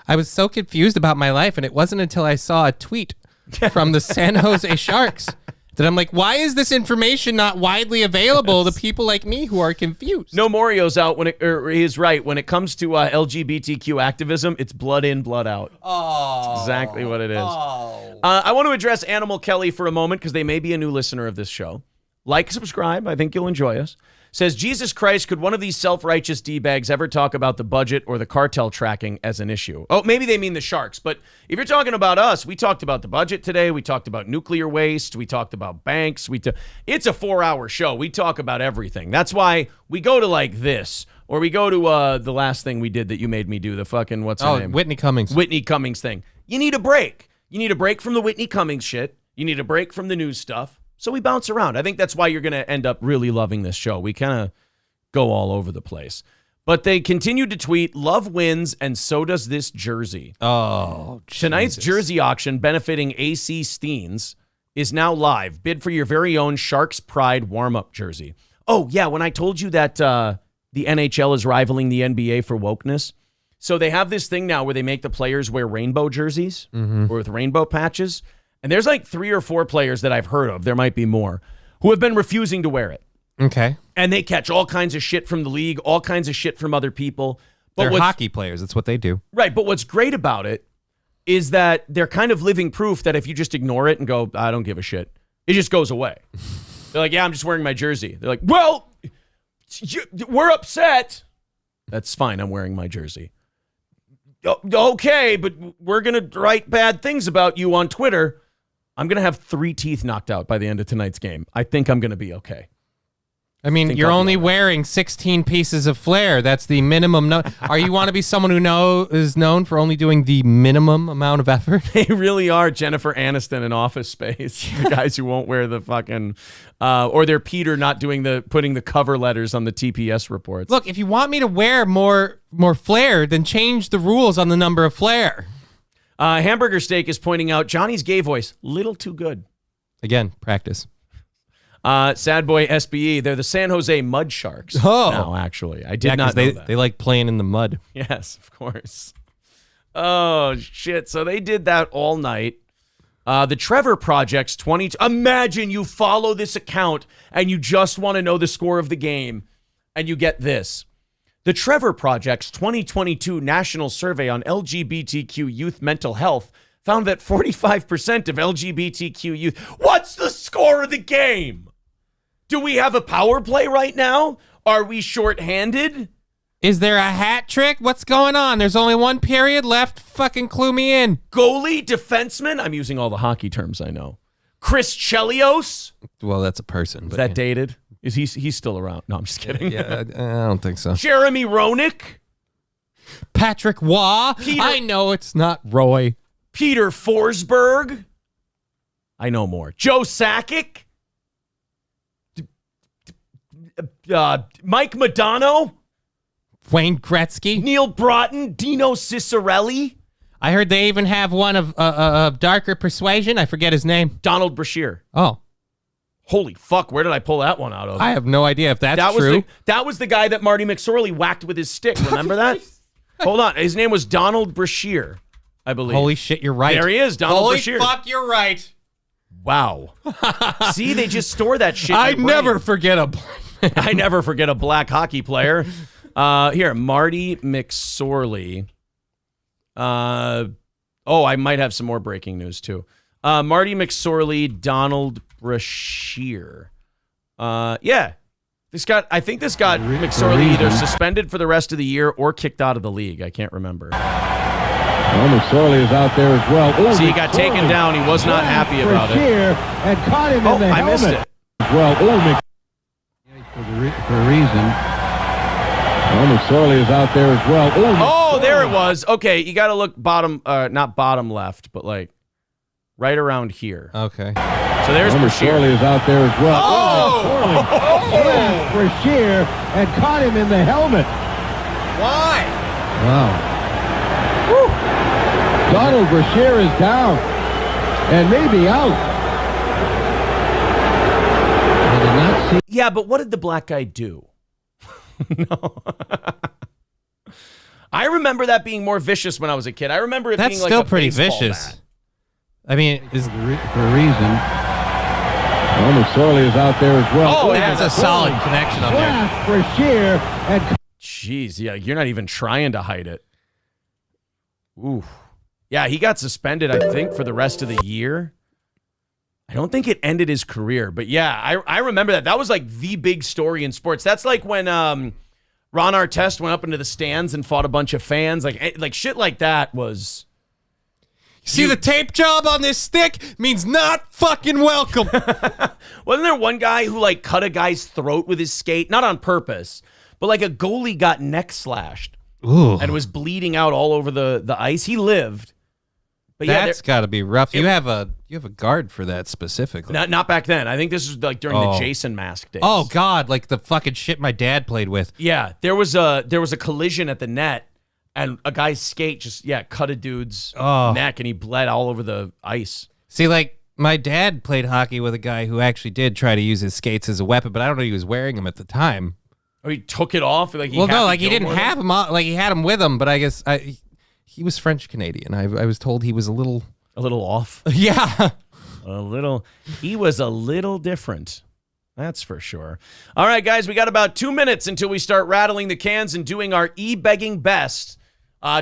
I was so confused about my life, and it wasn't until I saw a tweet from the San Jose Sharks that I'm like, why is this information not widely available to people like me who are confused? No, Morio's out he's right. When it comes to LGBTQ activism, it's blood in, blood out. Oh. That's exactly what it is. Oh. I want to address Animal Kelly for a moment because they may be a new listener of this show. Like, subscribe. I think you'll enjoy us. Says, Jesus Christ, could one of these self-righteous D-bags ever talk about the budget or the cartel tracking as an issue? Oh, maybe they mean the Sharks. But if you're talking about us, we talked about the budget today. We talked about nuclear waste. We talked about banks. It's a 4-hour show. We talk about everything. That's why we go to like this. Or we go to the last thing we did that you made me do, the fucking, what's her name? Whitney Cummings. Whitney Cummings thing. You need a break. You need a break from the Whitney Cummings shit. You need a break from the news stuff. So we bounce around. I think that's why you're going to end up really loving this show. We kind of go all over the place. But they continued to tweet, love wins, and so does this jersey. Oh, Tonight's jersey auction benefiting AC Steens is now live. Bid for your very own Sharks Pride warm-up jersey. Oh, yeah, when I told you that the NHL is rivaling the NBA for wokeness, so they have this thing now where they make the players wear rainbow jerseys or with rainbow patches. And there's like 3 or 4 players that I've heard of, there might be more, who have been refusing to wear it. Okay. And they catch all kinds of shit from the league, all kinds of shit from other people. But they're hockey players. That's what they do. Right. But what's great about it is that they're kind of living proof that if you just ignore it and go, I don't give a shit, it just goes away. They're like, yeah, I'm just wearing my jersey. They're like, well, we're upset. That's fine. I'm wearing my jersey. Okay, but we're going to write bad things about you on Twitter. I'm going to have 3 teeth knocked out by the end of tonight's game. I think I'm going to be okay. I mean, you're only wearing 16 pieces of flair. That's the minimum. Are you want to be someone who is known for only doing the minimum amount of effort? They really are Jennifer Aniston in Office Space. The guys who won't wear the fucking, or they're Peter not putting the cover letters on the TPS reports. Look, if you want me to wear more flair, then change the rules on the number of flair. Hamburger Steak is pointing out Johnny's gay voice, little too good. Again, practice. Sad Boy SBE, they're the San Jose Mud Sharks. Oh. No, actually. I did not know that. They like playing in the mud. Yes, of course. Oh, shit. So they did that all night. The Trevor Project's 20... Imagine you follow this account and you just want to know the score of the game and you get this. The Trevor Project's 2022 National Survey on LGBTQ youth mental health found that 45% of LGBTQ youth... What's the score of the game? Do we have a power play right now? Are we shorthanded? Is there a hat trick? What's going on? There's only one period left. Fucking clue me in. Goalie, defenseman? I'm using all the hockey terms I know. Chris Chelios? Well, that's a person. Is that dated? Is he's still around? No, I'm just kidding. Yeah, I don't think so. Jeremy Roenick? Patrick Waugh? I know it's not Roy. Peter Forsberg? I know more. Joe Sakic? Mike Modano? Wayne Gretzky? Neil Broughton? Dino Cicerelli? I heard they even have one of darker persuasion. I forget his name. Donald Brashear. Oh. Holy fuck, where did I pull that one out of? I have no idea if that's true. That was the guy that Marty McSorley whacked with his stick. Remember that? Hold on. His name was Donald Brashear, I believe. Holy shit, you're right. There he is, Donald Brashear. Holy fuck, you're right. Wow. See, they just store that shit in I your brain. never forget a... I never forget a black hockey player. Here, Marty McSorley. I might have some more breaking news, too. Marty McSorley, Donald Brashear. Yeah. I think this got McSorley either suspended for the rest of the year or kicked out of the league. I can't remember. Well, McSorley is out there as well. Ooh, he got taken down. He was not happy about it. And caught him in the I helmet. missed it. Well, for a reason. Well, McSorley is out there as well. Oh, there it was. Okay, you got to look bottom, not bottom left, but like right around here. Okay. So there's Brashear. McSorley is out there as well. Oh! Brashear and caught him in the helmet. Why? Wow. Donald Brashear is down and maybe out. I did not see. Yeah, but what did the black guy do? No. I remember that being more vicious when I was a kid. I remember it being like still a pretty baseball vicious. bat. I mean, for a reason. Well, McSorley is out there as well. Oh, that's a solid connection on there. Brashear and. Jeez, yeah, you're not even trying to hide it. Ooh. Yeah, he got suspended, I think, for the rest of the year. I don't think it ended his career, but yeah, I remember that. That was like the big story in sports. That's like when Ron Artest went up into the stands and fought a bunch of fans. Like shit like that was... See, the tape job on this stick means not fucking welcome. Wasn't there one guy who like cut a guy's throat with his skate? Not on purpose, but like a goalie got neck slashed. Ooh. And was bleeding out all over the ice. He lived. But that's got to be rough. You have a guard for that specifically. Not back then. I think this was like during the Jason Mask days. Oh God, like the fucking shit my dad played with. Yeah, there was a collision at the net, and a guy's skate just cut a dude's neck, and he bled all over the ice. See, like my dad played hockey with a guy who actually did try to use his skates as a weapon, but I don't know if he was wearing them at the time. Oh, he took it off. Like he didn't have them. Like he had them with him, but I guess he was French Canadian. I was told he was a little off. Yeah, He was a little different. That's for sure. All right, guys, we got about 2 minutes until we start rattling the cans and doing our e-begging best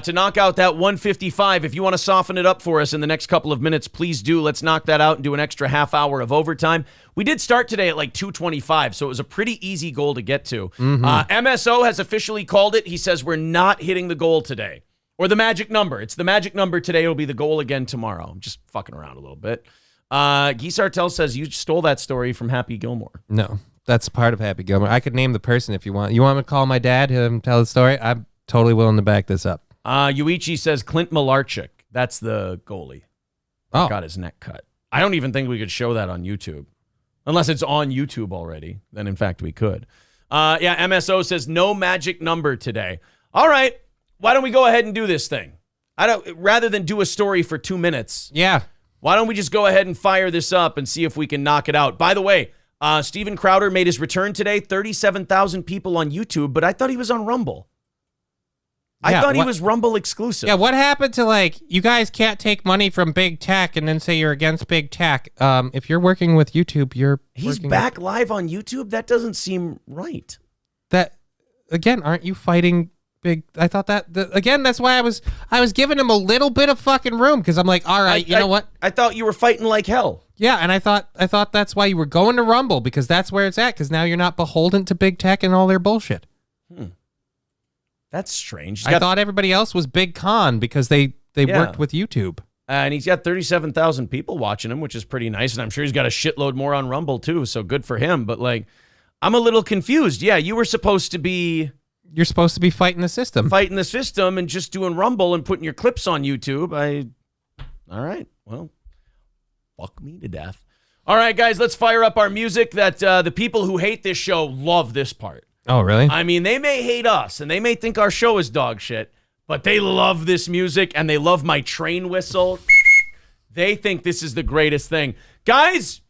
to knock out that 155. If you want to soften it up for us in the next couple of minutes, please do. Let's knock that out and do an extra half hour of overtime. We did start today at like 225, so it was a pretty easy goal to get to. MSO has officially called it. He says we're not hitting the goal today. Or the magic number. It's the magic number today. It'll be the goal again tomorrow. I'm just fucking around a little bit. Guy Sartell says you stole that story from Happy Gilmore. No, that's part of Happy Gilmore. I could name the person if you want. You want me to call my dad, him tell the story? I'm totally willing to back this up. Yuichi says Clint Malarchuk. That's the goalie. Oh. Got his neck cut. I don't even think we could show that on YouTube. Unless it's on YouTube already. Then, in fact, we could. MSO says no magic number today. All right. Why don't we go ahead and do this thing? Rather than do a story for 2 minutes. Yeah. Why don't we just go ahead and fire this up and see if we can knock it out? By the way, Steven Crowder made his return today. 37,000 people on YouTube, but I thought he was on Rumble. I thought he was Rumble exclusive. Yeah, what happened to, you guys can't take money from big tech and then say you're against big tech? If you're working with YouTube, He's back live on YouTube? That doesn't seem right. Again, aren't you fighting big? I thought again, that's why I was giving him a little bit of fucking room, because I'm like, all right, you know what? I thought you were fighting like hell. Yeah, and I thought that's why you were going to Rumble, because that's where it's at, because now you're not beholden to big tech and all their bullshit. That's strange. I thought everybody else was Big Con because they worked with YouTube. And he's got 37,000 people watching him, which is pretty nice. And I'm sure he's got a shitload more on Rumble too, so good for him. But I'm a little confused. Yeah, you were supposed to be... You're supposed to be fighting the system. Fighting the system and just doing Rumble and putting your clips on YouTube. All right, well, fuck me to death. All right, guys, let's fire up our music. That the people who hate this show love this part. Oh, really? I mean, they may hate us, and they may think our show is dog shit, but they love this music, and they love my train whistle. They think this is the greatest thing. Guys,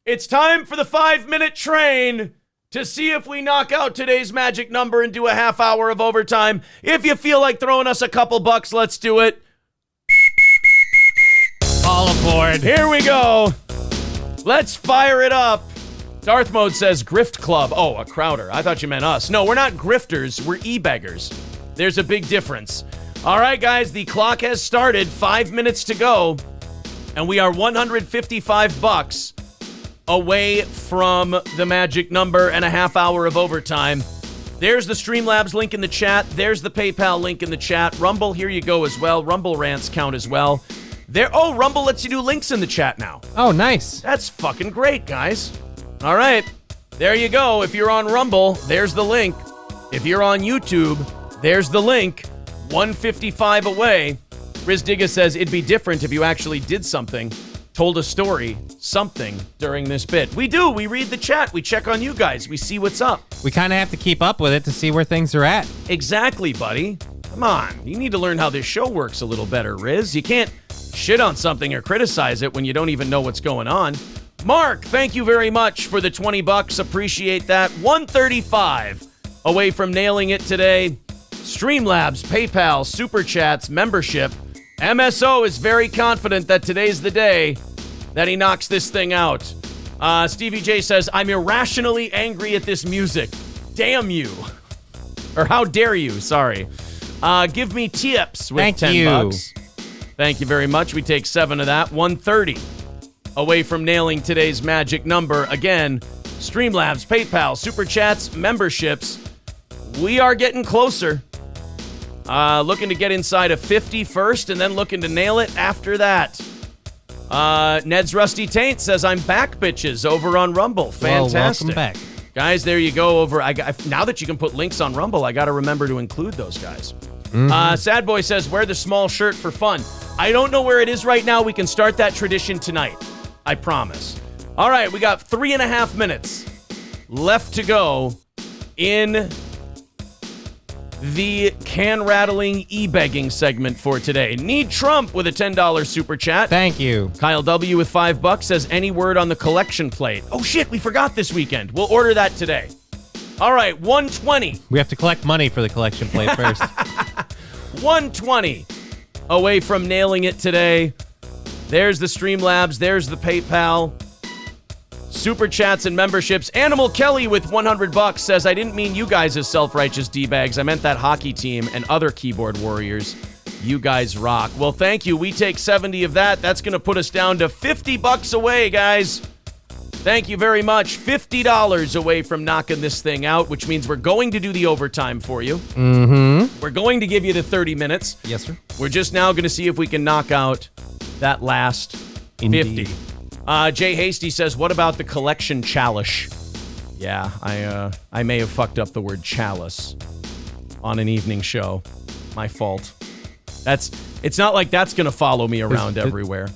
it's time for the 5-minute train to see if we knock out today's magic number and do a half hour of overtime. If you feel like throwing us a couple bucks, let's do it. All aboard. Here we go. Let's fire it up. Darth Mode says Grift Club. Oh, a Crowder. I thought you meant us. No, we're not grifters. We're e-beggars. There's a big difference. All right, guys, the clock has started. 5 minutes to go. And we are $155 away from the magic number and a half hour of overtime. There's the Streamlabs link in the chat. There's the PayPal link in the chat. Rumble, here you go as well. Rumble rants count as well. Rumble lets you do links in the chat now. Oh, nice. That's fucking great, guys. All right, there you go. If you're on Rumble, there's the link. If you're on YouTube, there's the link. 155 away. Riz Digga says it'd be different if you actually did something, told a story, something during this bit. We do. We read the chat. We check on you guys. We see what's up. We kind of have to keep up with it to see where things are at. Exactly, buddy. Come on. You need to learn how this show works a little better, Riz. You can't shit on something or criticize it when you don't even know what's going on. Mark, thank you very much for the $20. Appreciate that. 135 away from nailing it today. Streamlabs, PayPal, Super Chats, membership. MSO is very confident that today's the day that he knocks this thing out. Stevie J says, I'm irrationally angry at this music. Damn you. Or how dare you, sorry. Give me tips with $10. Thank you very much. We take 7 of that. 130 away from nailing today's magic number. Again, Streamlabs, PayPal, Super Chats, memberships. We are getting closer. Looking to get inside of 50 first and then looking to nail it after that. Ned's Rusty Taint says, I'm back, bitches, over on Rumble. Fantastic. Well, welcome back. Guys, there you go. Now that you can put links on Rumble, I got to remember to include those guys. Sad Boy says, wear the small shirt for fun. I don't know where it is right now. We can start that tradition tonight. I promise. All right, we got 3.5 minutes left to go in the can-rattling e-begging segment for today. Need Trump with a $10 super chat. Thank you. Kyle W. with $5 says, any word on the collection plate? Oh, shit, we forgot this weekend. We'll order that today. All right, 120. We have to collect money for the collection plate first. 120 away from nailing it today. There's the Streamlabs. There's the PayPal. Super chats and memberships. Animal Kelly with $100 says, I didn't mean you guys as self-righteous D-bags. I meant that hockey team and other keyboard warriors. You guys rock. Well, thank you. We take 70 of that. That's going to put us down to $50 away, guys. Thank you very much. $50 away from knocking this thing out, which means we're going to do the overtime for you. Mm-hmm. We're going to give you the 30 minutes. Yes, sir. We're just now going to see if we can knock out that last 50. Jay Hasty says, what about the collection chalice? Yeah, I may have fucked up the word chalice on an evening show. My fault. It's not like that's going to follow me around everywhere.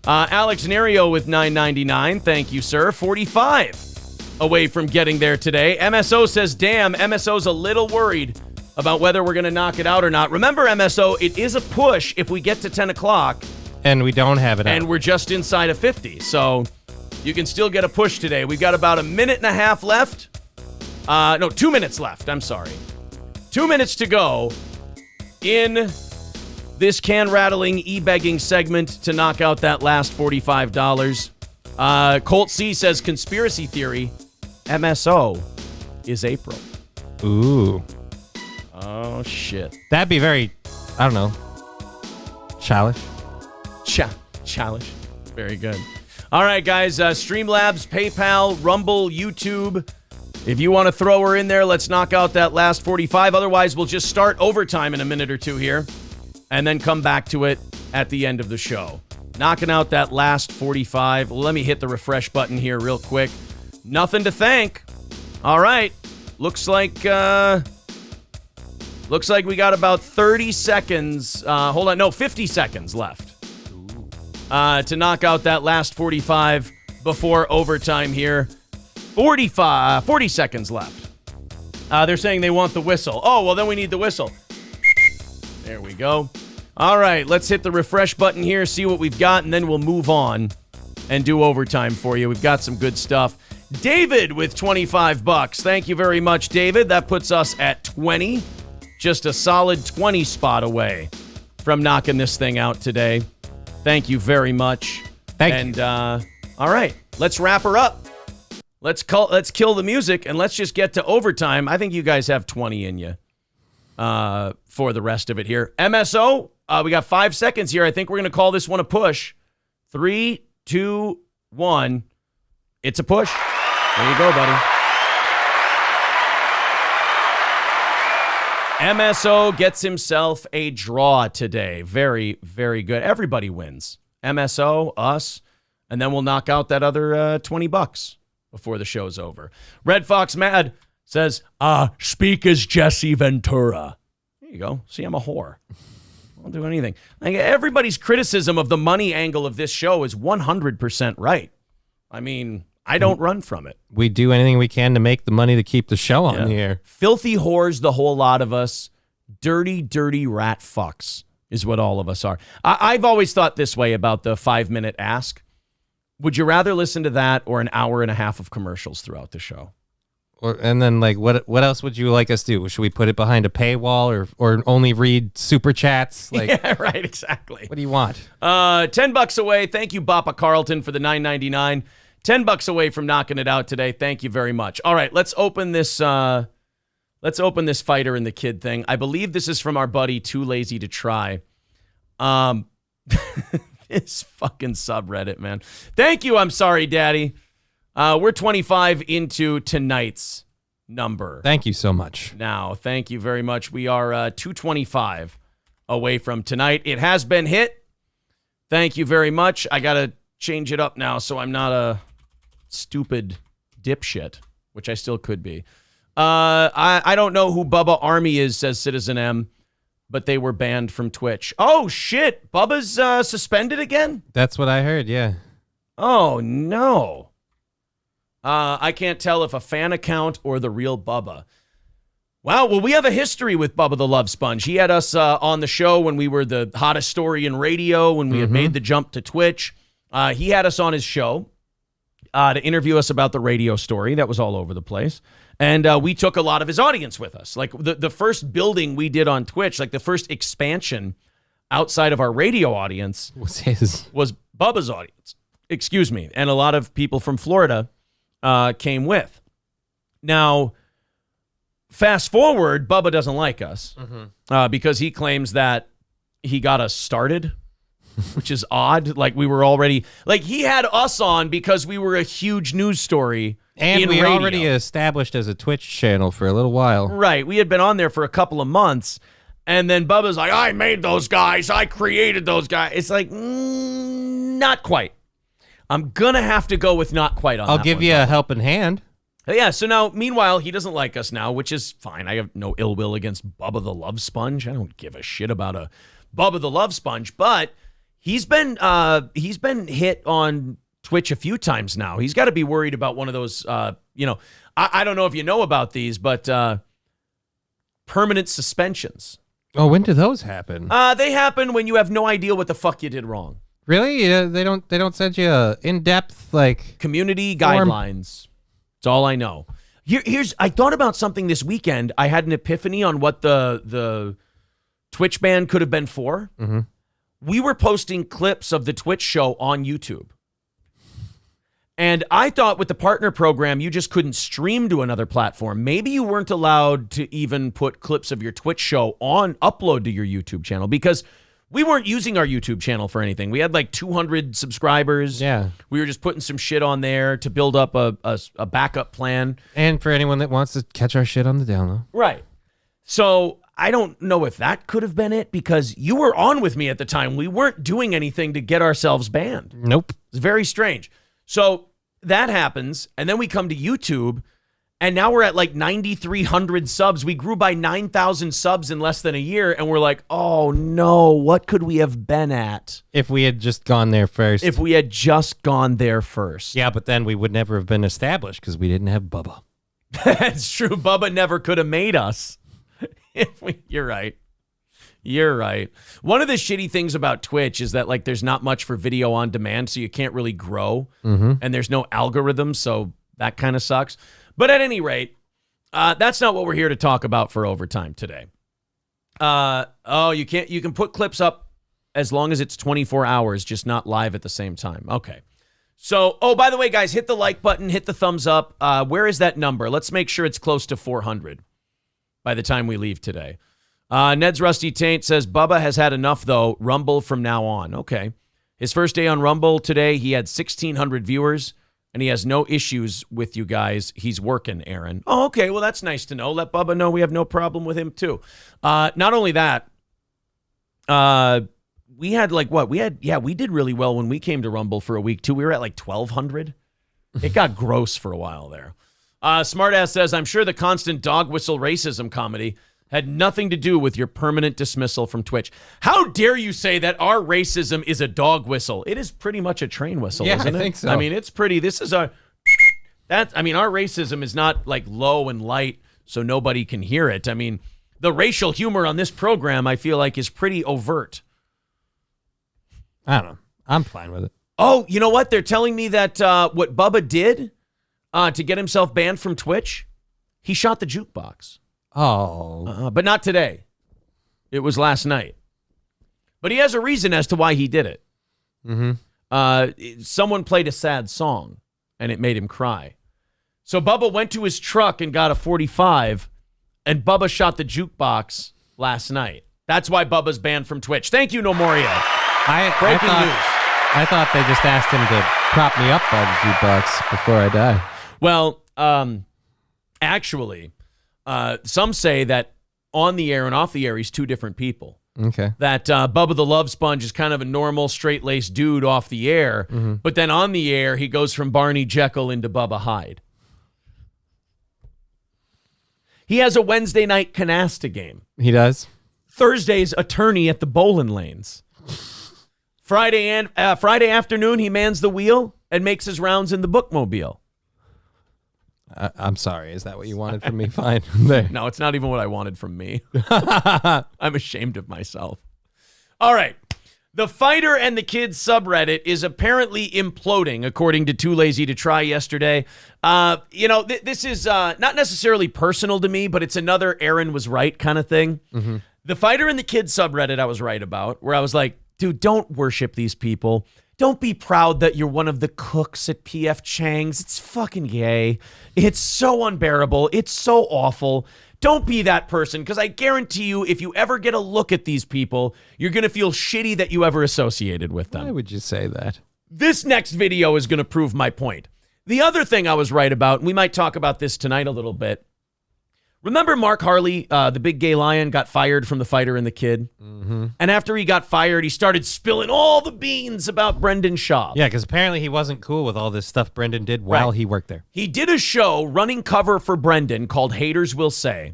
Alex Nerio with $9.99. Thank you, sir. 45 away from getting there today. MSO says, damn, MSO's a little worried about whether we're going to knock it out or not. Remember, MSO, it is a push if we get to 10 o'clock. And we don't have it out. And we're just inside of 50. So you can still get a push today. We've got about a minute and a half left. No, 2 minutes left. I'm sorry. 2 minutes to go in this can-rattling, e-begging segment to knock out that last $45. Colt C says, conspiracy theory, MSO is April. Ooh. Oh, shit. That'd be very, I don't know, childish. Childish. Very good. All right, guys. Streamlabs, PayPal, Rumble, YouTube. If you want to throw her in there, let's knock out that last 45. Otherwise, we'll just start overtime in a minute or two here and then come back to it at the end of the show. Knocking out that last 45. Let me hit the refresh button here real quick. Nothing to thank. All right. Looks like we got about 30 seconds. Hold on. No, 50 seconds left to knock out that last 45 before overtime here. 40 seconds left. They're saying they want the whistle. Oh, well, then we need the whistle. There we go. All right, let's hit the refresh button here, see what we've got, and then we'll move on and do overtime for you. We've got some good stuff. David with $25. Thank you very much, David. That puts us at 20. Just a solid 20 spot away from knocking this thing out today. Thank you very much. Thank you. All right, let's wrap her up. Let's kill the music, and let's just get to overtime. I think you guys have 20 in you for the rest of it here. MSO, we got 5 seconds here. I think we're going to call this one a push. 3, 2, 1. It's a push. There you go, buddy. MSO gets himself a draw today. Very, very good. Everybody wins. MSO, us, and then we'll knock out that other $20 before the show's over. Red Fox Mad says, speak as Jesse Ventura. There you go. See, I'm a whore. I'll do anything. Like, everybody's criticism of the money angle of this show is 100% right. I mean, I don't run from it. We do anything we can to make the money to keep the show on the air. Filthy whores, the whole lot of us. Dirty, dirty rat fucks is what all of us are. I've always thought this way about the 5-minute ask. Would you rather listen to that or an hour and a half of commercials throughout the show? And then, like, what else would you like us to do? Should we put it behind a paywall or only read super chats? Like, yeah, right, exactly. What do you want? $10 away. Thank you, Bappa Carlton, for the $9.99. $10 away from knocking it out today. Thank you very much. All right, let's open this. Let's open this fighter and the kid thing. I believe this is from our buddy Too Lazy to Try. This fucking subreddit, man. Thank you. I'm sorry, Daddy. We're 25 into tonight's number. Thank you so much. Now, thank you very much. We are 225 away from tonight. It has been hit. Thank you very much. I got to change it up now so I'm not a stupid dipshit, which I still could be. I don't know who Bubba Army is, says Citizen M, but they were banned from Twitch. Oh, shit. Bubba's suspended again? That's what I heard, yeah. Oh, no. I can't tell if a fan account or the real Bubba. Wow, well, we have a history with Bubba the Love Sponge. He had us on the show when we were the hottest story in radio, when we had made the jump to Twitch. He had us on his show to interview us about the radio story. That was all over the place. And we took a lot of his audience with us. Like the first building we did on Twitch, like the first expansion outside of our radio audience was Bubba's audience. Excuse me. And a lot of people from Florida came with. Now, fast forward, Bubba doesn't like us because he claims that he got us started, which is odd. Like we were already, like he had us on because we were a huge news story. And we already established as a Twitch channel for a little while. Right. We had been on there for a couple of months. And then Bubba's like, I made those guys. I created those guys. It's like, not quite. I'm going to have to go with not quite on that. I'll give you a helping hand. Yeah, so now, meanwhile, he doesn't like us now, which is fine. I have no ill will against Bubba the Love Sponge. I don't give a shit about a Bubba the Love Sponge, but he's been hit on Twitch a few times now. He's got to be worried about one of those, I don't know if you know about these, but permanent suspensions. Oh, when do those happen? They happen when you have no idea what the fuck you did wrong. Really? They don't send you a in-depth like community form? guidelines. That's all I know. I thought about something this weekend. I had an epiphany on what the Twitch ban could have been for. Mm-hmm. We were posting clips of the Twitch show on YouTube. And I thought with the partner program, you just couldn't stream to another platform. Maybe you weren't allowed to even put clips of your Twitch show upload to your YouTube channel, because we weren't using our YouTube channel for anything. We had like 200 subscribers. Yeah. We were just putting some shit on there to build up a backup plan. And for anyone that wants to catch our shit on the download. Right. So I don't know if that could have been it, because you were on with me at the time. We weren't doing anything to get ourselves banned. Nope. It's very strange. So that happens, and then we come to YouTube, and now we're at like 9,300 subs. We grew by 9,000 subs in less than a year, and we're like, oh no, what could we have been at? If we had just gone there first. If we had just gone there first. Yeah, but then we would never have been established because we didn't have Bubba. That's true. Bubba never could have made us. You're right. You're right. One of the shitty things about Twitch is that like there's not much for video on demand, so you can't really grow. Mm-hmm. And there's no algorithm, so that kind of sucks. But at any rate, that's not what we're here to talk about for overtime today. You can put clips up as long as it's 24 hours, just not live at the same time. Okay. So, by the way, guys, hit the like button, hit the thumbs up. Where is that number? Let's make sure it's close to 400 by the time we leave today. Ned's Rusty Taint says, Bubba has had enough, though. Rumble from now on. Okay. His first day on Rumble today, he had 1,600 viewers, and he has no issues with you guys. He's working, Aaron. Oh, okay. Well, that's nice to know. Let Bubba know we have no problem with him, too. Not only that, we had like what? We did really well when we came to Rumble for a week, too. We were at like 1,200. It got gross for a while there. Smartass says, I'm sure the constant dog whistle racism comedy had nothing to do with your permanent dismissal from Twitch. How dare you say that our racism is a dog whistle? It is pretty much a train whistle, isn't it? I think so. I mean, it's pretty. This is our racism is not like low and light so nobody can hear it. I mean, the racial humor on this program, I feel like, is pretty overt. I don't know. I'm fine with it. Oh, you know what? They're telling me that what Bubba did to get himself banned from Twitch, he shot the jukebox. Oh. But not today. It was last night. But he has a reason as to why he did it. Mm-hmm. Someone played a sad song, and it made him cry. So Bubba went to his truck and got a 45, and Bubba shot the jukebox last night. That's why Bubba's banned from Twitch. Thank you, Nomorio. Breaking news. I thought they just asked him to prop me up by the jukebox before I die. Well, actually, some say that on the air and off the air, he's two different people. Okay. That Bubba the Love Sponge is kind of a normal, straight-laced dude off the air, but then on the air, he goes from Barney Jekyll into Bubba Hyde. He has a Wednesday night canasta game. He does? Thursday's attorney at the bowling lanes. Friday afternoon, he mans the wheel and makes his rounds in the bookmobile. I'm sorry. Is that what you wanted from me? Fine. There. No, it's not even what I wanted from me. I'm ashamed of myself. All right. The Fighter and the Kids subreddit is apparently imploding, according to Too Lazy to Try yesterday. This is not necessarily personal to me, but it's another Aaron was right kind of thing. Mm-hmm. The Fighter and the Kids subreddit I was right about, where I was like, dude, don't worship these people. Don't be proud that you're one of the cooks at P.F. Chang's. It's fucking gay. It's so unbearable. It's so awful. Don't be that person, because I guarantee you, if you ever get a look at these people, you're going to feel shitty that you ever associated with them. Why would you say that? This next video is going to prove my point. The other thing I was right about, and we might talk about this tonight a little bit. Remember Mark Harley, the big gay lion, got fired from The Fighter and the Kid? Mm-hmm. And after he got fired, he started spilling all the beans about Brendan Schaub. Yeah, because apparently he wasn't cool with all this stuff Brendan did while he worked there. He did a show running cover for Brendan called Haters Will Say.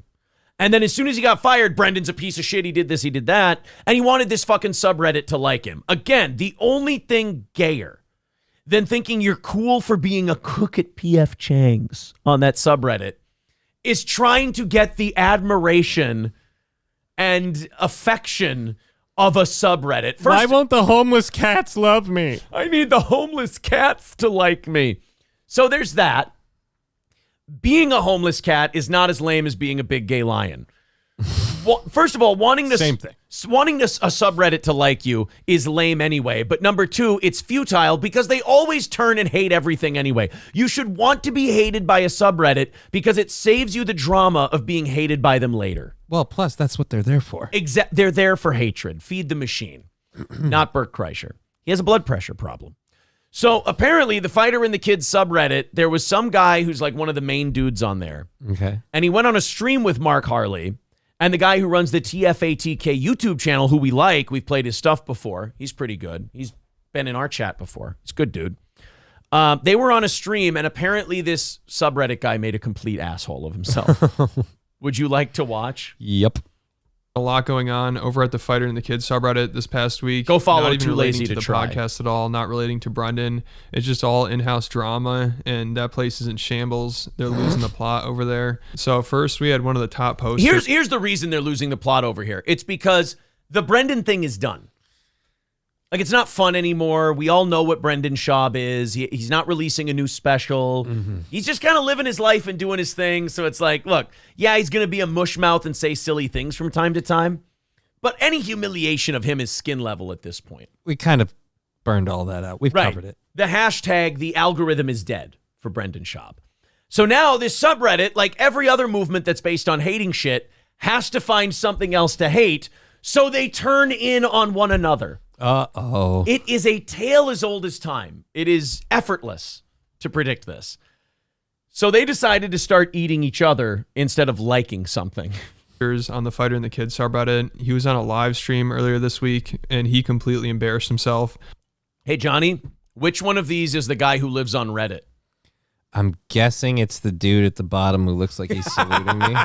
And then as soon as he got fired, Brendan's a piece of shit. He did this, he did that. And he wanted this fucking subreddit to like him. Again, the only thing gayer than thinking you're cool for being a cook at P.F. Chang's on that subreddit is trying to get the admiration and affection of a subreddit. First, why won't the homeless cats love me? I need the homeless cats to like me. So there's that. Being a homeless cat is not as lame as being a big gay lion. Well, first of all, wanting a subreddit to like you is lame anyway. But number two, it's futile because they always turn and hate everything anyway. You should want to be hated by a subreddit because it saves you the drama of being hated by them later. Well, plus that's what they're there for. They're there for hatred. Feed the machine. Not Bert Kreischer. He has a blood pressure problem. So apparently the Fighter and the Kids subreddit, there was some guy who's like one of the main dudes on there. Okay. And he went on a stream with Mark Harley. And the guy who runs the TFATK YouTube channel, who we like, we've played his stuff before. He's pretty good. He's been in our chat before. He's a good dude. They were on a stream, and apparently this subreddit guy made a complete asshole of himself. Would you like to watch? Yep. A lot going on over at the Fighter and the Kids subreddit this past week. Go follow Not even Too relating Lazy to to the Try. podcast at all. Not relating to Brendan. It's just all in-house drama, and that place is in shambles. They're losing the plot over there. So first, we had one of the top posts. Here's the reason they're losing the plot over here. It's because the Brendan thing is done. Like, it's not fun anymore. We all know what Brendan Schaub is. He's not releasing a new special. He's just kind of living his life and doing his thing. So it's like, look, yeah, he's going to be a mushmouth and say silly things from time to time. But any humiliation of him is skin level at this point. We kind of burned all that out. We've covered it. The hashtag, the algorithm is dead for Brendan Schaub. So now this subreddit, like every other movement that's based on hating shit, has to find something else to hate. So they turn in on one another. Uh-oh. It is a tale as old as time. It is effortless to predict this. So they decided to start eating each other instead of liking something. On the Fighter and the Kids subreddit. He was on a live stream earlier this week, and he completely embarrassed himself. Hey, Johnny, which one of these is the guy who lives on Reddit? I'm guessing it's the dude at the bottom who looks like he's saluting me.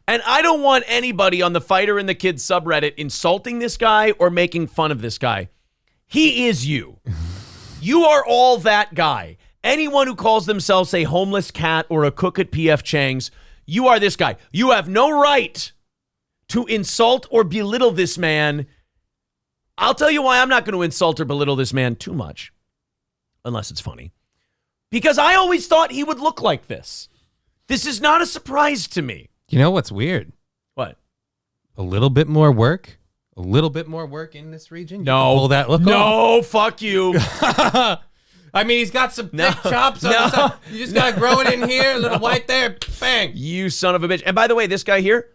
And I don't want anybody on the Fighter and the Kids subreddit insulting this guy or making fun of this guy. He is you. You are all that guy. Anyone who calls themselves a homeless cat or a cook at P.F. Chang's, you are this guy. You have no right to insult or belittle this man. I'll tell you why I'm not going to insult or belittle this man too much, unless it's funny. Because I always thought he would look like this. This is not a surprise to me. You know what's weird? What? A little bit more work? A little bit more work in this region? No. Pull that look off. No, fuck you. I mean, he's got some thick chops on the side. You just got to grow it in here, a little white there, bang. You son of a bitch. And by the way, this guy here,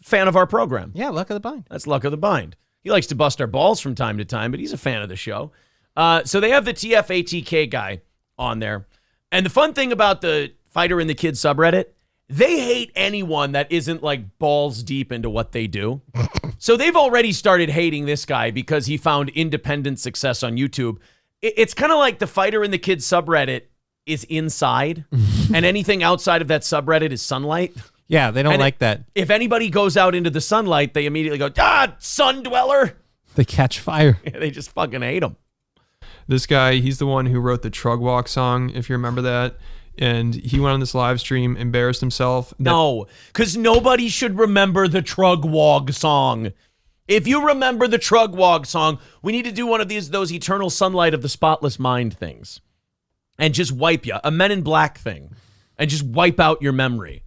fan of our program. Yeah, Luck of the Bind. That's Luck of the Bind. He likes to bust our balls from time to time, but he's a fan of the show. So they have the TFATK guy on there. And the fun thing about the Fighter and the Kids subreddit, they hate anyone that isn't like balls deep into what they do. So they've already started hating this guy because he found independent success on YouTube. It's kind of like the Fighter and the Kids subreddit is inside and anything outside of that subreddit is sunlight. Yeah, they don't like that. If anybody goes out into the sunlight, they immediately go, sun dweller. They catch fire. They just fucking hate him. This guy, he's the one who wrote the Trug Walk song, if you remember that. And he went on this live stream, embarrassed himself. No, because nobody should remember the Trugwog song. If you remember the Trugwog song, we need to do one of those eternal sunlight of the spotless mind things. And just wipe you. A Men in Black thing. And just wipe out your memory.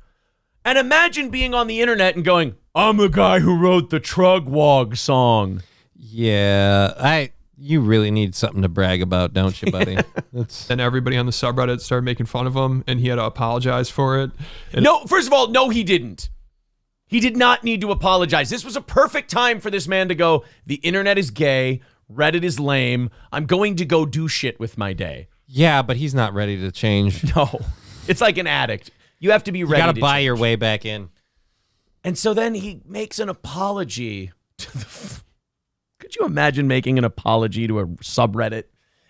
And imagine being on the internet and going, I'm the guy who wrote the Trugwog song. Yeah, you really need something to brag about, don't you, buddy? And everybody on the subreddit started making fun of him, and he had to apologize for it. No, first of all, no, he didn't. He did not need to apologize. This was a perfect time for this man to go, the internet is gay, Reddit is lame, I'm going to go do shit with my day. Yeah, but he's not ready to change. No, it's like an addict. You have to be ready. You got to buy change. your way back in. And so then he makes an apology to the... Could you imagine making an apology to a subreddit?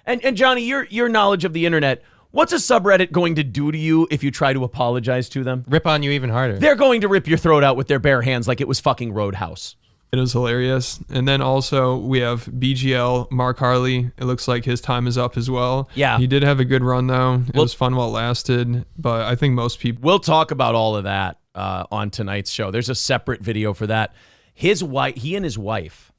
And Johnny, your knowledge of the internet, what's a subreddit going to do to you if you try to apologize to them? Rip on you even harder. They're going to rip your throat out with their bare hands like it was fucking Roadhouse. It was hilarious. And then also we have BGL, Mark Harley. It looks like his time is up as well. Yeah. He did have a good run, though. It was fun while it lasted. But I think most people... We'll talk about all of that on tonight's show. There's a separate video for that. He and his wife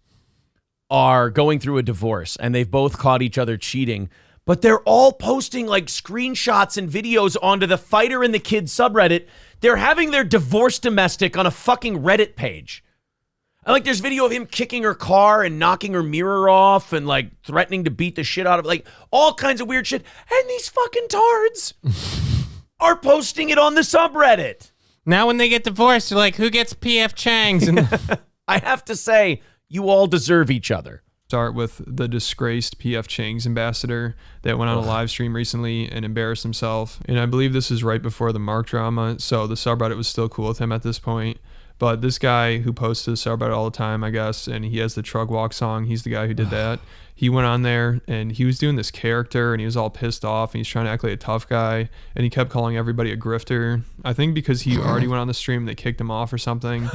are going through a divorce, and they've both caught each other cheating. But they're all posting like screenshots and videos onto the Fighter and the Kid subreddit. They're having their divorce domestic on a fucking Reddit page. And like there's video of him kicking her car and knocking her mirror off and like threatening to beat the shit out of like all kinds of weird shit. And these fucking tards are posting it on the subreddit. Now when they get divorced, they're like, who gets PF Chang's? And I have to say, you all deserve each other. Start with the disgraced PF Chang's ambassador that went on a live stream recently and embarrassed himself. And I believe this is right before the Mark drama, so the subreddit was still cool with him at this point. But this guy who posts to the subreddit all the time, I guess, and he has the Trug Walk song, he's the guy who did that. He went on there and he was doing this character and he was all pissed off and he's trying to act like a tough guy and he kept calling everybody a grifter. I think because he already went on the stream, they kicked him off or something.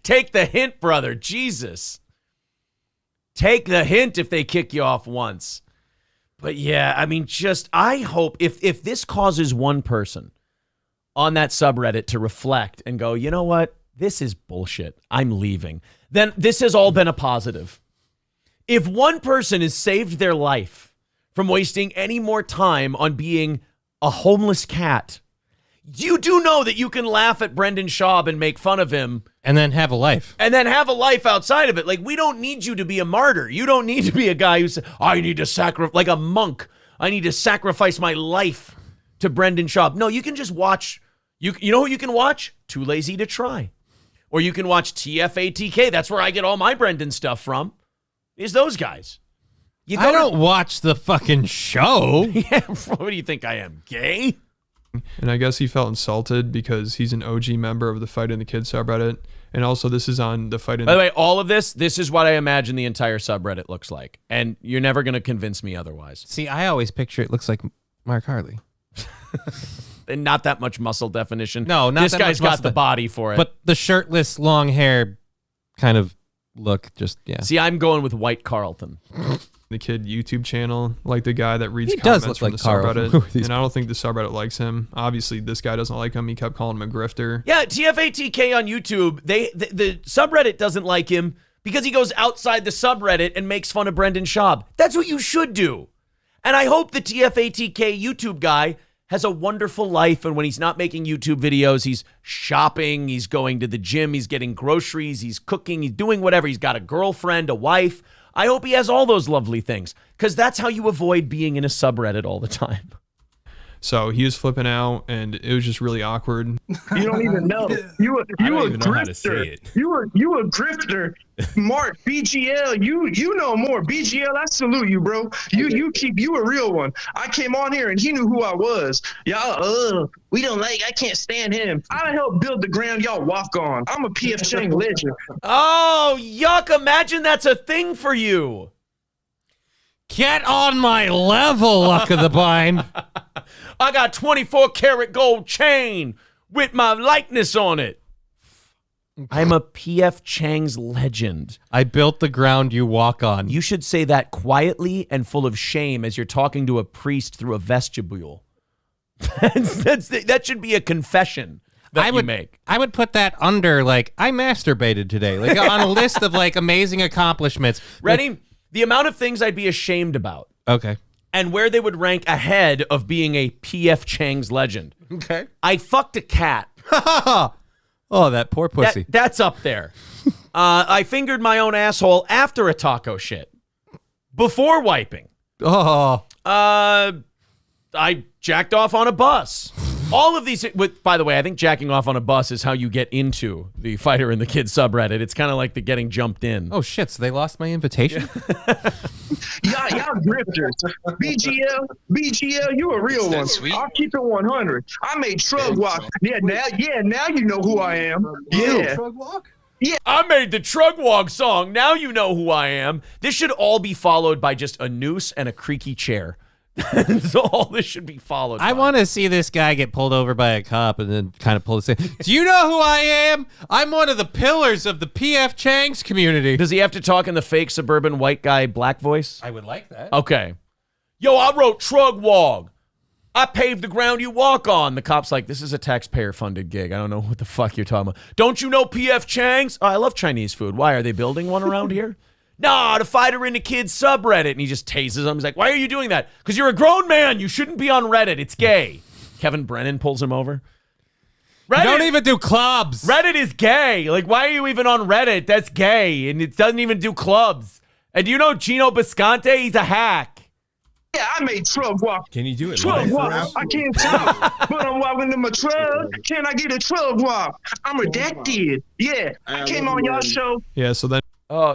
Take the hint, brother. Jesus. Take the hint if they kick you off once. But yeah, I mean, I hope if this causes one person on that subreddit to reflect and go, you know what? This is bullshit. I'm leaving. Then this has all been a positive. If one person has saved their life from wasting any more time on being a homeless cat, you do know that you can laugh at Brendan Schaub and make fun of him. And then have a life. And then have a life outside of it. Like, we don't need you to be a martyr. You don't need to be a guy who says, I need to sacrifice, like a monk. I need to sacrifice my life to Brendan Schaub. No, you can just watch. You know who you can watch? Too Lazy to Try. Or you can watch TFATK. That's where I get all my Brendan stuff from, is those guys. I don't watch the fucking show. Yeah, what do you think I am, gay? And I guess he felt insulted because he's an OG member of the Fight in the Kid subreddit. And also this is on the Fight in By the way, all of this is what I imagine the entire subreddit looks like. And you're never going to convince me otherwise. See, I always picture it looks like Mark Harley. And not that much muscle definition. No, not this that guy's much got muscle the body for it. But the shirtless, long hair kind of look, just, yeah. See, I'm going with White Carlton. The Kid YouTube channel, like the guy that reads He does comments look from like the Carl. subreddit. And I don't think the subreddit likes him. Obviously, this guy doesn't like him. He kept calling him a grifter. Yeah, TFATK on YouTube, the subreddit doesn't like him because he goes outside the subreddit and makes fun of Brendan Schaub. That's what you should do. And I hope the TFATK YouTube guy has a wonderful life, and when he's not making YouTube videos, he's shopping, he's going to the gym, he's getting groceries, he's cooking, he's doing whatever. He's got a girlfriend, a wife. I hope he has all those lovely things, because that's how you avoid being in a subreddit all the time. So he was flipping out, and it was just really awkward. You don't even know. You a grifter. You a grifter. Mark, BGL, you know more. BGL, I salute you, bro. You a real one. I came on here and he knew who I was. Y'all, we don't like, I can't stand him. I helped build the ground y'all walk on. I'm a PF Chang legend. Oh, yuck. Imagine that's a thing for you. Get on my level, Luck of the Blind. I got 24 karat gold chain with my likeness on it. I'm a PF Chang's legend. I built the ground you walk on. You should say that quietly and full of shame as you're talking to a priest through a vestibule. That should be a confession that you make. I would put that under, like, I masturbated today. Like, on a list of, like, amazing accomplishments. Ready? The amount of things I'd be ashamed about. Okay. And where they would rank ahead of being a PF Chang's legend. Okay. I fucked a cat. Oh, that poor pussy. That's up there. I fingered my own asshole after a taco shit. Before wiping. Oh. I jacked off on a bus. All of these, by the way, I think jacking off on a bus is how you get into the Fighter and the Kid subreddit. It's kind of like the getting jumped in. Oh, shit. So they lost my invitation? Y'all grifters. BGL, you a real one. Sweet? I'll keep it 100. I made Trug Walk. Now you know who I am. Yeah. Trug Walk? Yeah, I made the Trug Walk song. Now you know who I am. This should all be followed by just a noose and a creaky chair. So all this should be followed. I want to see this guy get pulled over by a cop and then kind of pull his. Do you know who I am? I'm one of the pillars of the PF Chang's community. Does he have to talk in the fake suburban white guy black voice? I would like that. Okay. Yo, I wrote Trugwog. I paved the ground you walk on. The cop's like, this is a taxpayer-funded gig. I don't know what the fuck you're talking about. Don't you know PF Chang's? Oh, I love Chinese food. Why, are they building one around here? Nah, the fighter in the kids subreddit. And he just tases him. He's like, why are you doing that? Because you're a grown man. You shouldn't be on Reddit. It's gay. Kevin Brennan pulls him over. Reddit, you don't even do clubs. Reddit is gay. Like, why are you even on Reddit? That's gay. And it doesn't even do clubs. And do you know Gino Bisconte? He's a hack. Yeah, I made truck walk. Can you do it? Truck walk. I can't talk, but I'm walking in my truck. Can I get a truck walk? I'm redacted. Yeah, I came on y'all show. Yeah, so then.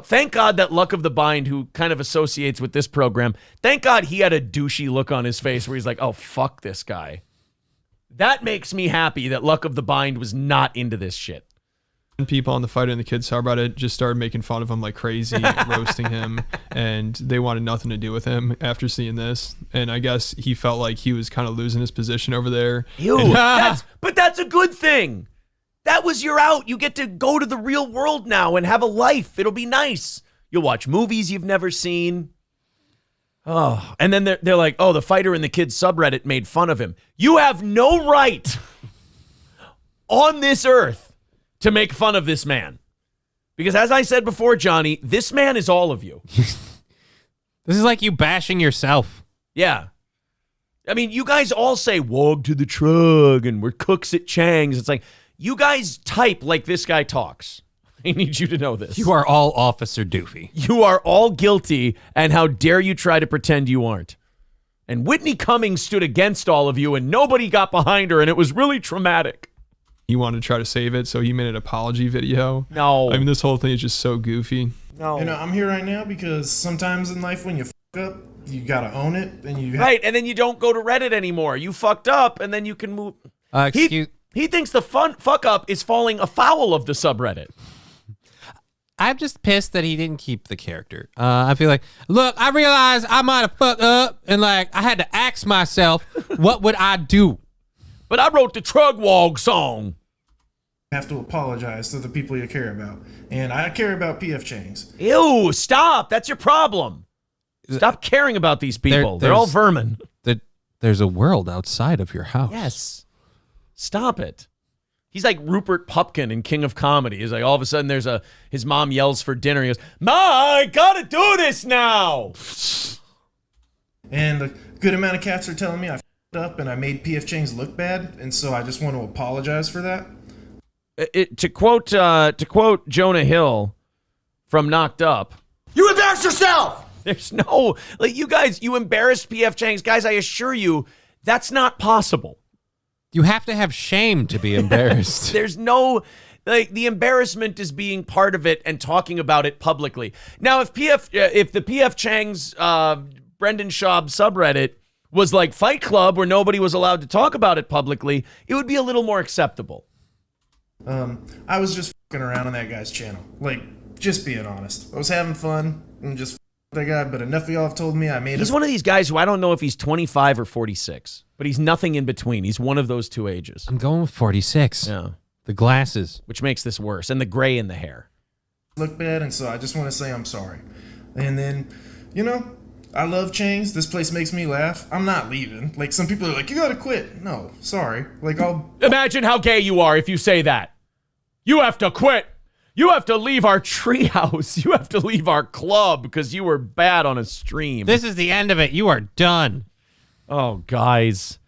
Thank God that Luck of the Bind, who kind of associates with this program, thank God he had a douchey look on his face where he's like, oh, fuck this guy. That makes me happy that Luck of the Bind was not into this shit. People on the Fighter and the Kids subreddit just started making fun of him like crazy, roasting him, and they wanted nothing to do with him after seeing this. And I guess he felt like he was kind of losing his position over there. But that's a good thing. That was your out. You get to go to the real world now and have a life. It'll be nice. You'll watch movies you've never seen. Oh, and then they're like, oh, the Fighter and the Kids subreddit made fun of him. You have no right on this earth to make fun of this man. Because as I said before, Johnny, this man is all of you. This is like you bashing yourself. Yeah. I mean, you guys all say, walk to the truck, and we're cooks at Chang's. It's like, you guys type like this guy talks. I need you to know this. You are all Officer Doofy. You are all guilty, and how dare you try to pretend you aren't. And Whitney Cummings stood against all of you, and nobody got behind her, and it was really traumatic. He wanted to try to save it, so he made an apology video. No. I mean, this whole thing is just so goofy. No. You know, I'm here right now because sometimes in life when you fuck up, you gotta own it, and you right, and then you don't go to Reddit anymore. You fucked up, and then you can move. He thinks the fuck up is falling afoul of the subreddit. I'm just pissed that he didn't keep the character. I feel like, look, I realized I might have fucked up, and like I had to ask myself, what would I do? But I wrote the Trugwog song. have to apologize to the people you care about, and I care about PF Chang's. Ew! Stop. That's your problem. Stop caring about these people. They're all vermin. There's a world outside of your house. Yes. Stop it. He's like Rupert Pupkin in King of Comedy. He's like, all of a sudden his mom yells for dinner. He goes, Ma, I gotta do this now. And a good amount of cats are telling me I f***ed up and I made PF Chang's look bad, and so I just want to apologize for that. To quote Jonah Hill from Knocked Up, you embarrassed yourself. There's no, like, you guys, you embarrassed PF Chang's. Guys, I assure you, that's not possible. You have to have shame to be embarrassed. There's no, like, the embarrassment is being part of it and talking about it publicly. Now, if the PF Chang's Brendan Schaub subreddit was like Fight Club where nobody was allowed to talk about it publicly, it would be a little more acceptable. I was just fucking around on that guy's channel. Like, just being honest. I was having fun and just that guy, but enough of y'all have told me I made He's one of these guys who I don't know if he's 25 or 46, but he's nothing in between. He's one of those two ages. I'm going with 46. Yeah. The glasses. Which makes this worse. And the gray in the hair. Look bad, and so I just want to say I'm sorry. And then, you know, I love Chang's. This place makes me laugh. I'm not leaving. Like, some people are like, you gotta quit. No, sorry. Like, I'll... Imagine how gay you are if you say that. You have to quit. You have to leave our treehouse. You have to leave our club because you were bad on a stream. This is the end of it. You are done. Oh, guys.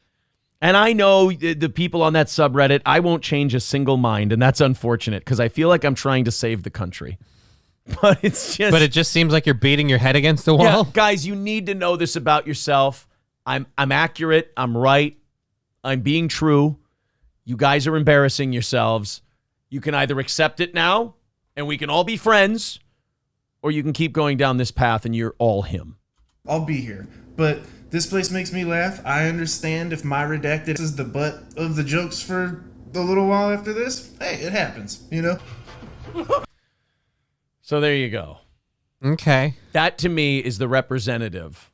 And I know the people on that subreddit, I won't change a single mind, and that's unfortunate because I feel like I'm trying to save the country. But it's just... But it just seems like you're beating your head against the wall. Yeah, guys, you need to know this about yourself. I'm accurate. I'm right. I'm being true. You guys are embarrassing yourselves. You can either accept it now, and we can all be friends, or you can keep going down this path and you're all him. I'll be here. But this place makes me laugh. I understand if my redacted is the butt of the jokes for a little while after this. Hey, it happens, you know? So there you go. Okay. That to me is the representative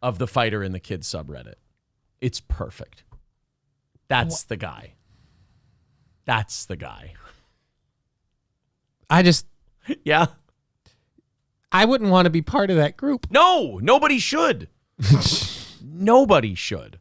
of the fighter in the kids subreddit. It's perfect. That's the guy. That's the guy. Yeah. I wouldn't want to be part of that group. No, nobody should. Nobody should.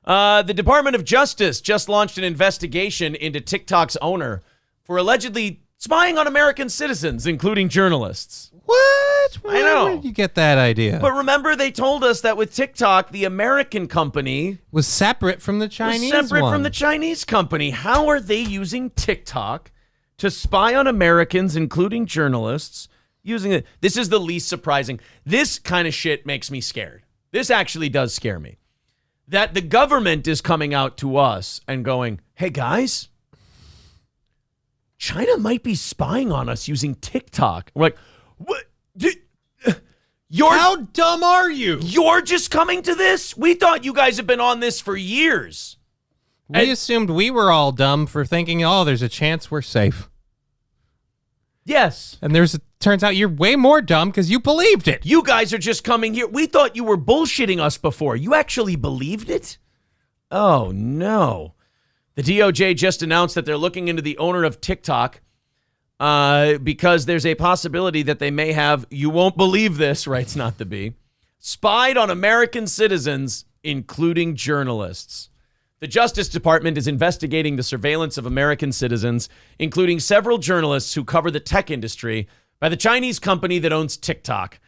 The Department of Justice just launched an investigation into TikTok's owner for allegedly spying on American citizens, including journalists. What? I know. Where did you get that idea? But remember, they told us that with TikTok, the American company was separate from the Chinese from the Chinese company. How are they using TikTok to spy on Americans, including journalists, using it? This is the least surprising. This kind of shit makes me scared. This actually does scare me. That the government is coming out to us and going, hey, guys, China might be spying on us using TikTok. We're like, what? How dumb are you? You're just coming to this? We thought you guys have been on this for years. We assumed we were all dumb for thinking, oh, there's a chance we're safe. Yes. And turns out you're way more dumb because you believed it. You guys are just coming here. We thought you were bullshitting us before. You actually believed it? Oh, no. The DOJ just announced that they're looking into the owner of TikTok because there's a possibility that they may have, you won't believe this, writes Not the Bee, spied on American citizens, including journalists. The Justice Department is investigating the surveillance of American citizens, including several journalists who cover the tech industry, by the Chinese company that owns TikTok.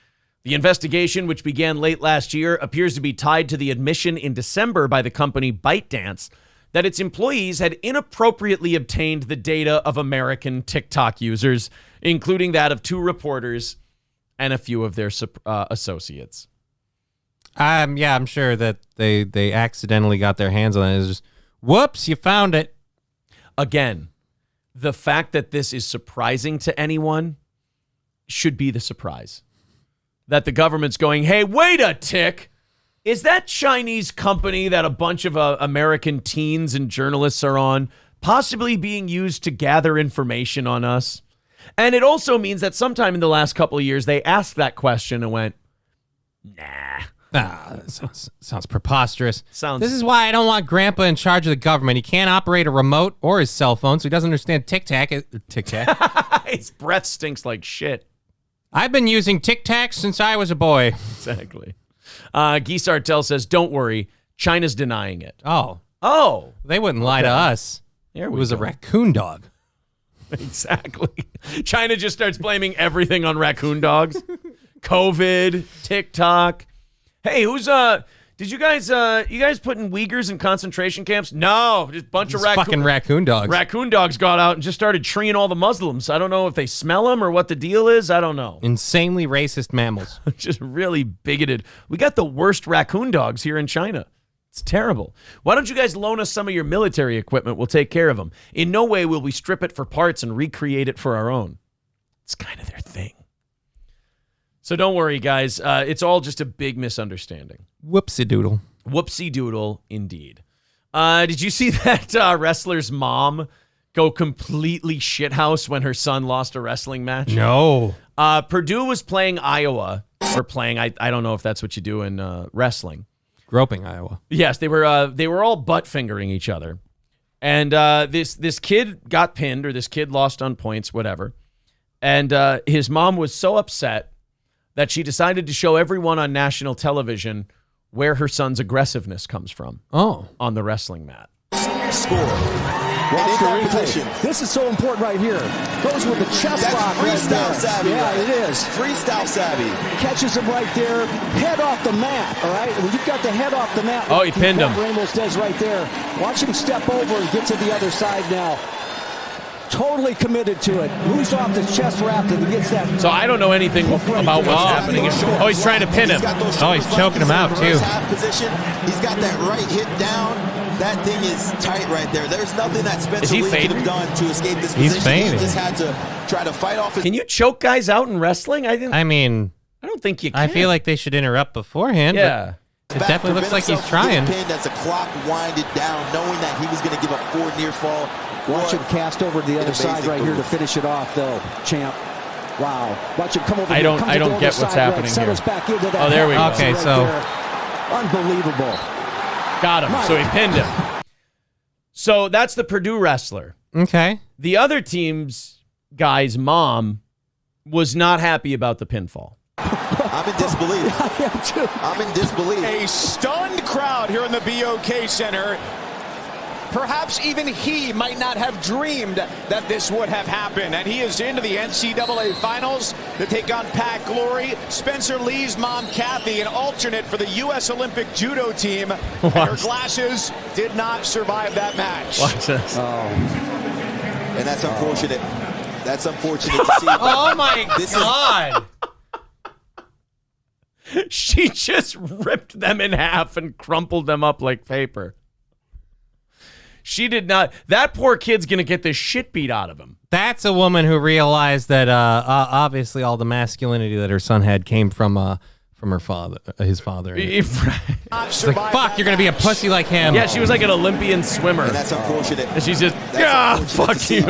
The investigation, which began late last year, appears to be tied to the admission in December by the company ByteDance that its employees had inappropriately obtained the data of American TikTok users, including that of 2 reporters and a few of their associates. Yeah, I'm sure that they accidentally got their hands on it. It's just, whoops, you found it. Again, the fact that this is surprising to anyone should be the surprise. That the government's going, hey, wait a tick. Is that Chinese company that a bunch of American teens and journalists are on possibly being used to gather information on us? And it also means that sometime in the last couple of years, they asked that question and went, nah. That sounds preposterous. This is why I don't want Grandpa in charge of the government. He can't operate a remote or his cell phone, so he doesn't understand Tic-Tac. His breath stinks like shit. I've been using Tic-Tac since I was a boy. Exactly. Guy Sartell says, don't worry, China's denying it. Oh. They wouldn't lie to us. There it we was go. a raccoon dog. Exactly. China just starts blaming everything on raccoon dogs. COVID, TikTok. Hey, did you guys putting Uyghurs in concentration camps? No, just a bunch of fucking raccoon dogs. Raccoon dogs got out and just started treeing all the Muslims. I don't know if they smell them or what the deal is. I don't know. Insanely racist mammals. Just really bigoted. We got the worst raccoon dogs here in China. It's terrible. Why don't you guys loan us some of your military equipment? We'll take care of them. In no way will we strip it for parts and recreate it for our own. It's kind of their thing. So don't worry, guys. It's all just a big misunderstanding. Whoopsie doodle. Whoopsie doodle, indeed. Did you see that wrestler's mom go completely shithouse when her son lost a wrestling match? No. Purdue was playing Iowa, or playing. I don't know if that's what you do in wrestling. Groping Iowa. Yes, they were all butt fingering each other, and this kid got pinned, or this kid lost on points, whatever, and his mom was so upset that she decided to show everyone on national television where her son's aggressiveness comes from. On the wrestling mat. Score. Watch the replay. This is so important right here. Goes with the chest lock. Freestyle savvy. Yeah, right? it is. Freestyle savvy. Catches him right there. Head off the mat. All right. When you've got the head off the mat. Oh, he pinned him. Ramos does right there. Watch him step over and get to the other side now. Totally committed to it. Moves off the chest wrap and gets that. So I don't know anything about what's happening. Oh, he's trying to pin him. Oh, he's choking him out too. Half position. He's got that right hit down. That thing is tight right there. There's nothing that Spencer Lee could have done to escape this position. He's fainting. He just had to try to fight off his... Can you choke guys out in wrestling? I don't think you can. I feel like they should interrupt beforehand. Yeah. But it definitely looks like he's trying. Pinned as the clock winded down, knowing that he was going to give up 4 near fall. Watch him cast over to the other side right here to finish it off, though, champ. Wow. Watch him come over. I don't get what's happening here. Back into that there we go. Okay, so Unbelievable. Got him. So he pinned him. So that's the Purdue wrestler. Okay. The other team's guy's mom was not happy about the pinfall. I'm in disbelief. I am too. I'm in disbelief. A stunned crowd here in the BOK Center. Perhaps even he might not have dreamed that this would have happened. And he is into the NCAA Finals to take on Pat Glory. Spencer Lee's mom, Kathy, an alternate for the U.S. Olympic Judo team. And her glasses did not survive that match. Watch this. And that's unfortunate. That's unfortunate to see. Oh, my God. She just ripped them in half and crumpled them up like paper. She did not. That poor kid's going to get the shit beat out of him. That's a woman who realized that obviously all the masculinity that her son had came from her father, his father. It's like, fuck, you're going to be a pussy like him. Yeah, she was like an Olympian swimmer. And that's unfortunate. And she's just, fuck you.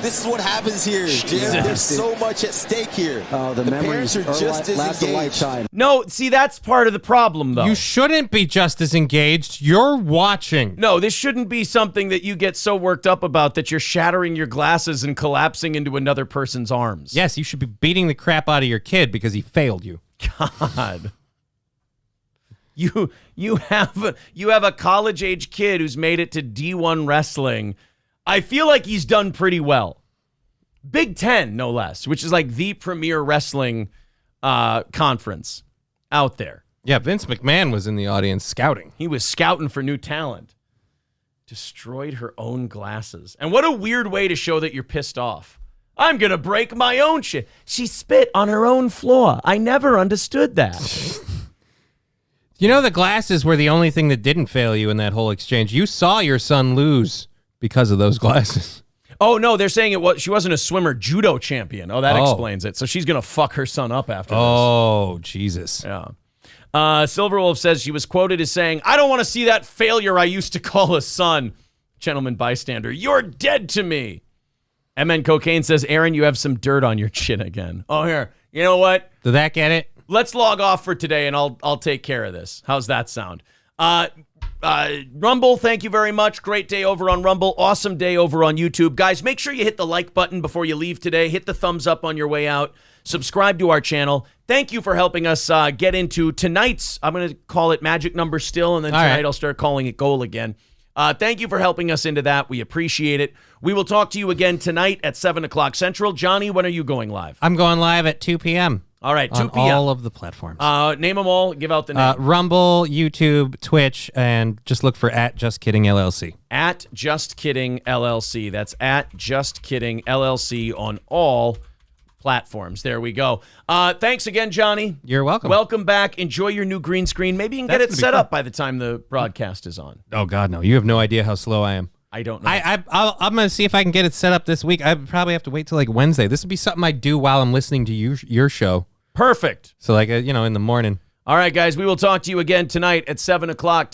This is what happens here, Jim. There's so much at stake here. Oh, the parents are just as engaged. No, see, that's part of the problem, though. You shouldn't be just as engaged. You're watching. No, this shouldn't be something that you get so worked up about that you're shattering your glasses and collapsing into another person's arms. Yes, you should be beating the crap out of your kid because he failed you. God. You have a college-age kid who's made it to D1 wrestling. I feel like he's done pretty well. Big Ten, no less, which is like the premier wrestling conference out there. Yeah, Vince McMahon was in the audience scouting. He was scouting for new talent. Destroyed her own glasses. And what a weird way to show that you're pissed off. I'm going to break my own shit. She spit on her own floor. I never understood that. You know, the glasses were the only thing that didn't fail you in that whole exchange. You saw your son lose because of those glasses. Oh, no, they're saying she wasn't a swimmer, judo champion. Oh, that explains it. So she's going to fuck her son up after this. Oh, Jesus. Yeah. Silverwolf says she was quoted as saying, I don't want to see that failure I used to call a son. Gentleman bystander, you're dead to me. MN Cocaine says, Aaron, you have some dirt on your chin again. Oh, here. You know what? Did that get it? Let's log off for today, and I'll take care of this. How's that sound? Rumble, thank you very much. Great day over on Rumble. Awesome day over on YouTube. Guys, make sure you hit the like button before you leave today. Hit the thumbs up on your way out. Subscribe to our channel. Thank you for helping us get into tonight's, I'm going to call it magic number still, and then tonight I'll start calling it goal again. Thank you for helping us into that. We appreciate it. We will talk to you again tonight at 7 o'clock Central. Johnny, when are you going live? I'm going live at 2 p.m. All right, 2 on p.m. all of the platforms. Name them all. Give out the name. Rumble, YouTube, Twitch, and just look for @JustKiddingLLC. @JustKiddingLLC. That's @JustKiddingLLC on all platforms. There we go. Thanks again, Johnny. You're welcome. Welcome back. Enjoy your new green screen. Maybe you can get it set up by the time the broadcast is on. Oh, God, no. You have no idea how slow I am. I don't know. I'm going to see if I can get it set up this week. I probably have to wait till like Wednesday. This would be something I do while I'm listening to your show. Perfect. So like, in the morning. All right, guys, we will talk to you again tonight at 7 o'clock.